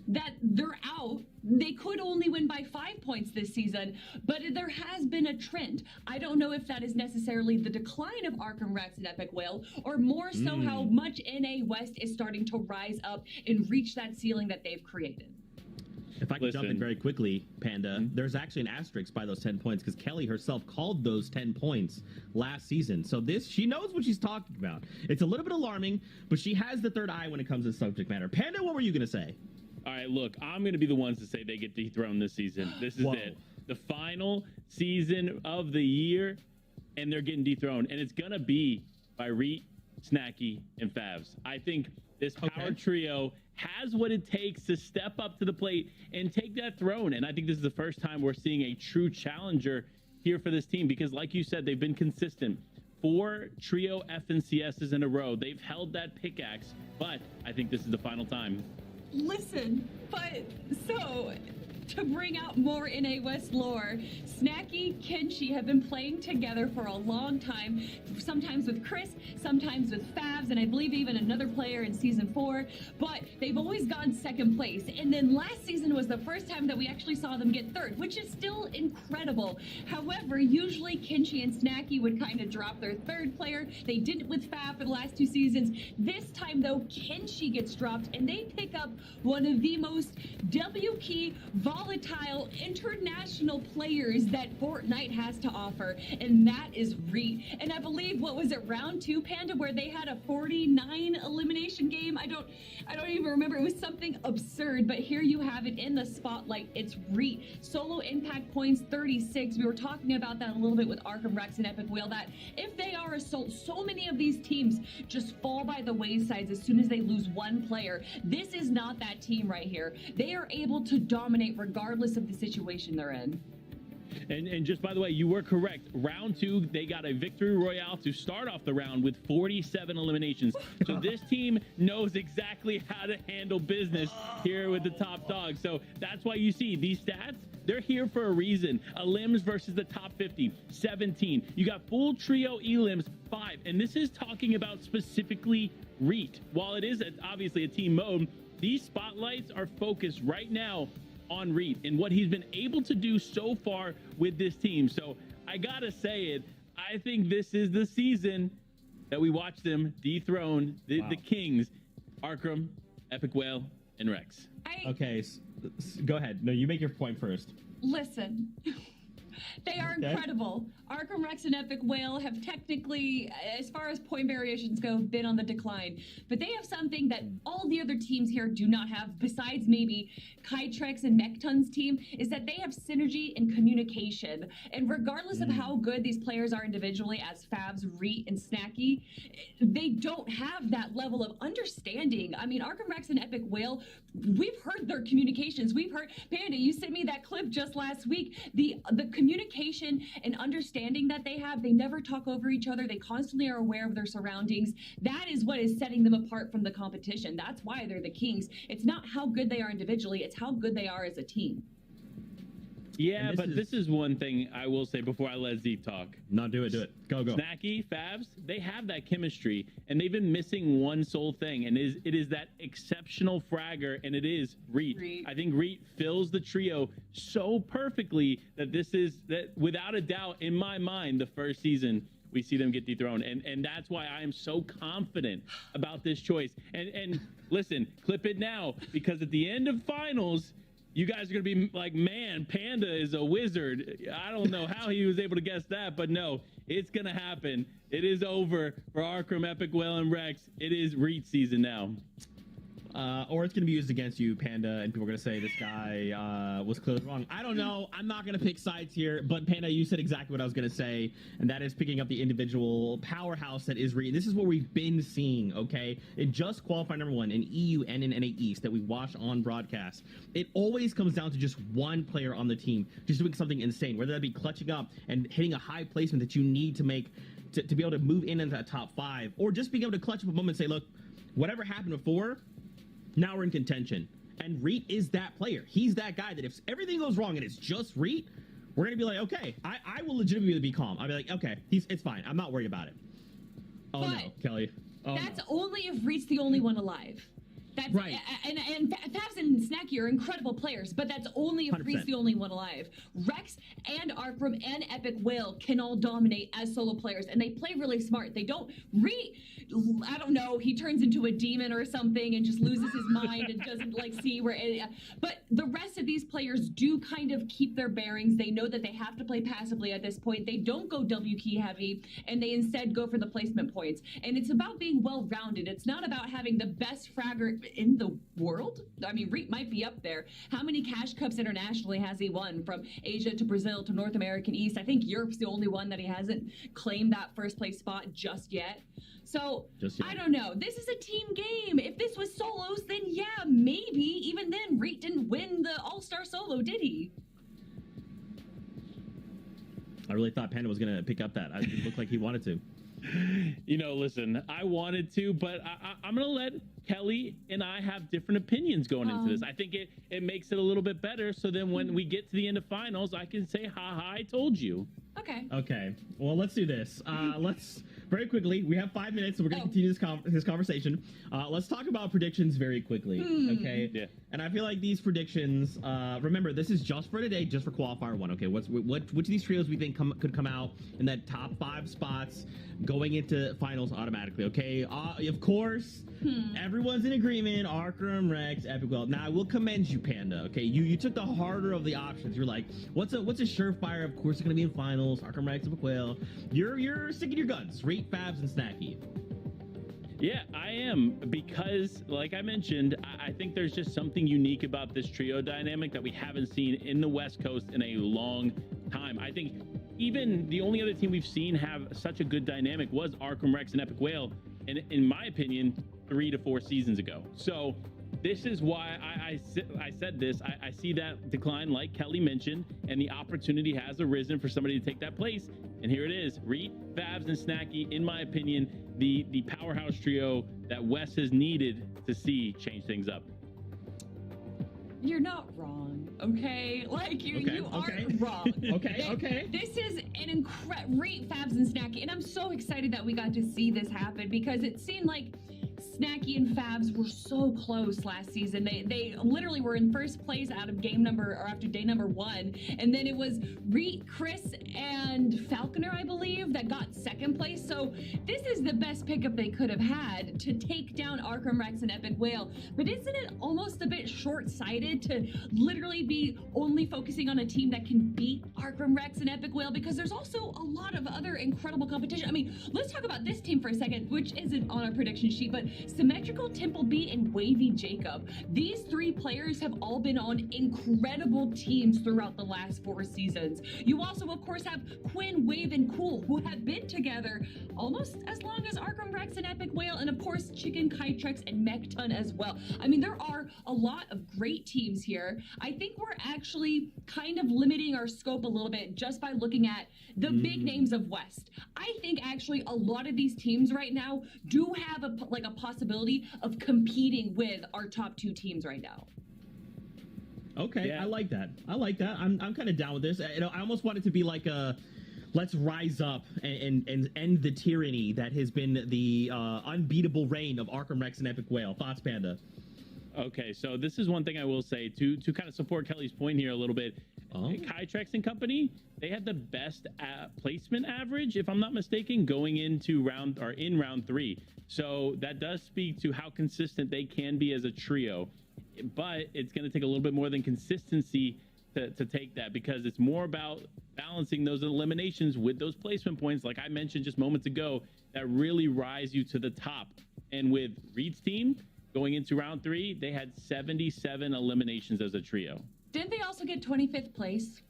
that they're out. They could only win by 5 points this season, but there has been a trend. I don't know if that is necessarily the decline of Arkham, Rex, and Epic Whale, or more so how much NA West is starting to rise up and reach that ceiling that they've created. If I could jump in very quickly, Panda, there's actually an asterisk by those 10 points because Kelly herself called those 10 points last season. So she knows what she's talking about. It's a little bit alarming, but she has the third eye when it comes to subject matter. Panda, what were you going to say? All right, look, I'm going to be the ones to say they get dethroned this season. This is it. The final season of the year, and they're getting dethroned. And it's going to be by Reet, Snacky, and Favs. I think this power trio has what it takes to step up to the plate and take that throne. And I think this is the first time we're seeing a true challenger here for this team because, like you said, they've been consistent. 4 trio FNCSs in a row. They've held that pickaxe, but I think this is the final time. Listen, but so to bring out more NA West lore, Snacky, Kenshi have been playing together for a long time, sometimes with Chris, sometimes with Favs, and I believe even another player in season 4, but they've always gone 2nd place. And then last season was the first time that we actually saw them get 3rd, which is still incredible. However, usually Kenshi and Snacky would kind of drop their 3rd player. They did it with Fav for the last 2 seasons. This time though, Kenshi gets dropped and they pick up one of the most W-key, volatile, international players that Fortnite has to offer, and that is Reet. And I believe, what was it, round 2, Panda, where they had a 49 elimination game? I don't even remember. It was something absurd, but here you have it in the spotlight. It's Reet. Solo impact points, 36. We were talking about that a little bit with Arkham, Rex, and Epic Whale, that if they are assault, so many of these teams just fall by the waysides as soon as they lose 1 player. This is not that team right here. They are able to dominate regardless of the situation they're in. And just by the way, you were correct. Round 2, they got a victory royale to start off the round with 47 eliminations. So this team knows exactly how to handle business here with the top dog. So that's why you see these stats. They're here for a reason. Elims versus the top 50, 17. You got full trio elims, 5. And this is talking about specifically Reet. While it is obviously a team mode, these spotlights are focused right now on Reed and what he's been able to do so far with this team. So I gotta say it, I think this is the season that we watch them dethrone the Kings, Arkham, Epic Whale, and Rex. Okay, go ahead. No, you make your point first. Listen, they are incredible. Arkham Rex and Epic Whale have technically, as far as point variations go, been on the decline. But they have something that all the other teams here do not have, besides maybe Kytrex and Mechtun's team, is that they have synergy and communication. And regardless of how good these players are individually, as Fabs, Reet, and Snacky, they don't have that level of understanding. I mean, Arkham Rex and Epic Whale, we've heard their communications. We've heard, Panda, you sent me that clip just last week. The communication and understanding that they have, they never talk over each other. They constantly are aware of their surroundings. That is what is setting them apart from the competition. That's why they're the Kings. It's not how good they are individually, it's how good they are as a team. Yeah, but this is one thing I will say before I let Zeke talk. No, do it. Go. Snacky, Fabs, they have that chemistry, and they've been missing one sole thing, and it is that exceptional fragger, and it is Reet. I think Reet fills the trio so perfectly that this is, that without a doubt, in my mind, the first season we see them get dethroned, and that's why I am so confident about this choice. And listen, clip it now, because at the end of finals, you guys are going to be like, man, Panda is a wizard. I don't know how he was able to guess that, but no, it's going to happen. It is over for Arkham, Epic Whale, and Rex. It is Reet season now. Or it's going to be used against you, Panda, and people are going to say this guy was clearly wrong. I don't know. I'm not going to pick sides here, but Panda, you said exactly what I was going to say, and that is picking up the individual powerhouse that is Reet. This is what we've been seeing, okay? In just qualifier number 1 in EU and in NA East that we watch on broadcast, it always comes down to just one player on the team just doing something insane, whether that be clutching up and hitting a high placement that you need to make to be able to move into that top 5, or just being able to clutch up a moment and say, look, whatever happened before, now we're in contention. And Reet is that player. He's that guy that if everything goes wrong and it's just Reet, we're going to be like, okay, I will legitimately be calm. I'll be like, okay, it's fine. I'm not worried about it. Oh, but no, Kelly. Oh, that's no. only if Reet's the only one alive. That's right. And Fabs and Snacky are incredible players, but that's only if 100%. Reet's the only one alive. Rex and Arkham and Epic Whale can all dominate as solo players, and they play really smart. They don't I don't know, he turns into a demon or something and just loses his mind and doesn't like see where but the rest of these players do kind of keep their bearings. They know that they have to play passively at this point. They don't go W key heavy, and they instead go for the placement points. And it's about being well-rounded. It's not about having the best fragger in the world. I mean, Reet might be up there. How many Cash Cups internationally has he won, from Asia to Brazil to North American East? I think Europe's the only one that he hasn't claimed that first place spot just yet. So, I don't know. This is a team game. If this was solos, then yeah, maybe. Even then, Reet didn't win the All-Star solo, did he? I really thought Panda was going to pick up that. It looked like he wanted to. You know, listen, I wanted to, but I'm going to let Kelly and I have different opinions going into this. I think it makes it a little bit better, so then when we get to the end of finals, I can say, ha, I told you. Okay. Well, let's do this. Let's very quickly. We have 5 minutes, so we're going to continue this conversation. Let's talk about predictions very quickly. Okay. Yeah. And I feel like these predictions. Remember, this is just for today, just for qualifier 1. Okay. Which of these trios we think could come out in that top 5 spots going into finals automatically? Okay. Of course, everyone's in agreement. Arkham, Rex, Epic Whale. Now, I will commend you, Panda. Okay. You took the harder of the options. You're like, what's a surefire? Of course, it's going to be in finals. Arkham, Rex, Epic Whale. You're sticking your guns. Reet, Fabs, and Snacky. Yeah, I am, because like I mentioned, I think there's just something unique about this trio dynamic that we haven't seen in the West Coast in a long time. I think even the only other team we've seen have such a good dynamic was Arkham, Rex, and Epic Whale, and in my opinion, 3 to 4 seasons ago. So this is why I said this. I see that decline, like Kelly mentioned, and the opportunity has arisen for somebody to take that place. And here it is. Reet, Fabs, and Snacky, in my opinion, the powerhouse trio that Wes has needed to see change things up. You're not wrong, okay? Like, you aren't wrong. Okay. This is an incredible Reet, Fabs, and Snacky, and I'm so excited that we got to see this happen, because it seemed like Snacky and Fabs were so close last season. They literally were in first place out of after day number 1, and then it was Chris and Falconer, I believe, that got second place. So this is the best pickup they could have had to take down Arkham Rex and Epic Whale. But isn't it almost a bit short-sighted to literally be only focusing on a team that can beat Arkham Rex and Epic Whale? Because there's also a lot of other incredible competition. I mean, let's talk about this team for a second, which isn't on our prediction sheet, but Symmetrical, Temple B, and Wavy Jacob. These 3 players have all been on incredible teams throughout the last 4 seasons. You also, of course, have Quinn, Wave, and Cool, who have been together almost as long as Arkham Rex and Epic Whale, and of course, Chicken, Kytrex, and Mechton as well. I mean, there are a lot of great teams here. I think we're actually kind of limiting our scope a little bit just by looking at the big names of West. I think actually a lot of these teams right now do have a possibility of competing with our top 2 teams right now. Okay, Yeah. I like that. I'm kind of down with this. I almost want it to be like a let's rise up and end the tyranny that has been the unbeatable reign of Arkham Rex and Epic Whale. Thoughts, Panda? Okay, so this is one thing I will say to kind of support Kelly's point here a little bit. Kytrex and company, they had the best placement average, if I'm not mistaken, going into round 3. So that does speak to how consistent they can be as a trio. But it's going to take a little bit more than consistency to take that, because it's more about balancing those eliminations with those placement points, like I mentioned just moments ago, that really rise you to the top. And with Reed's team, going into round 3, they had 77 eliminations as a trio. Didn't they also get 25th place?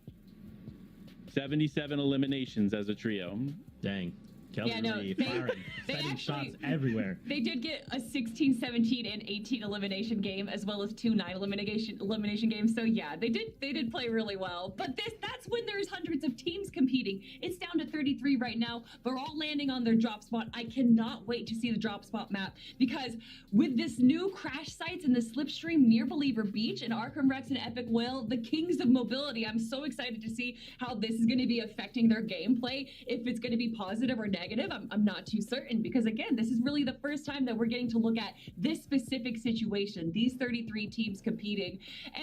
77 eliminations as a trio. Dang. Kelly Reed firing, setting shots everywhere. They did get a 16, 17, and 18 elimination game, as well as 2 9 elimination games. So yeah, they did play really well. But that's when there's hundreds of teams competing. It's down to 33 right now. They're all landing on their drop spot. I cannot wait to see the drop spot map, because with this new crash sites in the slipstream near Believer Beach and Arkham Rex and Epic Whale, the kings of mobility, I'm so excited to see how this is going to be affecting their gameplay. If it's going to be positive or negative, I'm not too certain, because again, this is really the first time that we're getting to look at this specific situation, these 33 teams competing.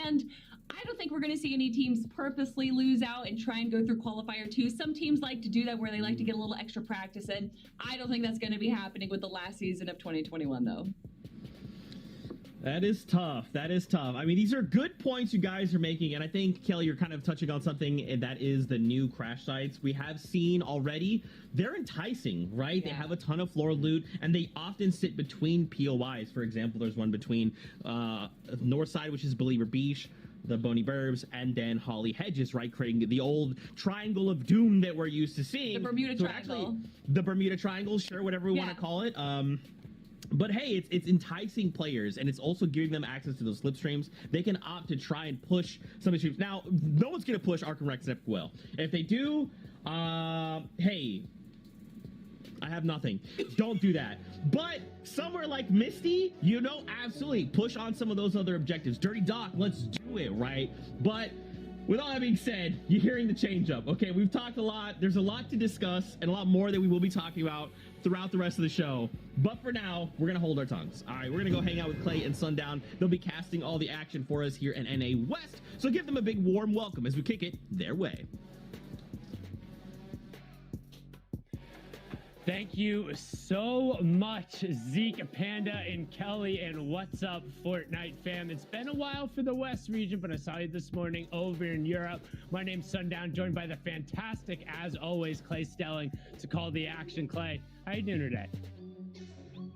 And I don't think we're going to see any teams purposely lose out and try and go through qualifier 2. Some teams like to do that, where they like to get a little extra practice in. I don't think that's going to be happening with the last season of 2021, though. That is tough. I mean, these are good points you guys are making, and I think, Kelly, you're kind of touching on something, and that is the new crash sites we have seen already. They're enticing, right? Yeah. They have a ton of floor loot, and they often sit between POIs. For example, there's one between North Side, which is Believer Beach, the Boney Burbs, and then Holly Hedges, right? Creating the old triangle of doom that we're used to seeing. The Bermuda Triangle. Actually, the Bermuda Triangle, sure, whatever we want to call it. But hey, it's enticing players, and it's also giving them access to those slipstreams. They can opt to try and push some of the streams. Now, no one's going to push Arkham Rex except Will. If they do, hey, I have nothing. Don't do that. But somewhere like Misty, absolutely push on some of those other objectives. Dirty Doc, let's do it, right? But with all that being said, you're hearing the change up. Okay, we've talked a lot. There's a lot to discuss and a lot more that we will be talking about throughout the rest of the show. But for now, we're going to hold our tongues. All right, we're going to go hang out with Clay and Sundown. They'll be casting all the action for us here in NA West. So give them a big warm welcome as we kick it their way. Thank you so much, Zeke, Panda, and Kelly, and what's up, Fortnite fam? It's been a while for the West region, but I saw you this morning over in Europe. My name's Sundown, joined by the fantastic, as always, Clay Stelling to call the action. Clay, how you doing today?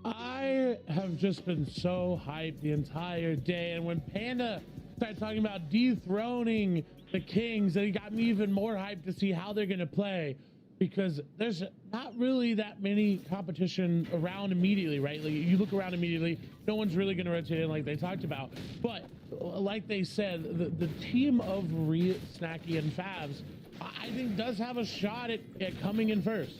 I have just been so hyped the entire day, and when Panda started talking about dethroning the Kings, it got me even more hyped to see how they're going to play, because there's not really that many competition around immediately, right? Like, you look around immediately, no one's really going to rotate in like they talked about. But like they said, the team of Snacky and Favs, I think, does have a shot at coming in first.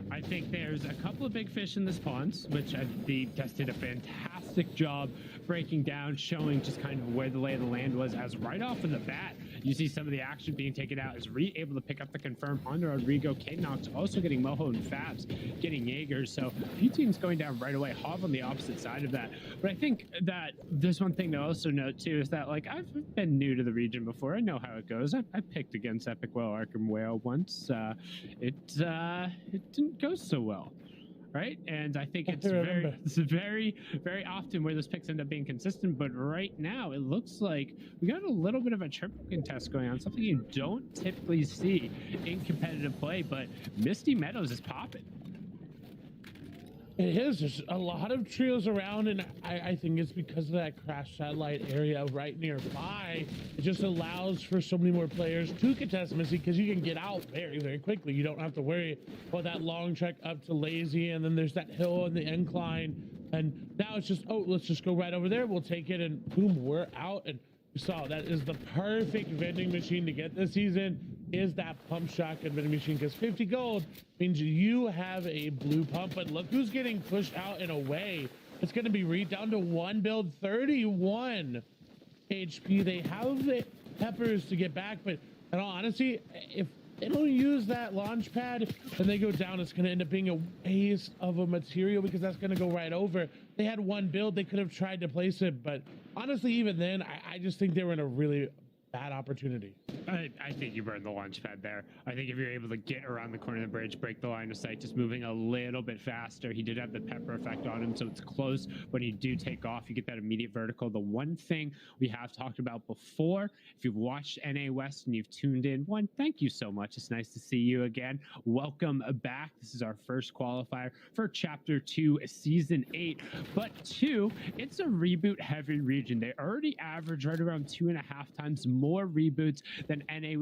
I think there's a couple of big fish in this pond, which I think just did a fantastic job breaking down, showing just kind of where the lay of the land was, as right off of the bat, you see some of the action being taken out as able to pick up the confirm on Rodrigo. K-Nox also getting Moho and Fabs getting Jaegers. So a few teams going down right away. Hov on the opposite side of that. But I think that there's one thing to also note too, is that like I've been new to the region before. I know how it goes. I picked against Epic Whale Arkham Whale once. It didn't go so well. Right, and I think it's very often where those picks end up being consistent. But right now, it looks like we got a little bit of a triple contest going on, something you don't typically see in competitive play. But Misty Meadows is popping. It is. There's a lot of trios around, and I think it's because of that crash satellite area right nearby. It just allows for so many more players to contest Misty, because you can get out very, very quickly. You don't have to worry about that long trek up to Lazy, and then there's that hill and the incline. And now it's just, oh, let's just go right over there. We'll take it, and boom, we're out. And you saw that is the perfect vending machine to get this season, is that pump shotgun vending machine, because 50 gold means you have a blue pump. But look who's getting pushed out and away. It's going to be Reed down to one build, 31 HP. They have the peppers to get back, but in all honesty, if they don't use that launch pad and they go down, it's going to end up being a waste of a material, because that's going to go right over. They had one build, they could have tried to place it, but honestly, even then, I just think they were in a really bad opportunity. I think you burned the launch pad there. I think if you're able to get around the corner of the bridge, break the line of sight, just moving a little bit faster. He did have the pepper effect on him, so it's close. When you do take off, you get that immediate vertical. The one thing we have talked about before, if you've watched NA West and you've tuned in, one, thank you so much. It's nice to see you again. Welcome back. This is our first qualifier for Chapter 2, Season 8. But 2, it's a reboot-heavy region. They already average right around 2.5 times more reboots than NA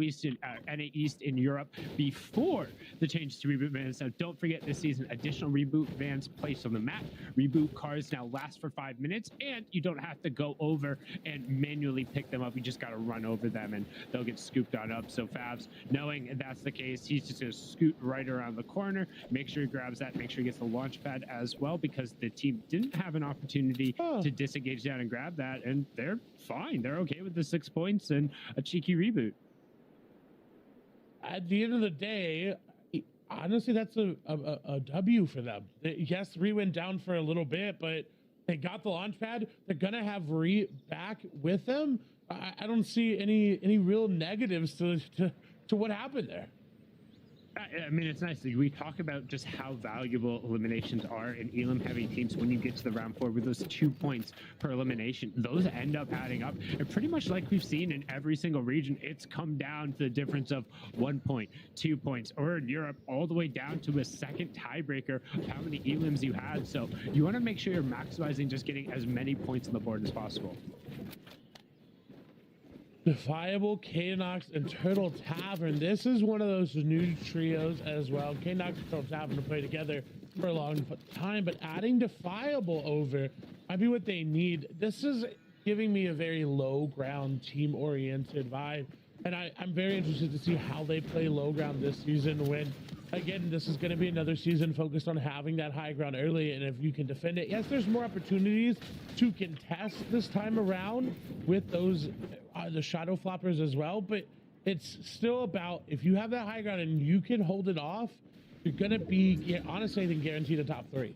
East in Europe before the changes to reboot vans. Now, don't forget this season, additional reboot vans placed on the map. Reboot cars now last for 5 minutes, and you don't have to go over and manually pick them up. You just got to run over them, and they'll get scooped on up. So Fabs, knowing that's the case, he's just going to scoot right around the corner, make sure he grabs that, make sure he gets the launch pad as well, because the team didn't have an opportunity to disengage down and grab that, and they're fine. They're okay with the 6 points and a cheeky reboot. At the end of the day, honestly, that's a W for them. Yes, Ree went down for a little bit, but they got the launch pad. They're gonna have Ree back with them. I don't see any real negatives to what happened there. I mean, it's nice. We talk about just how valuable eliminations are in Elam heavy teams. When you get to the round 4 with those 2 points per elimination, those end up adding up. And pretty much like we've seen in every single region, it's come down to the difference of 1 point, 2 points, or in Europe, all the way down to a second tiebreaker of how many Elams you had. So you want to make sure you're maximizing just getting as many points on the board as possible. Defiable, K-Nox, and Turtle Tavern. This is one of those new trios as well. K-Nox and Turtle Tavern to play together for a long time, but adding Defiable over might be what they need. This is giving me a very low ground, team-oriented vibe, and I'm very interested to see how they play low ground this season when, again, this is going to be another season focused on having that high ground early, and if you can defend it, yes, there's more opportunities to contest this time around with those the shadow floppers as well, but it's still about, if you have that high ground and you can hold it off, you're going to be, honestly, I think guaranteed a top 3.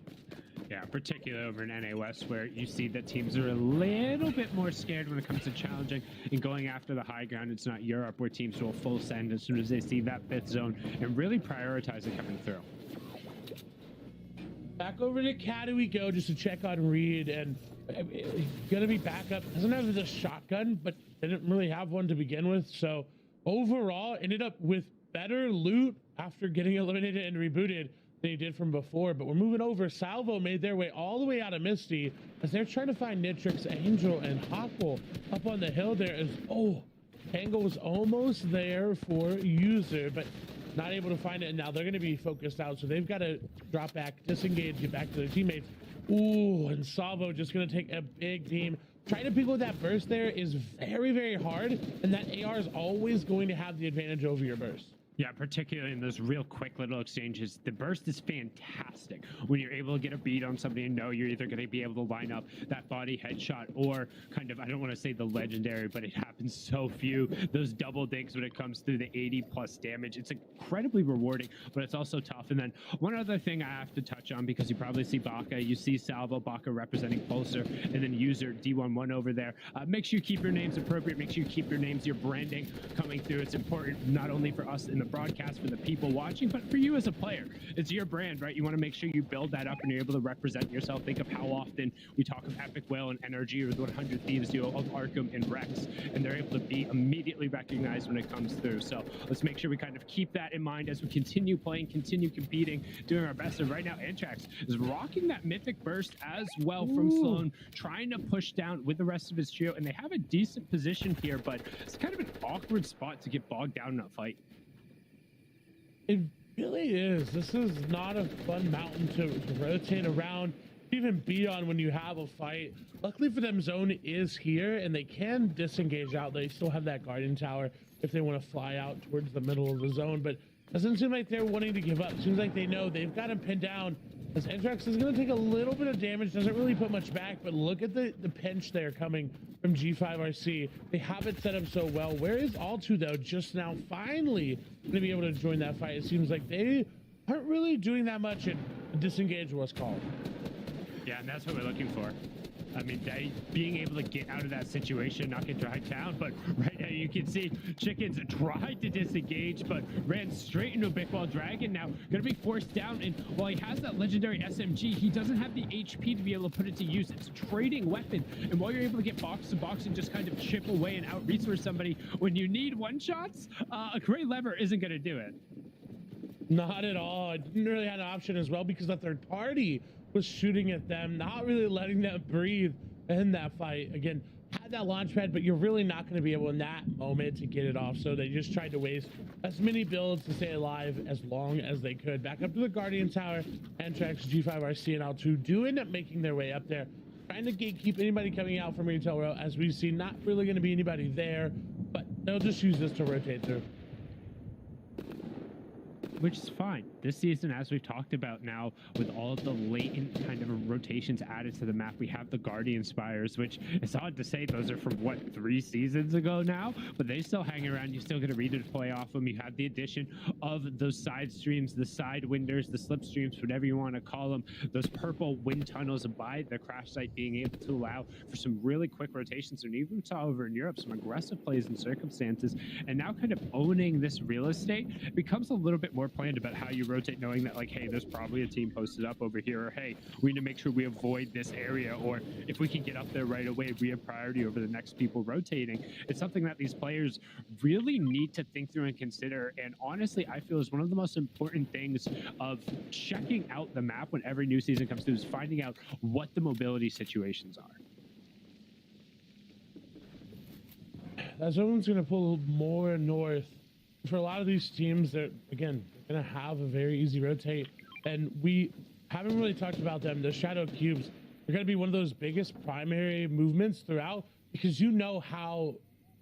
Yeah, particularly over in NA West, where you see that teams are a little bit more scared when it comes to challenging and going after the high ground. It's not Europe, where teams will full send as soon as they see that 5th zone and really prioritize it coming through. Back over to Caddy we go, just to check on Reed, and gonna be back up. Doesn't have the shotgun, but didn't really have one to begin with. So overall, ended up with better loot after getting eliminated and rebooted than he did from before. But we're moving over. Salvo made their way all the way out of Misty as they're trying to find Nitrix, Angel, and Hawkwell up on the hill. There is, Tangle was almost there for User, but not able to find it, and now they're going to be focused out, so they've got to drop back, disengage, get back to their teammates. Ooh, and Salvo just going to take a big team. Trying to pick with that burst there is very, very hard, and that AR is always going to have the advantage over your burst. Yeah, particularly in those real quick little exchanges. The burst is fantastic when you're able to get a beat on somebody and know you're either going to be able to line up that body headshot or kind of, I don't want to say the legendary, but it happens so few, those double dinks when it comes through the 80+ damage. It's incredibly rewarding, but it's also tough. And then one other thing I have to touch on, because you probably see Baka, you see Salvo, Baka representing Pulsar, and then user D11 over there. Make sure you keep your names appropriate. Make sure you keep your names, your branding coming through. It's important not only for us in the broadcast, for the people watching, but for you as a player. It's your brand, right? You want to make sure you build that up and you're able to represent yourself. Think of how often we talk of Epic Whale and Energy, or the 100 Thieves duo of Arkham and Rex, and they're able to be immediately recognized when it comes through. So let's make sure we kind of keep that in mind as we continue playing, continue competing, doing our best. And right now, Antrax is rocking that Mythic Burst as well from Sloan, trying to push down with the rest of his trio, and they have a decent position here, but it's kind of an awkward spot to get bogged down in a fight. It really is. This is not a fun mountain to rotate around, even be on when you have a fight. Luckily for them, zone is here, and they can disengage out. They still have that Guardian Tower if they want to fly out towards the middle of the zone, but doesn't seem like they're wanting to give up. Seems like they know they've got him pinned down. As Antrax is going to take a little bit of damage, doesn't really put much back, but look at the pinch there coming from G5RC. They have it set up so well. Where is Altu, though, just now finally going to be able to join that fight? It seems like they aren't really doing that much, and disengage was called. Yeah, and that's what we're looking for. I mean, being able to get out of that situation, not get dragged down, but right now you can see Chickens tried to disengage, but ran straight into a big ball dragon. Now gonna be forced down, and while he has that legendary SMG, he doesn't have the HP to be able to put it to use. It's a trading weapon, and while you're able to get box to box and just kind of chip away and out resource somebody when you need one shots, a gray lever isn't gonna do it. Not at all. I didn't really have an option as well because the third party was shooting at them, not really letting them breathe in that fight. Again, had that launch pad, but you're really not going to be able in that moment to get it off. So they just tried to waste as many builds to stay alive as long as they could. Back up to the Guardian Tower. Antrax, G5RC, and L2 do end up making their way up there, trying to gatekeep anybody coming out from Retail Row. As we see, not really going to be anybody there, but they'll just use this to rotate through. Which is fine. This season, as we've talked about now, with all of the latent kind of rotations added to the map, we have the Guardian Spires, which it's odd to say those are from, what, 3 seasons ago now? But they still hang around. You still get a redeploy off them. You have the addition of those side streams, the side winders, the slip streams, whatever you want to call them, those purple wind tunnels by the crash site being able to allow for some really quick rotations. And even saw over in Europe some aggressive plays and circumstances. And now kind of owning this real estate becomes a little bit more planned about how you rotate, knowing that, like, hey, there's probably a team posted up over here, or hey, we need to make sure we avoid this area, or if we can get up there right away, we have priority over the next people rotating. It's something that these players really need to think through and consider, and honestly, I feel is one of the most important things of checking out the map when every new season comes through, is finding out what the mobility situations are. As everyone's going to pull more north, for a lot of these teams, they're, again, going to have a very easy rotate, and we haven't really talked about them. The Shadow Cubes are going to be one of those biggest primary movements throughout, because you know how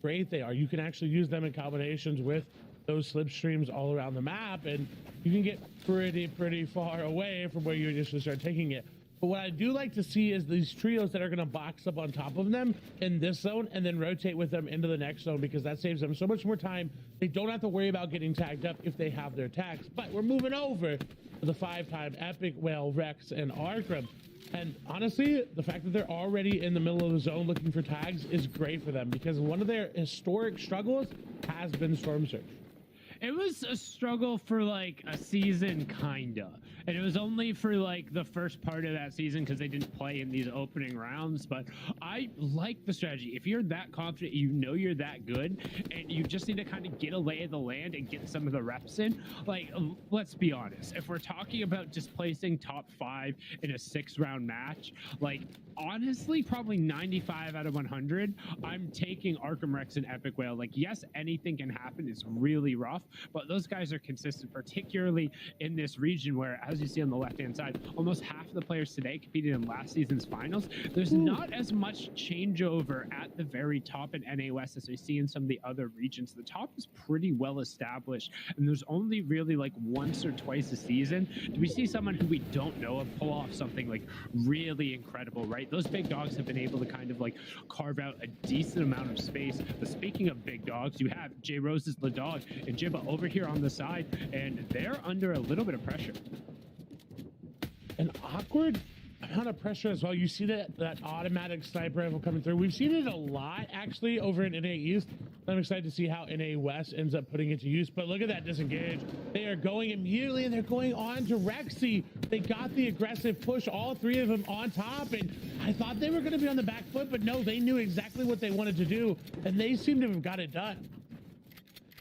great they are. You can actually use them in combinations with those slipstreams all around the map, and you can get pretty far away from where you initially start taking it. But what I do like to see is these trios that are going to box up on top of them in this zone and then rotate with them into the next zone, because that saves them so much more time. They don't have to worry about getting tagged up if they have their tags. But we're moving over to the 5-time Epic Whale, Rex, and Arkham. And honestly, the fact that they're already in the middle of the zone looking for tags is great for them, because one of their historic struggles has been Storm Surge. It was a struggle for like a season, kinda. And it was only for like the first part of that season because they didn't play in these opening rounds. But I like the strategy. If you're that confident, you know you're that good, and you just need to kind of get a lay of the land and get some of the reps in. Like, let's be honest. If we're talking about just placing top 5 in a 6-round match, like, honestly, probably 95 out of 100, I'm taking Arkham, Rex, and Epic Whale. Like, yes, anything can happen. It's really rough, but those guys are consistent, particularly in this region where, as as you see on the left-hand side, almost half of the players today competed in last season's finals. There's not as much changeover at the very top in NA West as we see in some of the other regions. The top is pretty well established, and there's only really like once or twice a season do we see someone who we don't know of pull off something like really incredible, right? Those big dogs have been able to kind of like carve out a decent amount of space. But speaking of big dogs, you have J Rose's the dog and Jibba over here on the side, and they're under a little bit of pressure. An awkward amount of pressure as well. You see that automatic sniper rifle coming through. We've seen it a lot actually over in NA East. I'm excited to see how NA West ends up putting it to use. But look at that disengage. They are going immediately and they're going on to Rexy. They got the aggressive push, all three of them on top, and I thought they were going to be on the back foot, but no, they knew exactly what they wanted to do, and they seem to have got it done.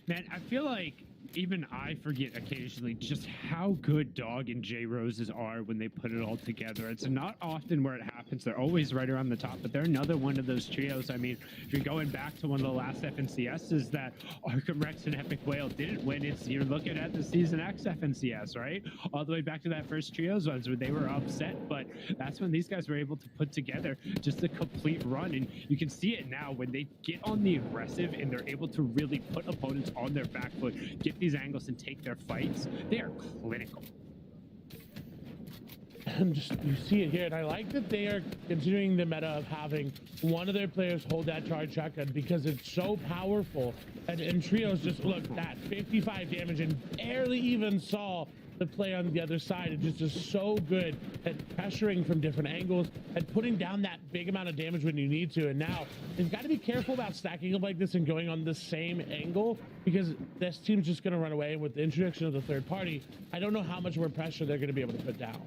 Man, I feel like even I forget occasionally just how good Dog and J Roses are when they put it all together. It's not often where it happens. They're always right around the top, but they're another one of those trios. I mean, if you're going back to one of the last FNCSs that Arkham Rex and Epic Whale didn't win, you're looking at the Season X FNCS, right? All the way back to that first trios ones where they were upset, but that's when these guys were able to put together just a complete run. And you can see it now when they get on the aggressive and they're able to really put opponents on their back foot, get these angles and take their fights. They are clinical. And just, you see it here, and I like that they are continuing the meta of having one of their players hold that charge shotgun because it's so powerful. And trios just look that 55 damage and barely even saw the play on the other side. It just is so good at pressuring from different angles and putting down that big amount of damage when you need to. And now they've got to be careful about stacking up like this and going on the same angle because this team's just going to run away. With the introduction of the third party, I don't know how much more pressure they're going to be able to put down.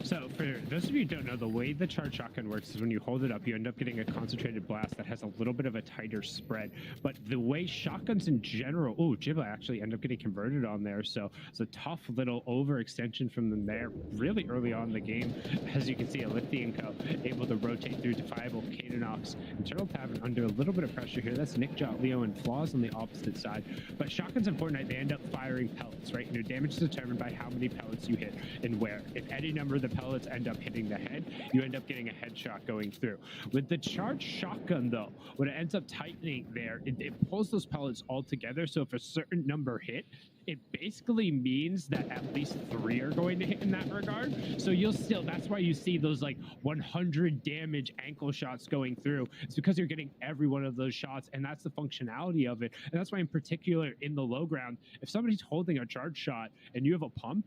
So for those of you who don't know, the way the charge shotgun works is when you hold it up, you end up getting a concentrated blast that has a little bit of a tighter spread. But the way shotguns in general, oh, Jibba actually ended up getting converted on there. So it's a tough little overextension from them there really early on in the game. As you can see, Lithium Co. able to rotate through Defiable, Cadenox, and Turtle Tavern under a little bit of pressure here. That's Nick Jot, Leo, and Flaws on the opposite side. But shotguns in Fortnite, they end up firing pellets, right? And your damage is determined by how many pellets you hit and where. If any number of the pellets end up hitting the head, you end up getting a headshot going through. With the charged shotgun, though, when it ends up tightening there, it pulls those pellets all together. So if a certain number hit, it basically means that at least 3 are going to hit in that regard. So you'll still, that's why you see those like 100 damage ankle shots going through. It's because you're getting every one of those shots, and that's the functionality of it. And that's why in particular in the low ground, if somebody's holding a charge shot and you have a pump,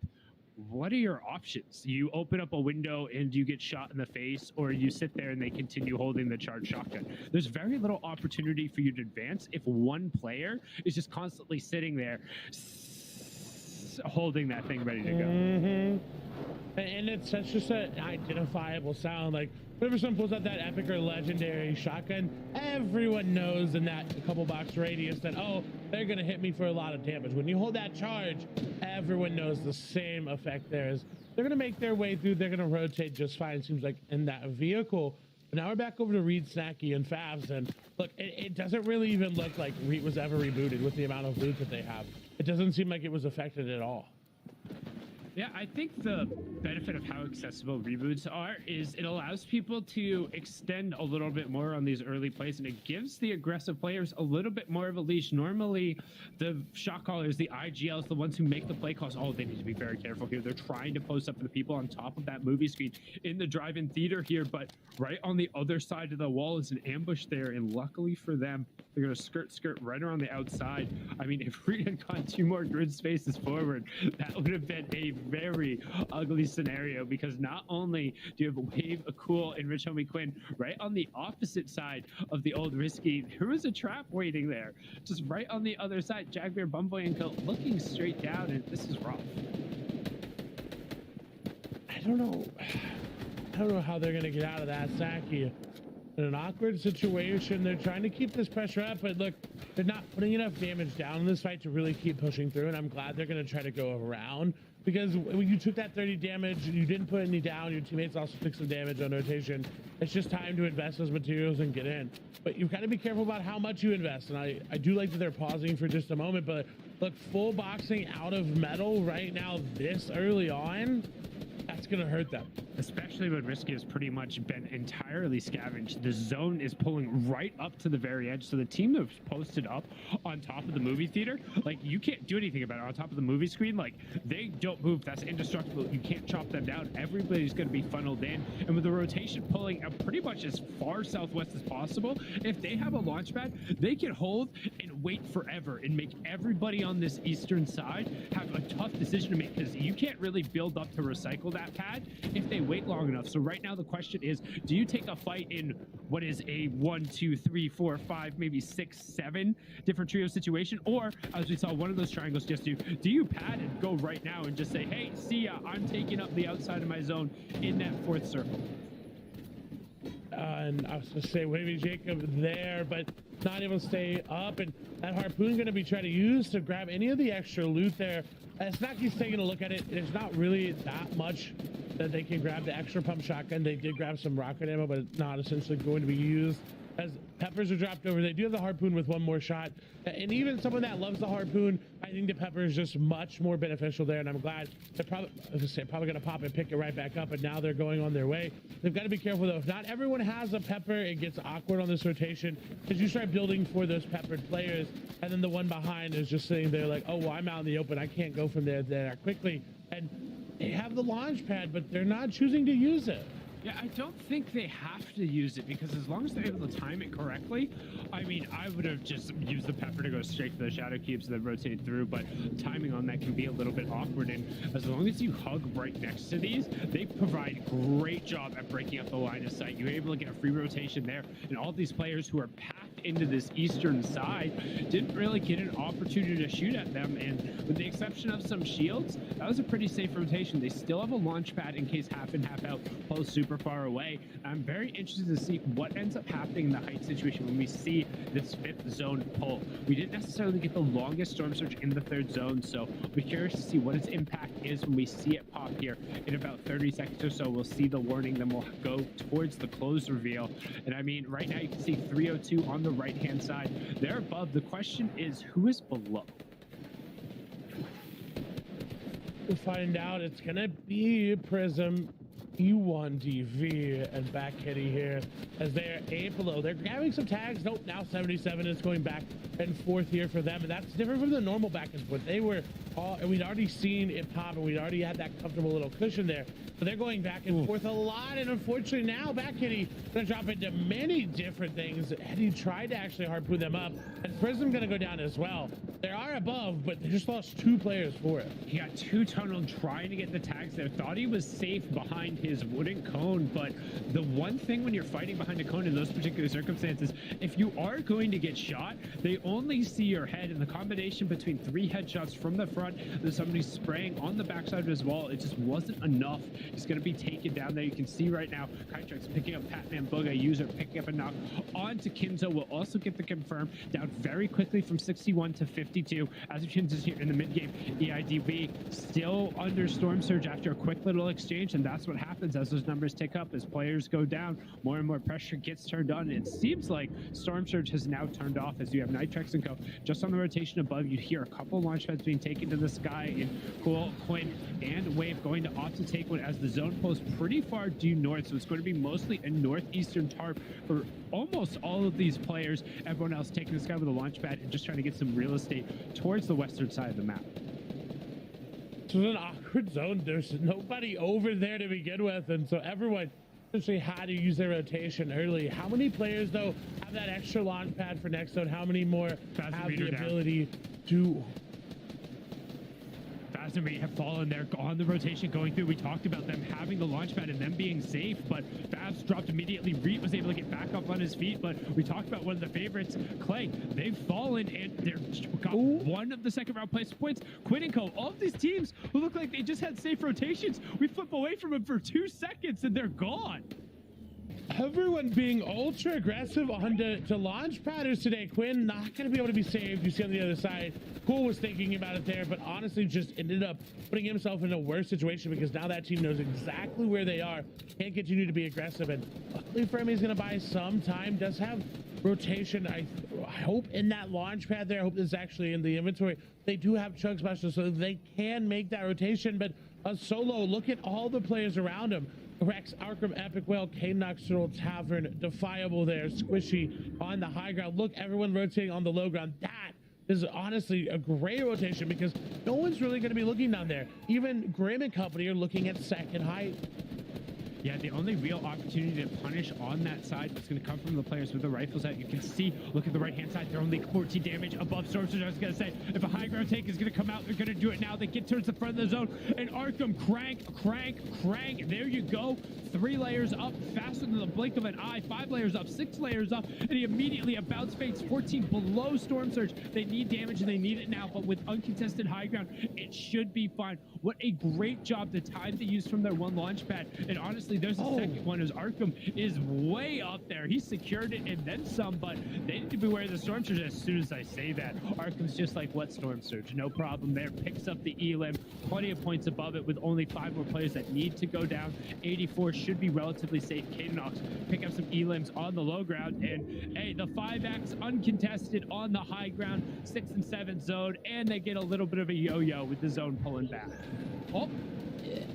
what are your options? You open up a window and you get shot in the face, or you sit there and they continue holding the charged shotgun. There's very little opportunity for you to advance if one player is just constantly sitting there holding that thing ready to go. And it's such just an identifiable sound. Like whenever someone pulls out that epic or legendary shotgun, everyone knows in that couple box radius that, oh, they're gonna hit me for a lot of damage. When you hold that charge, everyone knows the same effect there is. They're gonna make their way through, they're gonna rotate just fine, seems like, in that vehicle. But now we're back over to Reed, Snacky, and Favs, and look, it doesn't really even look like Reed was ever rebooted with the amount of loot that they have. It doesn't seem like it was affected at all. Yeah, I think the benefit of how accessible reboots are is it allows people to extend a little bit more on these early plays, and it gives the aggressive players a little bit more of a leash. Normally, the shot callers, the IGLs, the ones who make the play calls, oh, they need to be very careful here. They're trying to post up the people on top of that movie screen in the drive-in theater here, but right on the other side of the wall is an ambush there, and luckily for them, they're going to skirt right around the outside. I mean, if Reed had gone 2 more grid spaces forward, that would have been a very ugly scenario, because not only do you have a Wave, a Cool, and Rich Homie Quinn right on the opposite side of the old Risky, there was a trap waiting there, just right on the other side. Jagbear, Bumboy, and Co looking straight down, and this is rough. I don't know how they're going to get out of that, Saki. In an awkward situation, they're trying to keep this pressure up, but look, they're not putting enough damage down in this fight to really keep pushing through, and I'm glad they're going to try to go around because when you took that 30 damage, you didn't put any down. Your teammates also took some damage on rotation. It's just time to invest those materials and get in. But you've got to be careful about how much you invest. And I do like that they're pausing for just a moment, but look, full boxing out of metal right now this early on, that's going to hurt them. Especially when Risky has pretty much been entirely scavenged. The zone is pulling right up to the very edge. So the team that's posted up on top of the movie theater, like, you can't do anything about it on top of the movie screen. Like, they don't move. That's indestructible. You can't chop them down. Everybody's going to be funneled in. And with the rotation pulling up pretty much as far southwest as possible, if they have a launch pad, they can hold and wait forever and make everybody on this eastern side have a tough decision to make, because you can't really build up to recycle that pad if they wait long enough. So right now the question is, do you take a fight in what is a 1, 2, 3, 4, 5, maybe 6, 7 different trio situation, or as we saw one of those triangles just do you pad and go right now and just say, hey, see ya, I'm taking up the outside of my zone in that fourth circle? And I was going to say maybe Jacob there, but not able to stay up, and that harpoon going to be trying to use to grab any of the extra loot there. Snacky's taking a look at it. There's not really that much that they can grab. The extra pump shotgun, they did grab some rocket ammo, but it's not essentially going to be used. As peppers are dropped over, they do have the harpoon with one more shot. And even someone that loves the harpoon, I think the pepper is just much more beneficial there. And I'm glad they're probably going to pop and pick it right back up. And now they're going on their way. They've got to be careful, though. If not everyone has a pepper, it gets awkward on this rotation, because you start building for those peppered players. And then the one behind is just sitting there like, oh, well, I'm out in the open. I can't go from there that quickly. And they have the launch pad, but they're not choosing to use it. Yeah, I don't think they have to use it, because as long as they're able to time it correctly, I mean, I would have just used the pepper to go straight to the shadow cubes and then rotate through, but timing on that can be a little bit awkward, and as long as you hug right next to these, they provide a great job at breaking up the line of sight. You're able to get a free rotation there, and all these players who are packed into this eastern side didn't really get an opportunity to shoot at them, and with the exception of some shields, that was a pretty safe rotation. They still have a launch pad in case half in, half out pulls super far away. I'm very interested to see what ends up happening in the height situation when we see this fifth zone pull. We didn't necessarily get the longest storm surge in the third zone, so we're curious to see what its impact is when we see it pop here in about 30 seconds or so. We'll see the warning, then we'll go towards the close reveal. And I mean, right now you can see 302 on the right hand side. They're above. The question is, who is below? We'll find out. It's gonna be Prism, E1DV, and back Kitty here as they're below. They're grabbing some tags. Nope, now 77 is going back and forth here for them, and that's different from the normal back and forth. They were all, and we'd already seen it pop, and we'd already had that comfortable little cushion there. So they're going back and forth a lot, and unfortunately now back Kitty gonna drop into many different things. Eddie tried to actually harpoon them up, and Prism gonna go down as well. They are above, but they just lost 2 players for it. He got 2 tunnel trying to get the tags there. Thought he was safe behind his wooden cone, but the one thing when you're fighting behind a cone in those particular circumstances, if you are going to get shot, they only see your head, and the combination between 3 headshots from the front, there's somebody spraying on the backside of his wall, it just wasn't enough. He's going to be taken down there. You can see right now, Kytrex picking up Patman Booga, user picking up a knock onto Kinzo. Will also get the confirm, down very quickly from 61 to 52 as he changes here in the mid game. EIDB still under Storm Surge after a quick little exchange, and that's what happens as those numbers tick up, as players go down, more and more pressure gets turned on, and it seems like Storm Surge has now turned off as you have Nitrex and Co. just on the rotation above. You'd hear a couple launch pads being taken to the sky, and Cool, Quinn, and Wave going to opt to take one as the zone pulls pretty far due north, so it's going to be mostly a northeastern tarp for almost all of these players. Everyone else taking the sky with a launch pad and just trying to get some real estate towards the western side of the map. This is an awkward zone. There's nobody over there to begin with, and so everyone essentially had to use their rotation early. How many players, though, have that extra launch pad for next zone? How many more have the ability to... Fazermeet have fallen there on the rotation going through. We talked about them having the launch pad and them being safe, but Faz dropped immediately. Reet was able to get back up on his feet, but we talked about one of the favorites, Clay. They've fallen, and they're got one of the second round place points. Quinn and Co. All of these teams who look like they just had safe rotations, we flip away from them for 2 seconds and they're gone. everyone being ultra aggressive on to launch padders today. Quinn not going to be able to be saved. You see on the other side, Cool was thinking about it there, but honestly just ended up putting himself in a worse situation because now that team knows exactly where they are. Can't continue to be aggressive, and luckily for him, he's going to buy some time. Does have rotation, I hope, in that launch pad there. I hope this is actually in the inventory. They do have chug specialists, so they can make that rotation, but a solo, look at all the players around him. Rex, Arkham, Epic Whale, Inoxtag, Tavern, Defiable there, Squishy on the high ground. Look, everyone rotating on the low ground. That is honestly a great rotation because no one's really going to be looking down there. Even Grim and company are looking at second height. Yeah, the only real opportunity to punish on that side is going to come from the players with the rifles out. You can see, look at the right-hand side, they're only 14 damage above Sorcerer. I was going to say, if a high ground take is going to come out, they're going to do it now. They get towards the front of the zone, and Arkham crank. There you go. 3 layers up faster than the blink of an eye. 5 layers up, 6 layers up, and he immediately, a bounce fades 14 below Storm Surge. They need damage, and they need it now, but with uncontested high ground, it should be fine. What a great job, the time they used from their one launch pad, and honestly, there's a second one as Arkham is way up there. He secured it and then some, but they need to be aware of the Storm Surge. As soon as I say that, Arkham's just like, what Storm Surge? No problem there. Picks up the elim, plenty of points above it with only 5 more players that need to go down. 84 should be relatively safe. Kadenox pick up some elims on the low ground, and hey, the 5x uncontested on the high ground, 6 and 7 zone, and they get a little bit of a yo-yo with the zone pulling back.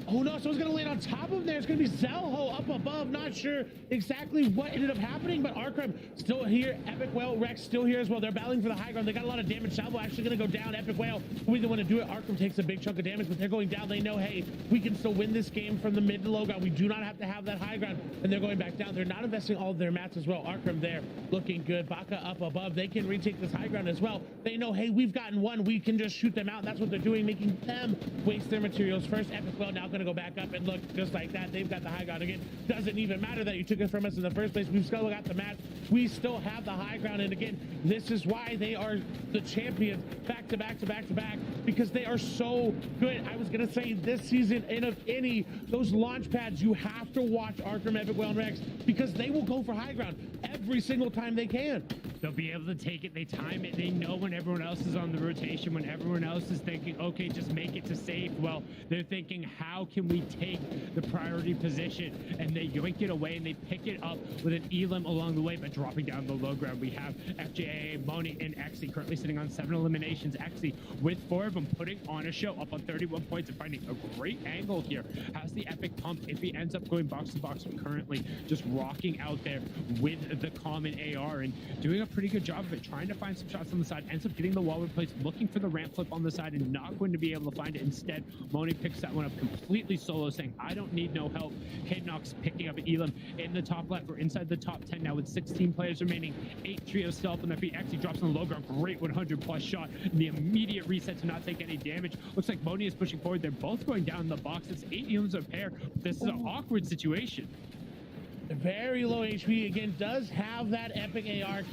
Oh no, someone's gonna land on top of there. It's gonna be Zelho up above. Not sure exactly what ended up happening, but Arkham still here. Epic Whale, Rex still here as well. They're battling for the high ground. They got a lot of damage. Salvo actually gonna go down. Epic Whale, we don't want to do it. Arkham takes a big chunk of damage, but they're going down. They know, hey, we can still win this game from the mid to low ground. We do not have to have that high ground, and they're going back down. They're not investing all of their mats as well. Arkham there looking good. Baka up above. They can retake this high ground as well. They know, hey, we've gotten one. We can just shoot them out. And that's what they're doing, making them waste their materials first. Epic Whale now gonna go back up, and look, just like that, they've got the high ground again. Doesn't even matter that you took it from us in the first place. We've still got the match. We still have the high ground, and again, this is why they are the champions back to back to back to back, because they are so good. I was gonna say this season, and of any those launch pads, you have to watch Arkham, Epic Whale, and Rex, because they will go for high ground every single time they can. They'll be able to take it. They time it. They know when everyone else is on the rotation, when everyone else is thinking, okay, just make it to safe. Well, they're thinking, how can we take the priority position? And they yoink it away, and they pick it up with an elim along the way, but dropping down the low ground. We have FJA, Moni, and Exy currently sitting on 7 eliminations. Exy with 4 of them putting on a show, up on 31 points and finding a great angle here. Has the epic pump if he ends up going box to box, currently just rocking out there with the common AR and doing a pretty good job of it, trying to find some shots on the side. Ends up getting the wall replaced, looking for the ramp flip on the side, and not going to be able to find it. Instead, Moni picks that one up completely solo, saying, I don't need no help. Kadenox picking up an elim in the top left. We're inside the top 10 now with 16 players remaining. 8 trios still up on their feet. Actually drops on the low ground. Great 100 plus shot. And the immediate reset to not take any damage. Looks like Moni is pushing forward. They're both going down in the box. It's 8 elims a pair. This is an awkward situation. Very low HP, again, does have that epic AR,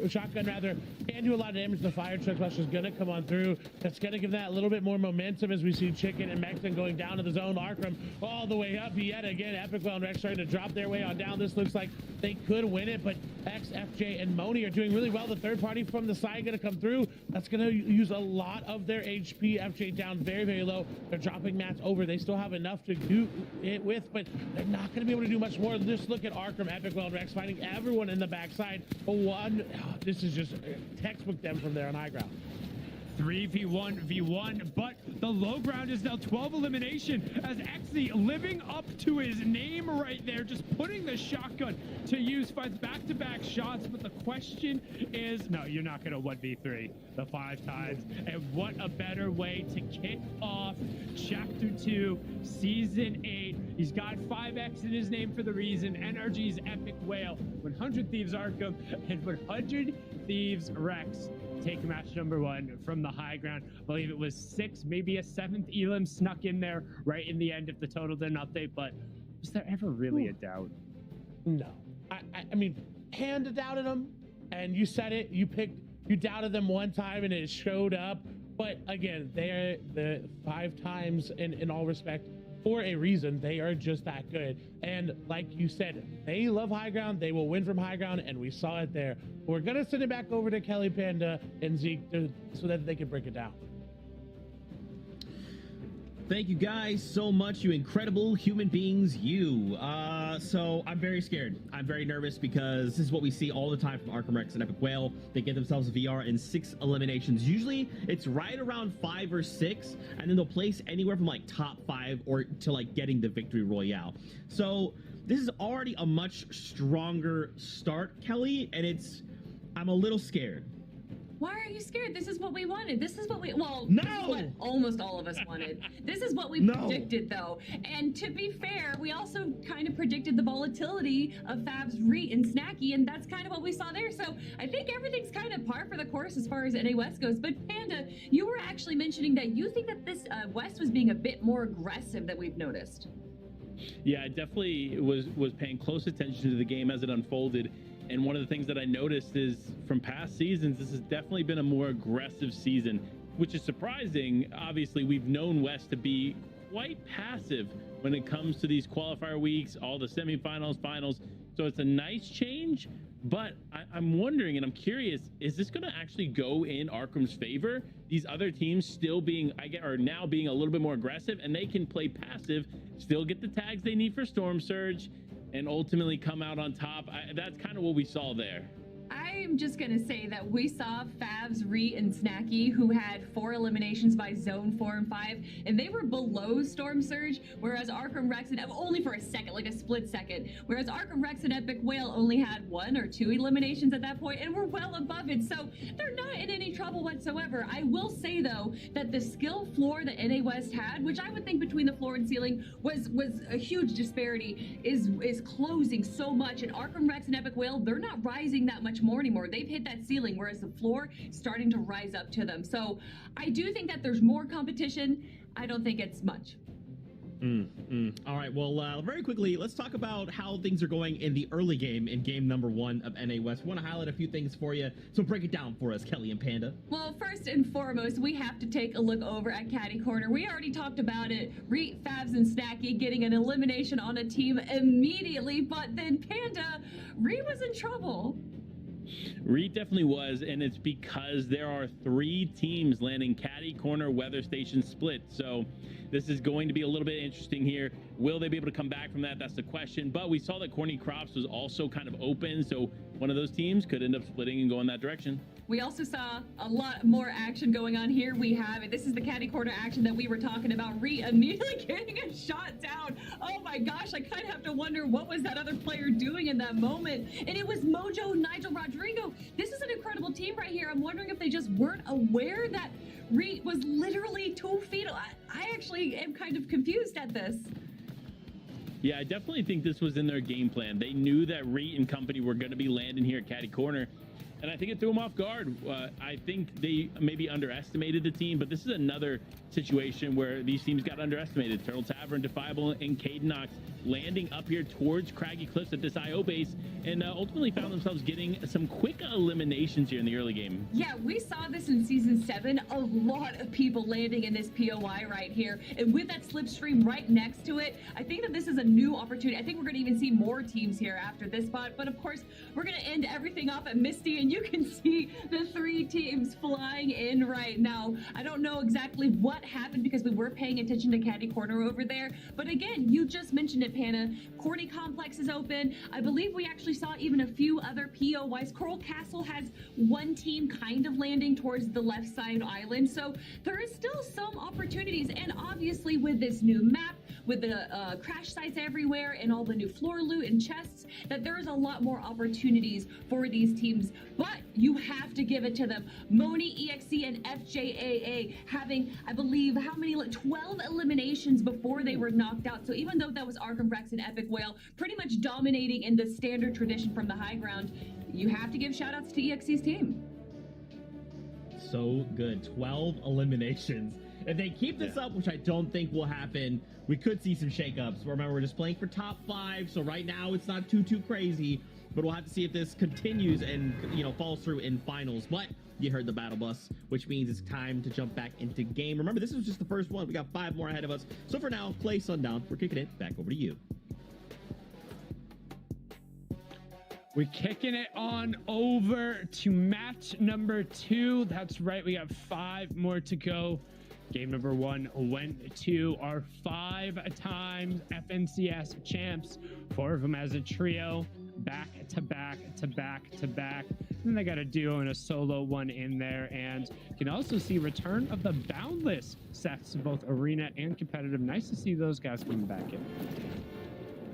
shotgun rather, can do a lot of damage. The fire truck rush is gonna come on through. That's gonna give that a little bit more momentum as we see Chicken and Mexican going down to the zone. Arkham all the way up yet again. Epic Whale and Rex starting to drop their way on down. This looks like they could win it, but X, FJ, and Moni are doing really well. The third party from the side gonna come through. That's gonna use a lot of their HP. FJ down very, very low. They're dropping mats over. They still have enough to do it with, but they're not gonna be able to do much more. Just look at Arkham, Epic Whale, and Rex finding everyone in the backside. This is just textbook them from there on high ground. 3v1v1, but the low ground is now 12 elimination as Exy living up to his name right there, just putting the shotgun to use, finds back-to-back shots, but the question is, no, you're not gonna 1v3 the 5 times, and what a better way to kick off Chapter 2, Season 8. He's got 5x in his name for the reason. NRG's Epic Whale, 100 Thieves Arkham, and 100 Thieves Rex take match number 1 from the high ground. I believe it was 6, maybe a 7th elim snuck in there right in the end if the total didn't update, but was there ever really a doubt? No. I mean, Panda doubted them, and you said it. You doubted them one time, and it showed up. But again, they're the 5 times in all respect for a reason. They are just that good. And like you said, they love high ground. They will win from high ground, and we saw it there. We're going to send it back over to Kelly, Panda, and Zeke so that they can break it down. Thank you guys so much, you incredible human beings, you. So I'm very scared. I'm very nervous because this is what we see all the time from Arkham Rex and Epic Whale. They get themselves a VR in 6 eliminations. Usually it's right around 5 or 6, and then they'll place anywhere from like top 5 or to like getting the victory royale. So this is already a much stronger start, Kelly, and I'm a little scared. Why are you scared? This is what we wanted. This is what we, well, No! This is what almost all of us wanted. This is what we predicted, though. And to be fair, we also kind of predicted the volatility of Favs, Reet, and Snacky, and that's kind of what we saw there. So I think everything's kind of par for the course as far as NA West goes. But Panda, you were actually mentioning that you think that this West was being a bit more aggressive than we've noticed. Yeah, I definitely was paying close attention to the game as it unfolded. And one of the things that I noticed is from past seasons, this has definitely been a more aggressive season, which is surprising. Obviously, we've known West to be quite passive when it comes to these qualifier weeks, all the semifinals, finals. So it's a nice change, but I'm wondering and I'm curious, is this going to actually go in Arkham's favor? These other teams still are now being a little bit more aggressive, and they can play passive, still get the tags they need for Storm Surge, and ultimately come out on top. That's kind of what we saw there. I'm just going to say that we saw Favs, Reet, and Snacky, who had 4 eliminations by Zone 4 and 5, and they were below Storm Surge, whereas Arkham Rex, and only for a second, like a split second, whereas Arkham Rex and Epic Whale only had 1 or 2 eliminations at that point, and were well above it, so they're not in any trouble whatsoever. I will say, though, that the skill floor that NA West had, which I would think between the floor and ceiling was a huge disparity, is closing so much, and Arkham Rex and Epic Whale, they're not rising that much more anymore. They've hit that ceiling, whereas the floor is starting to rise up to them. So I do think that there's more competition. I don't think it's much. All right, well, very quickly, let's talk about how things are going in the early game, in game number 1 of NA West. We want to highlight a few things for you, so break it down for us, Kelly and Panda. Well, first and foremost, we have to take a look over at Caddy Corner. We already talked about it. Reet, Favs, and Snacky getting an elimination on a team immediately, but then Panda, Reet was in trouble. Reet definitely was, and it's because there are 3 teams landing Caddy Corner Weather Station split. So this is going to be a little bit interesting here. Will they be able to come back from that? That's the question. But we saw that Corny Crops was also kind of open, so one of those teams could end up splitting and going that direction. We also saw a lot more action going on here. We have it. This is the Caddy Corner action that we were talking about. Reet immediately getting a shot down. Oh my gosh, I kind of have to wonder what was that other player doing in that moment. And it was Mojo Nigel Rodrigo. This is an incredible team right here. I'm wondering if they just weren't aware that Reet was literally 2 feet. I actually am kind of confused at this. Yeah, I definitely think this was in their game plan. They knew that Reet and company were going to be landing here at Caddy Corner, and I think it threw them off guard. I think they maybe underestimated the team, but this is another situation where these teams got underestimated. Turtle Tavern, Defiable, and Cadenox landing up here towards Craggy Cliffs at this IO base, and ultimately found themselves getting some quick eliminations here in the early game. Yeah, we saw this in Season 7. A lot of people landing in this POI right here. And with that slipstream right next to it, I think that this is a new opportunity. I think we're going to even see more teams here after this spot. But of course, we're going to end everything off at Misty, and you can see the 3 teams flying in right now. I don't know exactly what happened because we were paying attention to Caddy Corner over there. But again, you just mentioned it, Panna. Corny Complex is open. I believe we actually saw even a few other POIs. Coral Castle has 1 team kind of landing towards the left side island. So there is still some opportunities. And obviously with this new map, with the crash sites everywhere and all the new floor loot and chests, that there's a lot more opportunities for these teams. But you have to give it to them. Moni, EXE, and FJAA having, I believe, how many? 12 eliminations before they were knocked out. So even though that was Arkham Rex and Epic Whale pretty much dominating in the standard tradition from the high ground, you have to give shout-outs to EXE's team. So good. 12 eliminations. If they keep this up, which I don't think will happen, we could see some shakeups. Remember, we're just playing for top 5, so right now it's not too crazy. but we'll have to see if this continues and, you know, falls through in finals. But you heard the battle bus, which means it's time to jump back into game. Remember, this was just the first one. We got 5 more ahead of us. So for now, Clay, Sundown, we're kicking it back over to you. We're kicking it on over to match number 2. That's right, we got 5 more to go. Game number 1 went to our 5-time FNCS champs, 4 of them as a trio, back to back to back to back. Then they got a duo and a solo one in there, and you can also see return of the Boundless sets, both arena and competitive. Nice to see those guys coming back in.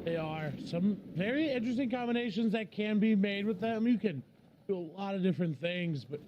They are some very interesting combinations that can be made with them. You can do a lot of different things, but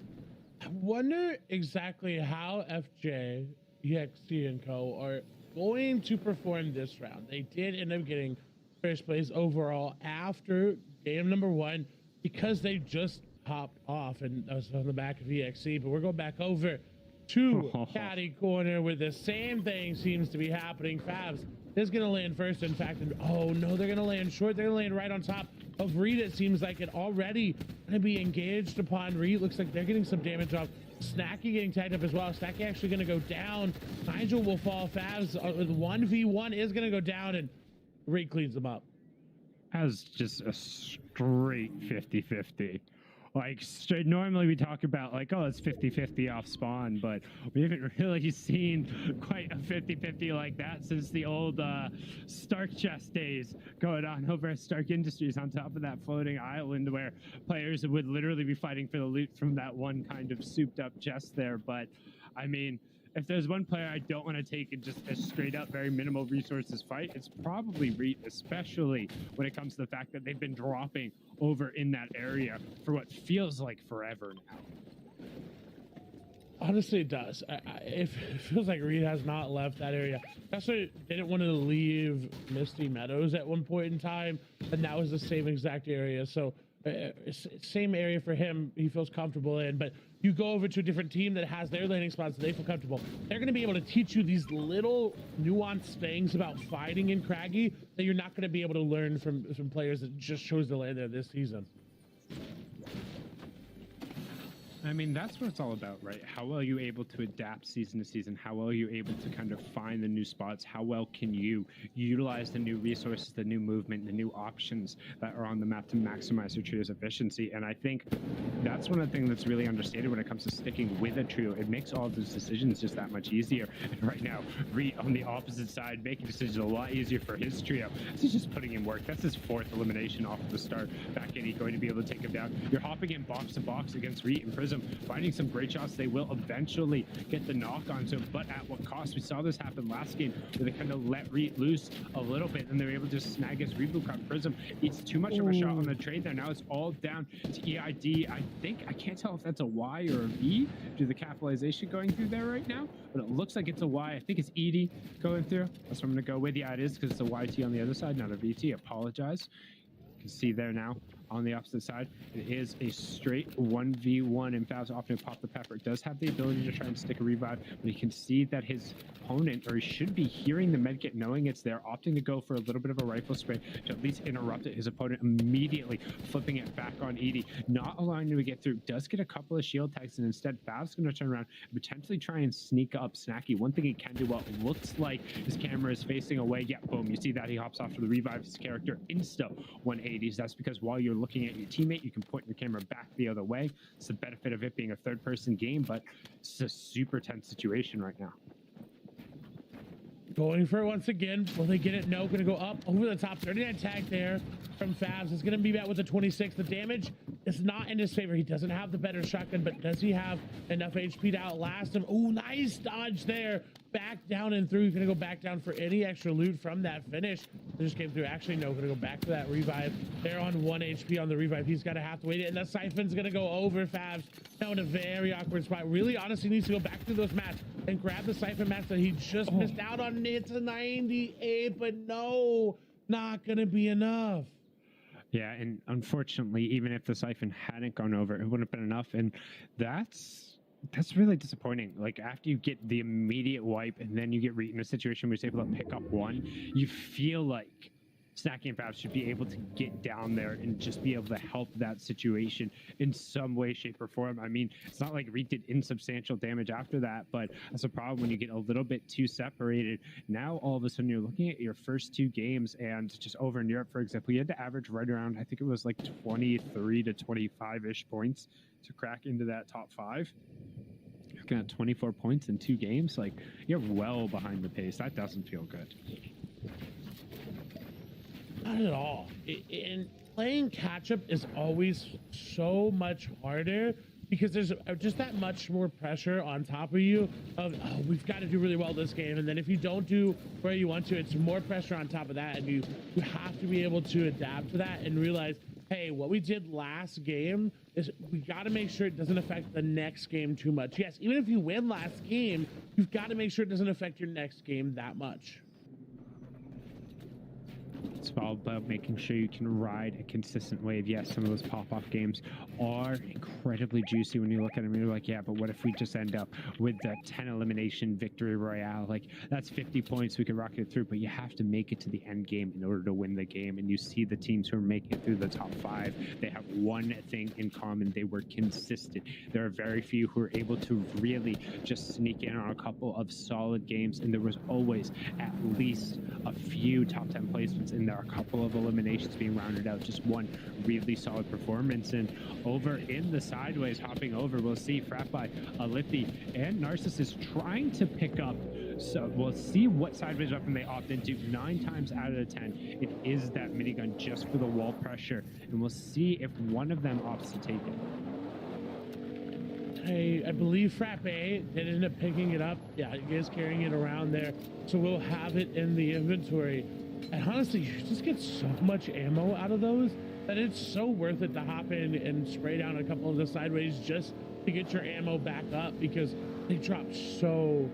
I wonder exactly how FJ, EXT, and Co. are going to perform this round. They did end up getting first place overall after game number 1 because they just popped off, and that was on the back of EXT. But we're going back over to Caddy Corner where the same thing seems to be happening. Fabs is going to land first, in fact, and oh no, they're going to land short. They're going to land right on top of Reed. It seems like it already going to be engaged upon Reed. Looks like they're getting some damage off. Snacky getting tagged up as well. Snacky actually going to go down. Nigel will fall. Fabs with 1v1 is going to go down, and Reed cleans them up. As just a straight 50-50. Like, normally we talk about, like, oh, it's 50-50 off spawn, but we haven't really seen quite a 50-50 like that since the old Stark Chest days going on over at Stark Industries on top of that floating island where players would literally be fighting for the loot from that one kind of souped-up chest there. But, I mean, if there's one player I don't want to take in just a straight up, very minimal resources fight, it's probably Reed, especially when it comes to the fact that they've been dropping over in that area for what feels like forever now. Honestly, it does. It feels like Reed has not left that area. Especially didn't want to leave Misty Meadows at one point in time, and that was the same exact area. So same area for him, he feels comfortable in, but you go over to a different team that has their landing spots that they feel comfortable. They're going to be able to teach you these little nuanced things about fighting in Craggy that you're not going to be able to learn from players that just chose to land there this season. I mean, that's what it's all about, right? How well are you able to adapt season to season? How well are you able to kind of find the new spots? How well can you utilize the new resources, the new movement, the new options that are on the map to maximize your trio's efficiency? And I think that's one of the things that's really understated when it comes to sticking with a trio. It makes all of those decisions just that much easier. And right now, Reed on the opposite side, making decisions a lot easier for his trio. He's just putting in work. That's his 4th elimination off of the start. Back in, he's going to be able to take him down. You're hopping in box to box against Reed and Prism, finding some great shots. They will eventually get the knock onto him, but at what cost? We saw this happen last game where they kind of let Reed loose a little bit and they were able to just snag his reboot card. Prism, it's too much of a shot on the trade there. Now it's all down to EID. I can't tell if that's a Y or a V due to the capitalization going through there right now, but it looks like it's a Y. I think it's ED going through. That's what I'm going to go with. Yeah, it is, because it's a YT on the other side, not a VT. Apologize. You can see there now on the opposite side, it is a straight 1v1, and Fabs often pop the pepper. It does have the ability to try and stick a revive, but you can see that his opponent, or he should be hearing the medkit, knowing it's there, opting to go for a little bit of a rifle spray to at least interrupt it. His opponent immediately flipping it back on Edie, not allowing him to get through. Does get a couple of shield tags, and instead Fabs going to turn around and potentially try and sneak up Snacky. One thing he can do, well, it looks like his camera is facing away. Yeah, boom, you see that he hops off to the revive. His character insta 180s. That's because while you're looking at your teammate, you can point your camera back the other way. It's the benefit of it being a third-person game, but it's a super tense situation right now. Going for it once again. Will they get it? No. Going to go up over the top. 39 tag there from Fabs. It's going to be back with the 26. The damage is not in his favor. He doesn't have the better shotgun, but does he have enough HP to outlast him? Oh, nice dodge there. Back down and through. He's going to go back down for any extra loot from that finish. They just came through. Actually, no. Going to go back for that revive. They're on 1 HP on the revive. He's got to have to wait it. And the Siphon's going to go over Fabs. Now in a very awkward spot. Really, honestly, needs to go back through those mats and grab the Siphon mats that he just missed out on. It's a 98, but no, not going to be enough. Yeah, and unfortunately, even if the Siphon hadn't gone over, it wouldn't have been enough. And that's really disappointing. Like, after you get the immediate wipe and then you get in a situation where you're able to pick up one, you feel like Snacky and Fab should be able to get down there and just be able to help that situation in some way, shape, or form. I mean, it's not like Reek did insubstantial damage after that, but that's a problem when you get a little bit too separated. Now, all of a sudden, you're looking at your first 2 games, and just over in Europe, for example, you had to average right around, I think it was like 23 to 25-ish points to crack into that top 5. Looking at 24 points in 2 games, like, you're well behind the pace. That doesn't feel good. Not at all. And playing catch up is always so much harder because there's just that much more pressure on top of you of, oh, we've got to do really well this game. And then if you don't do where you want to, it's more pressure on top of that. And you have to be able to adapt to that and realize, hey, what we did last game is we got to make sure it doesn't affect the next game too much. Yes, even if you win last game, you've got to make sure it doesn't affect your next game that much. It's all about making sure you can ride a consistent wave. Yes, some of those pop-off games are incredibly juicy when you look at them and you're like, yeah, but what if we just end up with that 10 elimination victory royale? Like, that's 50 points, we can rocket it through, but you have to make it to the end game in order to win the game. And you see the teams who are making it through the top 5, they have one thing in common: they were consistent. There are very few who are able to really just sneak in on a couple of solid games, and there was always at least a few top 10 placements in there, a couple of eliminations being rounded out, just one really solid performance. And over in the sideways, hopping over, we'll see Frappi, Alithi, and Narcissus trying to pick up. So we'll see what sideways weapon they opt into. 9 times out of 10, it is that minigun just for the wall pressure, and we'll see if one of them opts to take it. I believe Frappe did end up picking it up. Yeah, he is carrying it around there, so we'll have it in the inventory. And honestly, you just get so much ammo out of those that it's so worth it to hop in and spray down a couple of the sideways just to get your ammo back up, because they drop so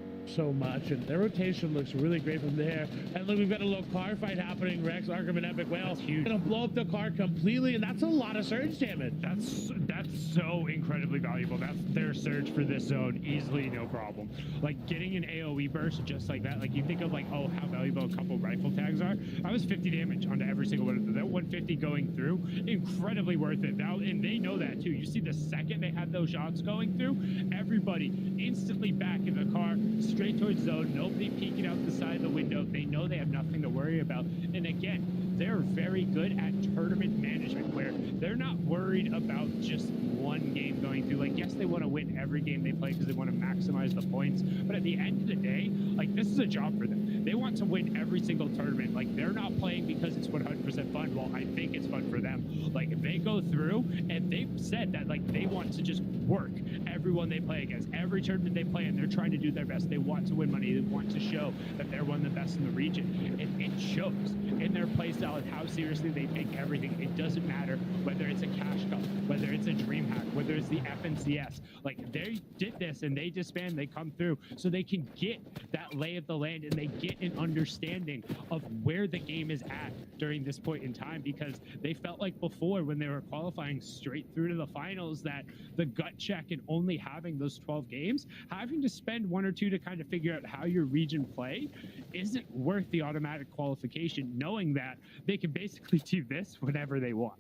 much, and their rotation looks really great from there. And look, we've got a little car fight happening. Rex, Arkham, and Epic Whale gonna blow up the car completely, and that's a lot of surge damage. That's so incredibly valuable. That's their surge for this zone, easily no problem. Like, getting an AoE burst just like that, like, you think of like, oh, how valuable a couple rifle tags are. That was 50 damage onto every single one of them. That 150 going through, incredibly worth it. Now, and they know that too. You see, the second they had those shots going through, everybody instantly back in the car, straight towards zone, nobody peeking out the side of the window. They know they have nothing to worry about. And again, they're very good at tournament management, where they're not worried about just one game going through. Like, yes, they want to win every game they play because they want to maximize the points, but at the end of the day, like, this is a job for them. They want to win every single tournament. Like, they're not playing because it's 100% fun. Well, I think it's fun for them. Like, if they go through, and they've said that, like, they want to just work everyone they play against, every tournament they play in, they're trying to do their best. They want to win money. They want to show that they're one of the best in the region. And it shows in their play style and how seriously they take everything. It doesn't matter whether it's a cash cup, whether it's a dream hack, whether it's the FNCS. Like, they did this and they disband, they come through so they can get that lay of the land, and they get an understanding of where the game is at during this point in time, because they felt like before, when they were qualifying straight through to the finals, that the gut check and only having those 12 games, having to spend 1 or 2 to kind of figure out how your region play isn't worth the automatic qualification, knowing that they can basically do this whenever they want.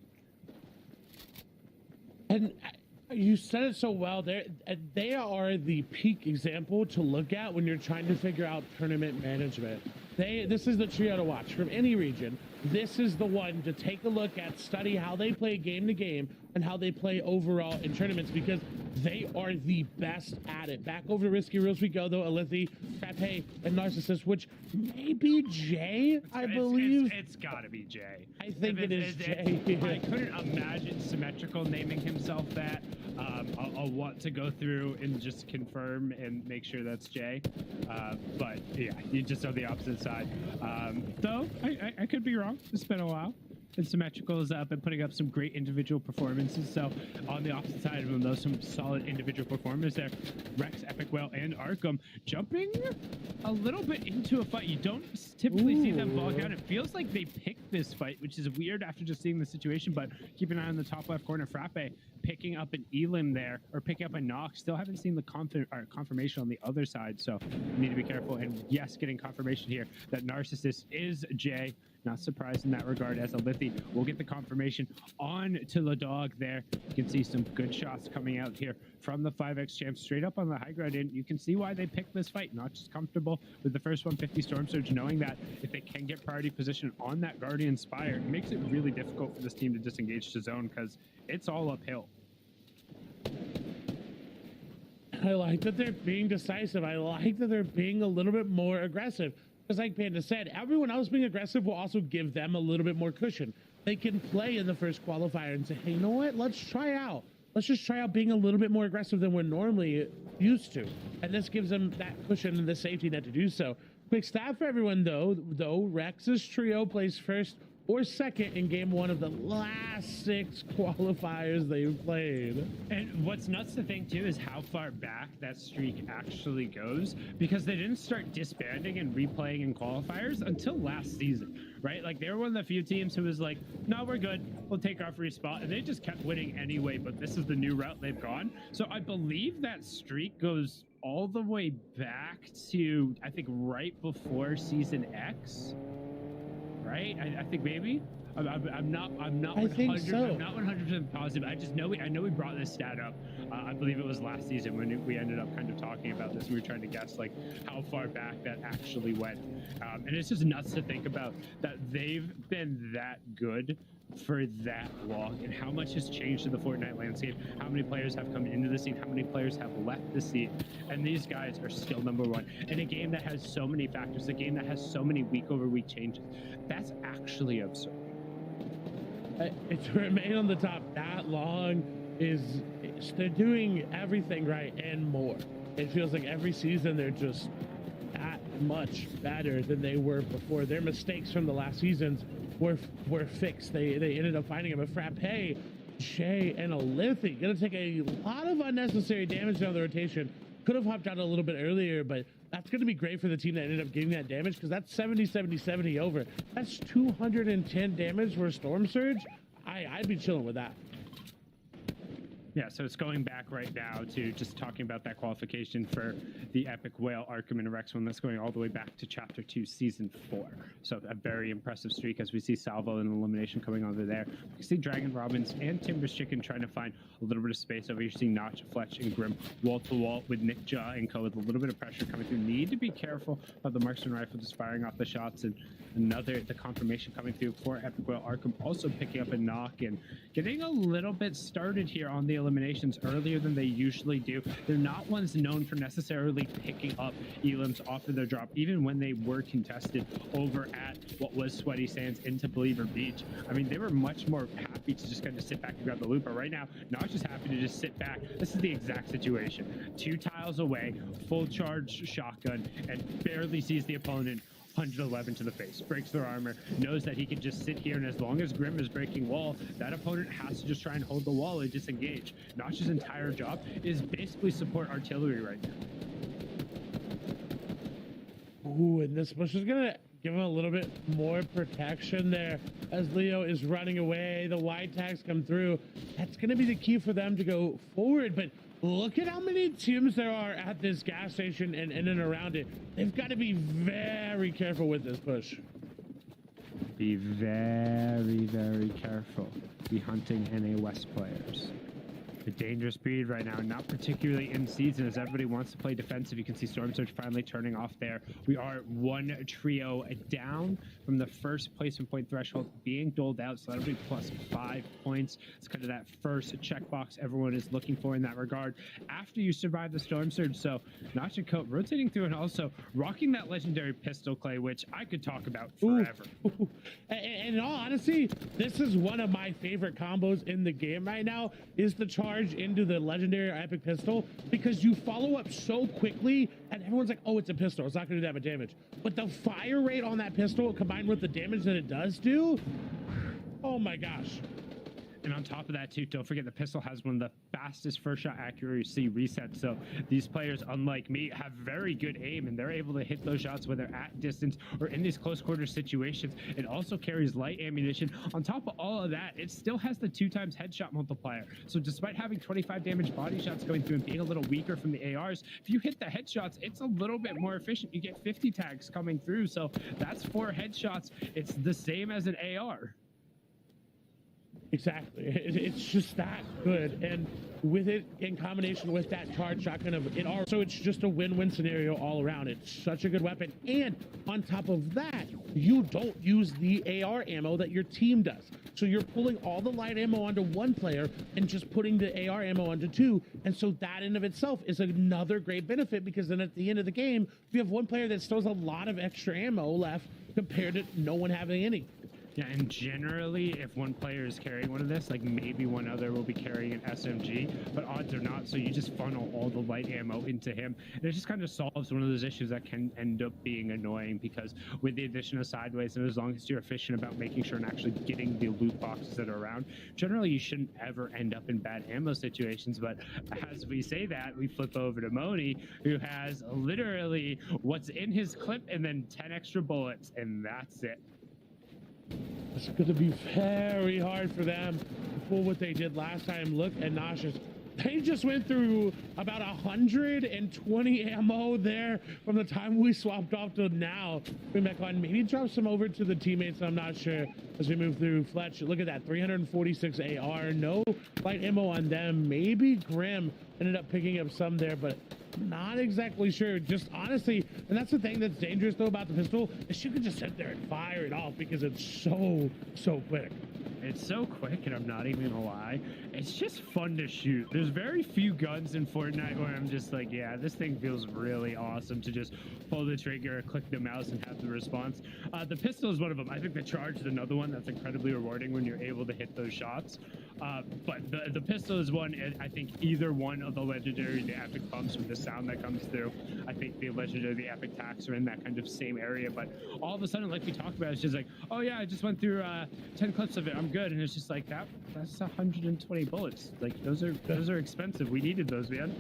And you said it so well. They are the peak example to look at when you're trying to figure out tournament management. This is the trio to watch from any region. This is the one to take a look at, study how they play game to game and how they play overall in tournaments, because they are the best at it. Back over to Risky Reels we go, though. Alithi, Frappe, and Narcissus, which may be Jay, I believe. It's got to be Jay. I think it is Jay. I couldn't imagine Symmetrical naming himself that. I'll want to go through and just confirm and make sure that's Jay. But yeah, you just on the opposite side. Though, I could be wrong. It's been a while. And Symmetrical has been putting up some great individual performances. So on the opposite side of him, though, some solid individual performers there. Rex, Epic Whale, and Arkham jumping a little bit into a fight. You don't typically see them bog down. It feels like they picked this fight, which is weird after just seeing the situation. But keep an eye on the top left corner. Frappe picking up an Elim there, or picking up a Nox. Still haven't seen the confirmation on the other side, so need to be careful. And yes, getting confirmation here that Narcissus is Jay. Not surprised in that regard, as Alithi will get the confirmation on to the dog there. You can see some good shots coming out here from the 5X champs straight up on the high ground, and you can see why they picked this fight. Not just comfortable with the first 150 Storm Surge, knowing that if they can get priority position on that Guardian Spire, it makes it really difficult for this team to disengage to zone because it's all uphill. I like that they're being decisive. I like that they're being a little bit more aggressive. Because like Panda said, everyone else being aggressive will also give them a little bit more cushion. They can play in the first qualifier and say, hey, you know what? Let's try out. Let's just try out being a little bit more aggressive than we're normally used to. And this gives them that cushion and the safety net to do so. Quick stat for everyone, though. Rex's trio plays first or second in game 1 of the last 6 qualifiers they've played. And what's nuts to think too is how far back that streak actually goes, because they didn't start disbanding and replaying in qualifiers until last season, right? Like they were one of the few teams who was like, no, we're good, we'll take our free spot, and they just kept winning anyway, but this is the new route they've gone. So I believe that streak goes all the way back to, I think, right before Season X. Right? I think maybe. I'm not 100% positive. I know we brought this stat up. I believe it was last season when we ended up kind of talking about this. We were trying to guess like how far back that actually went. And it's just nuts to think about that they've been that good for that long, and how much has changed in the Fortnite landscape, how many players have come into the scene, how many players have left the scene, and these guys are still #1 in a game that has so many factors, a game that has so many week-over-week changes. That's actually absurd. To remain on the top that long they're doing everything right and more. It feels like every season they're just that much better than they were before. Their mistakes from the last seasons were fixed. They ended up finding him a Frappe, Shay, and a Alithi. Gonna take a lot of unnecessary damage down the rotation. Could have hopped out a little bit earlier, but that's going to be great for the team that ended up getting that damage, because that's 70 over. That's 210 damage for a Storm Surge. I'd be chilling with that. Yeah, so it's going back right now to just talking about that qualification for the Epic Whale, Arkham, and Rex one. That's going all the way back to Chapter 2, Season 4. So a very impressive streak as we see Salvo and Elimination coming over there. We see Dragon Robbins and Timber's Chicken trying to find a little bit of space over here. You see Notch, Fletch, and Grim wall-to-wall with Nick Jaw and Co. with a little bit of pressure coming through. Need to be careful of the marksman rifle just firing off the shots, and the confirmation coming through for Epic Whale, Arkham also picking up a knock and getting a little bit started here on the eliminations earlier than they usually do. They're not ones known for necessarily picking up elims off of their drop, even when they were contested over at what was Sweaty Sands into Believer Beach. I mean, they were much more happy to just kind of sit back and grab the loop, but right now, not just happy to just sit back. This is the exact situation. 2 tiles away, full charge shotgun, and barely sees the opponent. 111 to the face, breaks their armor, knows that he can just sit here, and as long as Grim is breaking wall, that opponent has to just try and hold the wall and disengage. Notch's entire job is basically support artillery right now. Ooh, and this push is gonna give him a little bit more protection there as Leo is running away. The wide tags come through. That's gonna be the key for them to go forward, but look at how many teams there are at this gas station and in and around it. They've got to be very careful with this push. Be very, very careful. Be hunting NA West players. The dangerous speed right now, not particularly in season, as everybody wants to play defensive. You can see Storm Surge finally turning off there. We are 1 trio down from the first placement point threshold being doled out, so that'll be +5 points. It's kind of that first checkbox everyone is looking for in that regard after you survive the Storm Surge. So Notch and Coat rotating through and also rocking that legendary pistol, Clay, which I could talk about forever. And in all honesty, this is one of my favorite combos in the game right now, is the charge into the legendary or epic pistol, because you follow up so quickly and everyone's like, oh, it's a pistol, it's not going to do that much damage. But the fire rate on that pistol combined with the damage that it does do, oh my gosh. And on top of that, too, don't forget the pistol has one of the fastest first shot accuracy resets. So these players, unlike me, have very good aim, and they're able to hit those shots whether at distance or in these close quarter situations. It also carries light ammunition. On top of all of that, it still has the 2x headshot multiplier. So despite having 25 damage body shots going through and being a little weaker from the ARs, if you hit the headshots, it's a little bit more efficient. You get 50 tags coming through. So that's 4 headshots. It's the same as an AR. Exactly. It's just that good. And with it in combination with that charge shotgun of it all, so it's just a win-win scenario all around. It's such a good weapon. And on top of that, you don't use the AR ammo that your team does. So you're pulling all the light ammo onto one player and just putting the AR ammo onto 2. And so that in of itself is another great benefit, because then at the end of the game, you have one player that still has a lot of extra ammo left compared to no one having any. Yeah, and generally, if one player is carrying one of this, like maybe one other will be carrying an SMG, but odds are not, so you just funnel all the light ammo into him. And it just kind of solves one of those issues that can end up being annoying, because with the addition of sideways, and as long as you're efficient about making sure and actually getting the loot boxes that are around, generally you shouldn't ever end up in bad ammo situations. But as we say that, we flip over to Moni, who has literally what's in his clip and then 10 extra bullets, and that's it. It's going to be very hard for them to pull what they did last time. Look at Nauseous. They just went through about 120 ammo there from the time we swapped off to now. Bring back on, maybe drop some over to the teammates, I'm not sure, as we move through. Fletch, look at that, 346 AR, no light ammo on them. Maybe Grim ended up picking up some there, but not exactly sure. Just honestly, and that's the thing that's dangerous though about the pistol, is you can just sit there and fire it off because it's so quick. It's so quick, and I'm not even gonna lie, it's just fun to shoot. There's very few guns in Fortnite where I'm just like, yeah, this thing feels really awesome to just pull the trigger, click the mouse, and have the response. The pistol is one of them. I think the charge is another one that's incredibly rewarding when you're able to hit those shots. But the pistol is one, I think either one of the legendary, the epic pumps with the sound that comes through. I think the legendary, the epic tacs are in that kind of same area, but all of a sudden, like we talked about, it's just like, oh yeah, I just went through 10 clips of it, I'm good. And it's just like, that's 120 bullets. Like, those are expensive. We needed those, man.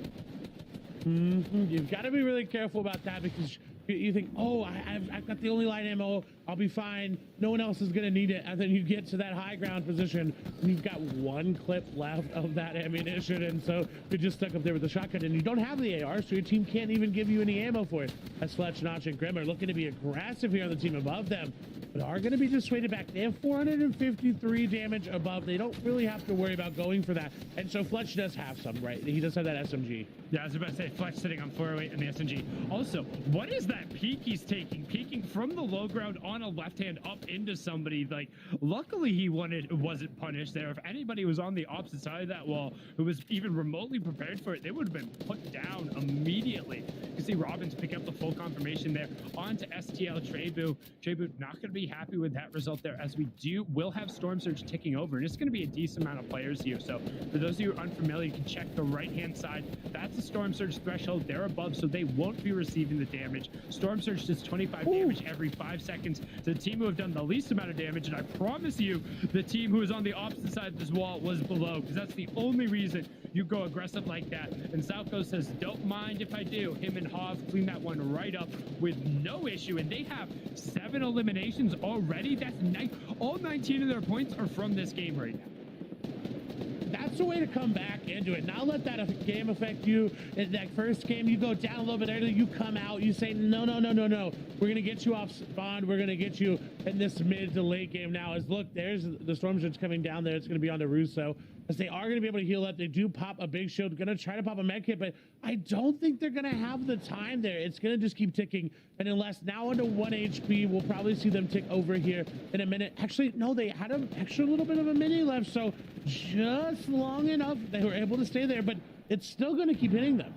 You've got to be really careful about that, because you think, oh, I've got the only light ammo, I'll be fine, no one else is going to need it. And then you get to that high ground position, and you've got one clip left of that ammunition, and so you're just stuck up there with the shotgun, and you don't have the AR, so your team can't even give you any ammo for it. As Fletch, Notch, and Grim are looking to be aggressive here on the team above them, but are going to be dissuaded back. They have 453 damage above. They don't really have to worry about going for that. And so Fletch does have some, right? He does have that SMG. Yeah, I was about to say, Fletch sitting on 408 and the SMG. Also, what is that peek he's taking? Peeking from the low ground on a left hand up into somebody. Like, luckily he wasn't punished there. If anybody was on the opposite side of that wall who was even remotely prepared for it, they would have been put down immediately. You see Robbins pick up the full confirmation there onto STL Trebu. Trebu not going to be happy with that result there, as we'll have Storm Surge ticking over, and it's going to be a decent amount of players here. So for those of you who are unfamiliar, you can check the right hand side. That's the Storm Surge threshold. They're above, so they won't be receiving the damage. Storm Surge does 25 damage every 5 seconds to the team who have done the least amount of damage, and I promise you the team who is on the opposite side of this wall was below, because that's the only reason you go aggressive like that. And South Coast says, don't mind if I do. Him and Hav clean that one right up with no issue, and they have 7 eliminations already. That's nice. All 19 of their points are from this game right now. That's the way to come back into it. Not let that game affect you. In that first game, you go down a little bit early, you come out, you say, no. We're going to get you off spawn. We're going to get you in this mid to late game now. As look, there's the Storm Surge coming down there. It's going to be on to Russo. As they are going to be able to heal up. They do pop a big shield. Going to try to pop a med kit, but I don't think they're going to have the time there. It's going to just keep ticking. And unless now into 1 HP, we'll probably see them tick over here in a minute. Actually, no, they had an extra little bit of a mini left, so just long enough they were able to stay there, but it's still going to keep hitting them.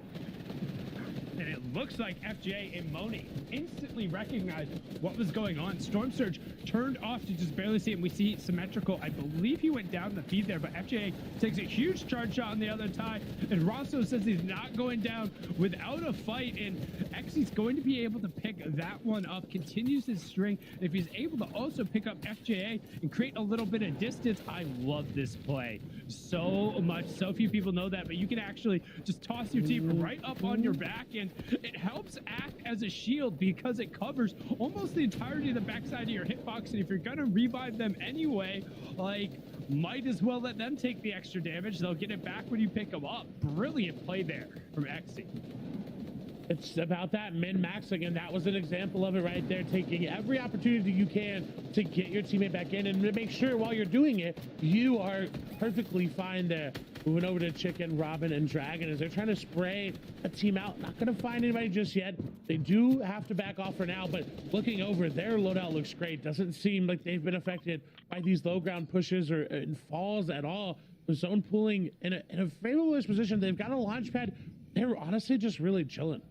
And it looks like FJ and Moni instantly recognized what was going on. Storm Surge turned off to just barely see him. We see Symmetrical. I believe he went down the feed there, but FJ takes a huge charge shot on the other tie. And Rosso says he's not going down without a fight. And Xy's going to be able to pick that one up, continues his string. If he's able to also pick up FJA and create a little bit of distance, I love this play so much. So few people know that, but you can actually just toss your team right up on your back, and it helps act as a shield because it covers almost the entirety of the backside of your hitbox. And if you're gonna revive them anyway, like, might as well let them take the extra damage. They'll get it back when you pick them up. Brilliant play there from Xy. It's about that min-maxing, and that was an example of it right there, taking every opportunity you can to get your teammate back in and to make sure while you're doing it, you are perfectly fine there. Moving over to Chicken, Robin, and Dragon as they're trying to spray a team out. Not going to find anybody just yet. They do have to back off for now, but looking over, their loadout looks great. Doesn't seem like they've been affected by these low ground pushes or falls at all. The zone pulling in a favorable position. They've got a launch pad. They're honestly just really chilling.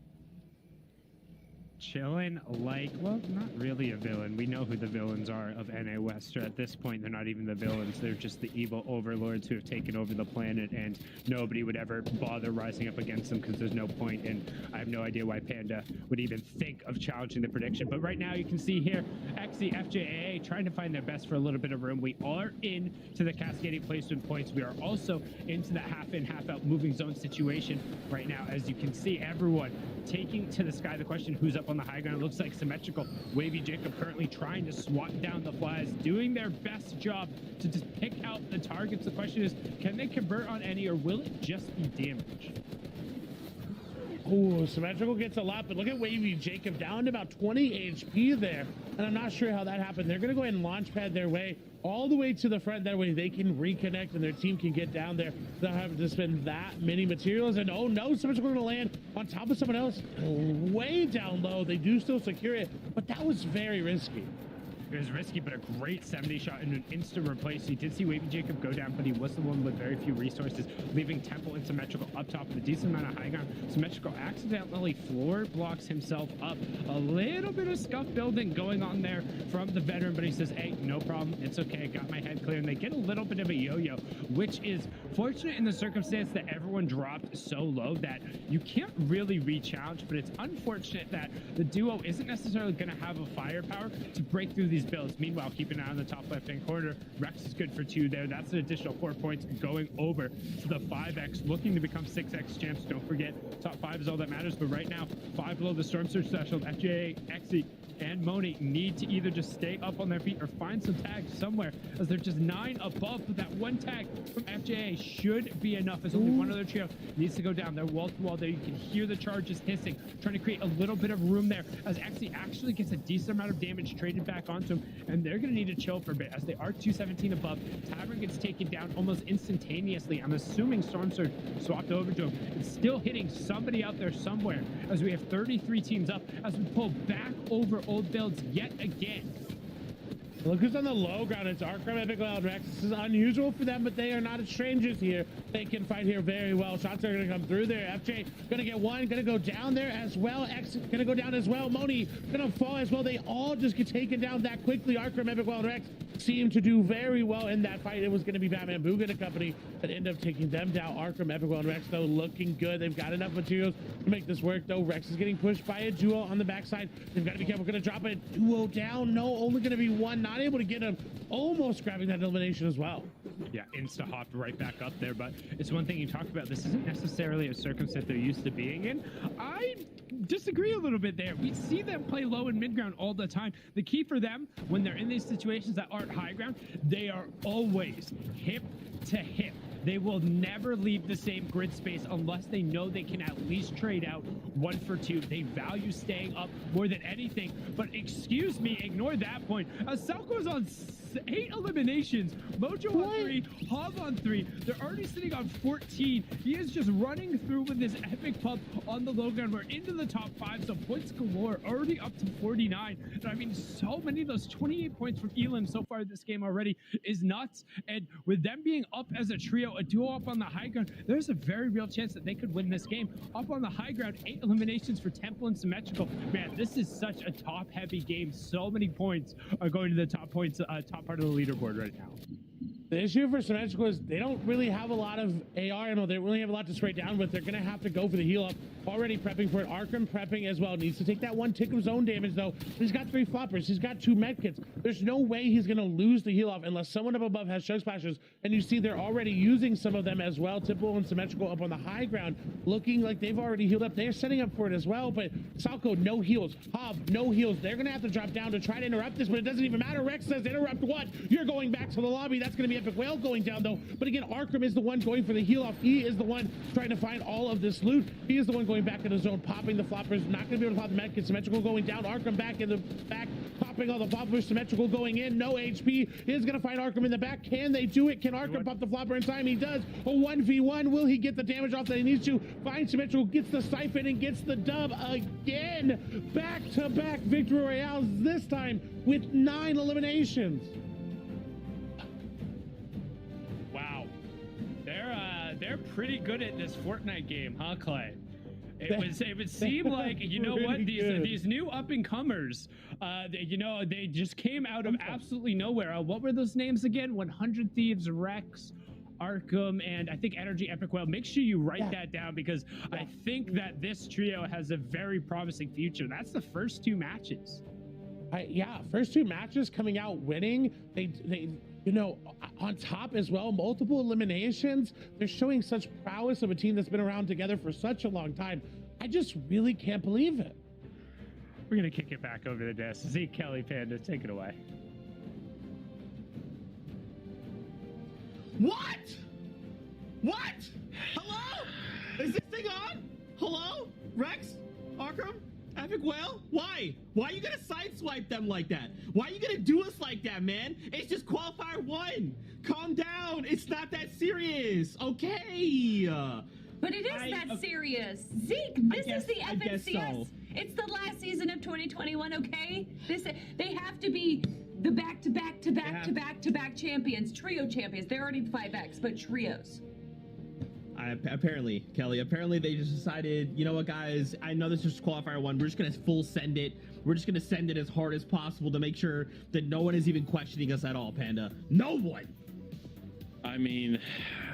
Chilling like, well, not really a villain. We know who the villains are of NA Wester. At this point, they're not even the villains. They're just the evil overlords who have taken over the planet, and nobody would ever bother rising up against them because there's no point, and I have no idea why Panda would even think of challenging the prediction. But right now, you can see here, Xy, FJAA trying to find their best for a little bit of room. We are into the cascading placement points. We are also into the half in, half out moving zone situation right now. As you can see, everyone taking to the sky. The question, who's up on the high ground? It looks like Symmetrical. Wavy Jacob currently trying to swat down the flies, doing their best job to just pick out the targets. The question is, can they convert on any, or will it just be damage? Oh, Symmetrical gets a lot, but look at Wavy Jacob down to about 20 HP there. And I'm not sure how that happened. They're going to go ahead and launch pad their way all the way to the front. That way they can reconnect and their team can get down there without having to spend that many materials. And oh no, Symmetrical going to land on top of someone else way down low. They do still secure it, but that was very risky. It was risky, but a great 70 shot and an instant replace. You did see Wavy Jacob go down, but he was the one with very few resources, leaving Temple and Symmetrical up top with a decent amount of high ground. Symmetrical accidentally floor blocks himself up. A little bit of scuff building going on there from the veteran, but he says, hey, no problem. It's okay. Got my head clear. And they get a little bit of a yo-yo, which is fortunate in the circumstance that everyone dropped so low that you can't really re-challenge, but it's unfortunate that the duo isn't necessarily going to have a firepower to break through these builds. Meanwhile, keep an eye on the top left-hand corner. Rex is good for 2 there. That's an additional 4 points going over to the 5x, looking to become 6x champs. Don't forget, top 5 is all that matters, but right now, 5 below the Storm Surge threshold. FJA, Xy, and Moni need to either just stay up on their feet or find some tags somewhere, as they're just 9 above, but that one tag from FJA should be enough, as only one other trio needs to go down. They're wall to wall there. You can hear the charges hissing, trying to create a little bit of room there, as Xy actually gets a decent amount of damage traded back onto him, and they're going to need to chill for a bit, as they are 217 above. Tavern gets taken down almost instantaneously. I'm assuming Storm Surge swapped over to him. It's still hitting somebody out there somewhere, as we have 33 teams up, as we pull back over old builds yet again. Look who's on the low ground. It's Arkham, Epic Wild Rex. This is unusual for them, but they are not strangers here. They can fight here very well. Shots are going to come through there. FJ going to get one, going to go down there as well. X going to go down as well. Moni going to fall as well. They all just get taken down that quickly. Arkham, Epic Wild Rex seemed to do very well in that fight. It was going to be Batman Boogan and company that end up taking them down. Arkham, Epic Wild Rex, though, looking good. They've got enough materials to make this work, though. Rex is getting pushed by a duo on the backside. They've got to be careful. Going to drop it. Duo down. No, only going to be one. Not able to get him. Almost grabbing that elimination as well. Yeah, insta-hopped right back up there, but it's one thing you talk about. This isn't necessarily a circumstance they're used to being in. I disagree a little bit there. We see them play low and mid-ground all the time. The key for them, when they're in these situations that aren't high ground, they are always hip to hip. They will never leave the same grid space unless they know they can at least trade out 1 for 2. They value staying up more than anything. But excuse me, ignore that point. Selko's on 8 eliminations. Mojo on 3, Hog on 3. They're already sitting on 14. He is just running through with this epic pump on the low ground. We're into the top 5, so points galore, already up to 49. And I mean, so many of those 28 points from Elam so far this game already is nuts. And with them being up as a trio, a duo up on the high ground, there's a very real chance that they could win this game. Up on the high ground, 8 eliminations for Temple and Symmetrical. Man, this is such a top-heavy game. So many points are going to the top part of the leaderboard right now. The issue for Symmetrical is they don't really have a lot of AR ammo. They don't really have a lot to spray down with. They're going to have to go for the heal up. Already prepping for it. Arkham prepping as well. Needs to take that one tick of zone damage, though. He's got 3 floppers. He's got 2 medkits. There's no way he's going to lose the heal off unless someone up above has chug splashes. And you see they're already using some of them as well. Temple and Symmetrical up on the high ground, looking like they've already healed up. They're setting up for it as well. But Salco, no heals. Hob, no heals. They're going to have to drop down to try to interrupt this, but it doesn't even matter. Rex says, interrupt what? You're going back to the lobby. That's going to be Epic Whale going down, though. But again, Arkham is the one going for the heal off. He is the one trying to find all of this loot. He is the one going back in the zone, popping the floppers. Not going to be able to pop the medkit. Symmetrical going down. Arkham back in the back, popping all the floppers. Symmetrical going in. No HP. Is going to find Arkham in the back. Can they do it? Can Arkham pop the flopper in time? He does. A 1v1. Will he get the damage off that he needs to? Find Symmetrical, gets the siphon, and gets the dub again. Back-to-back victory royales, this time with 9 eliminations. Wow. They're pretty good at this Fortnite game, huh, Clay? It would seem like, you know what, these new up-and-comers, they just came out of absolutely nowhere. What were those names again? 100 Thieves, Rex, Arkham, and I think Energy Epic Whale. Make sure you write that down, because I think that this trio has a very promising future. That's the first 2 matches. First 2 matches coming out winning. They you know, on top as well, multiple eliminations. They're showing such prowess of a team that's been around together for such a long time. I just really can't believe it. We're gonna kick it back over the desk. Zeke, Kelly, Panda, take it away. What? What? Hello? Is this thing on? Hello? Rex? Arkham? Epic Whale? Why? Why are you gonna sideswipe them like that? Why are you gonna do us like that, man? It's just qualifier 1. Calm down. It's not that serious. Okay. But it is that serious. Zeke, this is the FNCS. So. It's the last season of 2021, okay? They have to be the back-to-back champions, trio champions. They're already 5X, but trios. Apparently, Kelly, they just decided, you know what, guys, I know this is qualifier 1. We're just going to full send it. We're just going to send it as hard as possible to make sure that no one is even questioning us at all, Panda. No one. I mean,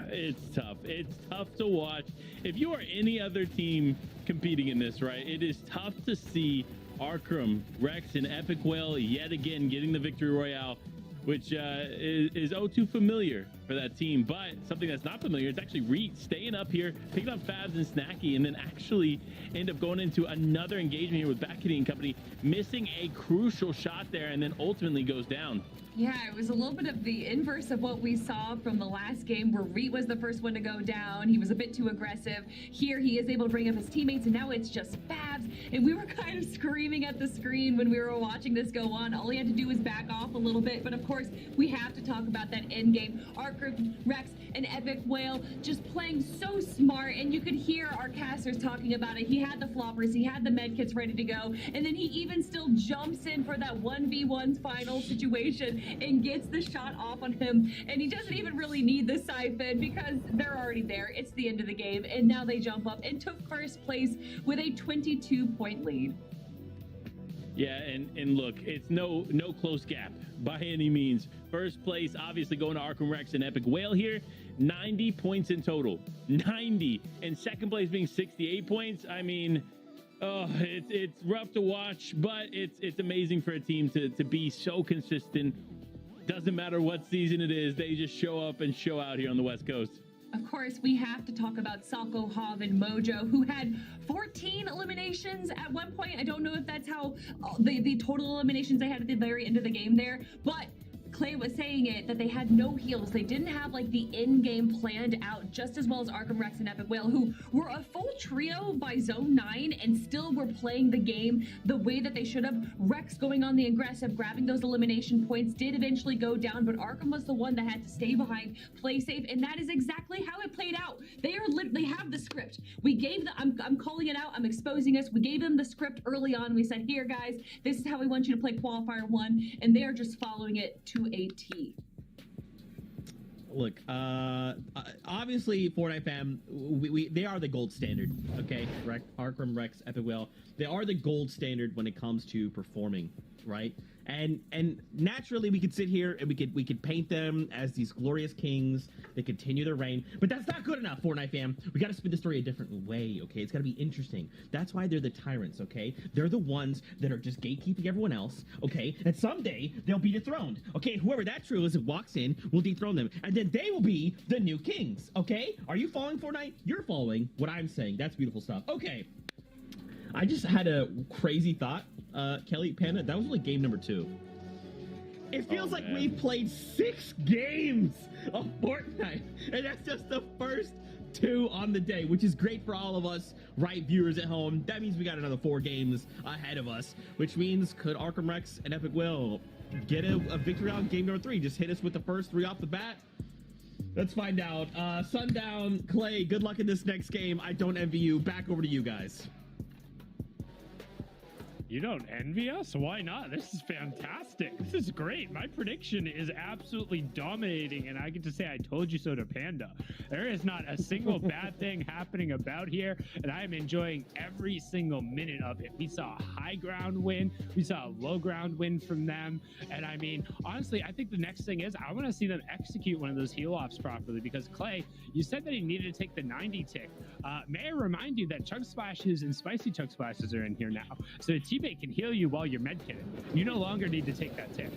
it's tough. It's tough to watch. If you are any other team competing in this, right, it is tough to see Arkham, Rex, and Epic Whale yet again getting the victory royale, which is oh too familiar for that team. But something that's not familiar is actually Reed staying up here, picking up Fabs and Snacky, and then actually end up going into another engagement here with Back Kitty and company, missing a crucial shot there, and then ultimately goes down. Yeah, it was a little bit of the inverse of what we saw from the last game, where Reet was the first one to go down. He was a bit too aggressive. Here he is able to bring up his teammates, and now it's just Fabs. And we were kind of screaming at the screen when we were watching this go on. All he had to do was back off a little bit. But of course, we have to talk about that end game. Arkham, Rex, and Epic Whale just playing so smart, and you could hear our casters talking about it. He had the floppers, he had the medkits ready to go, and then he even still jumps in for that 1v1 final situation and gets the shot off on him, and he doesn't even really need the siphon because they're already there. It's the end of the game, and now they jump up and took first place with a 22-point lead. Yeah, and look, it's no close gap by any means. First place, obviously, going to Arkham, Rex, and Epic Whale here. 90 points in total. 90. And second place being 68 points. I mean, oh, it's rough to watch, but it's amazing for a team to be so consistent. Doesn't matter what season it is, they just show up and show out here on the West Coast. Of course, we have to talk about Salco, Hav, and Mojo, who had 14 eliminations at one point. I don't know if that's how the total eliminations they had at the very end of the game there, but Clay was saying it, that they had no heals. They didn't have like the end game planned out just as well as Arkham, Rex, and Epic Whale, who were a full trio by zone 9 and still were playing the game the way that they should have. Rex going on the aggressive, grabbing those elimination points, did eventually go down, but Arkham was the one that had to stay behind, play safe, and that is exactly how it played out. They have the script. We gave I'm calling it out, I'm exposing us. We gave them the script early on. We said, here guys, this is how we want you to play qualifier 1, and they are just following it to a T. Look, obviously, Fortnite fam, they are the gold standard, okay? Arkham, Rex, Epic Whale, they are the gold standard when it comes to performing, right? And naturally, we could sit here and we could paint them as these glorious kings that continue their reign, but that's not good enough, Fortnite fam. We got to spin the story a different way, okay? It's got to be interesting. That's why they're the tyrants, okay? They're the ones that are just gatekeeping everyone else, okay? And someday they'll be dethroned, okay? Whoever that trio is that walks in will dethrone them, and then they will be the new kings, okay? Are you following, Fortnite? You're following what I'm saying. That's beautiful stuff. Okay. I just had a crazy thought, Kelly, Panda. That was only game number 2. It feels like we've played 6 games of Fortnite, and that's just the first 2 on the day, which is great for all of us, right, viewers at home. That means we got another 4 games ahead of us, which means could Arkham Rex and Epic Will get a victory on game number 3? Just hit us with the first 3 off the bat. Let's find out. Sundown, Clay, good luck in this next game. I don't envy you. Back over to you guys. You don't envy us? Why not? This is fantastic. This is great. My prediction is absolutely dominating, and I get to say I told you so to Panda. There is not a single bad thing happening about here, and I am enjoying every single minute of it. We saw a high ground win. We saw a low ground win from them. And I mean, honestly, I think the next thing is I want to see them execute one of those heal offs properly, because Clay, you said that he needed to take the 90 tick. May I remind you that chug splashes and spicy chug splashes are in here now. So the teammate can heal you while you're medkitted. You no longer need to take that tick.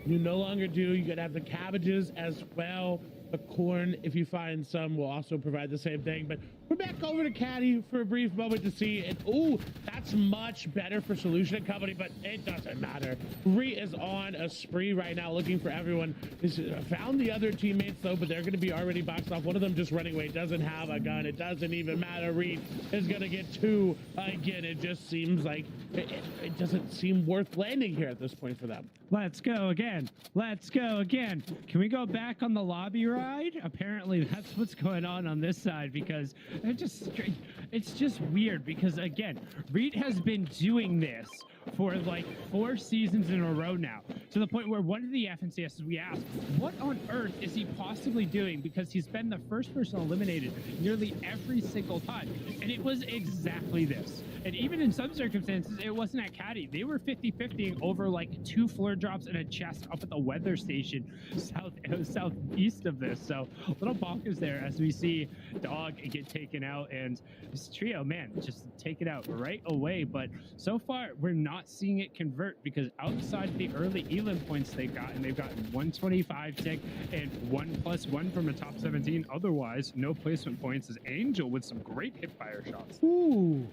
You no longer do. You gotta have the cabbages as well. The corn, if you find some, will also provide the same thing. But we're back over to Caddy for a brief moment to see. And ooh, that's much better for Solution Company, but it doesn't matter. Ree is on a spree right now, looking for everyone. He's found the other teammates though, but they're going to be already boxed off. One of them just running away, doesn't have a gun. It doesn't even matter. Ree is going to get 2 again. It just seems like it doesn't seem worth landing here at this point for them. Let's go again. Let's go again. Can we go back on the lobby ride? Apparently that's what's going on this side, because it's just weird, because again, Reed has been doing this for like 4 seasons in a row now, to the point where one of the FNCSs we asked, what on earth is he possibly doing? Because he's been the first person eliminated nearly every single time, and it was exactly this. And even in some circumstances, it wasn't at Caddy. They were 50-50 over like 2 floor drops and a chest up at the weather station southeast of this. So a little bonkers there as we see Dog get taken out, and this trio, man, just take it out right away. But so far, we're not seeing it convert, because outside the early Elim points they've gotten 125 tick and 1+1 from a top 17. Otherwise, no placement points, as Angel with some great hip fire shots. Ooh.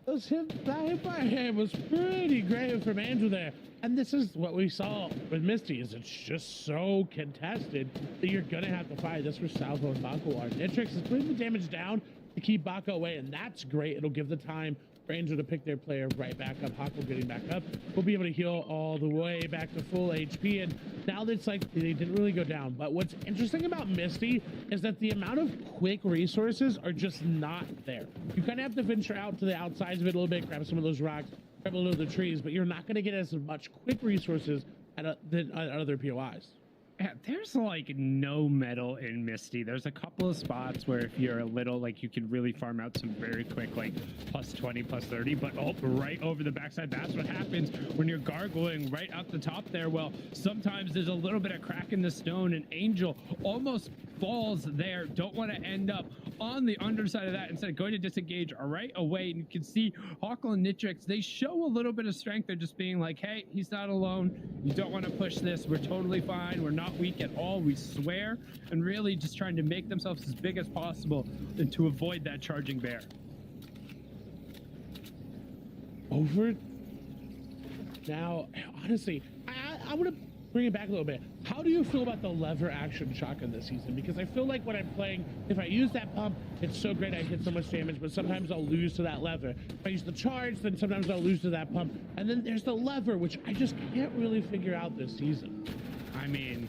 That hit by hand was pretty great from Andrew there. And this is what we saw with Misty, is it's just so contested that you're going to have to fight. This for Salvo and Bako are. Nitrix is putting the damage down to keep Bako away, and that's great. It'll give the time for Angel to pick their player right back up. Hako getting back up. We'll be able to heal all the way back to full HP, and now it's like they didn't really go down. But what's interesting about Misty is that the amount of quick resources are just not there. You kind of have to venture out to the outsides of it a little bit, grab some of those rocks, grab a little of the trees, but you're not going to get as much quick resources than other POIs. Yeah, there's like no metal in Misty. There's a couple of spots where if you're a little, like, you can really farm out some very quick, like +20, +30, but right over the backside. That's what happens when you're gargoyling right out the top there. Well, sometimes there's a little bit of crack in the stone, and Angel almost falls there. Don't want to end up on the underside of that. Instead of going to disengage right away, and you can see Hawkle and Nitrix, they show a little bit of strength. They're just being like, hey, he's not alone. You don't want to push this. We're totally fine. We're not weak at all, we swear. And really just trying to make themselves as big as possible and to avoid that charging bear. Over now, honestly, I want to bring it back a little bit. How do you feel about the lever action shotgun this season? Because I feel like when I'm playing, if I use that pump, it's so great, I hit so much damage, but sometimes I'll lose to that lever. If I use the charge, then sometimes I'll lose to that pump. And then there's the lever, which I just can't really figure out this season. I mean,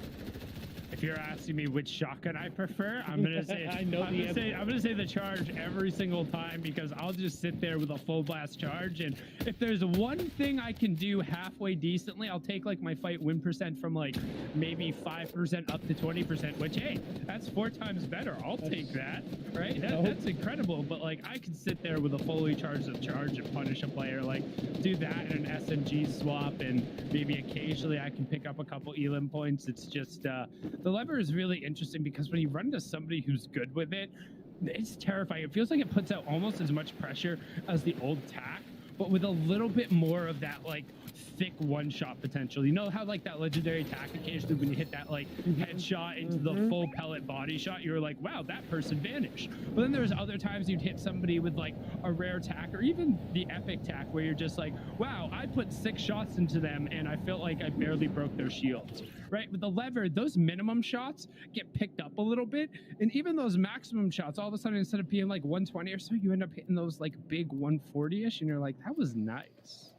If you're asking me which shotgun I prefer, I'm gonna say I know I'm the gonna say the charge every single time, because I'll just sit there with a full blast charge, and if there's one thing I can do halfway decently, I'll take like my fight win percent from like maybe 5% up to 20%, which, hey, that's 4 times better. I'll take that, right? That's incredible. But like, I can sit there with a fully charged charge and punish a player, like do that in an SMG swap, and maybe occasionally I can pick up a couple elim points. It's just the lever is really interesting, because when you run into somebody who's good with it, it's terrifying. It feels like it puts out almost as much pressure as the old tack, but with a little bit more of that like thick one-shot potential. You know how like that legendary attack occasionally when you hit that like headshot into the full pellet body shot, you're like, wow, that person vanished. But then there's other times you'd hit somebody with like a rare attack, or even the epic tack, where you're just like, wow, I put 6 shots into them and I felt like I barely broke their shields. Right? With the lever, those minimum shots get picked up a little bit, and even those maximum shots, all of a sudden, instead of being like 120 or so, you end up hitting those like big 140-ish, and you're like, that was nice.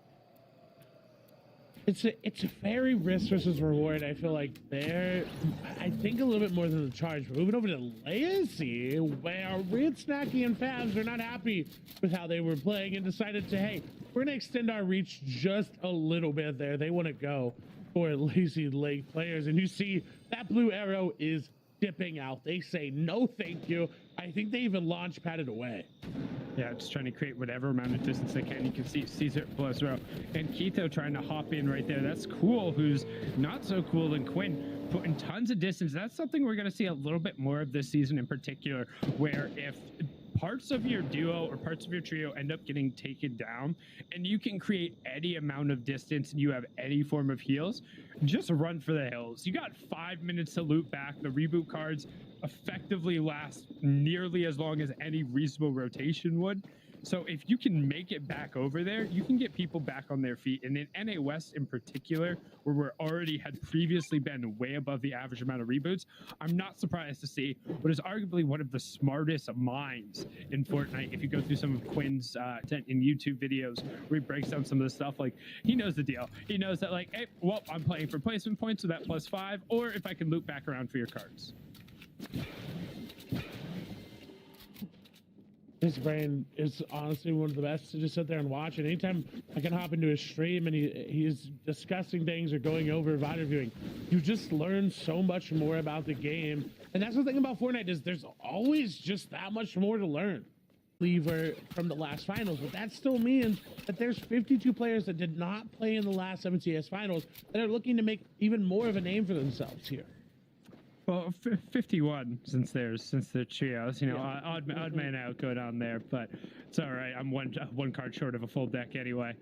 It's a very risk versus reward. I feel like I think a little bit more than the charge. We're moving over to Legacy, where Red Snacky and Fabs are not happy with how they were playing and decided to, hey, we're gonna extend our reach just a little bit there. They want to go for Lazy Lake players, and you see that blue arrow is dipping out. They say no thank you. I think they even launch padded away. Yeah, just trying to create whatever amount of distance they can. You can see Caesar plus row and Keto trying to hop in right there. That's cool. Who's not so cool than Quinn, putting tons of distance. That's something we're going to see a little bit more of this season in particular, where if parts of your duo or parts of your trio end up getting taken down and you can create any amount of distance and you have any form of heals, just run for the hills. You got 5 minutes to loot back. The reboot cards effectively last nearly as long as any reasonable rotation would. So if you can make it back over there, you can get people back on their feet. And in NA West in particular, where we're already had previously been way above the average amount of reboots, I'm not surprised to see what is arguably one of the smartest minds in Fortnite. If you go through some of Quinn's in YouTube videos where he breaks down some of the stuff, like he knows the deal. He knows that like, hey, well, I'm playing for placement points, so that +5, or if I can loop back around for your cards. His brain is honestly one of the best to just sit there and watch. And anytime I can hop into his stream and he's discussing things or going over VOD reviewing, you just learn so much more about the game. And that's the thing about Fortnite, is there's always just that much more to learn. Lever from the last finals, but that still means that there's 52 players that did not play in the last MCS finals that are looking to make even more of a name for themselves here. Well, 51 since they're trios, you know, yeah. odd man out going on there, but it's all right. I'm one card short of a full deck anyway.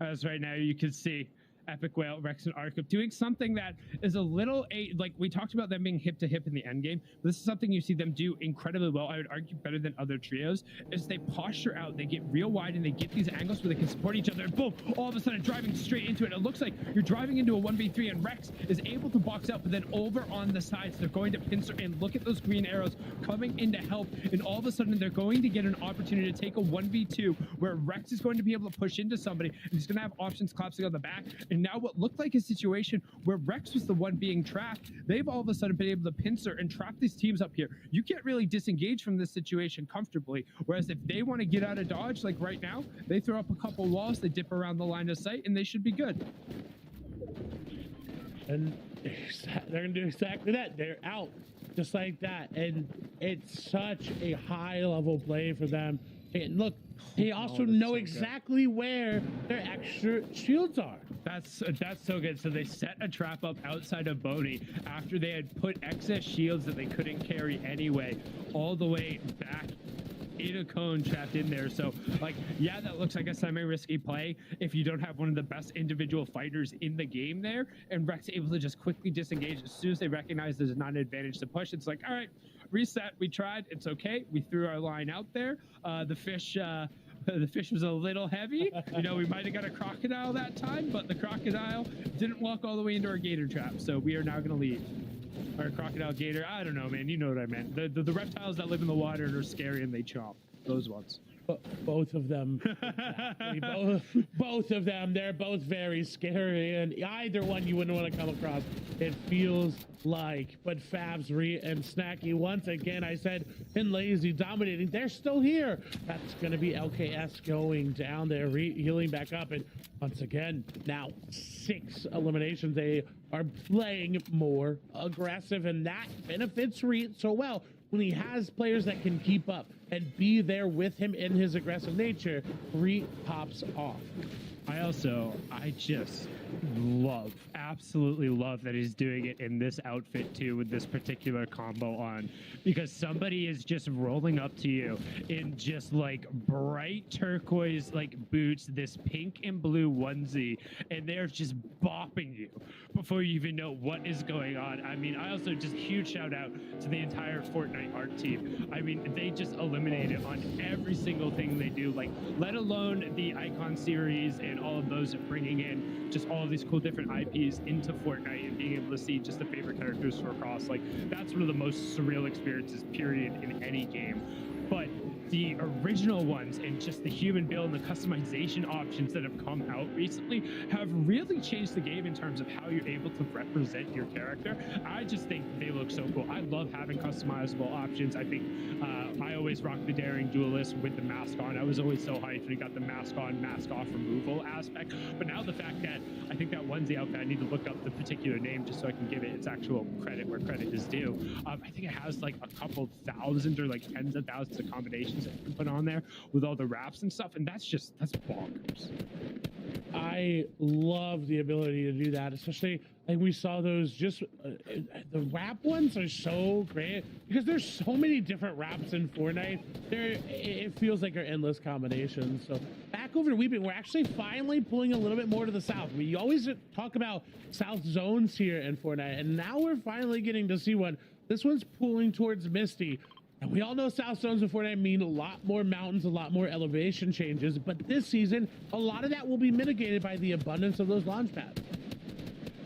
As right now you can see Epic Whale, Rex, and Arkup doing something that is a little, like we talked about them being hip to hip in the end game. This is something you see them do incredibly well. I would argue better than other trios, is they posture out, they get real wide, and they get these angles where they can support each other, and boom, all of a sudden driving straight into it. It looks like you're driving into a 1v3, and Rex is able to box out, but then over on the sides, they're going to pincer and look at those green arrows coming in to help, and all of a sudden they're going to get an opportunity to take a 1v2 where Rex is going to be able to push into somebody, and he's going to have options collapsing on the back. And now what looked like a situation where Rex was the one being trapped, they've all of a sudden been able to pincer and trap these teams up here. You can't really disengage from this situation comfortably, whereas if they want to get out of dodge, like right now, they throw up a couple walls, they dip around the line of sight, and they should be good. And they're going to do exactly that. They're out just like that, and it's such a high-level play for them. And look, they also know exactly where their extra shields are. That's so good. So they set a trap up outside of Bodhi after they had put excess shields that they couldn't carry anyway, all the way back in a cone trapped in there. So like, yeah, that looks like a semi-risky play if you don't have one of the best individual fighters in the game there, and Rex able to just quickly disengage as soon as they recognize there's not an advantage to push. It's like, all right, reset, we tried, it's okay, we threw our line out there. The fish was a little heavy. You know, we might have got a crocodile that time, but the crocodile didn't walk all the way into our gator trap, so we are now going to leave. Or crocodile, gator, I don't know, man, you know what I meant. The reptiles that live in the water and are scary and they chomp. Those ones. Both of them. Exactly. Both of them. They're both very scary, and either one you wouldn't want to come across. It feels like. But Favs, Re, and Snacky, once again, I said, and Lazy dominating. They're still here. That's going to be LKS going down there, healing back up. And once again, now 6 eliminations. They are playing more aggressive, and that benefits Re so well. When he has players that can keep up and be there with him in his aggressive nature, Re pops off. I just absolutely love that he's doing it in this outfit too, with this particular combo on, because somebody is just rolling up to you in just like bright turquoise like boots, this pink and blue onesie, and they're just bopping you before you even know what is going on. I mean, I also just huge shout out to the entire Fortnite art team. I mean, they just eliminated on every single thing they do, like let alone the Icon series and all of those, bringing in just all of these cool different IPs into Fortnite and being able to see just the favorite characters for across. Like, that's one of the most surreal experiences, period, in any game. But the original ones and just the human build and the customization options that have come out recently have really changed the game in terms of how you're able to represent your character. I just think they look so cool. I love having customizable options. I think I always rock the Daring Duelist with the mask on. I was always so hyped when you got the mask on, mask off removal aspect. But now the fact that I think that onesie outfit, I need to look up the particular name just so I can give it its actual credit where credit is due. I think it has like a couple thousand or like tens of thousands of combinations that you can put on there with all the wraps and stuff, and that's bonkers. I love the ability to do that, especially like we saw those just the wrap ones are so great because there's so many different wraps in Fortnite. It feels like they're endless combinations. So back over to Weeping, we're actually finally pulling a little bit more to the south. We always talk about south zones here in Fortnite, and now we're finally getting to see one. This one's pulling towards Misty. And we all know south zones in Fortnite mean a lot more mountains, a lot more elevation changes, but this season, a lot of that will be mitigated by the abundance of those launch pads.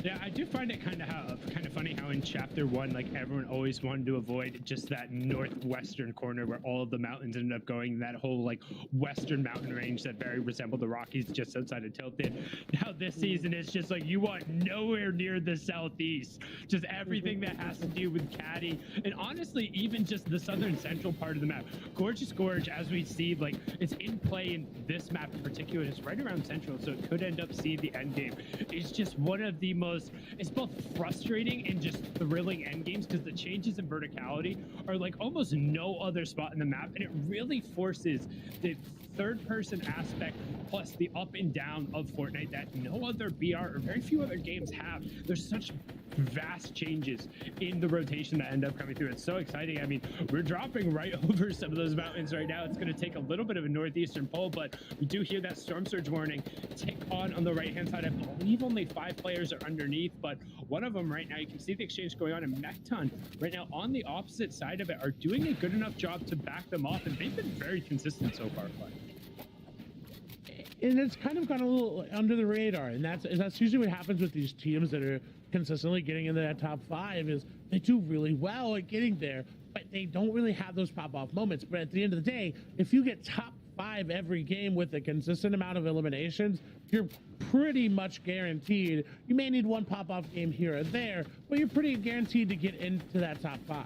Yeah, I do find it kind of funny how in Chapter 1, like, everyone always wanted to avoid just that northwestern corner where all of the mountains ended up going, that whole, like, western mountain range that very resembled the Rockies just outside of Tilted. Now this season, it's just like, you want nowhere near the southeast. Just everything that has to do with Caddy, and honestly, even just the southern central part of the map. Gorgeous Gorge, as we see, like, it's in play in this map in particular, it's right around central, so it could end up seeing the end game. It's just one of the most, it's both frustrating and just thrilling end games because the changes in verticality are like almost no other spot in the map, and it really forces the third person aspect plus the up and down of Fortnite that no other BR or very few other games have. There's such vast changes in the rotation that end up coming through. It's so exciting. I mean, we're dropping right over some of those mountains right now. It's going to take a little bit of a northeastern pull, but we do hear that storm surge warning tick on the right hand side. I believe only 5 players are underneath, but one of them right now, you can see the exchange going on, and Mechton right now on the opposite side of it are doing a good enough job to back them off, and they've been very consistent so far. And it's kind of gone a little under the radar, and that's usually what happens with these teams that are consistently getting into that top 5 is they do really well at getting there, but they don't really have those pop-off moments. But at the end of the day, if you get top 5 every game with a consistent amount of eliminations, you're pretty much guaranteed. You may need one pop-off game here or there, but you're pretty guaranteed to get into that top 5.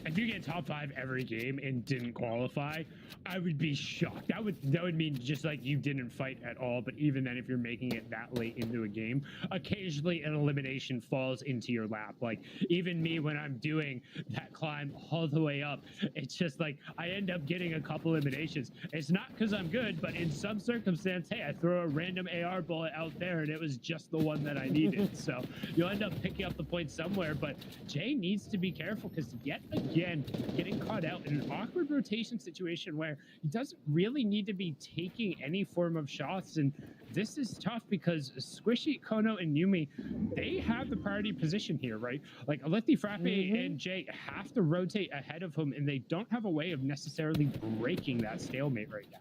If you get top 5 every game and didn't qualify, I would be shocked. That would mean just like you didn't fight at all. But even then, if you're making it that late into a game, occasionally an elimination falls into your lap. Like even me, when I'm doing that climb all the way up, it's just like I end up getting a couple eliminations. It's not because I'm good, but in some circumstance, hey, I throw a random AR bullet out there and it was just the one that I needed. So you'll end up picking up the point somewhere. But Jay needs to be careful because yet again, getting caught out in an awkward rotation situation where he doesn't really need to be taking any form of shots. And this is tough because Squishy, Kono, and Yumi, they have the priority position here, right? Like Alethi, Frappe, and Jay have to rotate ahead of him, and they don't have a way of necessarily breaking that stalemate right now.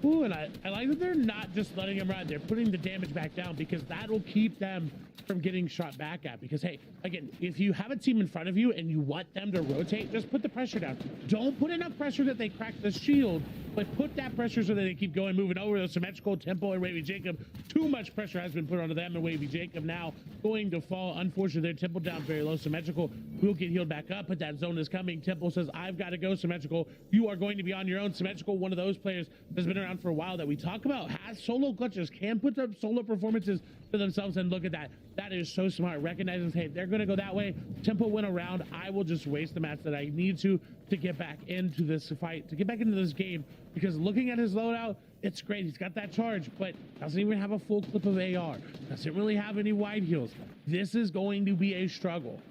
Ooh, and I like that they're not just letting him run. They're putting the damage back down because that'll keep them from getting shot back at. Because, hey, again, if you have a team in front of you and you want them to rotate, just put the pressure down. Don't put enough pressure that they crack the shield, but put that pressure so that they keep going, moving over the symmetrical. Tempo and Wavy Jacob. Too much pressure has been put onto them, and Wavy Jacob now going to fall. Unfortunately, their Tempo down very low. Symmetrical will get healed back up, but that zone is coming. Tempo says, I've got to go. Symmetrical, you are going to be on your own. Symmetrical, one of those players that's been around for a while that we talk about, has solo clutches, can put up solo performances to themselves, and look at that. That is so smart. Recognizes, hey, they're going to go that way. Tempo went around. I will just waste the match that I need to get back into this fight, to get back into this game, because looking at his loadout, it's great. He's got that charge, but doesn't even have a full clip of AR. Doesn't really have any wide heals. This is going to be a struggle.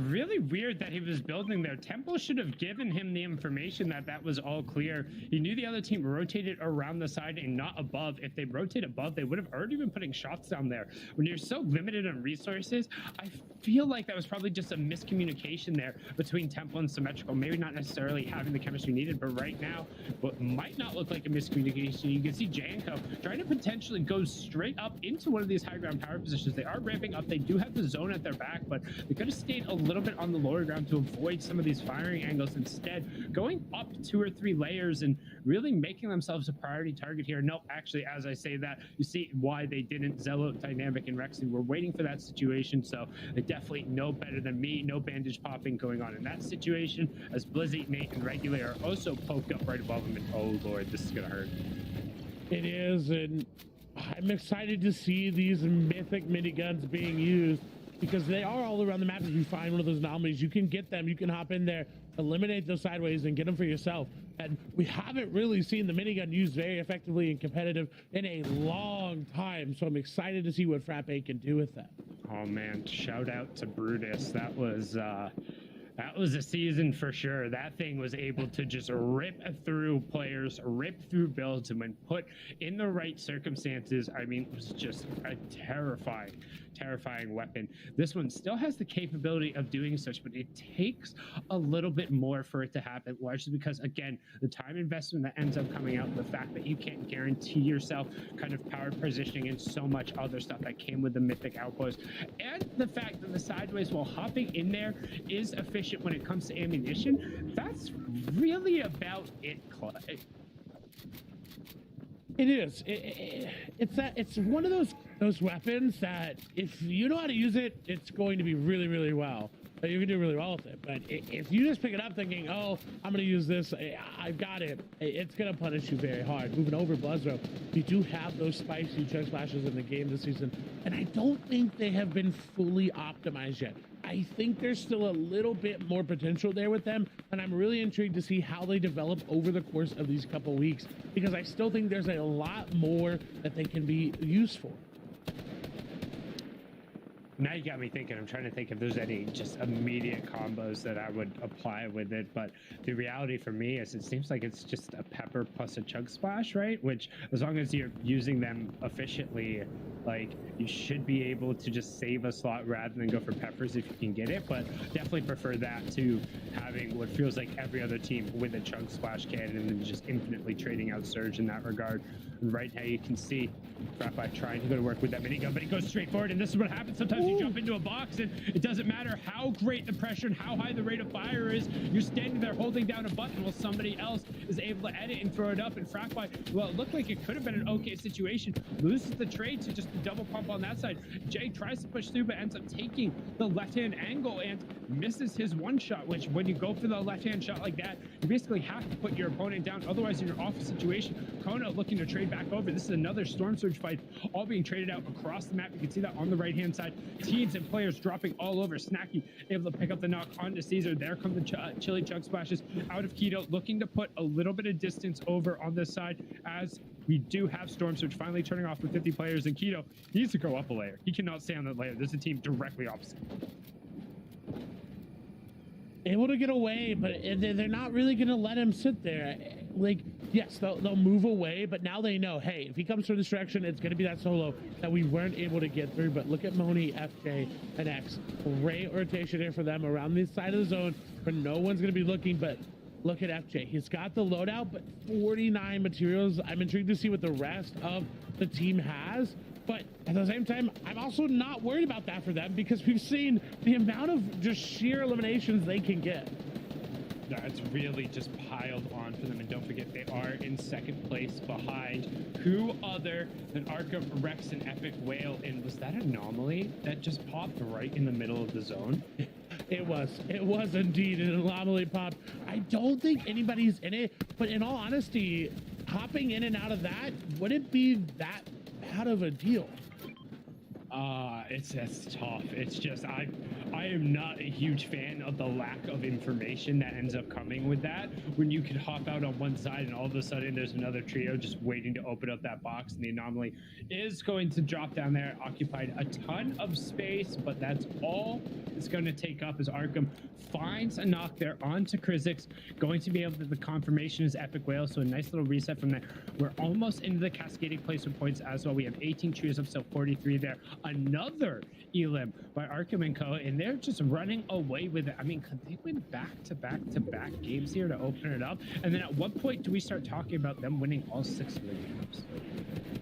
Really weird that he was building there. Tempo should have given him the information that that was all clear. He knew the other team rotated around the side and not above. If they rotate above, they would have already been putting shots down there. When you're so limited on resources, I feel like that was probably just a miscommunication there between Tempo and Symmetrical. Maybe not necessarily having the chemistry needed, but right now, what might not look like a miscommunication, you can see Janko trying to potentially go straight up into one of these high ground power positions. They are ramping up. They do have the zone at their back, but they could have stayed a little bit on the lower ground to avoid some of these firing angles, instead going up 2 or 3 layers and really making themselves a priority target here. No, actually, as I say that, you see why they didn't. Zello, Dynamic, and Rexy were waiting for that situation, so they definitely know better than me. No bandage popping going on in that situation, as Blizzy, Nate, and Regular are also poked up right above him, and oh lord, this is gonna hurt. It is, and I'm excited to see these mythic miniguns being used, because they are all around the map. If you find one of those anomalies, you can get them, you can hop in there, eliminate those sideways, and get them for yourself. And we haven't really seen the minigun used very effectively and competitive in a long time, so I'm excited to see what Frappe can do with that. Oh man, shout out to Brutus. That was a season for sure. That thing was able to just rip through players, rip through builds, and when put in the right circumstances, I mean, it was just a terrifying weapon. This one still has the capability of doing such, but it takes a little bit more for it to happen, largely because, again, the time investment that ends up coming out, the fact that you can't guarantee yourself kind of power positioning and so much other stuff that came with the Mythic Outpost, and the fact that the sideways while hopping in there is efficient when it comes to ammunition. That's really about it, It is. It's one of those weapons that if you know how to use it, it's going to be really well. You can do really well with it. But if you just pick it up thinking, oh, I'm going to use this, I've got it, it's going to punish you very hard. Moving over Bluzro, you do have those spicy chug splashes in the game this season, and I don't think they have been fully optimized yet. I think there's still a little bit more potential there with them, and I'm really intrigued to see how they develop over the course of these couple weeks, because I still think there's a lot more that they can be used for. Now you got me thinking. I'm trying to think if there's any just immediate combos that I would apply with it, but the reality for me is it seems like it's just a pepper plus a chug splash, right? Which, as long as you're using them efficiently, like, you should be able to just save a slot rather than go for peppers if you can get it, but definitely prefer that to having what feels like every other team with a chug splash cannon and then just infinitely trading out Surge in that regard. And right now you can see Frappe trying to go to work with that minigun, but he goes straight forward, and this is what happens. Sometimes you jump into a box, and it doesn't matter how great the pressure and how high the rate of fire is. You're standing there holding down a button while somebody else is able to edit and throw it up, and Frappe, well, it looked like it could have been an okay situation. Loses the trade to just the double pump on that side. Jay tries to push through, but ends up taking the left-hand angle and misses his one shot, which when you go for the left-hand shot like that, you basically have to put your opponent down. Otherwise, you're in an awful situation. Kona looking to trade back over. This is another Storm Surge fight, all being traded out across the map. You can see that on the right-hand side. Teams and players dropping all over. Snacky able to pick up the knock onto Caesar. There come the chili chug splashes out of Keto, looking to put a little bit of distance over on this side, as we do have Storm Surge finally turning off with 50 players, and Keto needs to go up a layer. He cannot stay on that layer. There's a team directly opposite. Able to get away, but they're not really going to let him sit there. Like, yes, they'll move away, but now they know, hey, if he comes from this direction, it's going to be that solo that we weren't able to get through. But look at Moni, FJ, and X. Great rotation here for them around this side of the zone where no one's going to be looking, but look at FJ. He's got the loadout, but 49 materials. I'm intrigued to see what the rest of the team has. But at the same time, I'm also not worried about that for them because we've seen the amount of just sheer eliminations they can get. It's really just piled on for them, and don't forget they are in second place behind who other than Arkham, Rex, and Epic Whale. And was that anomaly that just popped right in the middle of the zone? It was indeed an anomaly pop. I don't think anybody's in it, but in all honesty, hopping in and out of that wouldn't be that bad of a deal. It's tough. It's just I am not a huge fan of the lack of information that ends up coming with that. When you could hop out on one side and all of a sudden there's another trio just waiting to open up that box, and the anomaly is going to drop down there, occupied a ton of space, but that's all it's going to take up as Arkham finds a knock there onto Krizix. Going to be able to, the confirmation is Epic Whale, so a nice little reset from there. We're almost into the cascading placement points as well. We have 18 trios up, so 43 there. Another elim by Arkham & Co., and they're just running away with it. I mean, could they win back-to-back games here to open it up? And then at what point do we start talking about them winning all 6 of the games?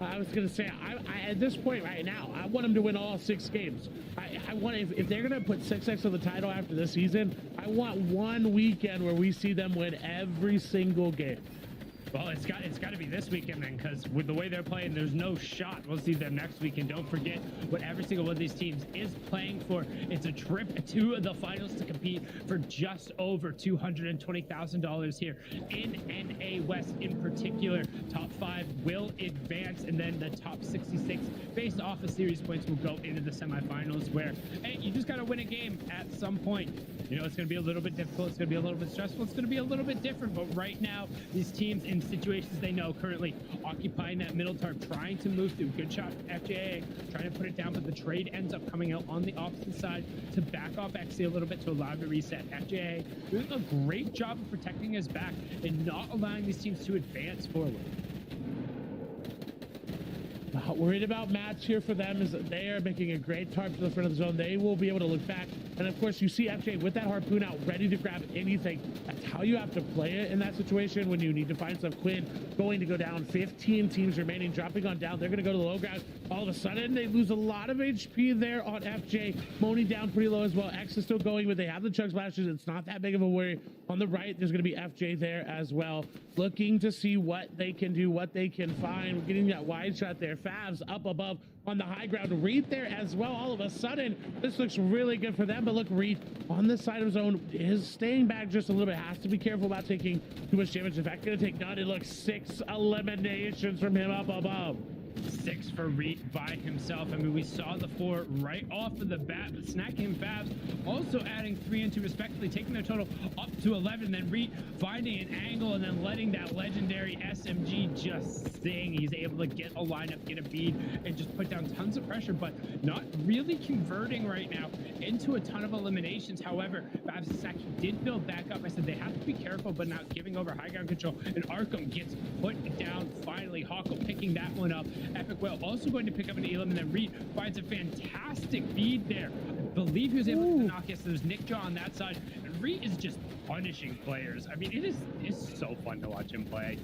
I was going to say, I at this point right now, I want them to win all 6 games. I want, if they're going to put 6x on the title after this season, I want one weekend where we see them win every single game. Well, it's got to be this weekend then, because with the way they're playing, there's no shot we'll see them next weekend. Don't forget what every single one of these teams is playing for. It's a trip to the finals to compete for just over $220,000 here in NA West in particular. Top 5 will advance, and then the top 66 based off of series points will go into the semifinals, where, hey, you just got to win a game at some point. You know, it's going to be a little bit difficult. It's going to be a little bit stressful. It's going to be a little bit different. But right now, these teams in situations they know currently occupying that middle tarp, trying to move through. Good shot, FJA, trying to put it down, but the trade ends up coming out on the opposite side to back off XC a little bit to allow him to reset. FJA doing a great job of protecting his back and not allowing these teams to advance forward. Not worried about match here for them, is that they are making a great tarp to the front of the zone. They will be able to look back. And of course, you see FJ with that harpoon out, ready to grab anything. That's how you have to play it in that situation when you need to find stuff. Quinn going to go down, 15 teams remaining, dropping on down. They're going to go to the low ground. All of a sudden, they lose a lot of HP there on FJ. Moni down pretty low as well. X is still going, but they have the chug splashes. It's not that big of a worry. On the right, there's going to be FJ there as well, looking to see what they can do, what they can find. We're getting that wide shot there. Favs up above on the high ground. Reed there as well. All of a sudden, this looks really good for them. But look, Reed on the side of his own is staying back just a little bit. Has to be careful about taking too much damage. In fact, going to take none. It looks 6 eliminations from him up above. 6 for Reed by himself. I mean, we saw the 4 right off of the bat, but Snack and Fabs also adding 3 and 2 respectively, taking their total up to 11. Then Reed finding an angle and then letting that legendary SMG just sting. He's able to get a lineup, get a bead, and just put down tons of pressure, but not really converting right now into a ton of eliminations. However, Fabs and Snack did build back up. I said they have to be careful, but not giving over high ground control. And Arkham gets put down finally. Hawkle picking that one up. Epic Whale also going to pick up an elim, and then Reed finds a fantastic bead there. I believe he was able to knock it. So there's Nick Jaw on that side, and Reed is just punishing players. I mean, it's so fun to watch him play.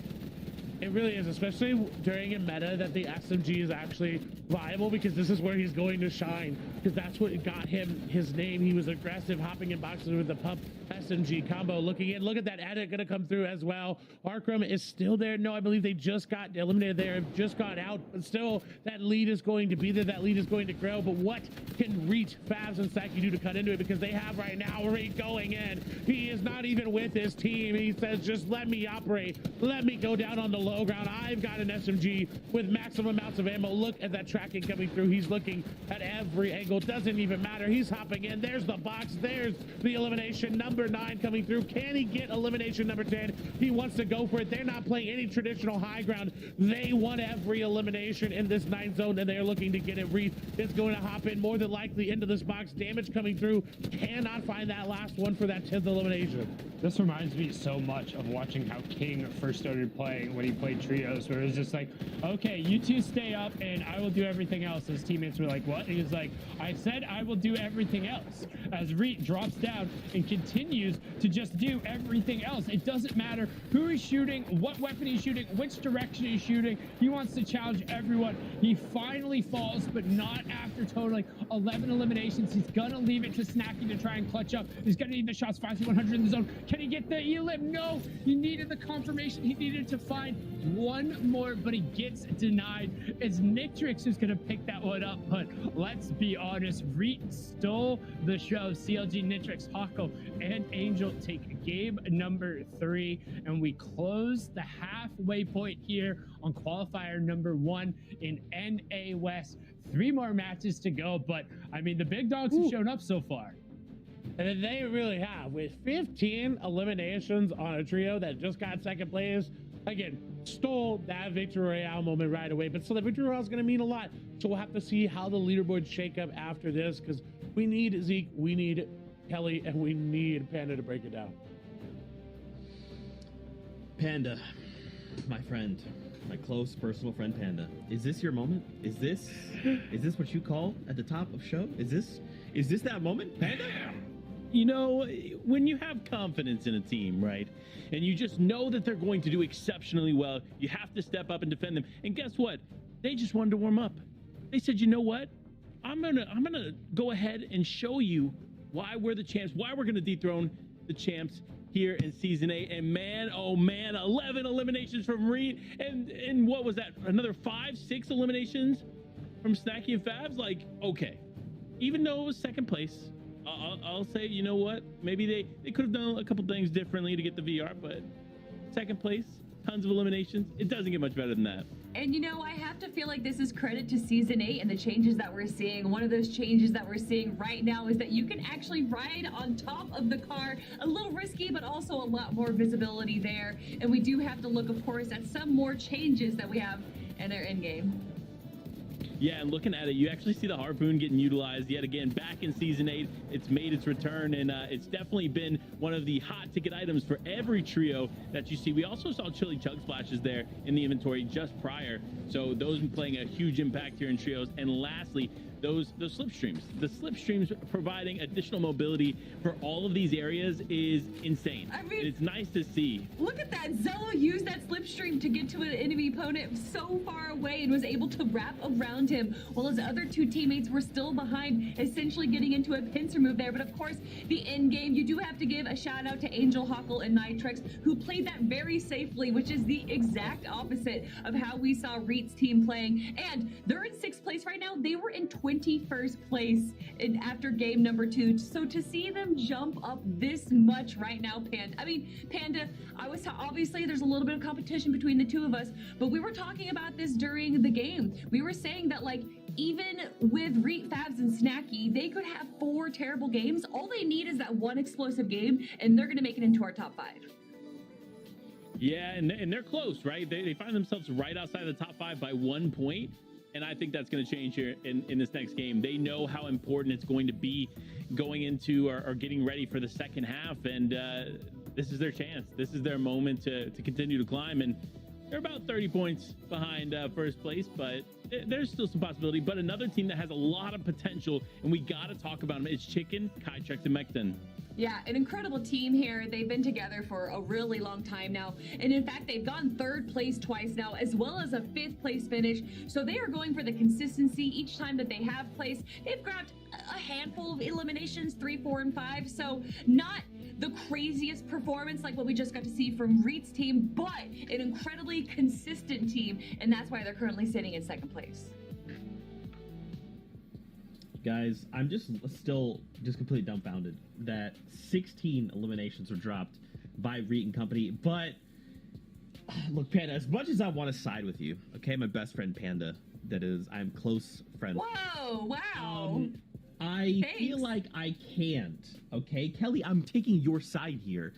It really is, especially during a meta that the SMG is actually viable, because this is where he's going to shine, because that's what got him his name. He was aggressive, hopping in boxes with the pump SMG combo. Looking in, look at that edit going to come through as well. Arkham is still there. No, I believe they just got eliminated there, just got out, but still that lead is going to be there. That lead is going to grow, but what can Reed, Favs, and Saki do to cut into it? Because they have right now Reed going in. He is not even with his team. He says, just let me operate. Let me go down on the low ground. I've got an SMG with maximum amounts of ammo. Look at that tracking coming through. He's looking at every angle. Doesn't even matter. He's hopping in. There's the box. There's the elimination. Number 9 coming through. Can he get elimination number 10? He wants to go for it. They're not playing any traditional high ground. They want every elimination in this 9 zone, and they're looking to get it. Reed is going to hop in more than likely into this box. Damage coming through. Cannot find that last one for that 10th elimination. This reminds me so much of watching how King first started playing when he we played trios, where it was just like, okay, you two stay up and I will do everything else. His teammates were like, what? He was like, I said I will do everything else. As Reet drops down and continues to just do everything else. It doesn't matter who he's shooting, what weapon he's shooting, which direction he's shooting. He wants to challenge everyone. He finally falls, but not after totaling 11 eliminations. He's gonna leave it to Snacky to try and clutch up. He's gonna need the shots, 5-100 in the zone. Can he get the elim? No, he needed the confirmation. He needed to find one more, but he gets denied. It's Nitrix who's gonna pick that one up, but let's be honest, Reet stole the show. CLG, Nitrix, Hako, and Angel take game number 3, and we close the halfway point here on qualifier number 1 in NA West. 3 more matches to go, but I mean, the big dogs have shown up so far. And they really have, with 15 eliminations on a trio that just got second place. Again, stole that victory royale moment right away, but so the victory royale is going to mean a lot. So we'll have to see how the leaderboards shake up after this, because we need Zeke, we need Kelly, and we need Panda to break it down. Panda, my friend, my close personal friend Panda, is this your moment? Is this what you call at the top of show? Is this that moment, Panda? You know, when you have confidence in a team, right, and you just know that they're going to do exceptionally well, you have to step up and defend them. And guess what? They just wanted to warm up. They said, you know what? I'm gonna go ahead and show you why we're the champs, why we're gonna dethrone the champs here in season 8. And man, oh man, 11 eliminations from Reed, and what was that? Another 5-6 eliminations from Snacky and Fabs. Like, okay, even though it was second place, I'll say, you know what? Maybe they could have done a couple things differently to get the VR, but second place, tons of eliminations. It doesn't get much better than that. And you know, I have to feel like this is credit to season 8 and the changes that we're seeing. One of those changes that we're seeing right now is that you can actually ride on top of the car. A little risky, but also a lot more visibility there. And we do have to look, of course, at some more changes that we have in our end game. Yeah, and looking at it, you actually see the harpoon getting utilized yet again back in season 8. It's made its return, and it's definitely been one of the hot ticket items for every trio that you see. We also saw chili chug splashes there in the inventory just prior, so those playing a huge impact here in trios. And lastly, those slipstreams. The slipstreams providing additional mobility for all of these areas is insane. I mean, it's nice to see. Look at that. Zello used that slipstream to get to an enemy opponent so far away and was able to wrap around him while his other 2 teammates were still behind, essentially getting into a pincer move there. But of course, the end game, you do have to give a shout out to Angel, Huckle, and Nitrix, who played that very safely, which is the exact opposite of how we saw Reet's team playing. And they're in 6th place right now. They were in 21st place after game number 2. So to see them jump up this much right now, Panda, obviously there's a little bit of competition between the 2 of us, but we were talking about this during the game. We were saying that, like, even with Reet, Fabs, and Snacky, they could have 4 terrible games. All they need is that one explosive game, and they're going to make it into our top 5. Yeah, and they're close, right? They find themselves right outside the top 5 by 1 point. And I think that's going to change here in this next game. They know how important it's going to be going into or getting ready for the second half. And this is their chance. This is their moment to continue to climb. And they're about 30 points behind first place, but there's still some possibility. But another team that has a lot of potential, and we got to talk about them, it's Chicken, Kytrex, and Mekton. Yeah, an incredible team here. They've been together for a really long time now. And in fact, they've gone 3rd place twice now, as well as a 5th place finish. So they are going for the consistency each time that they have placed. They've grabbed a handful of eliminations, 3, 4, and 5. So not the craziest performance like what we just got to see from Reet's team, but an incredibly consistent team. And that's why they're currently sitting in 2nd place. Guys, I'm just completely dumbfounded that 16 eliminations were dropped by Reet and company. But look, Panda, as much as I want to side with you, okay, my best friend Panda, that is, I'm close friends. Whoa, wow. I feel like I can't, okay? Kelly, I'm taking your side here.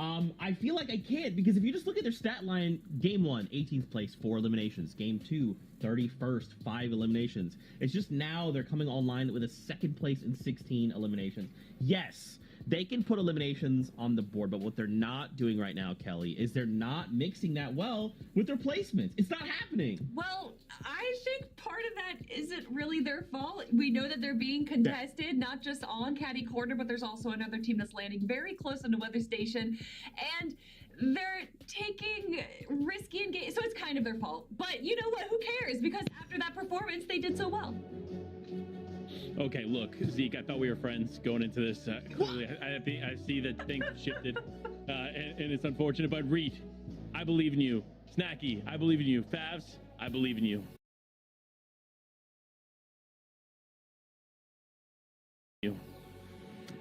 I feel like I can't, because if you just look at their stat line, game 1, 18th place, 4 eliminations. Game 2, 31st, 5 eliminations. It's just now they're coming online with a 2nd place and 16 eliminations. Yes, they can put eliminations on the board, but what they're not doing right now, Kelly, is they're not mixing that well with their placements. It's not happening. Well, I think part of that isn't really their fault. We know that they're being contested, not just on Caddy Corner, but there's also another team that's landing very close into Weather Station, and they're taking risky engagement, so it's kind of their fault. But you know what? Who cares? Because after that performance, they did so well. Okay, look, Zeke, I thought we were friends going into this. Clearly, I see that things have shifted, and it's unfortunate. But Reed, I believe in you. Snacky, I believe in you. Favs, I believe in you.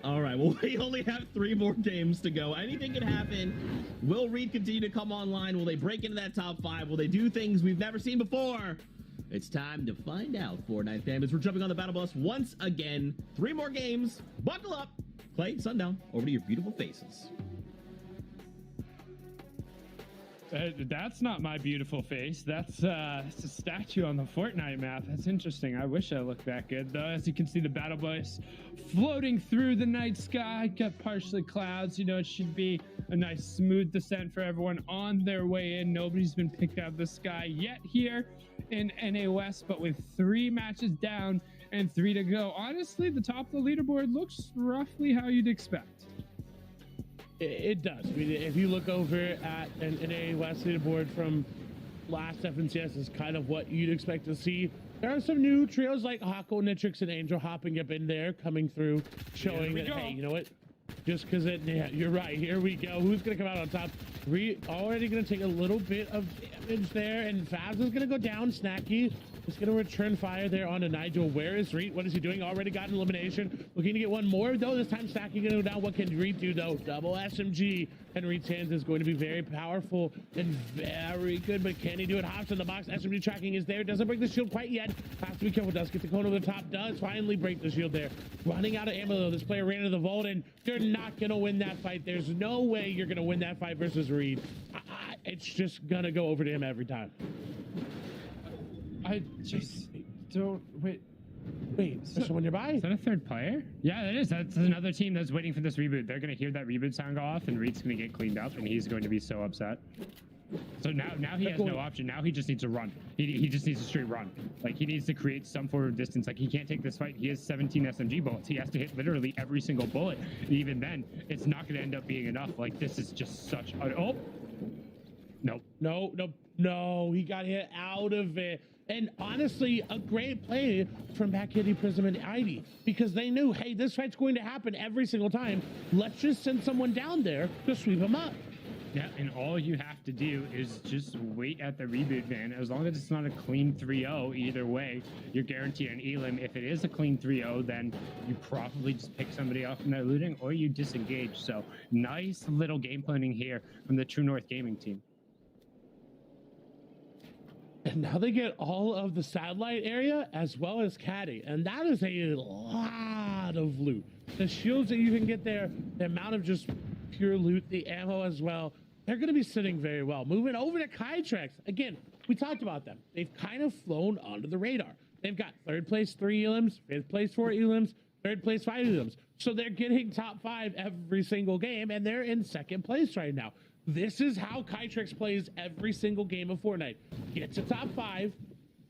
All right, well, we only have 3 more games to go. Anything can happen. Will Reed continue to come online? Will they break into that top 5? Will they do things we've never seen before? It's time to find out, Fortnite fans. We're jumping on the battle bus once again. 3 more games. Buckle up. Clay, Sundown, over to your beautiful faces. That's not my beautiful face. That's a statue on the Fortnite map. That's interesting. I wish I looked that good, though. As you can see, the battle bus floating through the night sky. Got partially clouds. You know, it should be a nice smooth descent for everyone on their way in. Nobody's been picked out of the sky yet here in NA West, but with 3 matches down and 3 to go. Honestly, the top of the leaderboard looks roughly how you'd expect. It does. I mean, if you look over at an NA West leaderboard from last FNCS, is kind of what you'd expect to see. There are some new trios like Hako, Nitrix, and Angel hopping up in there, coming through, showing that, hey, you know what? Just because yeah, you're right. Here we go. Who's going to come out on top? Already going to take a little bit of damage there, and Faz is going to go down. Snacky is going to return fire there onto Nigel. Where is Reed? What is he doing? Already got an elimination. Looking to get one more, though. This time, Snacky going to go down. What can Reed do, though? Double SMG. And Reed's hands is going to be very powerful and very good, but can he do it? Hops in the box. SMG tracking is there. Doesn't break the shield quite yet. Has to be careful. Does get the cone over the top. Does finally break the shield there. Running out of ammo, though. This player ran into the vault, and they're not going to win that fight. There's no way you're going to win that fight versus Reed. It's just going to go over to him every time. I just don't... Wait, is there someone nearby? Is that a third player? Yeah, it is. That's another team that's waiting for this reboot. They're going to hear that reboot sound go off, and Reed's going to get cleaned up, and he's going to be so upset. So now he has no option. Now he just needs to run. He just needs to straight run. Like, he needs to create some form of distance. Like, he can't take this fight. He has 17 SMG bullets. He has to hit literally every single bullet. And even then, it's not going to end up being enough. Like, this is just such a... Oh! Nope. No, he got hit out of it. And honestly, a great play from Backhitty, Prism, and ID, because they knew, hey, this fight's going to happen every single time. Let's just send someone down there to sweep him up. Yeah, and all you have to do is just wait at the reboot van. As long as it's not a clean 3-0, either way, you're guaranteed an elim. If it is a clean 3-0, then you probably just pick somebody off from that looting, or you disengage. So nice little game planning here from the True North Gaming team. And now they get all of the satellite area as well as Caddy. And that is a lot of loot. The shields that you can get there, the amount of just pure loot, the ammo as well, they're going to be sitting very well. Moving over to Kytrex. Again, we talked about them. They've kind of flown onto the radar. They've got 3rd place 3 elims, 5th place 4 elims, 3rd place 5 elims. So they're getting top 5 every single game, and they're in 2nd place right now. This is how Kytrex plays every single game of Fortnite. Get to top 5,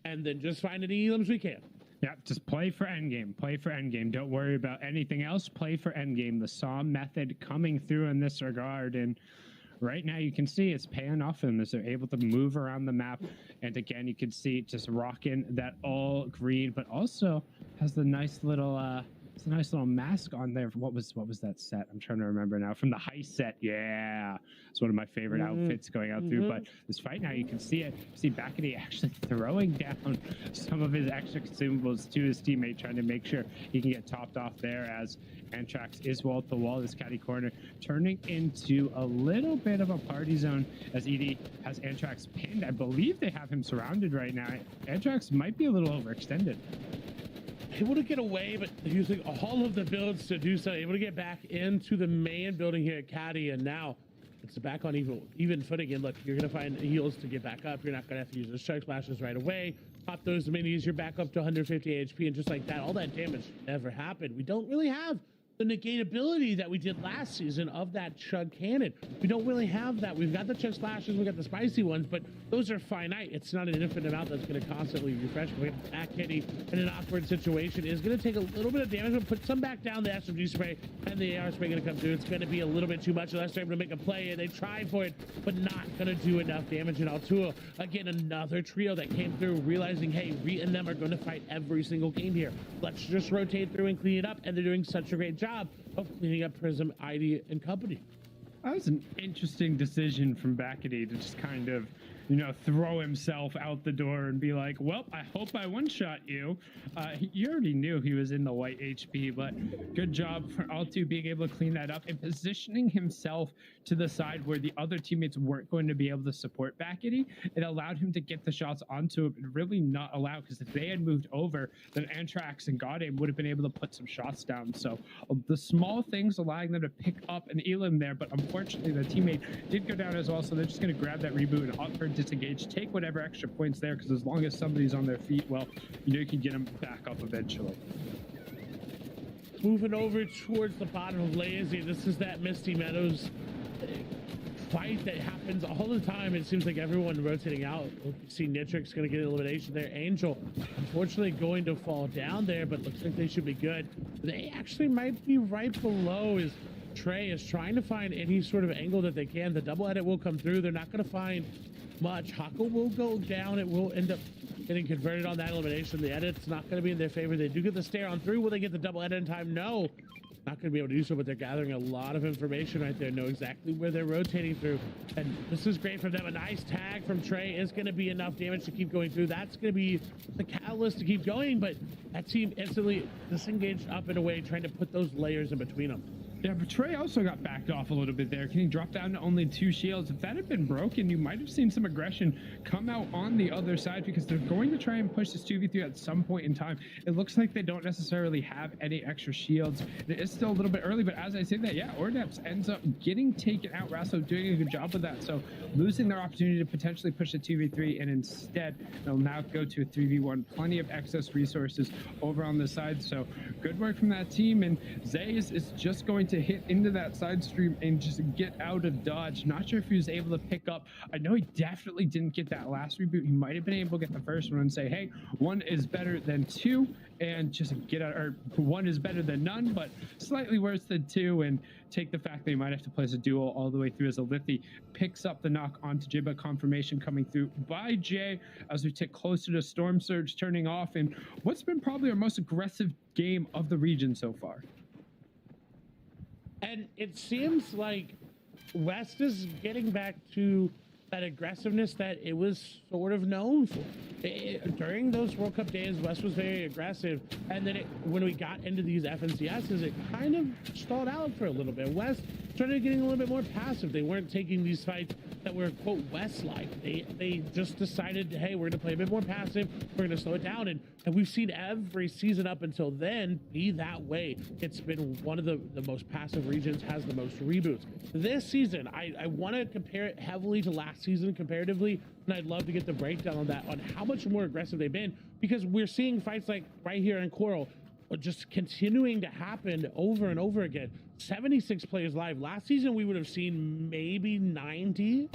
and then just find any elims we can. Yeah, just play for endgame. Play for endgame. Don't worry about anything else. Play for endgame. The SOM method coming through in this regard. And right now you can see it's paying off for them as they're able to move around the map. And again, you can see just rocking that all green, but also has the nice little... It's a nice little mask on there. What was that set? I'm trying to remember now. From the heist set. Yeah. It's one of my favorite outfits going out through. But this fight now, you can see it. See Bacchity actually throwing down some of his extra consumables to his teammate, trying to make sure he can get topped off there as Antrax is wall to wall. This caddy corner turning into a little bit of a party zone as ED has Antrax pinned. I believe they have him surrounded right now. Antrax might be a little overextended. Able to get away, but using all of the builds to do so. Able to get back into the main building here at Caddy, and now it's back on even footing. And look, you're going to find heals to get back up. You're not going to have to use those shark splashes right away. Pop those minis, you're back up to 150 HP, and just like that, all that damage never happened. We don't really have the negateability that we did last season of that chug cannon. We don't really have that. We've got the chug slashes, we've got the spicy ones, but those are finite. It's not an infinite amount that's going to constantly refresh. We have back hitting in an awkward situation is going to take a little bit of damage, but put some back down. The SMG spray and the AR spray going to come through. It's going to be a little bit too much unless they're able to make a play, and they try for it, but not going to do enough damage. And Altua, again, another trio that came through, realizing, hey, Reet and them are going to fight every single game here. Let's just rotate through and clean it up, and they're doing such a great job of cleaning up Prism, ID, and company. That was an interesting decision from Backety to just kind of, throw himself out the door and be like, well, I hope I one-shot you. You already knew he was in the white HP, but good job for Altu being able to clean that up and positioning himself to the side where the other teammates weren't going to be able to support Backety. It allowed him to get the shots onto him and really not allow, because if they had moved over, then Antrax and Goddam would have been able to put some shots down. So the small things allowing them to pick up an Elim there, but unfortunately the teammate did go down as well, so they're just going to grab that reboot and opt for disengage, take whatever extra points there, because as long as somebody's on their feet, well, you can get them back up eventually. Moving over towards the bottom of Lazy, this is that Misty Meadows fight that happens all the time. It seems like everyone rotating out. You see Nitrix going to get elimination there. Angel, unfortunately, going to fall down there, but looks like they should be good. They actually might be right below. Is Trey is trying to find any sort of angle that they can. The double edit will come through. They're not going to find much. Hako will go down. It will end up getting converted on that elimination. The edit's not going to be in their favor. They do get the stare on through. Will they get the double edit in time? No. Not going to be able to do so, but they're gathering a lot of information right there. Know exactly where they're rotating through. And this is great for them. A nice tag from Trey is going to be enough damage to keep going through. That's going to be the catalyst to keep going, but that team instantly disengaged up and away, trying to put those layers in between them. Yeah, but Trey also got backed off a little bit there. Can he drop down to only 2 shields? If that had been broken, you might have seen some aggression come out on the other side, because they're going to try and push this 2v3 at some point in time. It looks like they don't necessarily have any extra shields. It is still a little bit early, but as I say that, yeah, Ordeps ends up getting taken out. Rasso doing a good job with that, so losing their opportunity to potentially push a 2v3, and instead they'll now go to a 3v1. Plenty of excess resources over on the side, so good work from that team, and Zay is just going to hit into that side stream and just get out of dodge. Not sure if he was able to pick up. I know he definitely didn't get that last reboot. He might have been able to get the first one and say, hey, 1 is better than 2, and just get out, or 1 is better than none, but slightly worse than 2, and take the fact that he might have to place a duel all the way through as a Lithi picks up the knock onto Jibba. Confirmation coming through by Jay as we tick closer to Storm Surge turning off, and what's been probably our most aggressive game of the region so far. And it seems like West is getting back to that aggressiveness that it was sort of known for. During those World Cup days, West was very aggressive, and then when we got into these FNCSs, it kind of stalled out for a little bit. West started getting a little bit more passive. They weren't taking these fights that were, quote, West-like. They just decided, hey, we're going to play a bit more passive, we're going to slow it down, and we've seen every season up until then be that way. It's been one of the most passive regions, has the most reboots. This season, I want to compare it heavily to last season comparatively, and I'd love to get the breakdown on that, on how much more aggressive they've been, because we're seeing fights like right here in Coral just continuing to happen over and over again. 76 players live. Last season, we would have seen maybe 90.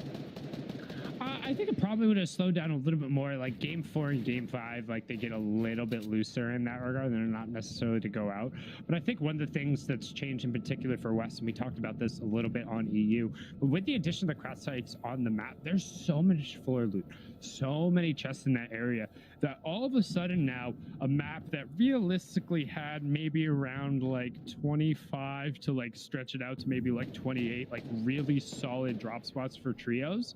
I think it probably would have slowed down a little bit more. Like game 4 and game 5, like they get a little bit looser in that regard. They're not necessarily to go out. But I think one of the things that's changed in particular for West, and we talked about this a little bit on EU, but with the addition of the craft sites on the map, there's so much floor loot, so many chests in that area, that all of a sudden now a map that realistically had maybe around like 25 to like stretch it out to maybe like 28, like really solid drop spots for trios,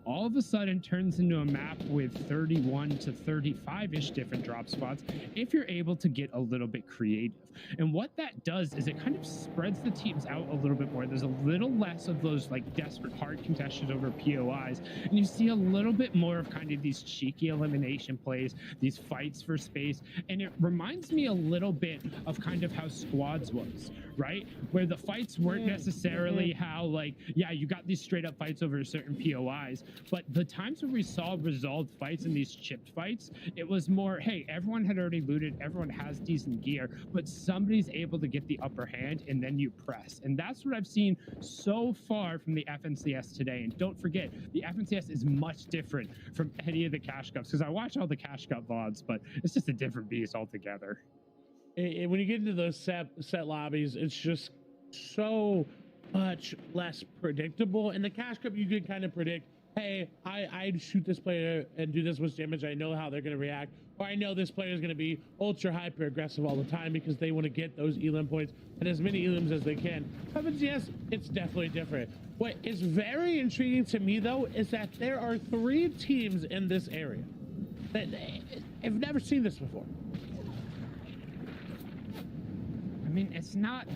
all of a sudden turns into a map with 31 to 35-ish different drop spots if you're able to get a little bit creative. And what that does is it kind of spreads the teams out a little bit more. There's a little less of those like desperate hard contested over POIs, and you see a little bit more of kind of these cheeky elimination plays, these fights for space. And it reminds me a little bit of kind of how Squads was, right? Where the fights weren't necessarily how like, yeah, you got these straight up fights over certain POIs, But the times where we saw resolved fights in these chipped fights, it was more, hey, everyone had already looted, everyone has decent gear, but somebody's able to get the upper hand and then you press. And that's what I've seen so far from the FNCS today. And don't forget, the FNCS is much different from any of the Cash Cups, because I watch all the Cash Cup VODs, but it's just a different beast altogether. When you get into those set lobbies, it's just so much less predictable. In the Cash Cup, you can kind of predict, hey, I shoot this player and do this much damage. I know how they're going to react. Or I know this player is going to be ultra hyper aggressive all the time because they want to get those elim points and as many elims as they can. But yes, it's definitely different. What is very intriguing to me, though, is that there are 3 teams in this area that have never seen this before. I mean, it's not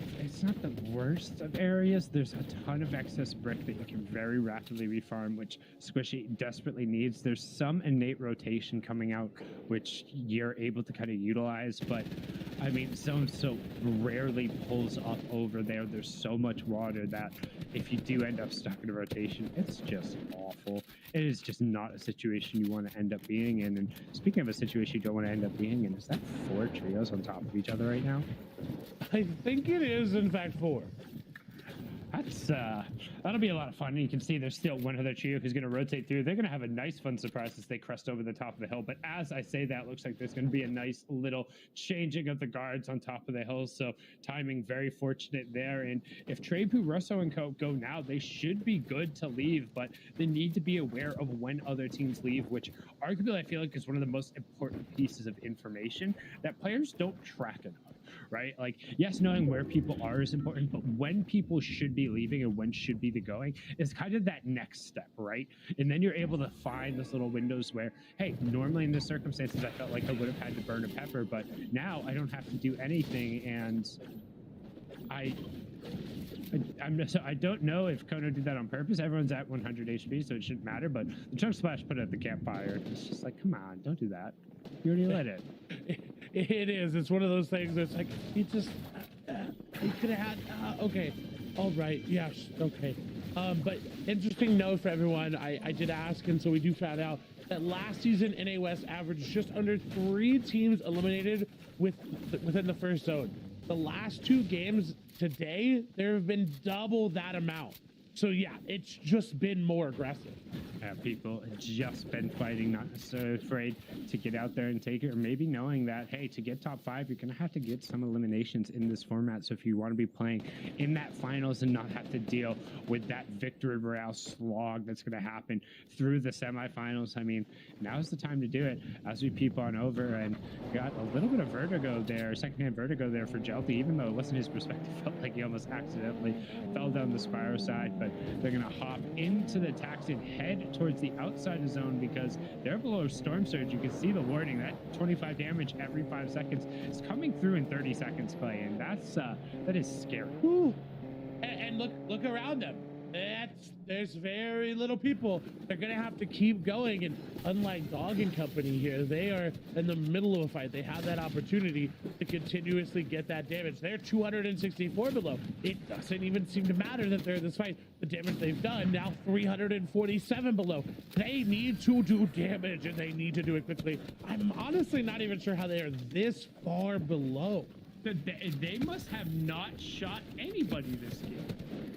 the worst of areas. There's a ton of excess brick that you can very rapidly refarm, which Squishy desperately needs. There's some innate rotation coming out, which you're able to kind of utilize, but I mean, Zone so rarely pulls up over there. There's so much water that if you do end up stuck in a rotation, it's just awful. It is just not a situation you want to end up being in. And speaking of a situation you don't want to end up being in, is that 4 trios on top of each other right now? I think it is, in fact, 4. That's that'll be a lot of fun. And you can see there's still one other trio who's going to rotate through. They're going to have a nice fun surprise as they crest over the top of the hill. But as I say that, looks like there's going to be a nice little changing of the guards on top of the hill. So timing very fortunate there. And if Trebu, Russo, and Co go now, they should be good to leave. But they need to be aware of when other teams leave, which arguably I feel like is one of the most important pieces of information that players don't track enough. Right? Like, yes, knowing where people are is important, but when people should be leaving and when should be the going is kind of that next step, right? And then you're able to find those little windows where, hey, normally in this circumstances, I felt like I would have had to burn a pepper, but now I don't have to do anything, and I don't know if Kono did that on purpose. Everyone's at 100 HP, so it shouldn't matter, but the Chunk Splash put it at the campfire. It's just like, come on, don't do that. You already let it. It is. It's one of those things that's like, you just, you could have had, okay, all right, yes, okay. But interesting note for everyone, I did ask, and so we do find out that last season NA West averaged just under 3 teams eliminated within the first zone. The last 2 games today, there have been double that amount. So yeah, it's just been more aggressive. People have just been fighting, not necessarily afraid to get out there and take it, or maybe knowing that, hey, to get top 5, you're going to have to get some eliminations in this format. So if you want to be playing in that finals and not have to deal with that victory royale slog that's going to happen through the semifinals, I mean, now's the time to do it as we peep on over. And got a little bit of vertigo there, secondhand vertigo there for Jelty, even though it wasn't his perspective. Felt like he almost accidentally fell down the Spyro side, but they're going to hop into the taxi and head towards the outside of zone because they're below Storm Surge. You can see the warning that 25 damage every 5 seconds is coming through in 30 seconds, Clay, and that is scary. Woo. And look around them. There's very little people. They're gonna have to keep going, and unlike Dog and Company here, they are in the middle of a fight. They have that opportunity to continuously get that damage. They're 264 below. It doesn't even seem to matter that they're in this fight. The damage they've done, now 347 below. They need to do damage, and they need to do it quickly. I'm honestly not even sure how they are this far below. They must have not shot anybody this game.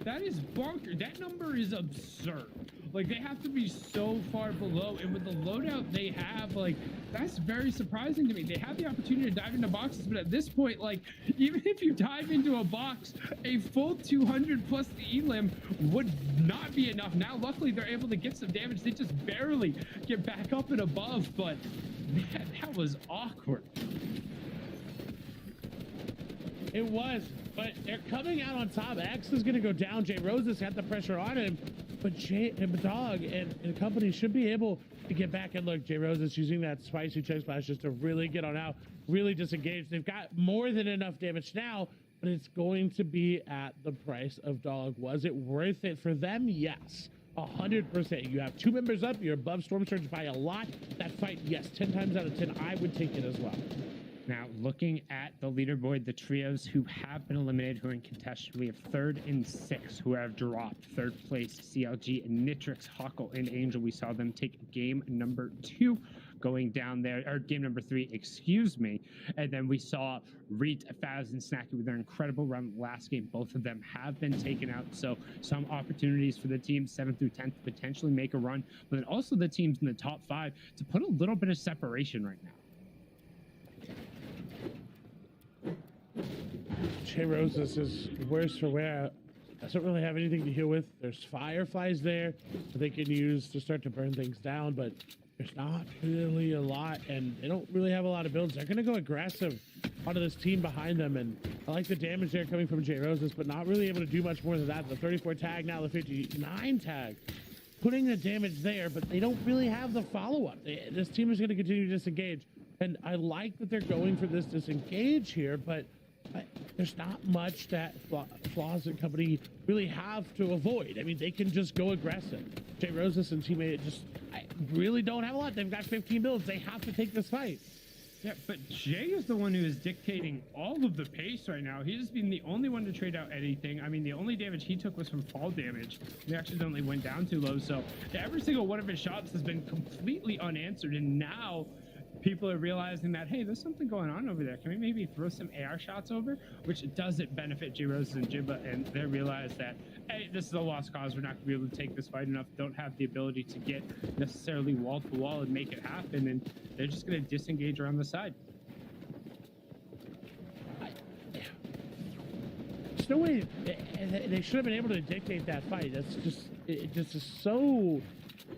That is bonkers. That number is absurd. Like, they have to be so far below, and with the loadout they have, like, that's very surprising to me. They have the opportunity to dive into boxes, but at this point, like, even if you dive into a box, a full 200 plus the elim would not be enough. Now, luckily, they're able to get some damage. They just barely get back up and above, but man, that was awkward. It was, but they're coming out on top. X is going to go down. J Rose has got the pressure on him, but Dog and Company should be able to get back. And look, J Rose is using that spicy chug splash just to really get on out, really disengage. They've got more than enough damage now, but it's going to be at the price of Dog. Was it worth it for them? Yes. 100%. You have 2 members up. You're above Storm Surge by a lot. That fight, yes, 10 times out of 10, I would take it as well. Now, looking at the leaderboard, the trios who have been eliminated, who are in contention, we have 3rd and 6th who have dropped. 3rd place, CLG and Nitrix, Huckle and Angel. We saw them take game number 2 going down there, or game number 3, excuse me. And then we saw Reet, Faz, and Snacky with their incredible run last game. Both of them have been taken out. So some opportunities for the teams 7th through 10th to potentially make a run, but then also the teams in the top 5 to put a little bit of separation right now. Che Roses is worse for wear. Doesn't really have anything to deal with. There's fireflies there that they can use to start to burn things down, but there's not really a lot, and they don't really have a lot of builds. They're going to go aggressive onto this team behind them, and I like the damage there coming from J Roses, but not really able to do much more than that. The 34 tag, now the 59 tag. Putting the damage there, but they don't really have the follow-up. This team is going to continue to disengage, and I like that they're going for this disengage here, but there's not much that Flaws and company really have to avoid. I mean, they can just go aggressive. J Roses and teammate just really don't have a lot. They've got 15 builds. They have to take this fight. Yeah, but Jay is the one who is dictating all of the pace right now. He's been the only one to trade out anything. I mean, the only damage he took was from fall damage. He accidentally went down too low. So every single one of his shots has been completely unanswered. And now people are realizing that, hey, there's something going on over there. Can we maybe throw some AR shots over? Which doesn't benefit J Roses and Jibba. And they realize that, hey, this is a lost cause. We're not going to be able to take this fight enough. Don't have the ability to get necessarily wall to wall and make it happen. And they're just going to disengage around the side. There's no way they should have been able to dictate that fight. That's just, this is so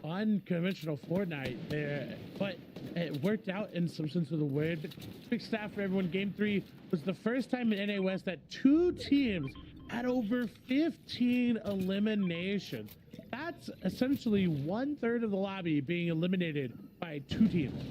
unconventional Fortnite there, but it worked out in some sense of the word. Big stat for everyone. Game 3 was the first time in NA West that 2 teams had over 15 eliminations. That's essentially 1/3 of the lobby being eliminated by 2 teams.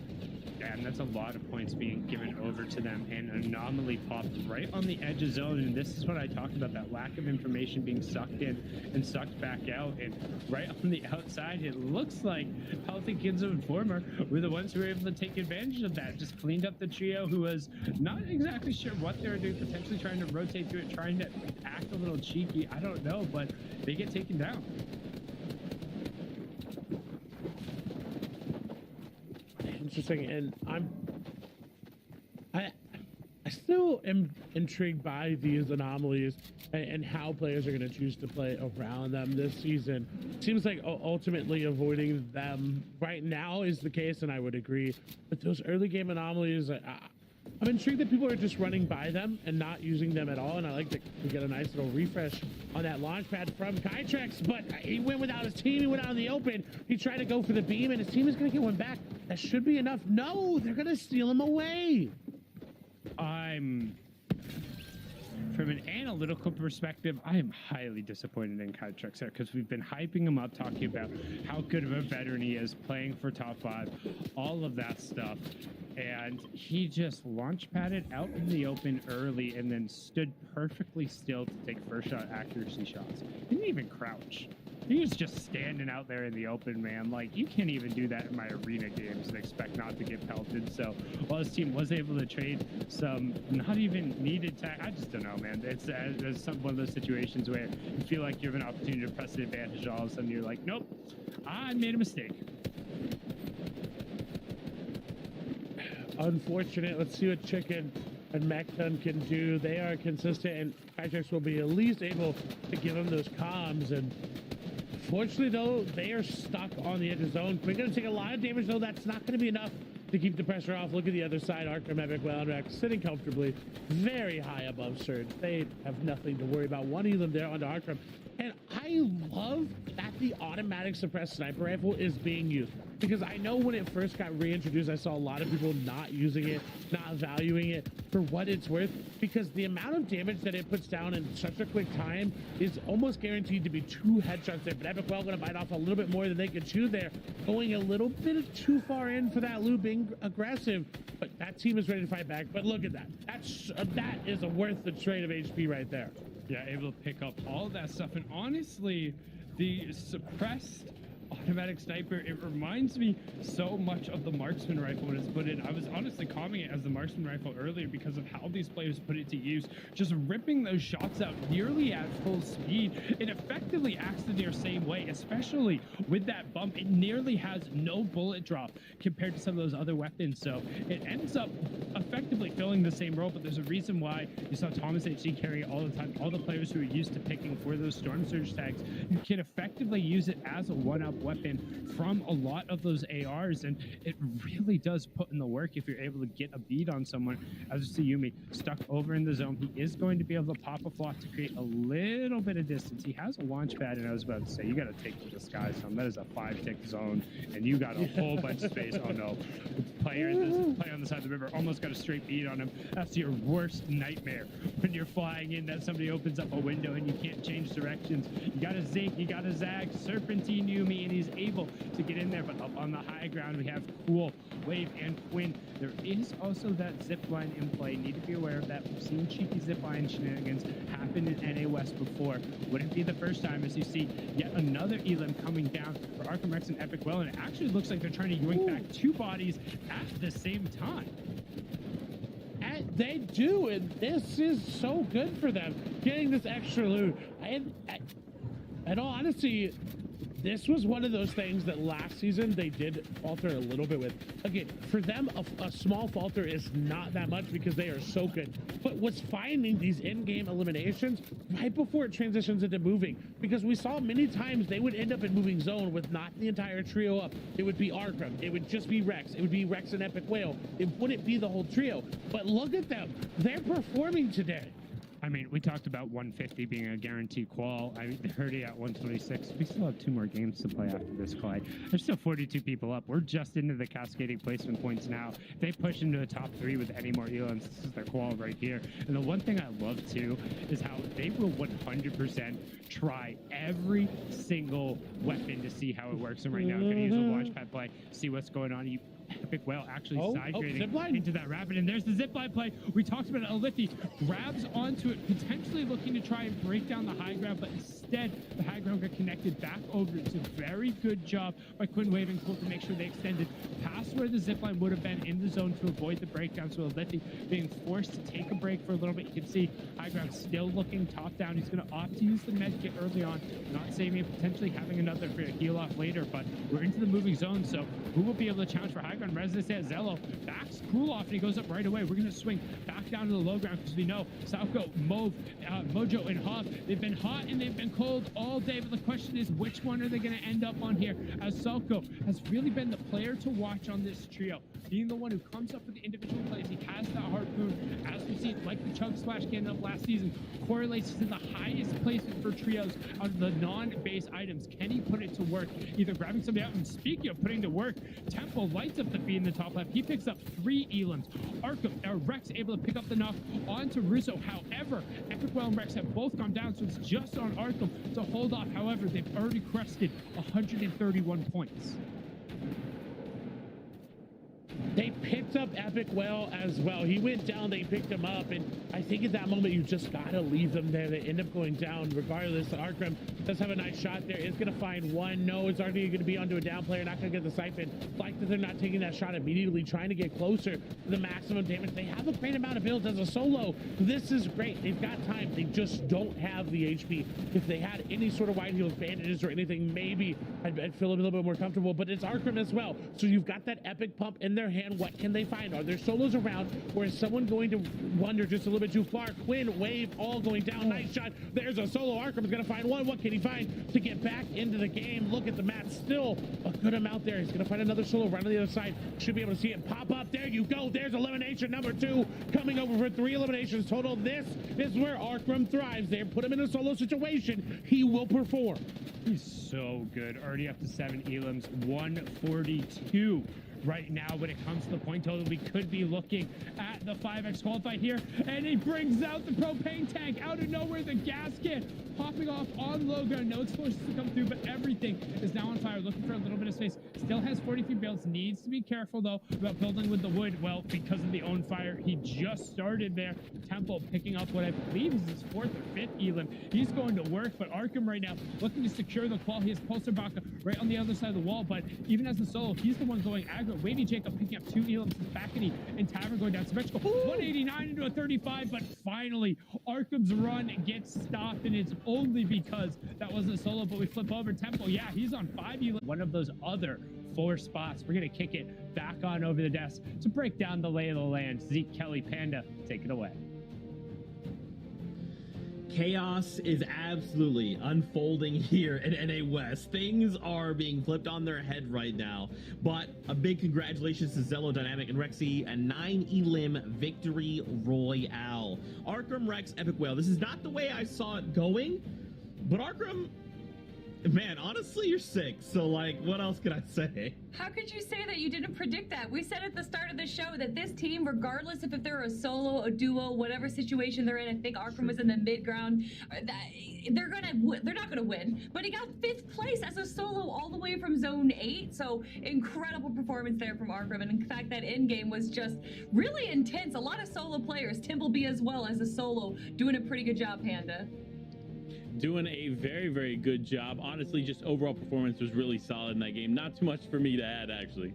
And that's a lot of points being given over to them. And Anomaly popped right on the edge of zone. And this is what I talked about, that lack of information being sucked in and sucked back out. And right on the outside, it looks like Healthy Kids of Informer were the ones who were able to take advantage of that. Just cleaned up the trio who was not exactly sure what they were doing, potentially trying to rotate through it, trying to act a little cheeky. I don't know, but they get taken down. Interesting, and I still am intrigued by these anomalies and how players are going to choose to play around them this season. Seems like ultimately avoiding them right now is the case, and I would agree. But those early game anomalies, I'm intrigued that people are just running by them and not using them at all, and I like that we get a nice little refresh on that launch pad from Kytrex, but he went without his team. He went out in the open. He tried to go for the beam, and his team is going to get one back. That should be enough. No, they're going to steal him away. From an analytical perspective, I am highly disappointed in Kytrex there because we've been hyping him up, talking about how good of a veteran he is, playing for top 5, all of that stuff. And he just launch padded out in the open early and then stood perfectly still to take first shot accuracy shots. Didn't even crouch. He was just standing out there in the open, man. Like, you can't even do that in my arena games and expect not to get pelted. So while his team was able to trade some not even needed tag, I just don't know, man. It's one of those situations where you feel like you have an opportunity to press an advantage, all of a sudden you're like, nope, I made a mistake. Unfortunate. Let's see what Chicken and Mechton can do. They are consistent, and Kytrex will be at least able to give them those comms. And fortunately, though, they are stuck on the edge of zone. We're going to take a lot of damage, though. That's not going to be enough to keep the pressure off. Look at the other side. Arkham, Epic, Wellnrex sitting comfortably, very high above Surge. They have nothing to worry about. One of them there onto Arkham. And I love that the automatic suppressed sniper rifle is being used, because I know when it first got reintroduced, I saw a lot of people not using it, not valuing it for what it's worth, because the amount of damage that it puts down in such a quick time is almost guaranteed to be 2 headshots there. But Epic Well going to bite off a little bit more than they could chew there, going a little bit too far in for that loop, being aggressive. But that team is ready to fight back. But look at that. That is worth the trade of HP right there. Yeah, able to pick up all of that stuff. And honestly, the suppressed automatic sniper, it reminds me so much of the marksman rifle when it's put in. I was honestly calling it as the marksman rifle earlier because of how these players put it to use, just ripping those shots out nearly at full speed. It effectively acts the near same way, especially with that bump. It nearly has no bullet drop compared to some of those other weapons, so it ends up effectively filling the same role. But there's a reason why you saw Thomas HC carry it all the time. All the players who are used to picking for those storm surge tags, you can effectively use it as a one-up weapon from a lot of those ARs, and it really does put in the work if you're able to get a bead on someone. As you see Yuumi stuck over in the zone, he is going to be able to pop a flock to create a little bit of distance. He has a launch pad, and I was about to say, you got to take to the sky zone. That is a 5-tick zone, and you got a whole bunch of space. Oh no, the player on the side of the river almost got a straight bead on him. That's your worst nightmare when you're flying in, that somebody opens up a window and you can't change directions. You got to zig, you got to zag, serpentine Yuumi, and he's able to get in there. But up on the high ground, we have Cool, Wave, and Quinn. There is also that zip line in play. Need to be aware of that. We've seen cheeky zip line shenanigans happen in NA West before. Wouldn't be the first time, as you see yet another Elim coming down for Arkham Rex and Epic Well, and it actually looks like they're trying to yoink back two bodies at the same time. And they do, and this is so good for them, getting this extra loot. And in all honesty, this was one of those things that last season they did falter a little bit with. Again, for them, a small falter is not that much because they are so good. But what's finding these in-game eliminations right before it transitions into moving, because we saw many times they would end up in moving zone with not the entire trio up. It would be Arkham, it would just be Rex, it would be Rex and Epic Whale. It wouldn't be the whole trio. But look at them, they're performing today. I mean, we talked about 150 being a guaranteed qual. I heard it at 126. We still have 2 more games to play after this, Clyde. There's still 42 people up. We're just into the cascading placement points now. If they push into the top 3 with any more Elams, this is their qual right here. And the one thing I love, too, is how they will 100% try every single weapon to see how it works. And right now, I'm going to use a launchpad play, see what's going on. Epic Whale actually side grading into that rapid, and there's the zipline play. We talked about it. Alithi grabs onto it, potentially looking to try and break down the high ground, but instead the high ground got connected back over. It's a very good job by Quinn, Wave, and Cool to make sure they extended past where the zipline would have been in the zone to avoid the breakdown. So Alithi being forced to take a break for a little bit. You can see high ground still looking top down. He's going to opt to use the med kit early on, not saving it, potentially having another for a heal off later, but we're into the moving zone, so who will be able to challenge for high ground? Residence at Zello backs Cool off, and he goes up right away. We're going to swing back down to the low ground because we know Salco, Mauve, Mojo, and Hog, they've been hot and they've been cold all day, but the question is, which one are they going to end up on here? As Salco has really been the player to watch on this trio, being the one who comes up with the individual plays. He has that harpoon, as we see, like the chug splash cannon of last season, correlates to the highest placement for trios on the non-base items. Can he put it to work, either grabbing somebody out? And speaking of putting to work, Temple lights up the feed in the top left. He picks up 3 Elams. Rex able to pick up the knock onto Russo. However, Epic Well and Rex have both gone down, so it's just on Arkham to hold off. However, they've already crested 131 points. They picked up Epic Well as well. He went down, they picked him up, and I think at that moment you just gotta leave them there. They end up going down regardless. Arkham does have a nice shot there. Is gonna find one. No, it's already gonna be onto a down player, not gonna get the siphon. Like that they're not taking that shot immediately, trying to get closer to the maximum damage. They have a great amount of builds as a solo. This is great. They've got time. They just don't have the HP. If they had any sort of wide heals, bandages, or anything, maybe I'd feel a little bit more comfortable, but it's Arkham as well. So you've got that epic pump in their hand. What can they find? Are there solos around, or is someone going to wander just a little bit too far? Quinn, Wave, all going down. Nice shot. There's a solo. Arkham is going to find one. What can he find to get back into the game? Look at the map. Still a good amount there. He's going to find another solo right on the other side. Should be able to see it pop up. There you go. There's elimination number 2 coming over for 3 eliminations total. This is where Arkham thrives. They put him in a solo situation. He will perform. He's so good. Already up to 7 Elams. 142. Right now, when it comes to the point total, we could be looking at at the 5x qualified here, and he brings out the propane tank out of nowhere. The gas can popping off on Logo. No explosions to come through, but everything is now on fire. Looking for a little bit of space. Still has 43 builds. Needs to be careful though about building with the wood. Well, because of the own fire, he just started there. Temple picking up what I believe is his 4th or 5th elim. He's going to work, but Arkham right now looking to secure the qual. He has Pulsar Baka right on the other side of the wall, but even as a solo, he's the one going aggro. Wavy Jacob picking up 2 elims. Fackety and Tavern going down. Symmetrical 189 into a 35, but finally Arkham's run gets stopped, and it's only because that wasn't a solo. But we flip over Temple. Yeah, he's on 5 elims. One of those other 4 spots. We're gonna kick it back on over the desk to break down the lay of the land. Zeke, Kelly, Panda, take it away. Chaos is absolutely unfolding here in NA West. Things are being flipped on their head right now. But a big congratulations to Zello Dynamic and Rexy, a 9 elim victory royale. Arkham, Rex, Epic Whale. This is not the way I saw it going, but Arkham, man, honestly, you're sick. So, like, what else can I say? How could you say that? You didn't predict that. We said at the start of the show that this team, regardless if they're a solo, a duo, whatever situation they're in, I think Arkham was in the mid ground, that they're not gonna win. But he got 5th place as a solo all the way from zone 8. So incredible performance there from Arkham. And in fact, that end game was just really intense. A lot of solo players, Timbleby as well as a solo, doing a pretty good job, Panda. Doing a very, very good job. Honestly, just overall performance was really solid in that game. Not too much for me to add, actually.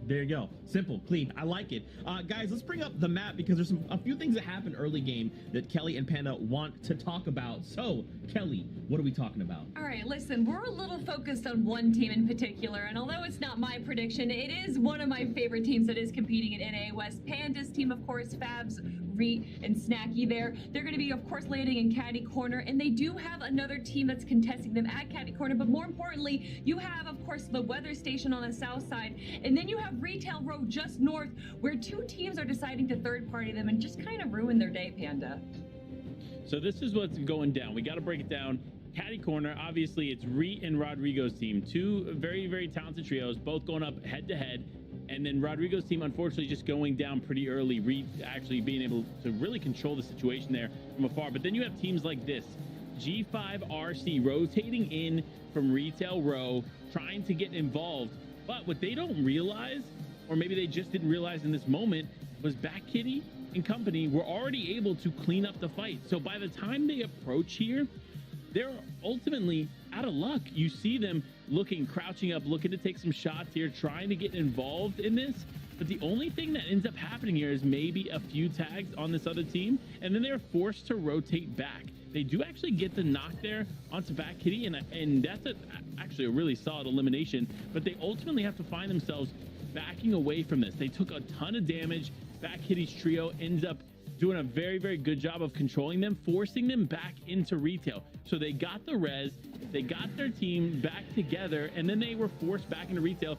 There you go. Simple, clean. I like it. Guys, let's bring up the map because there's a few things that happened early game that Kelly and Panda want to talk about. So, Kelly, what are we talking about? All right, listen, we're a little focused on one team in particular, and although it's not my prediction, it is one of my favorite teams that is competing in NA West. Panda's team, of course, Fabs, Reet, and Snacky there. They're going to be, of course, landing in Caddy Corner, and they do have another team that's contesting them at Caddy Corner, but more importantly, you have, of course, the weather station on the south side, and then you have Retail Row just north, where 2 teams are deciding to third-party them and just kind of ruin their day, Panda. So this is what's going down. We got to break it down. Caddy Corner, obviously, it's Reet and Rodrigo's team. 2 very, very talented trios, both going up head-to-head. And then Rodrigo's team, unfortunately, just going down pretty early. Reet actually being able to really control the situation there from afar. But then you have teams like this. G5RC rotating in from Retail Row, trying to get involved. But what they don't realize, or maybe they just didn't realize in this moment, was Back Kitty and company were already able to clean up the fight. So by the time they approach here, they're ultimately out of luck. You see them crouching up, looking to take some shots here, trying to get involved in this. But the only thing that ends up happening here is maybe a few tags on this other team, and then they're forced to rotate back. They do actually get the knock there onto Back Kitty, and that's actually a really solid elimination, but they ultimately have to find themselves backing away from this. They took a ton of damage. Back Kitty's trio ends up doing a very, very good job of controlling them, forcing them back into Retail. So they got the res, they got their team back together, and then they were forced back into Retail.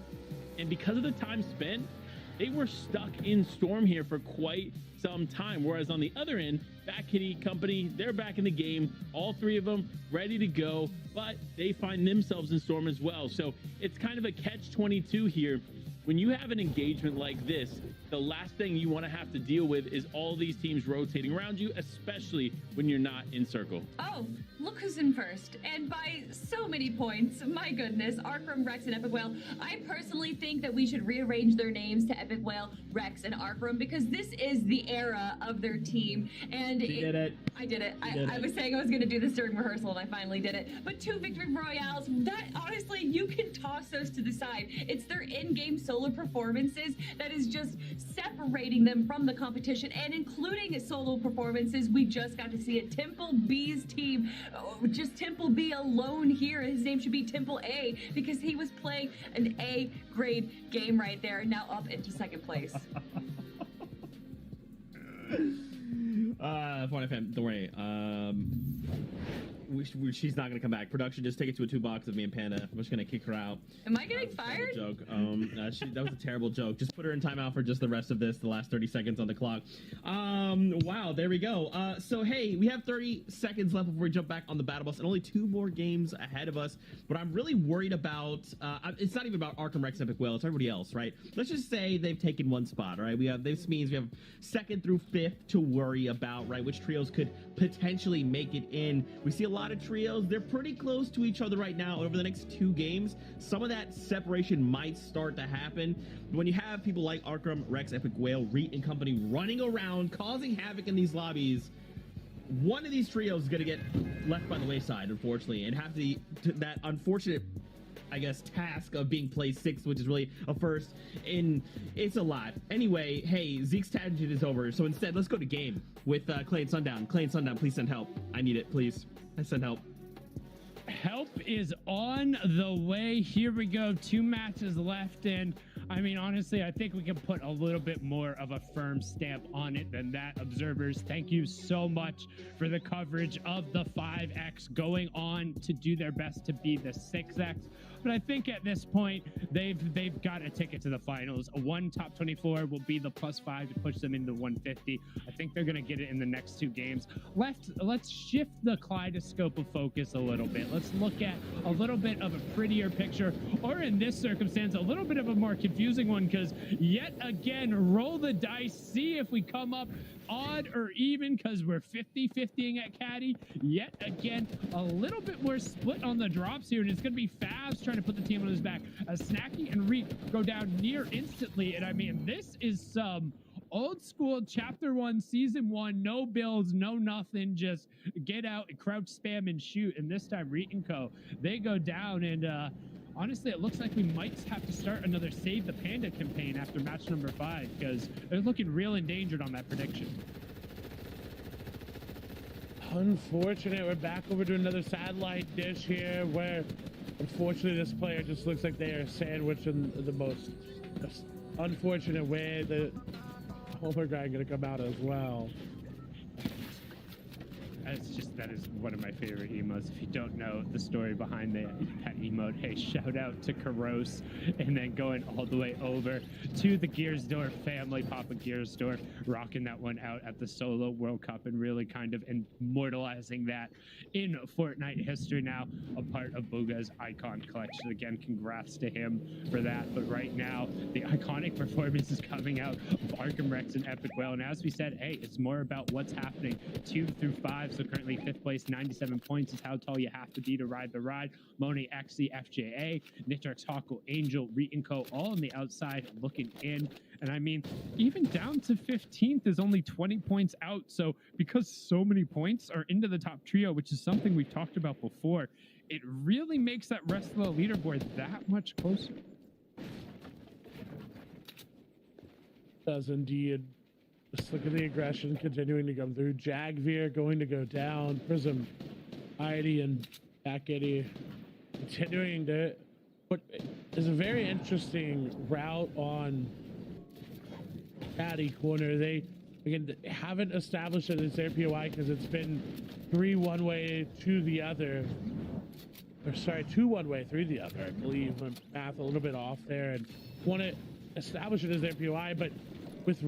And because of the time spent, they were stuck in Storm here for quite some time. Whereas on the other end, Back Kitty company, they're back in the game, all 3 of them ready to go, but they find themselves in Storm as well. So it's kind of a catch-22 here. When you have an engagement like this, the last thing you want to have to deal with is all these teams rotating around you, especially when you're not in circle. Oh, look who's in first. And by so many points, my goodness, Arkham, Rex, and Epic Whale. I personally think that we should rearrange their names to Epic Whale, Rex, and Arkham because this is the era of their team. And You did it. I did it. I was saying I was going to do this during rehearsal, and I finally did it. But 2 victory royales, that honestly, you can toss those to the side. It's their in-game solo performances that is just separating them from the competition, and including solo performances. We just got to see it. Temple B's team, just Temple B alone here. His name should be Temple A because he was playing an A grade game right there, now up into 2nd place. Fine FM, don't worry. she's not gonna come back. Production, just take it to a 2-box of me and Panda. I'm just gonna kick her out. Am I getting fired? Joke. That was a terrible joke. Just put her in timeout for just the rest of this, the last 30 seconds on the clock. Wow, there we go. So hey, we have 30 seconds left before we jump back on the battle bus, and only 2 more games ahead of us. But I'm really worried about. It's not even about Arkham Rex Epic Whale. It's everybody else, right? Let's just say they've taken 1 spot. All right, this means we have 2nd through 5th to worry about, right? Which trios could potentially make it in. We see a lot of trios. They're pretty close to each other right now. Over the next 2 games, some of that separation might start to happen. When you have people like Arkham, Rex, Epic Whale, Reet, and company running around, causing havoc in these lobbies, one of these trios is going to get left by the wayside, unfortunately, and have that unfortunate, I guess, task of being placed 6th, which is really a first, and it's a lot. Anyway, hey, Zeke's tangent is over, so instead, let's go to game with Clay and Sundown. Clay and Sundown, please send help. I need it, please. I send help. Help is on the way. Here we go. 2 matches left, and I mean, honestly, I think we can put a little bit more of a firm stamp on it than that. Observers, thank you so much for the coverage of the 5X going on to do their best to be the 6X. But I think at this point, they've got a ticket to the finals. One top 24 will be the +5 to push them into 150. I think they're going to get it in the next 2 games. Let's shift the kaleidoscope of focus a little bit. Let's look at a little bit of a prettier picture, or in this circumstance, a little bit of a more confusing one, because yet again, roll the dice, see if we come up odd or even, because we're 50-50ing at Caddy. Yet again, a little bit more split on the drops here, and it's going to be Favs trying to put the team on his back. Snacky and Reek go down near instantly, and I mean, this is some old school chapter 1, season 1, no builds, no nothing, just get out and crouch spam and shoot. And this time, Reet and Co, they go down, and honestly, it looks like we might have to start another Save the Panda campaign after match number 5, because they're looking real endangered on that prediction. Unfortunate. We're back over to another satellite dish here, where unfortunately this player just looks like they are sandwiched in the most unfortunate way. The Homer guy gonna come out as well. That is one of my favorite emotes. If you don't know the story behind that emote, hey, shout out to Karos, and then going all the way over to the Gearsdorf family, Papa Gearsdorf, rocking that one out at the Solo World Cup and really kind of immortalizing that in Fortnite history now, a part of Booga's icon collection. Again, congrats to him for that. But right now, the iconic performance is coming out of Arkham Rex and Epic Whale. And as we said, hey, it's more about what's happening 2 through 5. So currently 5th place, 97 points is how tall you have to be to ride the ride. Moni, XC, FJA, Nitrix, Hawkle, Angel, Reet and Co, all on the outside looking in. And I mean, even down to 15th is only 20 points out. So because so many points are into the top trio, which is something we've talked about before, it really makes that rest of the leaderboard that much closer. Does indeed. Just look at the aggression continuing to come through. Jagveer going to go down. Prism, Heidi, and Backity continuing to put is a very interesting route on Caddy corner. They again haven't established it as their POI because it's been 3 one-way to the other. Or sorry, 2 one-way, 3 the other. I believe my math a little bit off there, and want to establish it as their POI, but with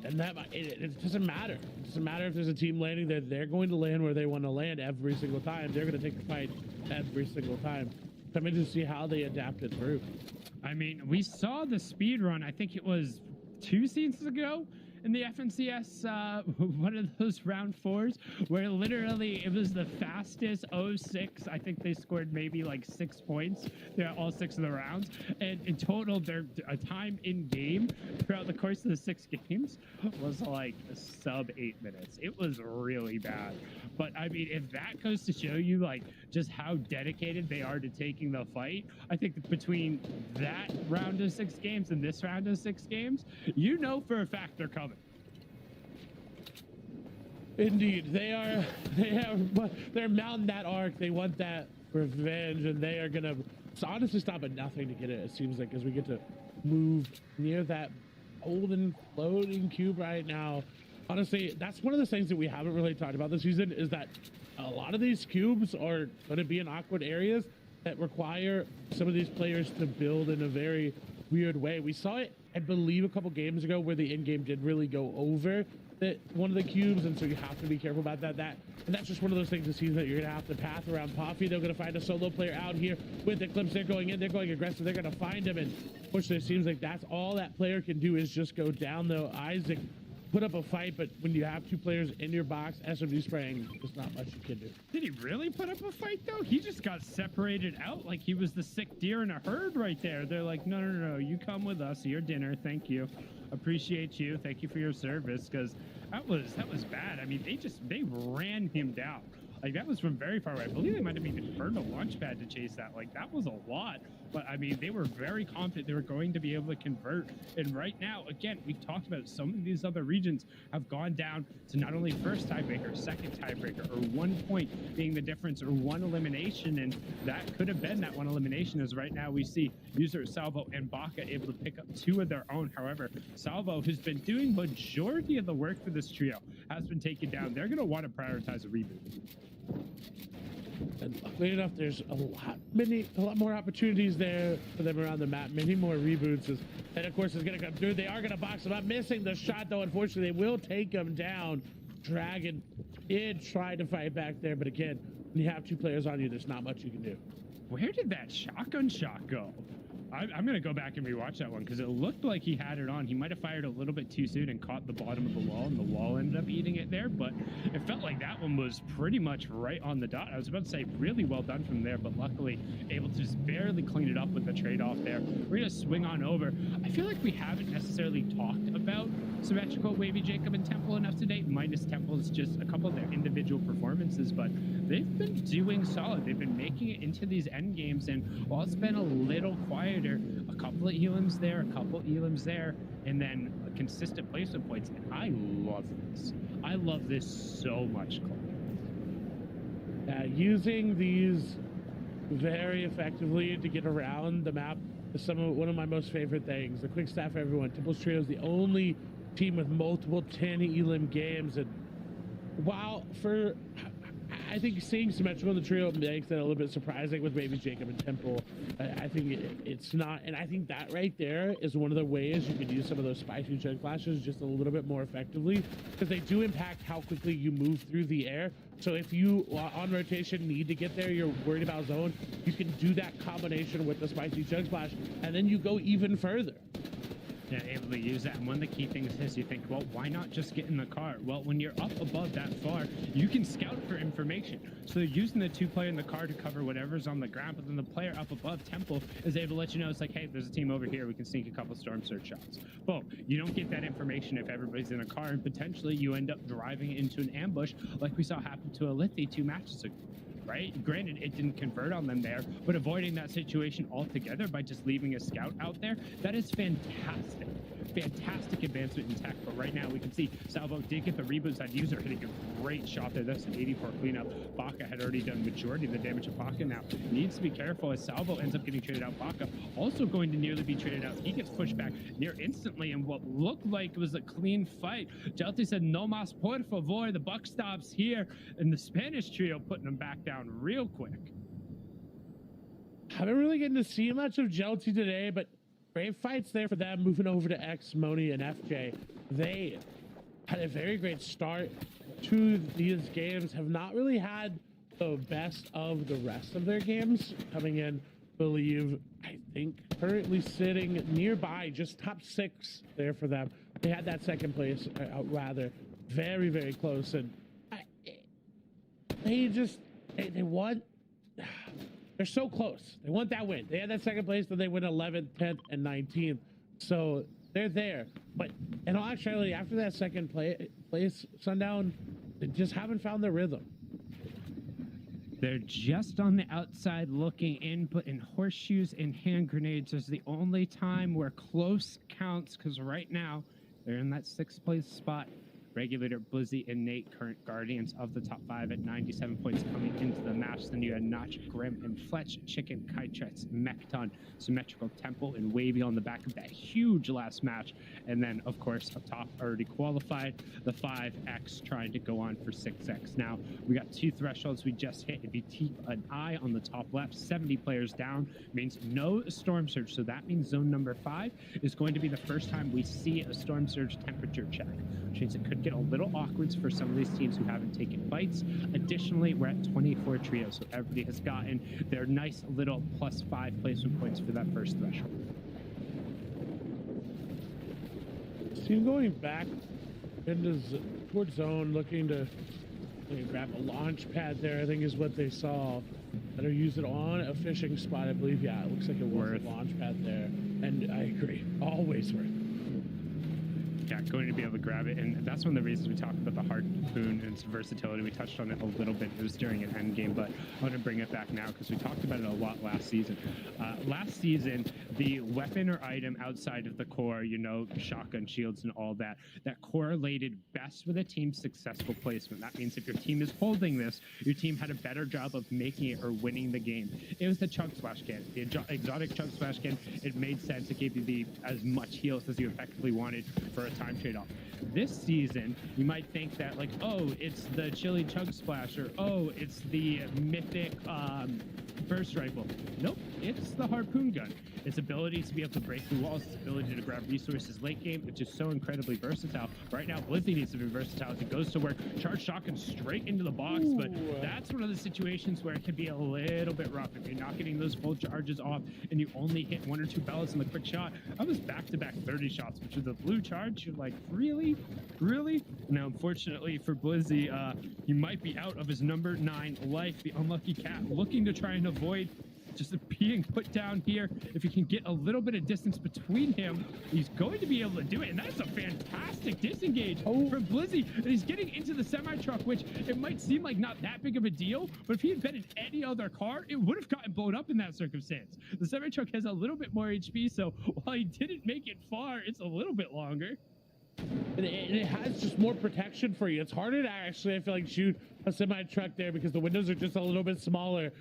and that it doesn't matter. It doesn't matter if there's a team landing there. They're going to land where they want to land every single time. They're going to take the fight every single time. I'm interested to see how they adapt it through. I mean, we saw the speed run, I think it was 2 seasons ago, in the FNCS, one of those round 4s, where literally it was the fastest 06. I think they scored maybe like 6 points throughout all 6 of the rounds. And in total, their time in game throughout the course of the 6 games was like sub 8 minutes. It was really bad. But I mean, if that goes to show you like just how dedicated they are to taking the fight, I think between that round of 6 games and this round of 6 games, you know for a fact they're coming. Indeed, they're mounting that arc. They want that revenge, and they are gonna honestly stop at nothing to get it. It seems like as we get to move near that golden floating cube right now. Honestly, that's one of the things that we haven't really talked about this season is that a lot of these cubes are going to be in awkward areas that require some of these players to build in a very weird way. We saw it, I believe, a couple games ago where the end game did really go over one of the cubes, and so you have to be careful about that. And that's just one of those things this season that you're going to have to path around Poppy. They're going to find a solo player out here with Eclipse. They're going in, they're going aggressive, they're going to find him, and unfortunately it seems like that's all that player can do is just go down, though. Isaac put up a fight, but when you have two players in your box, SMG spraying, there's not much you can do. Did he really put up a fight, though? He just got separated out like he was the sick deer in a herd right there. They're like, no, you come with us, your dinner, thank you. Appreciate you, thank you for your service, because that was bad. I mean, they ran him down. Like, that was from very far away. I believe they might have even burned a launch pad to chase that. Like, that was a lot. But, I mean, they were very confident they were going to be able to convert. And right now, again, we've talked about some of these other regions have gone down to not only first tiebreaker, second tiebreaker, or 1 point being the difference, or one elimination. And that could have been that one elimination, as right now we see user Salvo and Baka able to pick up 2 of their own. However, Salvo, who's been doing majority of the work for this trio, has been taken down. They're going to want to prioritize a reboot. And luckily enough, there's a lot more opportunities there for them around the map. Many more reboots, and of course is going to come through. They are going to box them up, missing the shot though. Unfortunately, they will take them down. Dragon did try to fight back there, but again, when you have 2 players on you, there's not much you can do. Where did that shotgun shot go? I'm going to go back and rewatch that one because it looked like he had it on. He might have fired a little bit too soon and caught the bottom of the wall, and the wall ended up eating it there, but it felt like that one was pretty much right on the dot. I was about to say really well done from there, but luckily able to just barely clean it up with the trade-off there. We're going to swing on over. I feel like we haven't necessarily talked about Symmetrical, Wavy, Jacob, and Temple enough today, minus Temple's just a couple of their individual performances, but they've been doing solid. They've been making it into these end games, and while it's been a little quieter, a couple of elims there, a couple of elims there, and then a consistent placement points, and I love this. I love this so much, Cole. Using these very effectively to get around the map is one of my most favorite things. The quick stat for everyone, Temple's Trio is the only team with multiple 10 elim games, and while I think seeing Symmetrical in the trio makes it a little bit surprising with maybe Jacob and Temple. I think it's not, and I think that right there is one of the ways you could use some of those spicy chug flashes just a little bit more effectively, because they do impact how quickly you move through the air. So if you, on rotation, need to get there, you're worried about zone, you can do that combination with the spicy chug splash, and then you go even further. Yeah, able to use that. And one of the key things is you think, well, why not just get in the car? Well, when you're up above that far, you can scout for information. So they're using the 2-player in the car to cover whatever's on the ground, but then the player up above, Temple, is able to let you know, it's like, hey, there's a team over here. We can sneak a couple Storm Surge shots. Boom. You don't get that information if everybody's in a car, and potentially you end up driving into an ambush like we saw happen to Alithi 2 matches ago. Right? Granted, it didn't convert on them there, but avoiding that situation altogether by just leaving a scout out there, that is fantastic. Fantastic advancement in tech, but right now we can see Salvo did get the reboots. That user hitting a great shot there. That's an 84 cleanup. Baka had already done majority of the damage to Baka now. Needs to be careful as Salvo ends up getting traded out. Baka also going to nearly be traded out. He gets pushed back near instantly in what looked like was a clean fight. Jelty said, no mas por favor. The buck stops here, and the Spanish trio putting them back down real quick. Haven't really getting to see much of Jelty today, but great fights there for them, moving over to X, Moni, and FJ. They had a very great start to these games, have not really had the best of the rest of their games. Coming in, believe, I think, currently sitting nearby, just top 6 there for them. They had that second place, rather, very, very close. And they want... They're so close. They want that win. They had that second place, then they win 11th, 10th, and 19th. So they're there. But in all actuality, after that second place, Sundown, they just haven't found their rhythm. They're just on the outside looking in, but in horseshoes and hand grenades is the only time where close counts, because right now they're in that 6th place spot. Regulator, Blizzy, and Nate, current guardians of the top 5 at 97 points coming into the match. Then you had Notch, Grim, and Fletch, Chicken, Kytrex, Mekton, Symmetrical, Temple, and Wavy on the back of that huge last match. And then, of course, up top already qualified, the 5X trying to go on for 6X. Now, we got 2 thresholds we just hit. If you keep an eye on the top left, 70 players down means no Storm Surge. So that means zone number 5 is going to be the first time we see a Storm Surge temperature check, which means it could get a little awkward for some of these teams who haven't taken fights. Additionally, we're at 24 trios, so everybody has gotten their nice little +5 placement points for that first threshold. Team going back into towards zone, looking to grab a launch pad there, I think is what they saw. Better use it on a fishing spot, I believe. Yeah, it looks like it was a launch pad there. And I agree, always worth it. Yeah, going to be able to grab it, and that's one of the reasons we talked about the harpoon and its versatility. We touched on it a little bit. It was during an end game, but I want to bring it back now because we talked about it a lot last season. Last season, the weapon or item outside of the core, you know, shotgun shields and all that, that correlated best with a team's successful placement. That means if your team is holding this, your team had a better job of making it or winning the game. It was the Chug Splash Can, the exotic Chug Splash Can. It made sense. It gave you as much heals as you effectively wanted for a time trade-off. This season, you might think that, like, oh, it's the Chili Chug Splash, or oh, it's the mythic burst rifle. Nope, it's the harpoon gun. Its ability to be able to break through walls, its ability to grab resources late game, it's just so incredibly versatile. Right now, Blizzy needs to be versatile. It goes to work, charge shotgun straight into the box, but that's one of the situations where it can be a little bit rough if you're not getting those full charges off and you only hit 1 or 2 pellets in the quick shot. I was back-to-back 30 shots, which with the blue charge, you're like, really? Really? Now, unfortunately for Blizzy, he might be out of his number 9 life. The unlucky cat looking to try and avoid just being put down here. If he can get a little bit of distance between him, he's going to be able to do it. And that's a fantastic disengage from Blizzy. And he's getting into the semi-truck, which it might seem like not that big of a deal, but if he had been in any other car, it would have gotten blown up in that circumstance. The semi-truck has a little bit more HP, so while he didn't make it far, it's a little bit longer. And it has just more protection for you. It's harder to actually, I feel like, shoot a semi-truck there because the windows are just a little bit smaller.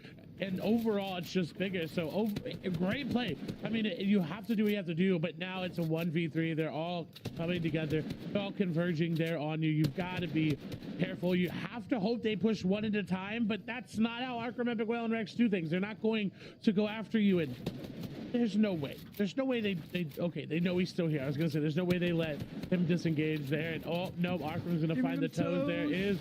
And overall, it's just bigger. So, great play. I mean, you have to do what you have to do, but now it's a 1v3. They're all coming together. They're all converging there on you. You've got to be careful. You have to hope they push one at a time, but that's not how Arkham, Epic Whale, and Rex do things. They're not going to go after you, and there's no way. There's no way they know he's still here. I was going to say, there's no way they let him disengage there. And, oh, no, Arkham's going to find the toes there. Is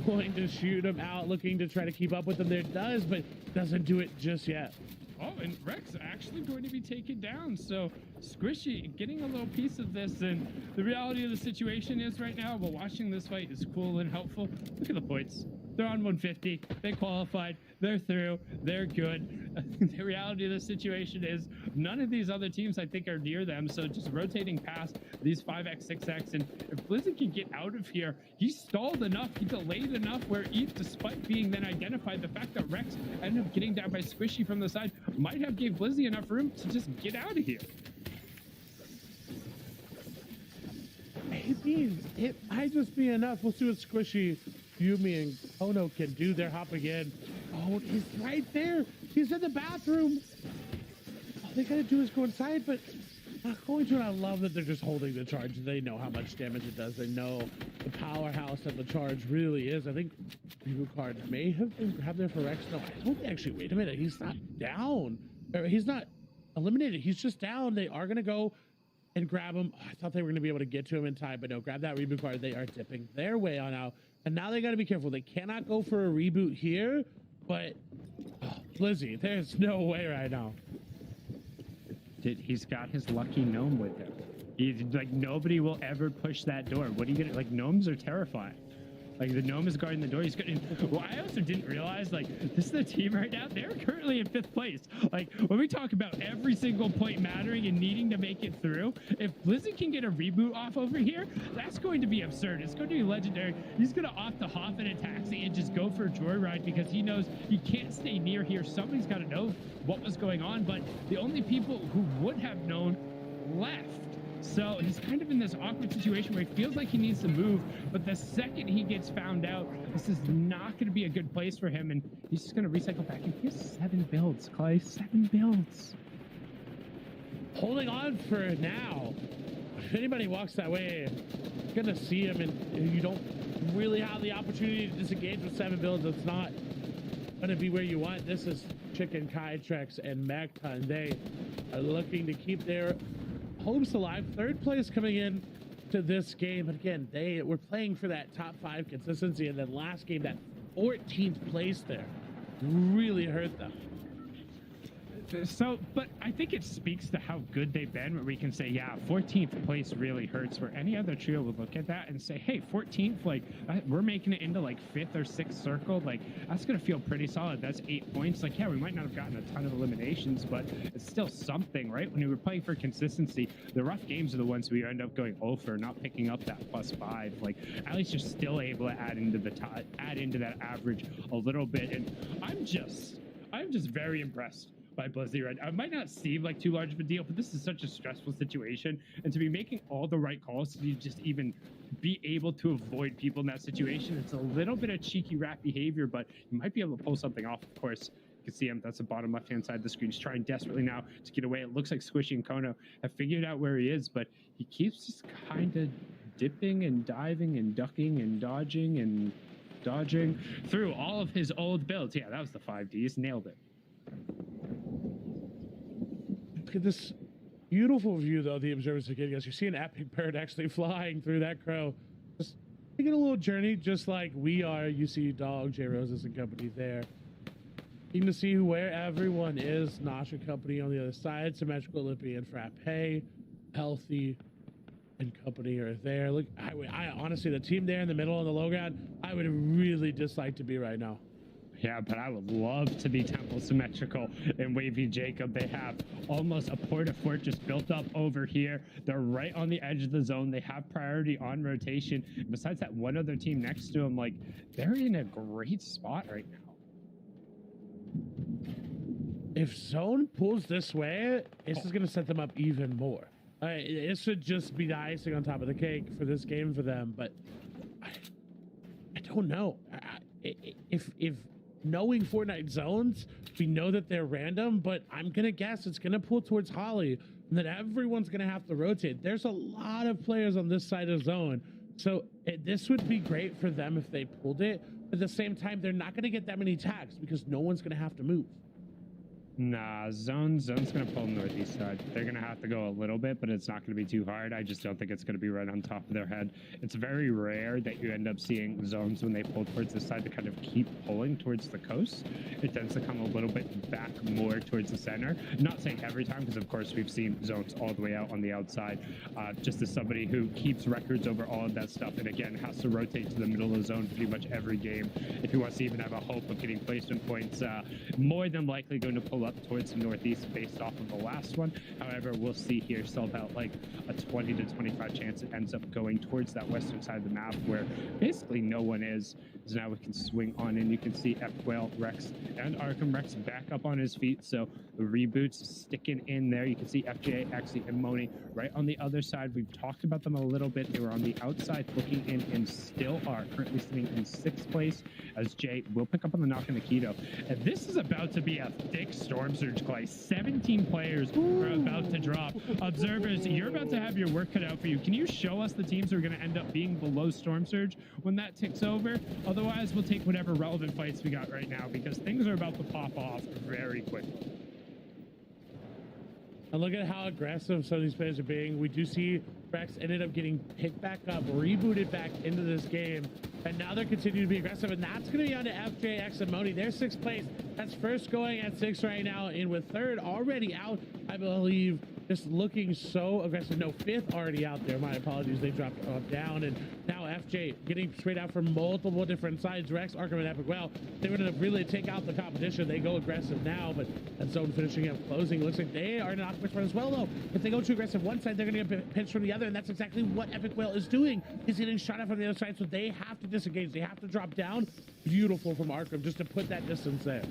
going to shoot him out, looking to try to keep up with him. There does, but doesn't do it just yet. Oh, and Rex actually going to be taken down. So Squishy getting a little piece of this. And the reality of the situation is right now, while watching this fight is cool and helpful, look at the points. They're on 150. They qualified. They're through. They're good. The reality of the situation is none of these other teams, I think, are near them. So just rotating past these 5x, 6x. And if Blizzard can get out of here, he stalled enough. He delayed enough where despite being then identified, the fact that Rex ended up getting down by Squishy from the side might have gave Blizzy enough room to just get out of here. Maybe it might just be enough. We'll see what Squishy, Yumi, and Kono can do. They're hopping in. Oh, he's right there. He's in the bathroom. All they gotta do is go inside, but not going to. And I love that they're just holding the charge. They know how much damage it does. They know the powerhouse that the charge really is. I think Reboot card may have been grabbed there for Rex. No, I don't actually. Wait a minute. He's not down. Or he's not eliminated. He's just down. They are gonna go and grab him. Oh, I thought they were gonna be able to get to him in time, but no. Grab that reboot card. They are dipping their way on out. And now they got to be careful. They cannot go for a reboot here, but Blizzy, there's no way right now. He's got his lucky gnome with him. He's like, nobody will ever push that door. What are you gonna, like, gnomes are terrifying. Like, the gnome is guarding the door. He's good. Well, I also didn't realize, like, this is the team right now. They're currently in 5th place. Like, when we talk about every single point mattering and needing to make it through, if Blizzard can get a reboot off over here, that's going to be absurd. It's going to be legendary. He's going to opt to hop in a taxi and just go for a joyride because he knows he can't stay near here. Somebody's got to know what was going on. But the only people who would have known left So he's kind of in this awkward situation where he feels like he needs to move, but the second he gets found out, this is not going to be a good place for him, and he's just going to recycle back. And he has 7 builds, Clay, 7 builds. Holding on for now. If anybody walks that way, you're going to see him, and you don't really have the opportunity to disengage with 7 builds. It's not going to be where you want. This is Chicken, Kytrex, and Magta, and they are looking to keep their hopes alive. 3rd place coming in to this game. But again, they were playing for that top 5 consistency, and then last game, that 14th place there really hurt them. So, but I think it speaks to how good they've been, where we can say, yeah, 14th place really hurts, where any other trio would look at that and say, hey, 14th, like, we're making it into, like, 5th or 6th circle. Like, that's going to feel pretty solid. That's 8 points. Like, yeah, we might not have gotten a ton of eliminations, but it's still something, right? When we were playing for consistency, the rough games are the ones we end up going over, not picking up that +5. Like, at least you're still able to add into that average a little bit. And I'm just very impressed by Blizzy right now. It might not seem like too large of a deal, but this is such a stressful situation, and to be making all the right calls to just even be able to avoid people in that situation, it's a little bit of cheeky rat behavior, but you might be able to pull something off. Of course, you can see him. That's the bottom left-hand side of the screen. He's trying desperately now to get away. It looks like Squishy and Kono have figured out where he is, but he keeps just kind of dipping and diving and ducking and dodging through all of his old builds. Yeah, that was the 5Ds. Nailed it. Look at this beautiful view, though, the observers are getting us. You see an epic bird actually flying through that crow. Just taking a little journey, just like we are. You see Dog, J Roses and company there. Keen to see where everyone is. Nosh and company on the other side. Symmetrical, Lippy, and Frappe. Healthy and company are there. Look, I honestly, the team there in the middle on the low ground, I would really dislike to be right now. Yeah, but I would love to be Temple Symmetrical and Wavy Jacob. They have almost a Porta Fortress built up over here. They're right on the edge of the zone. They have priority on rotation. And besides that one other team next to them, like, they're in a great spot right now. If zone pulls this way, this is going to set them up even more. It should just be the icing on top of the cake for this game for them, but I don't know. If knowing Fortnite zones, we know that they're random, but I'm going to guess it's going to pull towards Holly, and that everyone's going to have to rotate. There's a lot of players on this side of zone, so this would be great for them if they pulled it. But at the same time, they're not going to get that many tags because no one's going to have to move. Nah, zone's gonna pull northeast side. They're gonna have to go a little bit, but it's not gonna be too hard. I just don't think it's gonna be right on top of their head. It's very rare that you end up seeing zones when they pull towards this side to kind of keep pulling towards the coast. It tends to come a little bit back more towards the center. Not saying every time, because of course we've seen zones all the way out on the outside. Just as somebody who keeps records over all of that stuff, and again has to rotate to the middle of the zone pretty much every game if he wants to even have a hope of getting placement points. More than likely going to pull up towards the northeast based off of the last one. However, we'll see here still about like a 20 to 25 chance it ends up going towards that western side of the map where basically no one is. So now we can swing on in. You can see F-Quail, Rex, and Arkham Rex back up on his feet. So the reboots sticking in there. You can see FJ, Axie, and Moni right on the other side. We've talked about them a little bit. They were on the outside looking in and still are currently sitting in 6th place as Jay will pick up on the knock and the keto. And this is about to be a thick storm surge, Clay. 17 players are about to drop. Observers, you're about to have your work cut out for you. Can you show us the teams who are going to end up being below storm surge when that ticks over? Otherwise, we'll take whatever relevant fights we got right now because things are about to pop off very quickly. And look at how aggressive some of these players are being. We do see Rex ended up getting picked back up, rebooted back into this game, and now they're continuing to be aggressive, and that's going to be on to FJ, X, and Moni. They're 6th place. That's first going at 6 right now, and with 3rd already out, I believe, just looking so aggressive. No, 5th already out there. My apologies. They dropped down, and now FJ getting straight out from multiple different sides. Rex, Arkham, and Epic. Well, they were going to really take out the competition. They go aggressive now, but that zone finishing up, closing. Looks like they are in an octopus run as well, though. If they go too aggressive one side, they're going to get pinched from the other, and that's exactly what Epic Whale is doing. He's getting shot at from the other side, so they have to disengage. They have to drop down. Beautiful from Arkham just to put that distance there.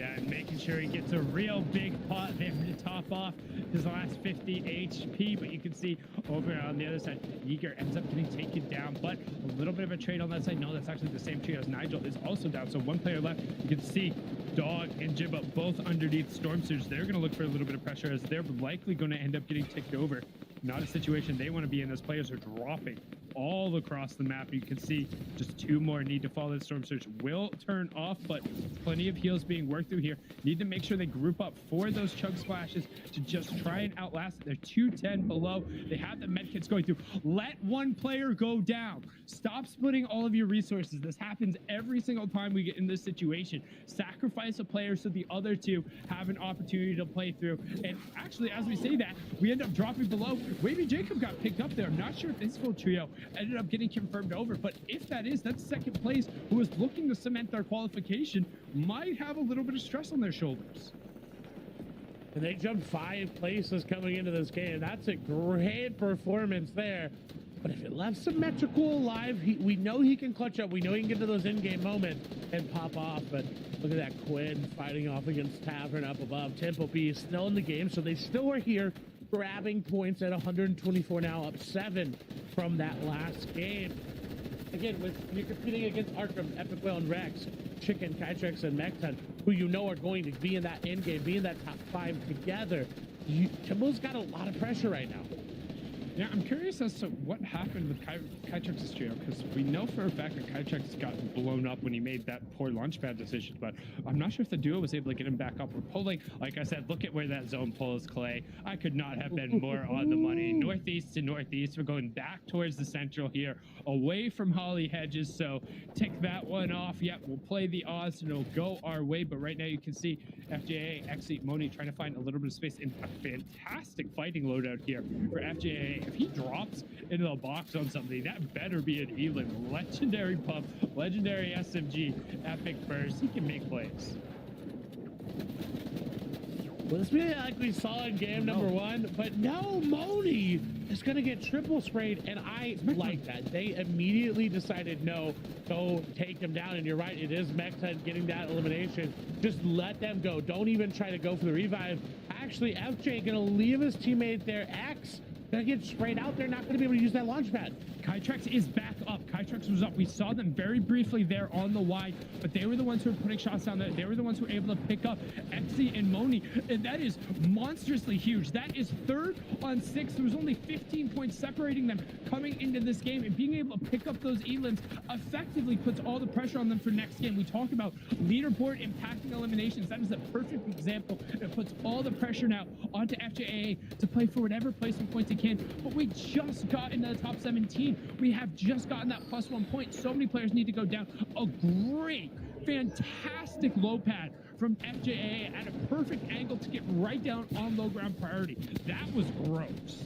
Yeah, and making sure he gets a real big pot there to top off his last 50 HP. But you can see over on the other side, Yeager ends up getting taken down, but a little bit of a trade on that side. No, that's actually the same trade as Nigel is also down. So one player left. You can see Dog and Jibba both underneath Storm Surge. They're going to look for a little bit of pressure as they're likely going to end up getting ticked over. Not a situation they want to be in as players are dropping all across the map. You can see just 2 more need to fall. The Storm Surge will turn off, but plenty of heals being worked through here. Need to make sure they group up for those chug splashes to just try and outlast it. They're 210 below. They have the medkits going through. Let one player go down. Stop splitting all of your resources. This happens every single time we get in this situation. Sacrifice a player so the other 2 have an opportunity to play through. And actually, as we say that, we end up dropping below. Wavy Jacob got picked up there. I'm not sure if this full trio ended up getting confirmed over, but if that is, that's second place, who was looking to cement their qualification, might have a little bit of stress on their shoulders. And they jumped 5 places coming into this game. That's a great performance there. But if it left Symmetrical alive, we know he can clutch up. We know he can get to those in-game moments and pop off. But look at that Quinn fighting off against Tavern up above. Tempo P is still in the game, so they still are here grabbing points at 124 now, up 7 from that last game. Again, you're competing against Arkham, Epic Whale, and Rex, Chicken, Kytrex, and Mekton, who you know are going to be in that end game, be in that top 5 together. Timbo's got a lot of pressure right now. Yeah, I'm curious as to what happened with Kytrex's trio, because we know for a fact that Kytrex got blown up when he made that poor launchpad decision, but I'm not sure if the duo was able to get him back up. We're pulling, like I said, look at where that zone pulls, Clay. I could not have been more on the money. Northeast to northeast. We're going back towards the central here, away from Holly Hedges, so tick that one off. Yep, we'll play the odds and it'll go our way, but right now you can see FJA, Exit, Moni trying to find a little bit of space in a fantastic fighting loadout here for FJA. If he drops into the box on something, that better be an Elim. Legendary pump, legendary SMG, epic burst. He can make plays. Well, this be like we saw in game number 1, but no, Moni is going to get triple sprayed, and I like that. They immediately decided, no, go take them down, and you're right, it is Mekton getting that elimination. Just let them go. Don't even try to go for the revive. Actually, FJ going to leave his teammate there, X, gonna get sprayed out. They're not gonna be able to use that launch pad. Kytrex is back up. Kytrex was up. We saw them very briefly there on the Y, but they were the ones who were putting shots down there. They were the ones who were able to pick up Exy and Moni. And that is monstrously huge. That is 3rd on 6. There was only 15 points separating them coming into this game, and being able to pick up those elims effectively puts all the pressure on them for next game. We talk about leaderboard impacting eliminations. That is a perfect example. It puts all the pressure now onto FJA to play for whatever placement points it can. But we just got into the top 17. We have just gotten that +1 point. So many players need to go down. A great, fantastic low pad from FJA at a perfect angle to get right down on low ground priority. That was gross.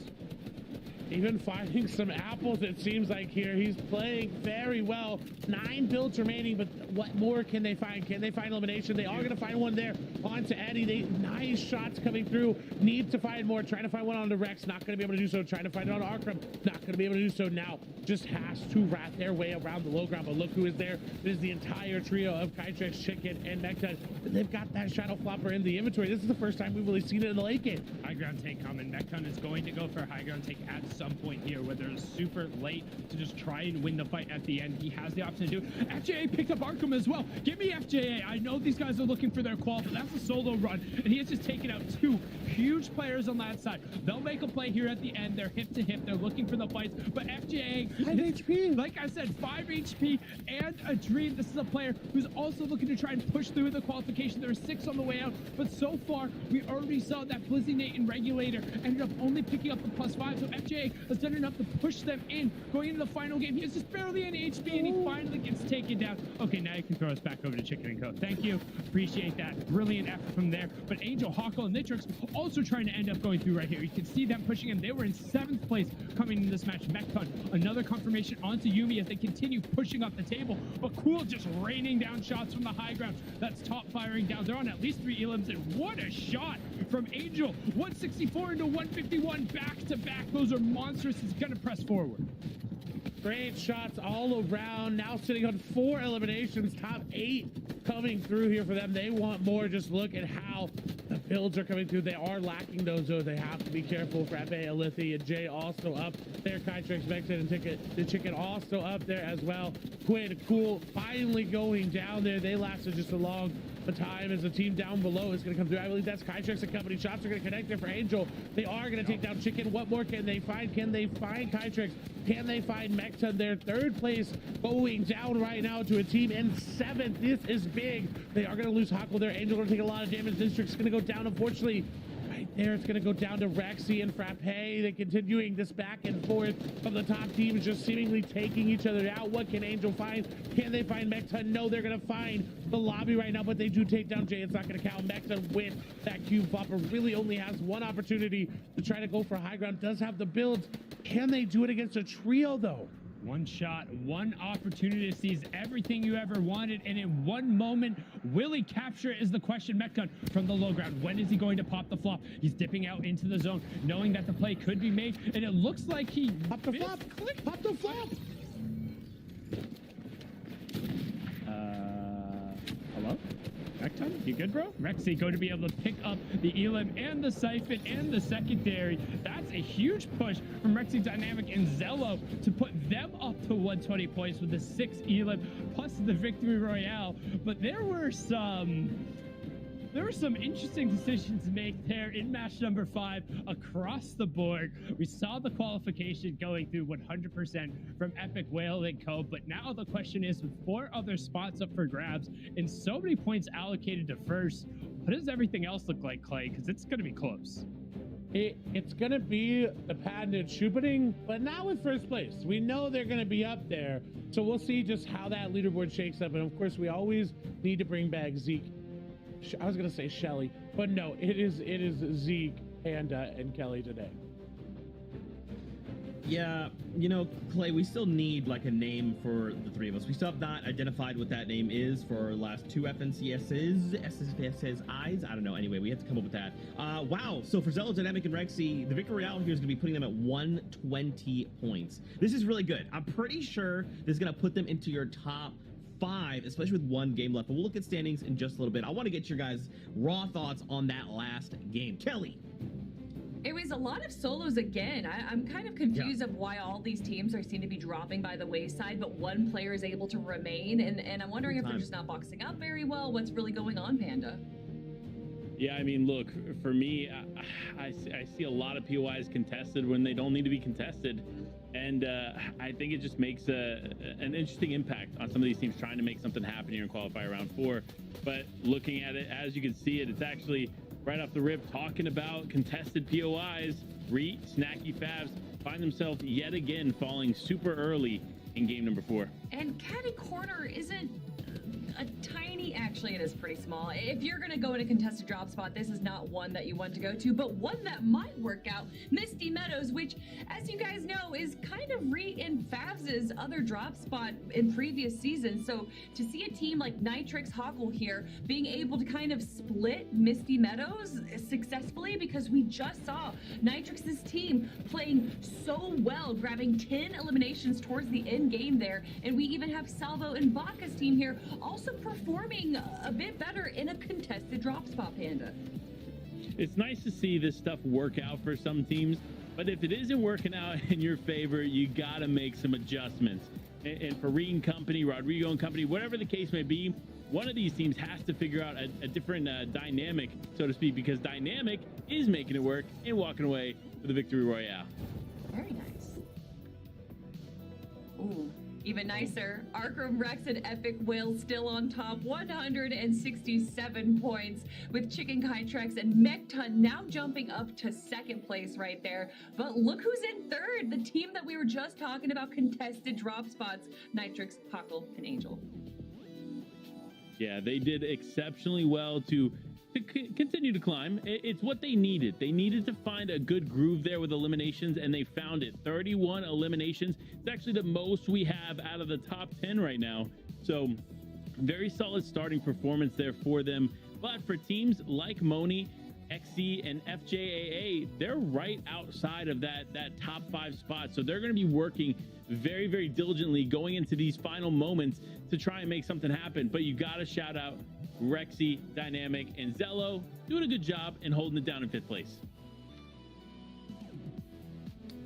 Even finding some apples, it seems like here. He's playing very well. 9 builds remaining, but what more can they find? Can they find elimination? They are going to find one there onto Eddie. Nice shots coming through. Need to find more. Trying to find one onto Rex. Not going to be able to do so. Trying to find it on Arkham. Not going to be able to do so now. Just has to rat their way around the low ground. But look who is there. It is the entire trio of Kytrex, Chicken, and Mekton. They've got that Shadow Flopper in the inventory. This is the first time we've really seen it in the late game. High ground take coming. Mekton is going to go for a high ground take at some point here, whether it's super late to just try and win the fight at the end. He has the option to do it. FJA picked up Arkham as well. Give me FJA. I know these guys are looking for their qual, but that's a solo run, and he has just taken out 2 huge players on that side. They'll make a play here at the end. They're hip to hip. They're looking for the fights, but FJA, 5 HP. Like I said, 5 HP and a dream. This is a player who's also looking to try and push through the qualification. There are 6 on the way out, but so far, we already saw that Blizzy Nate and Regulator ended up only picking up the +5, so FJA has done enough to push them in. Going into the final game, he has just barely any HP, and he finally gets taken down. Okay, now you can throw us back over to Chicken and Co. Thank you. Appreciate that. Brilliant effort from there. But Angel, Hawko, and Nitrix also trying to end up going through right here. You can see them pushing in. They were in 7th place coming into this match. Mekton, another confirmation onto Yumi as they continue pushing up the table. But Cool just raining down shots from the high ground. That's top firing down. They're on at least 3 elims, and what a shot from Angel. 164 into 151 back to back. Those are monstrous. He's going to press forward. Great shots all around. Now sitting on 4 eliminations, top 8 coming through here for them. They want more. Just look at how the builds are coming through. They are lacking those, though. They have to be careful. Frappe, Alithi, and Jay also up there. Kytrix, Vexen, and the Chicken also up there as well. Quinn, Cool, finally going down there. They lasted just a long time as the team down below is going to come through. I believe that's Kytrix and company. Shots are going to connect there for Angel. They are going to take down Chicken. What more can they find? Can they find Kytrix? Can they find Mekton? Their 3rd place going down right now to a team in 7th. This is big. They are going to lose Huckle there. Angel going to take a lot of damage. District's going to go down, unfortunately. Right there, it's going to go down to Rexy and Frappe. They're continuing this back and forth of the top teams just seemingly taking each other out. What can Angel find? Can they find Mekton? No, they're going to find the lobby right now, but they do take down Jay. It's not going to count. Mekton with that cube flopper really only has one opportunity to try to go for high ground. Does have the builds. Can they do it against a trio, though? One shot, one opportunity to seize everything you ever wanted, and in one moment, will he capture it is the question. Mekton from the low ground. When is he going to pop the flop? He's dipping out into the zone, knowing that the play could be made, and it looks like he popped the flop. Pop the flop. Hello? Mekton, you good, bro? Rexy going to be able to pick up the Elim and the Siphon and the secondary. That's a huge push from Rexy Dynamic and Zello to put them up to 120 points with the 6 Elim plus the victory royale. But there were some interesting decisions to make there in match number 5 across the board. We saw the qualification going through 100% from Epic Whale and Co. But now the question is, with 4 other spots up for grabs and so many points allocated to first, what does everything else look like, Clay? Because it's going to be close. It's going to be the patented Schupening, but not with first place. We know they're going to be up there. So we'll see just how that leaderboard shakes up. And of course, we always need to bring back Zeke. I was gonna say Shelly, but no, it is Zeke and Kelly today. Yeah, you know, Clay, we still need like a name for the 3 of us. We still have not identified what that name is for our last 2 FNCSs, SSIs. I don't know. Anyway, we have to come up with that. Wow. So for Zello, Dynamic, and Rexy, the victory royale here is going to be putting them at 120 points. This is really good. I'm pretty sure this is going to put them into your top 5, especially with 1 game left. But we'll look at standings in just a little bit. I want to get your guys' raw thoughts on that last game. Kelly. It was a lot of solos again. I'm kind of confused of why all these teams seem to be dropping by the wayside, but one player is able to remain. And I'm wondering if they're just not boxing up very well. What's really going on, Panda? Yeah, I mean, look, for me, I see a lot of POIs contested when they don't need to be contested. And I think it just makes an interesting impact on some of these teams trying to make something happen here in qualifier round 4. But looking at it, as you can see it's actually right off the rip talking about contested POIs. Snacky Favs find themselves yet again falling super early in game number 4. And Caddy Corner isn't a tiny, actually it is pretty small. If you're gonna go in a contested drop spot, this is not one that you want to go to, but one that might work out. Misty Meadows, which, as you guys know, is kind of in Favs' other drop spot in previous seasons. So to see a team like Nitrix Hoggle here being able to kind of split Misty Meadows successfully, because we just saw Nitrix's team playing so well, grabbing 10 eliminations towards the end game there, and we even have Salvo and Vaca's team here also performing a bit better in a contested drop spot, Panda. It's nice to see this stuff work out for some teams, but if it isn't working out in your favor, you gotta make some adjustments. And for Reed and Company, Rodrigo and Company, whatever the case may be, one of these teams has to figure out a different dynamic, so to speak, because Dynamic is making it work and walking away with the victory royale. Very nice. Ooh. Even nicer, Arkham Rex and Epic Whale still on top, 167 points, with Chicken Kytrex and Mekton now jumping up to 2nd place right there. But look who's in 3rd, the team that we were just talking about, contested drop spots, Nitrix, Huckle, and Angel. Yeah, they did exceptionally well to continue to climb. It's what they needed. They needed to find a good groove there with eliminations, and they found it. 31 eliminations. It's actually the most we have out of the top 10 right now. So very solid starting performance there for them. But for teams like Moni, XC, and FJAA, they're right outside of that top 5 spot. So they're going to be working very, very diligently going into these final moments to try and make something happen. But you got to shout out Rexy, Dynamic, and Zello doing a good job and holding it down in 5th place.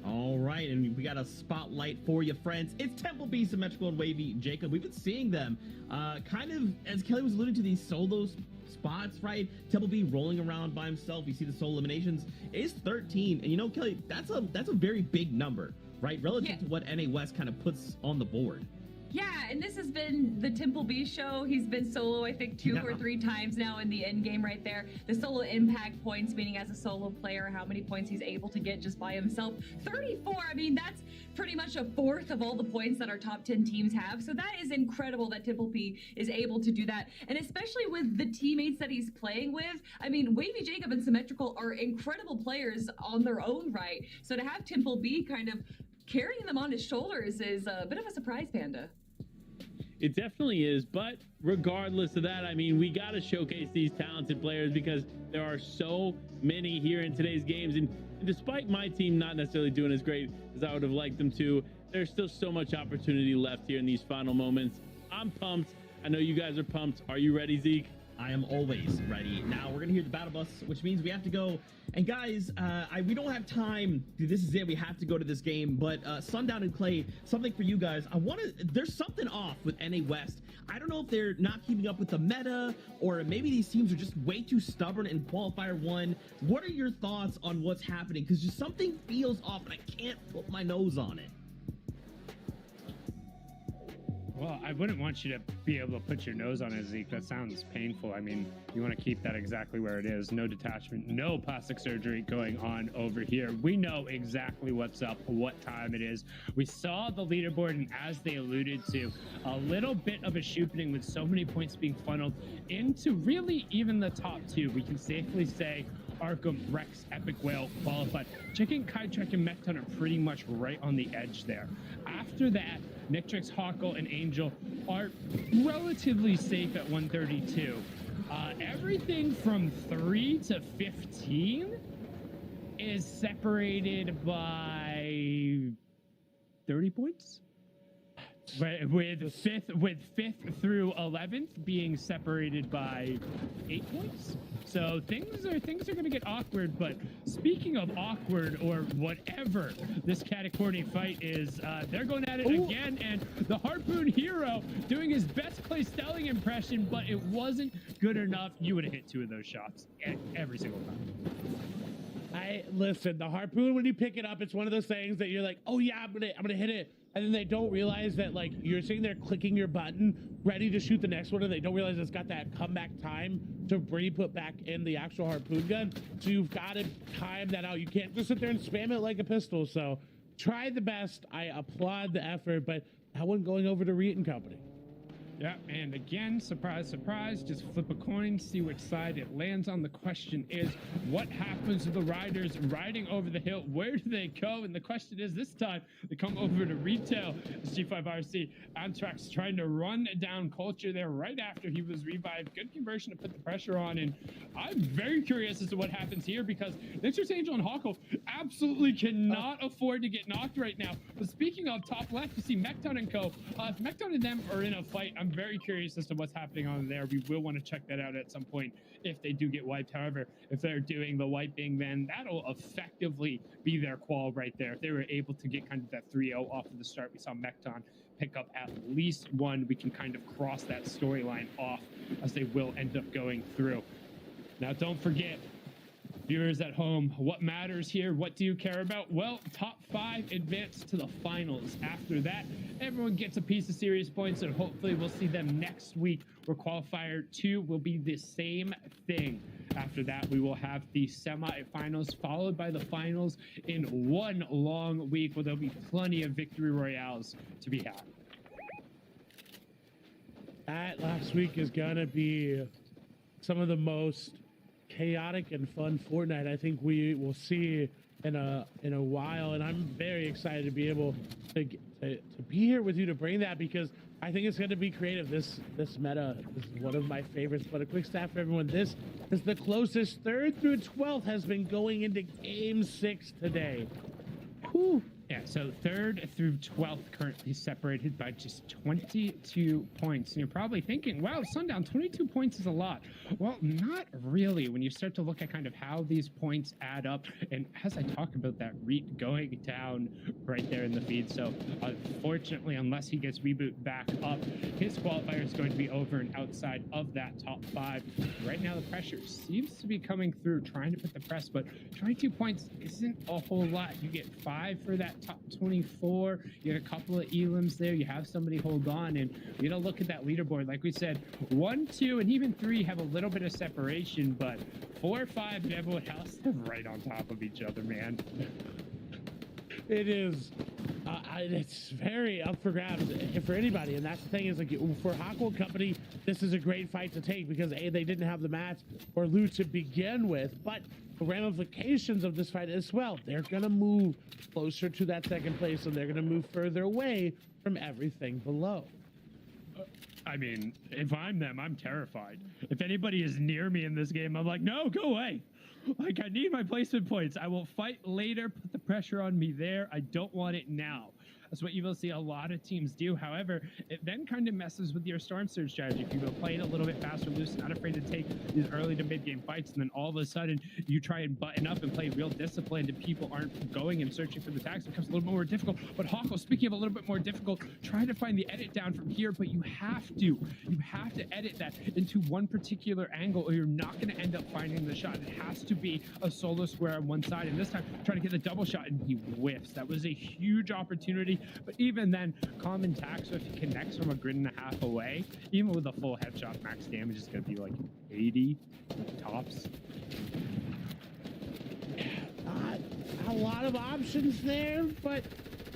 All right, and we got a spotlight for you, friends. It's Temple B, Symmetrical, and Wavy Jacob. We've been seeing them kind of, as Kelly was alluding to, these solo spots, right? Temple B rolling around by himself. You see the solo eliminations is 13. And you know, Kelly, that's a very big number, right? Relative to what NA West kind of puts on the board. Yeah, and this has been the Temple B show. He's been solo, I think, 2 or 3 times now in the end game right there. The solo impact points, meaning as a solo player, how many points he's able to get just by himself. 34, I mean, that's pretty much a fourth of all the points that our top 10 teams have. So that is incredible that Temple B is able to do that. And especially with the teammates that he's playing with, I mean, Wavy Jacob and Symmetrical are incredible players on their own right. So to have Temple B kind of carrying them on his shoulders is a bit of a surprise, Panda. It definitely is, but regardless of that, I mean, we got to showcase these talented players because there are so many here in today's games. And despite my team not necessarily doing as great as I would have liked them to, there's still so much opportunity left here in these final moments. I'm pumped. I know you guys are pumped. Are you ready, Zeke? I am always ready. Now we're gonna hear the battle bus, which means we have to go. And guys, we don't have time. This is it. We have to go to this game. But Sundown and Clay, something for you guys. There's something off with NA West. I don't know if they're not keeping up with the meta, or maybe these teams are just way too stubborn in qualifier 1. What are your thoughts on what's happening? Because just something feels off, and I can't put my nose on it. Well, I wouldn't want you to be able to put your nose on it, Zeke. That sounds painful. I mean, you want to keep that exactly where it is. No detachment, no plastic surgery going on over here. We know exactly what's up, what time it is. We saw the leaderboard, and as they alluded to, a little bit of a shooting with so many points being funneled into really even the top 2. We can safely say Arkham, Rex, Epic Whale qualified. Chicken, Kytrek, and Mekton are pretty much right on the edge there. After that, Nictrix, Hawkle, and Angel are relatively safe at 132. Everything from 3 to 15 is separated by 30 points. With fifth through 11th being separated by 8 points. So things are going to get awkward. But speaking of awkward, or whatever this Catacorny fight is, they're going at it again, and the Harpoon Hero doing his best Clay Stelling impression, but it wasn't good enough. You would have hit 2 of those shots every single time. Listen, the Harpoon, when you pick it up, it's one of those things that you're like, oh yeah, I'm gonna hit it. And then they don't realize that, like, you're sitting there clicking your button, ready to shoot the next one, and they don't realize it's got that comeback time to re-put back in the actual harpoon gun. So you've got to time that out. You can't just sit there and spam it like a pistol. So try the best. I applaud the effort, but that one going over to Reet and Company. Yeah, and again, surprise, surprise, just flip a coin, see which side it lands on. The question is, what happens to the riders riding over the hill? Where do they go? And the question is, this time, they come over to retail. G5RC, Anthrax trying to run down Culture there right after he was revived. Good conversion to put the pressure on, and I'm very curious as to what happens here, because Nictrix, Angel, and Hawkle absolutely cannot afford to get knocked right now. But speaking of top left, you see Mekton and Co. If Mekton and them are in a fight, I'm very curious as to what's happening on there. We will want to check that out at some point if they do get wiped. However, if they're doing the wiping, then that'll effectively be their qual right there. If they were able to get kind of that 3-0 off of the start, we saw Mekton pick up at least one. We can kind of cross that storyline off as they will end up going through. Now, don't forget, viewers at home, what matters here? What do you care about? Well, top 5 advance to the finals. After that, everyone gets a piece of serious points, and hopefully we'll see them next week, where qualifier 2 will be the same thing. After that, we will have the semifinals, followed by the finals in one long week, where there'll be plenty of victory royales to be had. That last week is gonna be some of the most chaotic and fun Fortnite I think we will see in a while, and I'm very excited to be able to be here with you to bring that, because I think it's going to be creative. This meta is one of my favorites. But a quick stat for everyone: this is the closest 3rd through 12th has been going into Game 6 today. Whew. Yeah, so 3rd through 12th currently separated by just 22 points. And you're probably thinking, wow, Sundown, 22 points is a lot. Well, not really when you start to look at kind of how these points add up. And as I talk about that, Reet going down right there in the feed. So unfortunately, unless he gets Reboot back up, his qualifier is going to be over and outside of that top 5. Right now, the pressure seems to be coming through, trying to put the press, but 22 points isn't a whole lot. You get 5 for that top 24. You get a couple of elims there. You have somebody hold on, and you know, look at that leaderboard. Like we said, 1, 2, and even 3 have a little bit of separation, but 4, 5, and everyone else are right on top of each other, man. It is. It's very up for grabs for anybody, and that's the thing is, like, for Hawkwood Company, this is a great fight to take because A, they didn't have the match or loot to begin with, but the ramifications of this fight as well, they're gonna move closer to that 2nd place, and they're gonna move further away from everything below. I mean, if I'm them, I'm terrified. If anybody is near me in this game, I'm like, no, go away. Like, I need my placement points. I will fight later, put the pressure on me there. I don't want it now. That's what you will see a lot of teams do. However, it then kind of messes with your Storm Surge strategy. If you go play it a little bit faster, loose, not afraid to take these early to mid-game fights, and then all of a sudden you try and button up and play real disciplined, and people aren't going and searching for the tags, it becomes a little bit more difficult. But Hawko, speaking of a little bit more difficult, try to find the edit down from here, but you have to edit that into one particular angle, or you're not going to end up finding the shot. It has to be a solo square on one side, and this time trying to get the double shot, and he whiffs. That was a huge opportunity, but even then, common tax, so if he connects from a grid and a half away, even with a full headshot, max damage is going to be like 80 tops. Not a lot of options there, but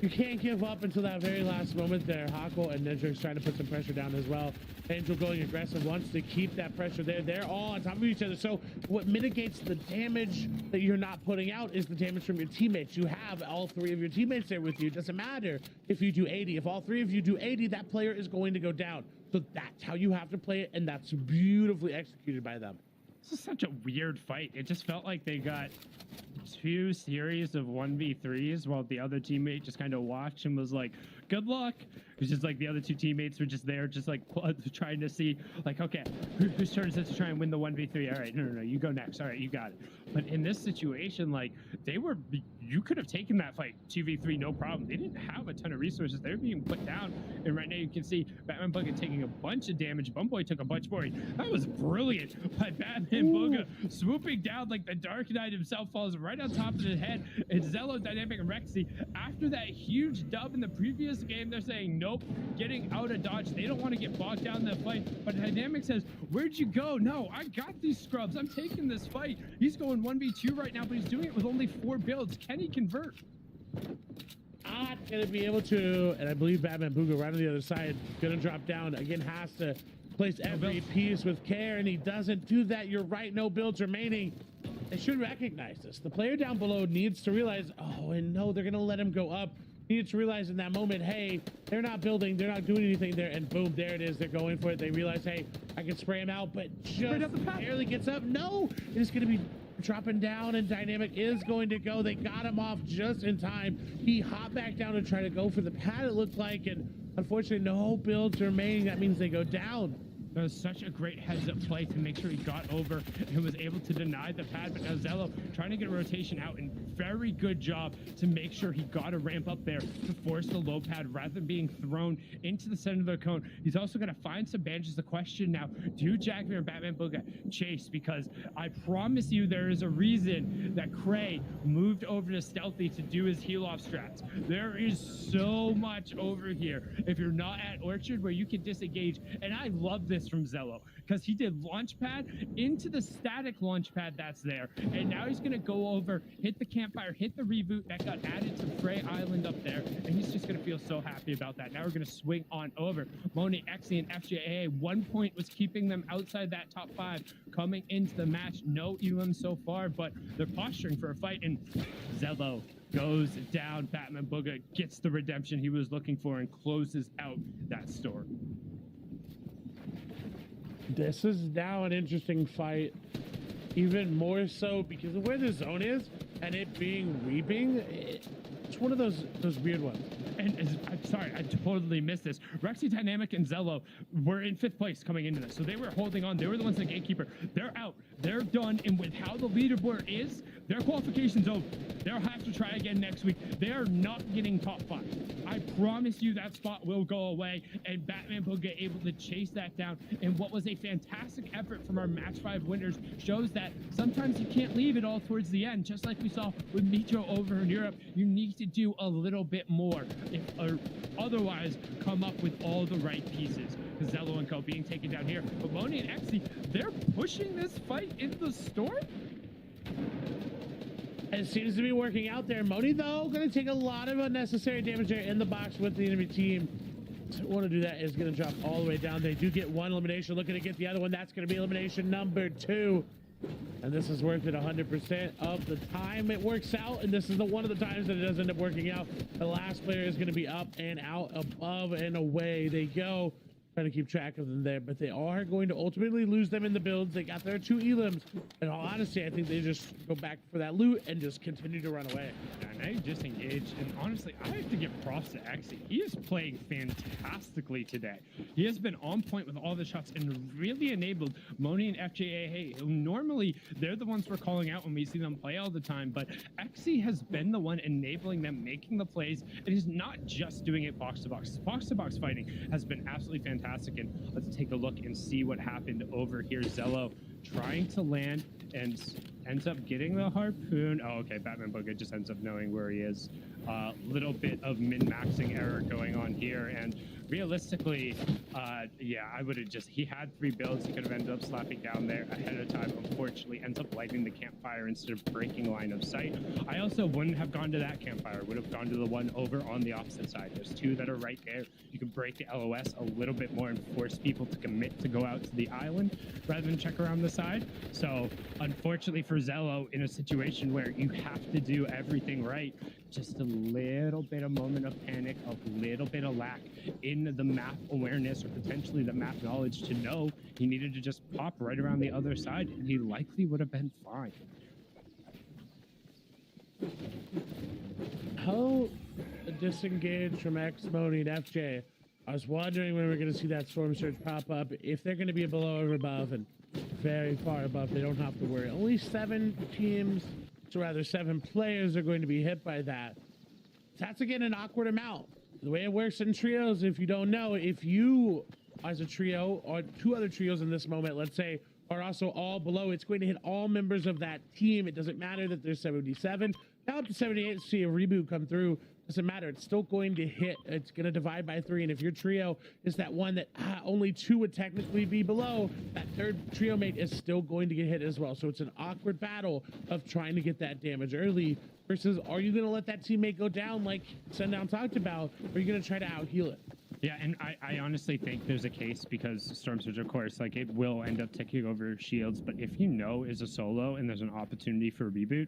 you can't give up until that very last moment there. Hako and Nedrick's trying to put some pressure down as well. Angel going aggressive wants to keep that pressure there. They're all on top of each other. So what mitigates the damage that you're not putting out is the damage from your teammates. You have all 3 of your teammates there with you. It doesn't matter if you do 80. If all 3 of you do 80, that player is going to go down. So that's how you have to play it, and that's beautifully executed by them. This is such a weird fight. It just felt like they got 2 series of 1v3s while the other teammate just kind of watched and was like, good luck. It was just like the other 2 teammates were just there, just like trying to see, like, okay, whose turn is it to try and win the 1v3? All right, no, you go next. All right, you got it. But in this situation, like, you could have taken that fight 2v3, no problem. They didn't have a ton of resources. They were being put down. And right now you can see Batman Booga taking a bunch of damage. Bumboy took a bunch more. That was brilliant by Batman Booga, swooping down like the Dark Knight himself, falls right on top of his head. And Zello, Dynamic, and Rexy, after that huge dub in the previous game, they're saying, nope, getting out of dodge. They don't want to get bogged down in that fight. But Dynamic says, where'd you go? No, I got these scrubs. I'm taking this fight. He's going 1v2 right now, but he's doing it with only 4 builds. Can he convert? Not gonna be able to, and I believe Batman Booga right on the other side, gonna drop down. Again, has to place every piece with care, and he doesn't do that. You're right, no builds remaining. They should recognize this. The player down below needs to realize, oh, and no, they're gonna let him go up. He needs to realize in that moment, hey, they're not building, they're not doing anything there, and boom, there it is. They're going for it. They realize, hey, I can spray him out, but just barely gets up. No, it's gonna be dropping down, and Dynamic is going to go. They got him off just in time. He hopped back down to try to go for the pad, it looked like, and unfortunately no builds remaining. That means they go down. That was such a great heads-up play to make sure he got over and was able to deny the pad. But now Zello trying to get a rotation out, and very good job to make sure he got a ramp up there to force the low pad rather than being thrown into the center of the cone. He's also going to find some bandages. The question now, do Jackman or Batman Booga chase? Because I promise you there is a reason that Cray moved over to Stealthy to do his heal-off strats. There is so much over here. If you're not at Orchard where you can disengage, and I love this from Zello, because he did launch pad into the static launch pad that's there, and now he's going to go over, hit the campfire, hit the reboot that got added to Frey Island up there, and he's just going to feel so happy about that. Now we're going to swing on over. Moni, Exy, and FJA, 1 point was keeping them outside that top 5 coming into the match. No elim so far, but they're posturing for a fight, and Zello goes down. Batman Booga gets the redemption he was looking for and closes out that store. This is now an interesting fight, even more so because of where the zone is and it being weeping. It's one of those weird ones. And I'm sorry, I totally missed this. Rexy Dynamic and Zello were in 5th place coming into this, so they were holding on. They were the ones that gatekeeper. They're out. They're done. And with how the leaderboard is, their qualification's over. They'll have to try again next week. They are not getting top 5. I promise you that spot will go away, and Batman will get able to chase that down. And what was a fantastic effort from our Match 5 winners shows that sometimes you can't leave it all towards the end. Just like we saw with Metro over in Europe, you need to do a little bit more, or otherwise come up with all the right pieces. Zello and Co being taken down here. But Moni and Exy, they're pushing this fight in the storm. It seems to be working out there. Moni, though, going to take a lot of unnecessary damage there in the box with the enemy team. So want to do that is going to drop all the way down. They do get one elimination, looking to get the other one. That's going to be elimination number 2. And this is worth it 100% of the time it works out. And this is one of the times that it does end up working out. The last player is going to be up and out, above and away they go. Trying to keep track of them there, but they are going to ultimately lose them in the builds. They got their 2 elims. In all honesty, I think they just go back for that loot and just continue to run away. And they disengage. And honestly, I have to give props to Exy. He is playing fantastically today. He has been on point with all the shots and really enabled Moni and FJAA, who normally they're the ones we're calling out when we see them play all the time. But Exy has been the one enabling them, making the plays. And he's not just doing it box to box. Box to box fighting has been absolutely fantastic. And let's take a look and see what happened over here. Zello trying to land and ends up getting the harpoon. Oh, okay. Batman Booga just ends up knowing where he is. Little bit of min-maxing error going on here. And realistically, yeah, I would have just, he had 3 builds. He could have ended up slapping down there ahead of time. Unfortunately, ends up lighting the campfire instead of breaking line of sight. I also wouldn't have gone to that campfire. Would have gone to the one over on the opposite side. There's 2 that are right there. You can break the LOS a little bit more and force people to commit to go out to the island rather than check around the side. So unfortunately for Zello, in a situation where you have to do everything right, just a little bit of moment of panic, a little bit of lack in the map awareness or potentially the map knowledge to know he needed to just pop right around the other side, and he likely would have been fine. How disengaged from X, Moni, and FJ? I was wondering when we were going to see that storm surge pop up. If they're going to be below or above, and very far above, they don't have to worry. Only 7 teams, so rather 7 players are going to be hit by that. That's again an awkward amount. The way it works in trios, if you don't know, if you as a trio or 2 other trios in this moment, let's say, are also all below, it's going to hit all members of that team. It doesn't matter that there's 77. Now up to 78 to see a reboot come through. Doesn't matter. It's still going to hit. It's going to divide by 3. And if your trio is that one that only 2 would technically be below, that 3rd trio mate is still going to get hit as well. So it's an awkward battle of trying to get that damage early versus are you going to let that teammate go down like Sundown talked about, or are you going to try to out-heal it? Yeah, and I honestly think there's a case because Storm Surge, of course, like it will end up taking over shields. But if you know is a solo and there's an opportunity for a reboot,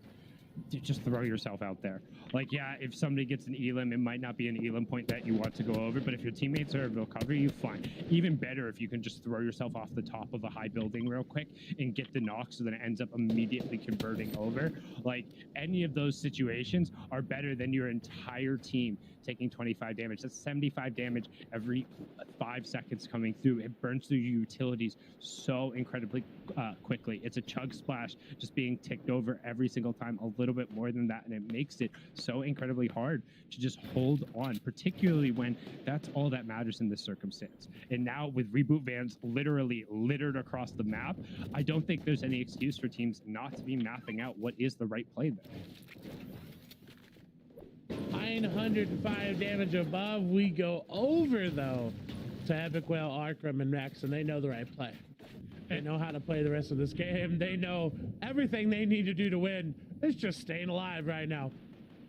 just throw yourself out there. Like, yeah, if somebody gets an elim, it might not be an elim point that you want to go over, but if your teammates are able to cover you, fine. Even better if you can just throw yourself off the top of a high building real quick and get the knock so that it ends up immediately converting over. Like, any of those situations are better than your entire team taking 25 damage. That's 75 damage every 5 seconds coming through. It burns through your utilities so incredibly quickly. It's a chug splash just being ticked over every single time, a little bit more than that, and it makes it so incredibly hard to just hold on, particularly when that's all that matters in this circumstance. And now with reboot vans literally littered across the map, I don't think there's any excuse for teams not to be mapping out what is the right play there. 905 damage above. We go over, though, to Epic Whale, Arkram, and Rex, and they know the right play. They know how to play the rest of this game. They know everything they need to do to win. It's just staying alive right now.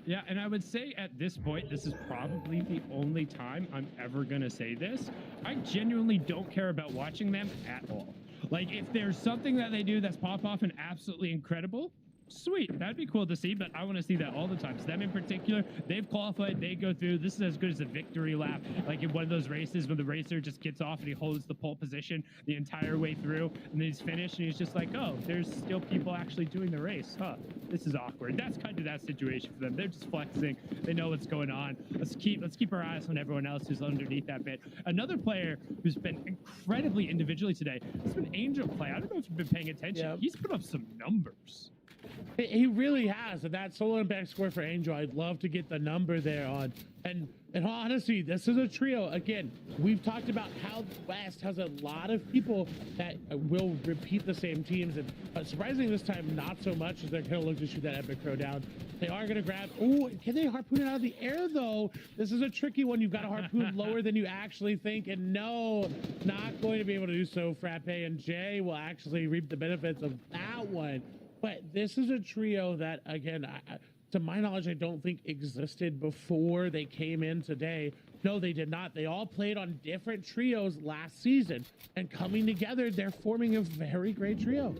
Yeah, and I would say at this point, this is probably the only time I'm ever going to say this. I genuinely don't care about watching them at all. Like, if there's something that they do that's pop off and absolutely incredible, Sweet, that'd be cool to see, but I want to see that all the time. So them in particular, they've qualified, they go through. This is as good as a victory lap, like in one of those races when the racer just gets off and he holds the pole position the entire way through, and then he's finished, and he's just like, oh, there's still people actually doing the race. Huh, this is awkward. That's kind of that situation for them. They're just flexing. They know what's going on. Let's keep our eyes on everyone else who's underneath that bit. Another player who's been incredibly individually today has been Angel Play. I don't know if you've been paying attention. Yep. He's put up some numbers. He really has, and that solo impact score for Angel, I'd love to get the number there on. And honestly, this is a trio. Again, we've talked about how the West has a lot of people that will repeat the same teams, and surprisingly this time, not so much, as they're going to look to shoot that Epic Crow down. They are going to grab. Oh, can they harpoon it out of the air though? This is a tricky one. You've got to harpoon lower than you actually think, and no, not going to be able to do so. Frappe and Jay will actually reap the benefits of that one. But this is a trio that, again, to my knowledge, I don't think existed before they came in today. No, they did not. They all played on different trios last season, and coming together, they're forming a very great trio.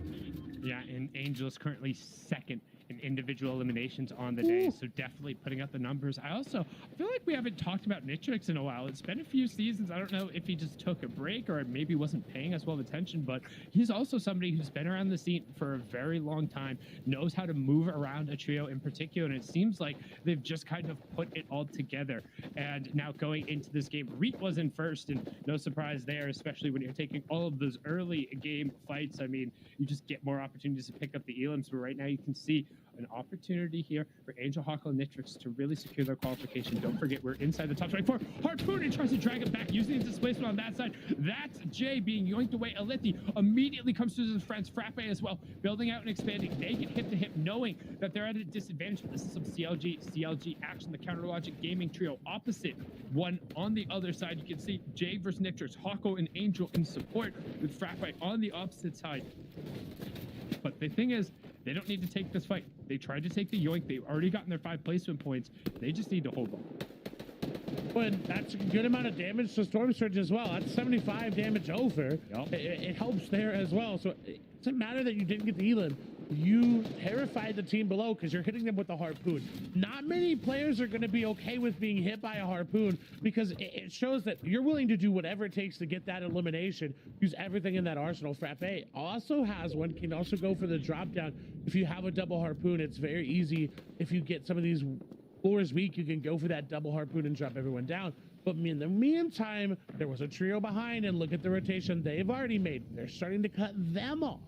Yeah, and Angel's currently second in individual eliminations on the day, so definitely putting up the numbers. I feel like we haven't talked about Nitrix in a while. It's been a few seasons. I don't know if he just took a break or maybe wasn't paying as well attention, but he's also somebody who's been around the scene for a very long time, knows how to move around a trio in particular, and it seems like they've just kind of put it all together. And now going into this game, Reet was in first, and no surprise there, especially when you're taking all of those early game fights. I mean, you just get more opportunities to pick up the elims, but right now you can see an opportunity here for Angel, Hawk, and Nitrix to really secure their qualification. Don't forget, we're inside the top 24. Harpoon and tries to drag it back, using the displacement on that side. That's Jay being yoinked away. Alethi immediately comes to his friends, Frappe as well, building out and expanding. They get hip to hip, knowing that they're at a disadvantage. This is some CLG action, the Counter Logic Gaming trio opposite. One on the other side, you can see Jay versus Nitrix, Hawko and Angel in support, with Frappe on the opposite side. But the thing is, they don't need to take this fight. They tried to take the yoink. They've already gotten their 5 placement points. They just need to hold on. But that's a good amount of damage to Storm Surge as well. That's 75 damage over. Yep. It helps there as well. So it doesn't matter that you didn't get the Elim. You terrified the team below because you're hitting them with the harpoon. Not many players are going to be okay with being hit by a harpoon, because it shows that you're willing to do whatever it takes to get that elimination. Use everything in that arsenal. Frappe also has one, can also go for the drop down. If you have a double harpoon, it's very easy. If you get some of these floors weak, you can go for that double harpoon and drop everyone down. But in the meantime, there was a trio behind, and look at the rotation they've already made. They're starting to cut them off.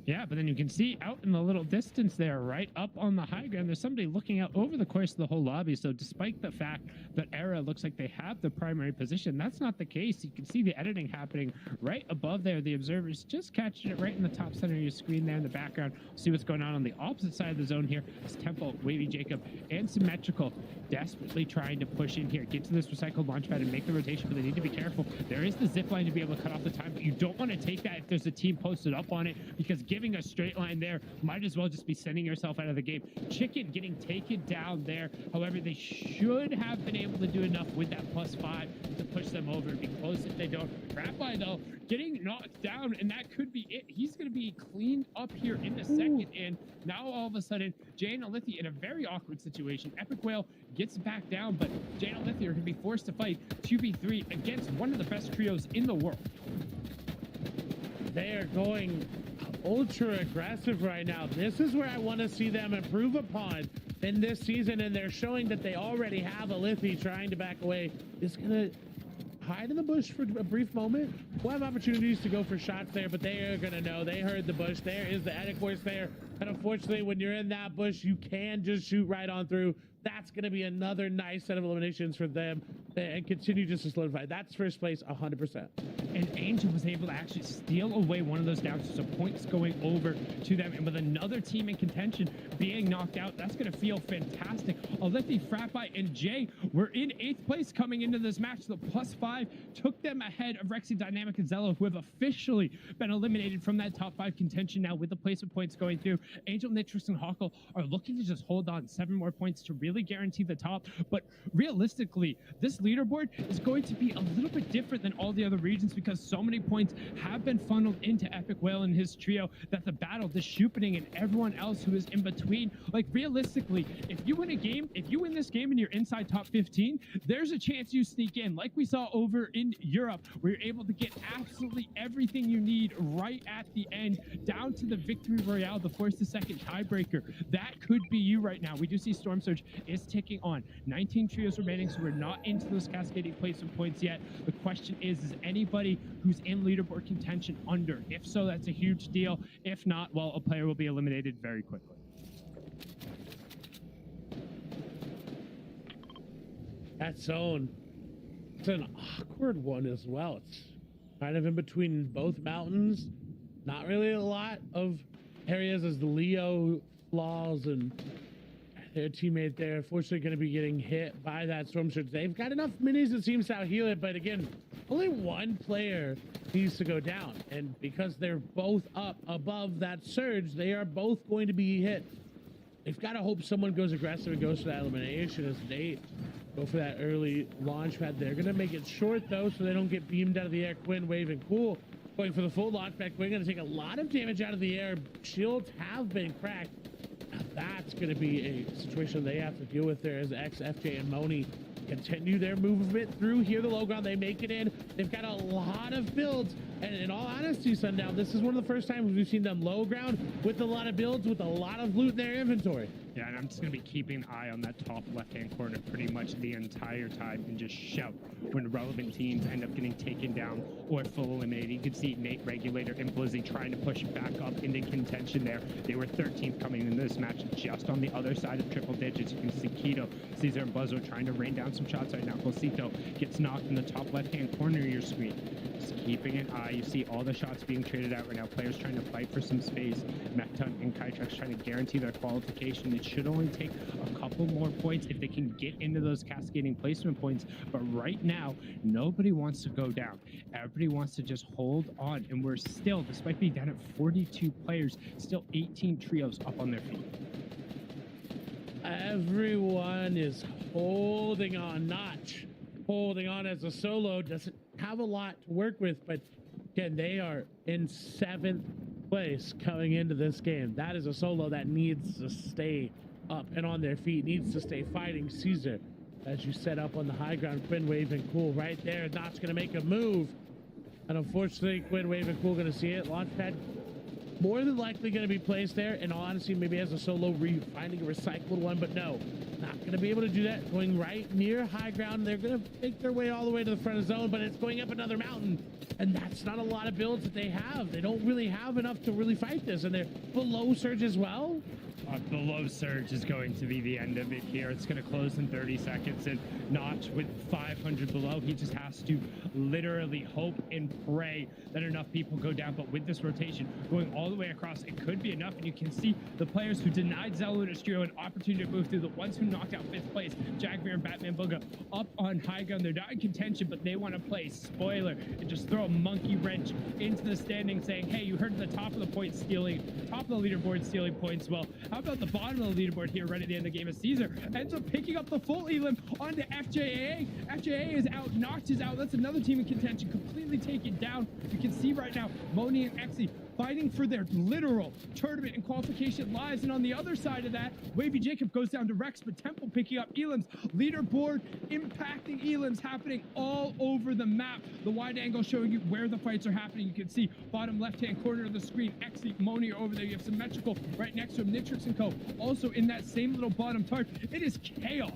Yeah, but then you can see out in the little distance there, right up on the high ground, there's somebody looking out over the course of the whole lobby. So despite the fact that Era looks like they have the primary position, that's not the case. You can see the editing happening right above there. The observer's just catching it right in the top center of your screen there in the background. See what's going on the opposite side of the zone here. It's Temple, Wavy Jacob, and Symmetrical desperately trying to push in here, get to this recycled launch pad and make the rotation, but they need to be careful. There is the zip line to be able to cut off the time, but you don't want to take that if there's a team posted up on it, because giving a straight line there might as well just be sending yourself out of the game. Chicken getting taken down there. However, they should have been able to do enough with that +5 to push them over. It'd be close if they don't. Rabbi, though, getting knocked down, and that could be it. He's going to be cleaned up here in a second, and now all of a sudden, Jay and Alethi in a very awkward situation. Epic Whale gets back down, but Jay and Alethi are going to be forced to fight 2v3 against one of the best trios in the world. They are going ultra aggressive right now. This is where I want to see them improve upon in this season, and they're showing that they already have Alethi trying to back away. Is going to hide in the bush for a brief moment. We'll have opportunities to go for shots there, but they are going to know. They heard the bush. There is the attic voice there. And unfortunately, when you're in that bush, you can just shoot right on through. That's going to be another nice set of eliminations for them and continue just to solidify. That's first place 100%. And Angel was able to actually steal away one of those downs, so points going over to them. And with another team in contention being knocked out, that's going to feel fantastic. Alethi, Frappe, and Jay were in 8th place coming into this match. The +5 took them ahead of Rexy, Dynamic, and Zello, who have officially been eliminated from that top 5 contention now with the placement points going through. Angel, Nitrix, and Hawkle are looking to just hold on 7 more points to really really guarantee the top. But realistically, this leaderboard is going to be a little bit different than all the other regions because so many points have been funneled into Epic Whale and his trio that the battle, the Shupening, and everyone else who is in between, like realistically, if you win a game, if you win this game and you're inside top 15, there's a chance you sneak in, like we saw over in Europe, where you're able to get absolutely everything you need right at the end, down to the victory royale, the first to second tiebreaker. That could be you right now. We do see Storm Surge is ticking on. 19 trios remaining, so we're not into those cascading placement points yet. The question is anybody who's in leaderboard contention under? If so, that's a huge deal. If not, well, a player will be eliminated very quickly. That zone, it's an awkward one as well. It's kind of in between both mountains. Not really a lot of areas as the Leo Flaws and their teammate there, unfortunately, going to be getting hit by that Storm Surge. They've got enough minis, it seems, to heal it, but again, only one player needs to go down. And because they're both up above that surge, they are both going to be hit. They've got to hope someone goes aggressive and goes for that elimination as they go for that early launch pad. They're going to make it short, though, so they don't get beamed out of the air. Quinn, Wave, and Cool going for the full launch pad. Quinn going to take a lot of damage out of the air. Shields have been cracked. Now that's going to be a situation they have to deal with there as X, FJ, and Moni continue their movement through here. The low ground, they make it in. They've got a lot of builds. And in all honesty, Sundown, this is one of the first times we've seen them low ground with a lot of builds, with a lot of loot in their inventory. Yeah, and I'm just going to be keeping an eye on that top left-hand corner pretty much the entire time and just shout when relevant teams end up getting taken down or full eliminated. You can see Nate, Regulator, and Blizzy trying to push back up into contention there. They were 13th coming into this match just on the other side of triple digits. You can see Keto, Caesar, and Buzzo trying to rain down some shots right now. Cosito gets knocked in the top left-hand corner of your screen. Just keeping an eye. You see all the shots being traded out right now. Players trying to fight for some space. Mechton and Kytrex trying to guarantee their qualification. It should only take a couple more points if they can get into those cascading placement points. But right now, nobody wants to go down. Everybody wants to just hold on. And we're still, despite being down at 42 players, still 18 trios up on their feet. Everyone is holding on. Notch holding on as a solo. Doesn't have a lot to work with, but again, they are in 7th place coming into this game. That is a solo that needs to stay up and on their feet, needs to stay fighting. Caesar, as you set up on the high ground, Quinn, Wave, and Cool right there. Notch going to make a move, and unfortunately, Quinn, Wave, and Cool going to see it. Launchpad more than likely going to be placed there. In all honesty, maybe as a solo, finding a recycled one, but no, not going to be able to do that. Going right near high ground, they're going to make their way all the way to the front of the zone, but it's going up another mountain, and that's not a lot of builds that they have. They don't really have enough to really fight this, and they're below surge as well. Below surge is going to be the end of it here. It's going to close in 30 seconds, and Notch with 500 below, he just has to literally hope and pray that enough people go down. But with this rotation going all the way across, it could be enough. And you can see the players who denied Zellular Trio an opportunity to move through, the ones who knocked out 5th place, Jackbear and Batman Booga, up on high ground. They're not in contention, but they want to play spoiler and just throw a monkey wrench into the standing, saying, hey, you heard at the top of the point stealing, top of the leaderboard stealing points. Well, how about the bottom of the leaderboard here right at the end of the game? As Caesar ends up picking up the full elim onto FJA. FJA is out, Notch is out. That's another team in contention, completely taken down. You can see right now, Moni and Exy fighting for their literal tournament and qualification lives. And on the other side of that, Wavy Jacob goes down to Rex, but Temple picking up elims. Leaderboard impacting elims happening all over the map. The wide angle showing you where the fights are happening. You can see bottom left-hand corner of the screen, Exy, Moni are over there. You have Symmetrical right next to him, Nitrix and Co. Also in that same little bottom tarp. It is chaos.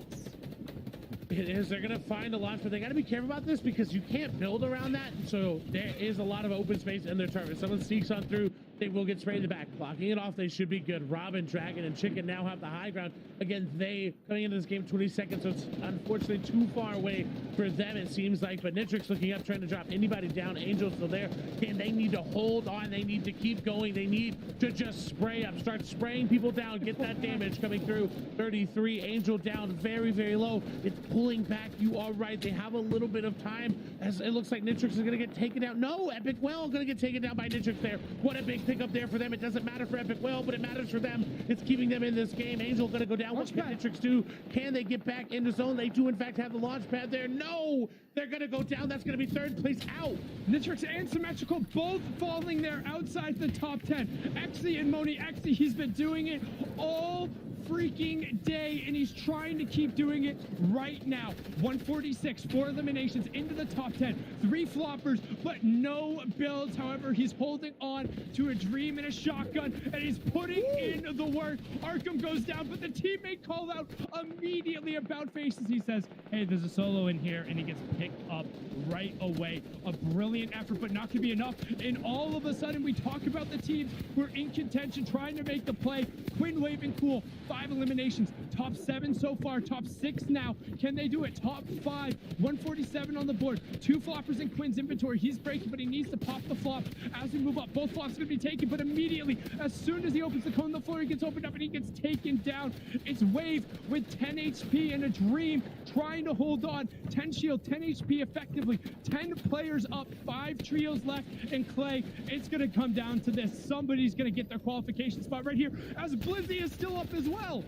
It is. They're going to find a lot, but they got to be careful about this because you can't build around that. So there is a lot of open space in their target. Someone sneaks on through, they will get sprayed in the back. Blocking it off, they should be good. Robin, Dragon, and Chicken now have the high ground. Again, they coming into this game 20 seconds, so it's unfortunately too far away for them, it seems like. But Nitrix looking up, trying to drop anybody down. Angel's still there. And they need to hold on. They need to keep going. They need to just spray up. Start spraying people down. Get that damage coming through. 33. Angel down very, very low. It's pulling back. You are right. They have a little bit of time as it looks like Nitrix is going to get taken down. No, Epic Well going to get taken down by Nitrix there. What a big pickup there for them. It doesn't matter for Epic Whale, but it matters for them. It's keeping them in this game. Angel going to go down. What can Nitrix do? Can they get back into zone? They do, in fact, have the launch pad there. No! They're going to go down. That's going to be third place out. Nitrix and Symmetrical both falling there outside the top 10. Exy and Moni. Exy, he's been doing it all freaking day, and he's trying to keep doing it right now. 146, 4 eliminations into the top 10, 3 floppers, but no builds. However, he's holding on to a dream and a shotgun, and he's putting in the work. Arkham goes down, but the teammate called out immediately about faces. He says, hey, there's a solo in here, and he gets picked up right away. A brilliant effort, but not going to be enough. And all of a sudden, we talk about the teams who are in contention, trying to make the play. Quinn, Wave, and Cool, 5 eliminations. Top 7 so far, top 6 now. Can they do it? Top 5, 147 on the board. 2 floppers in Quinn's inventory. He's breaking, but he needs to pop the flop as we move up. Both flops going to be taken, but immediately, as soon as he opens the cone, the floor, he gets opened up and he gets taken down. It's Wave with 10 HP and a dream trying to hold on. 10 shield, 10 HP effectively. 10 players up, 5 trios left, and Clay, it's going to come down to this. Somebody's going to get their qualification spot right here, as Blizzy is still up as well.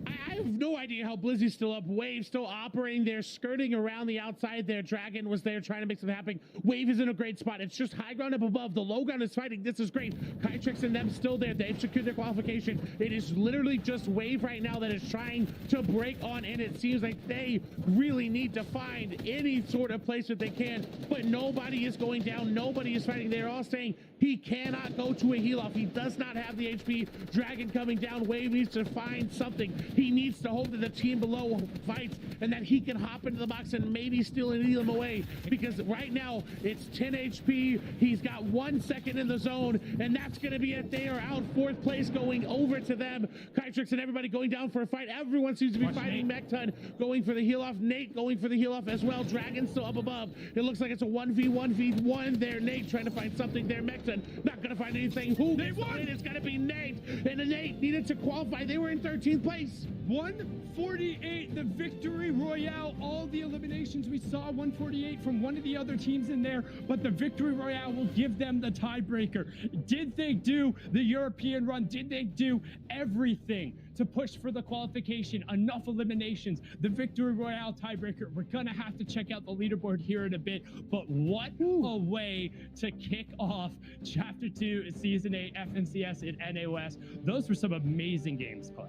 I have no idea how Blizzy's still up. Wave still operating there, skirting around the outside there. Dragon was there trying to make something happen. Wave is in a great spot. It's just high ground up above. The low ground is fighting. This is great. Kytrix and them still there. They've secured their qualification. It is literally just Wave right now that is trying to break on in. It seems like they really need to find any sort of place that they can, but nobody is going down. Nobody is fighting. They're all saying he cannot go to a heal off. He does not have the HP. Dragon coming down. Wave needs to find something. He needs to hold to the team below fights, and that he can hop into the box and maybe steal and heal him away, because right now it's 10 HP. He's got 1 second in the zone, and that's going to be it. They are out 4th place, going over to them. Kytrix and everybody going down for a fight. Everyone seems to be fighting. Mekton going for the heal off. Nate going for the heal off as well. Dragon still up above. It looks like it's a 1v1v1 there. Nate trying to find something there. Mekton not going to find anything. Who they won? It's going to be Nate, and Nate needed to qualify. They were in 13th place. 148, the victory royale. All the eliminations we saw, 148 from one of the other teams in there, but the victory royale will give them the tiebreaker. Did they do the European run? Did they do everything to push for the qualification? Enough eliminations, the victory royale tiebreaker. We're gonna have to check out the leaderboard here in a bit, but what a way to kick off Chapter 2, Season 8 FNCS in NA West. Those were some amazing games, Clay.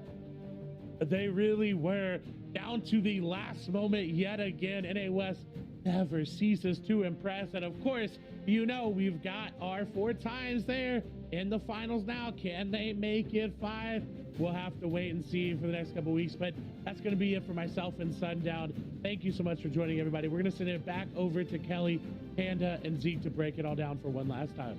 They really were, down to the last moment yet again. NA West never ceases to impress. And of course, you know, we've got our 4 times there in the finals now. Can they make it 5? We'll have to wait and see for the next couple weeks, but that's going to be it for myself and Sundown. Thank you so much for joining, everybody. We're going to send it back over to Kelly, Panda, and Zeke to break it all down for one last time.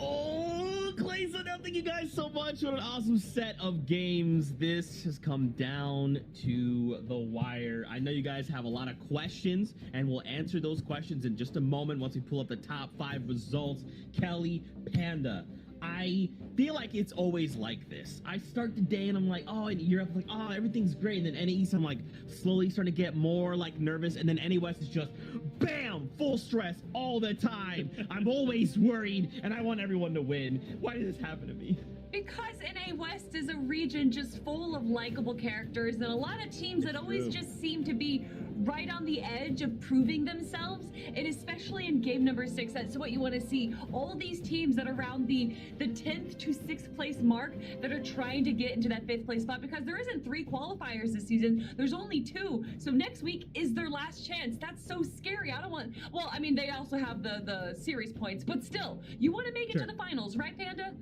Oh, Clay Sundown, thank you guys so much. What an awesome set of games. This has come down to the wire. I know you guys have a lot of questions, and we'll answer those questions in just a moment once we pull up the top 5 results. Kelly, Panda, I feel like it's always like this. I start the day and I'm like, oh, and you're like, oh, everything's great. And then NA East, I'm like slowly starting to get more like nervous. And then NA West is just bam, full stress all the time. I'm always worried and I want everyone to win. Why did this happen to me? Because NA West is a region just full of likable characters and a lot of teams that always just seem to be right on the edge of proving themselves, and especially in game number 6, that's what you want to see. All these teams that are around the 10th to 6th place mark that are trying to get into that 5th place spot, because there isn't 3 qualifiers this season, there's only 2. So next week is their last chance. That's so scary. I don't want, well, I mean, they also have the series points, but still, you want to make it to the finals, right, Panda?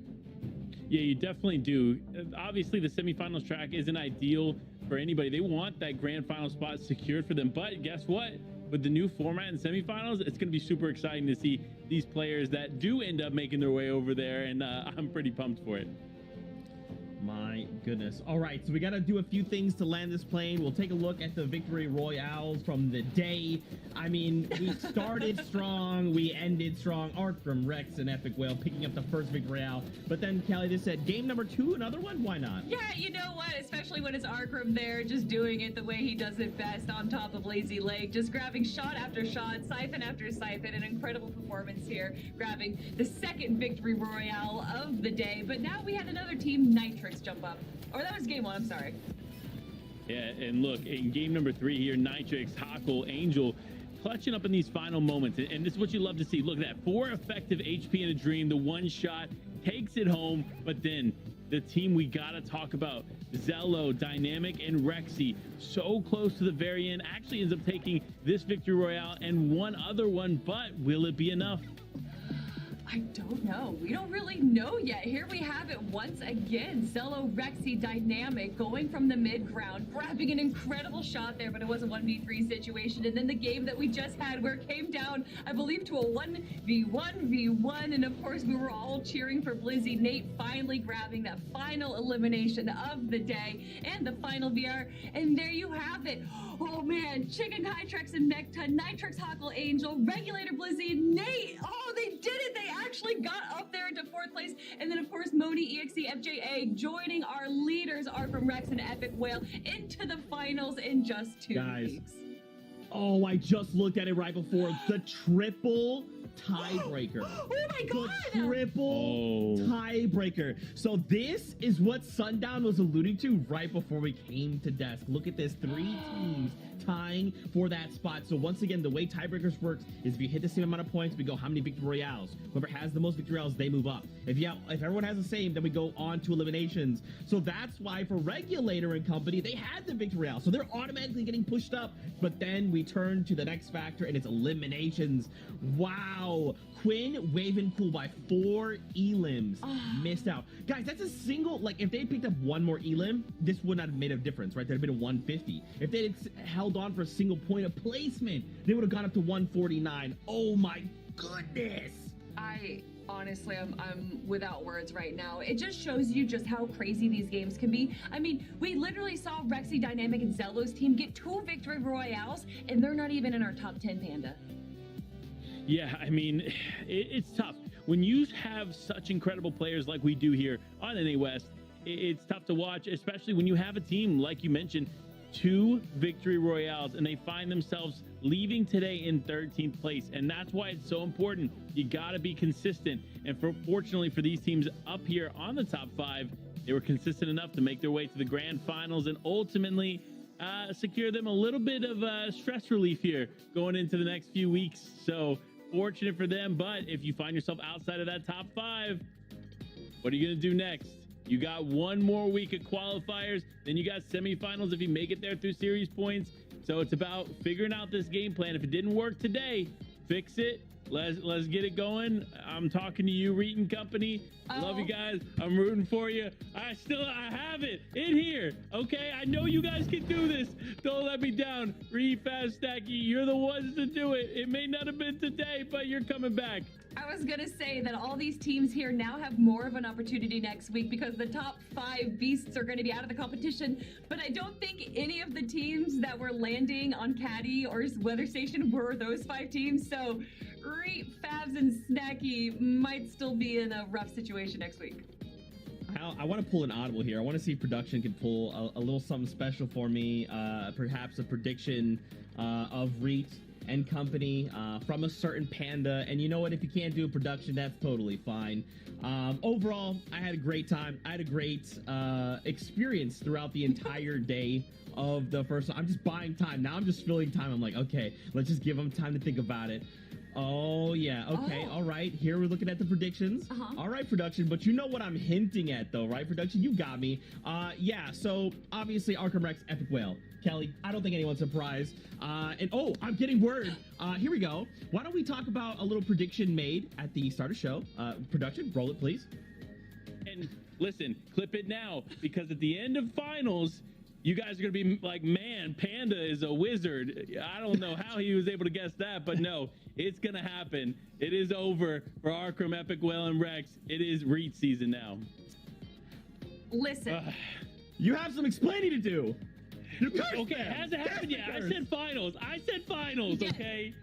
Yeah, you definitely do. Obviously, the semifinals track isn't ideal for anybody. They want that grand final spot secured for them. But guess what? With the new format in semifinals, it's going to be super exciting to see these players that do end up making their way over there. And I'm pretty pumped for it. My goodness. All right, so we got to do a few things to land this plane. We'll take a look at the victory royales from the day. I mean, we started strong, we ended strong. Arkham, Rex, and Epic Whale picking up the first victory royale. But then Kelly just said, game number 2, another one? Why not? Yeah, you know what? Especially when it's Arkham there, just doing it the way he does it best on top of Lazy Lake, just grabbing shot after shot, siphon after siphon. An incredible performance here, grabbing the second victory royale of the day. But now we had another team, Nitrix, jump up. Or that was game 1, I'm sorry. Yeah, and look, in game number 3 here, Nitrix, Hockle, Angel, clutching up in these final moments. And this is what you love to see. Look at that, 4 effective HP in a dream. The one shot takes it home, but then the team we gotta talk about, Zello, Dynamic, and Rexy, so close to the very end, actually ends up taking this victory royale and one other one, but will it be enough? I don't know. We don't really know yet. Here we have it once again. Zello, Rexy, Dynamic going from the mid ground, grabbing an incredible shot there, but it was a 1v3 situation. And then the game that we just had where it came down, I believe, to a 1v1v1. And of course, we were all cheering for Blizzy. Nate finally grabbing that final elimination of the day and the final VR. And there you have it. Oh man, Chicken Hytrex and Mecta, Nitrix, Hockle, Angel, Regulator, Blizzy, Nate. Oh, they did it. They actually got up there into 4th place. And then, of course, Moni, EXE, FJA joining our leaders, Arkham, Rex, and Epic Whale into the finals in just 2 weeks. Oh, I just looked at it right before. The triple tiebreaker. Oh my God! The triple tiebreaker. So this is what Sundown was alluding to right before we came to desk. Look at this, 3 teams tying for that spot. So once again, the way tiebreakers works is if you hit the same amount of points, we go how many victory royales. Whoever has the most victory royales, they move up. If everyone has the same, then we go on to eliminations. So that's why for Regulator and company, they had the victory royale. So they're automatically getting pushed up. But then we turn to the next factor and it's eliminations. Wow. Quinn, Waven, Cool by 4 elims. Missed out. Guys, that's a single, like if they picked up one more elim, this would not have made a difference, right? There'd have been a 150. If they had held on for a single point of placement, they would have gone up to 149. Oh my goodness. Honestly, I'm without words right now. It just shows you just how crazy these games can be. I mean, we literally saw Rexy, Dynamic, and Zello's team get 2 victory royales, and they're not even in our top 10, Panda. Yeah, I mean, it's tough. When you have such incredible players like we do here on NA West, it's tough to watch, especially when you have a team, like you mentioned, 2 victory royales, and they find themselves leaving today in 13th place. And that's why it's so important. You got to be consistent. And fortunately for these teams up here on the top 5, they were consistent enough to make their way to the grand finals and ultimately secure them a little bit of stress relief here going into the next few weeks. So fortunate for them. But if you find yourself outside of that top 5, what are you going to do next? You got 1 more week of qualifiers, then you got semifinals if you make it there through series points. So it's about figuring out this game plan. If it didn't work today, fix it. Let's get it going. I'm talking to you, Reet and company. Love you guys. I'm rooting for you. I have it in here. Okay, I know you guys can do this. Don't let me down. Reet, Fast, Stacky, you're the ones to do it. It may not have been today, but you're coming back. I was gonna say that all these teams here now have more of an opportunity next week because the top 5 beasts are gonna be out of the competition, but I don't think any of the teams that were landing on Caddy or Weather Station were those 5 teams, so Reet, Fabs, and Snacky might still be in a rough situation next week. I want to pull an audible here. I want to see if production can pull a little something special for me, perhaps a prediction of Reet and company from a certain Panda. And you know what? If you can't do a production, that's totally fine. Overall, I had a great time. I had a great experience throughout the entire day of the first one. I'm just buying time. Now I'm just filling time. I'm like, okay, let's just give them time to think about it. Oh, yeah. Okay. All right. Here we're looking at the predictions. All right, production. But you know what I'm hinting at, though, right, production? You got me. Yeah. So obviously, Arkham Rex, Epic Whale. Kelly, I don't think anyone's surprised. And oh, I'm getting word. Here we go. Why don't we talk about a little prediction made at the start of show? Production, roll it, please. And listen, clip it now, because at the end of finals, you guys are going to be like, man, Panda is a wizard. I don't know how he was able to guess that, but no, it's going to happen. It is over for Arkham, Epic Whale, and Rex. It is Reet season now. Listen. You have some explaining to do. You cursed Okay, it them. hasn't happened yet. I Curse. said finals. Yeah. Okay?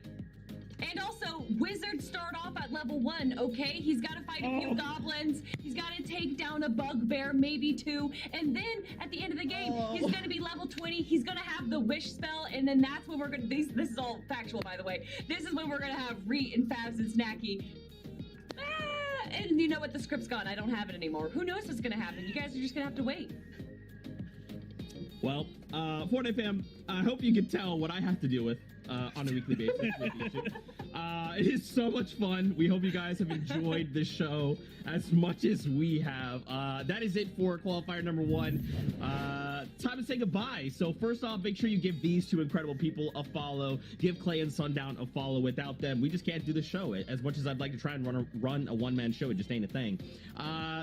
And also, Wizards start off at level 1, okay? He's got to fight a few goblins. He's got to take down a bugbear, maybe 2. And then, at the end of the game, he's going to be level 20. He's going to have the wish spell. And then that's when we're going to... This is all factual, by the way. This is when we're going to have Reet and Fabs and Snacky. And you know what? The script's gone. I don't have it anymore. Who knows what's going to happen? You guys are just going to have to wait. Well, Fortnite fam, I hope you can tell what I have to deal with on a weekly basis. with YouTube. It is so much fun. We hope you guys have enjoyed the show as much as we have. That is it for qualifier number 1. Time to say goodbye. So first off, make sure you give these 2 incredible people a follow. Give Clay and Sundown a follow. Without them, we just can't do the show. As much as I'd like to try and run a one-man show, it just ain't a thing.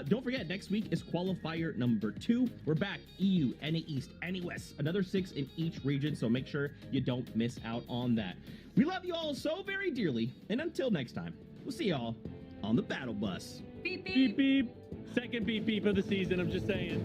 Don't forget, next week is qualifier number 2. We're back. EU, NA East, NA West. Another 6 in each region, so make sure you don't miss out on that. We love you all so very dearly, and until next time, we'll see y'all on the battle bus. Beep, beep. Beep, beep. Second beep, beep of the season. I'm just saying.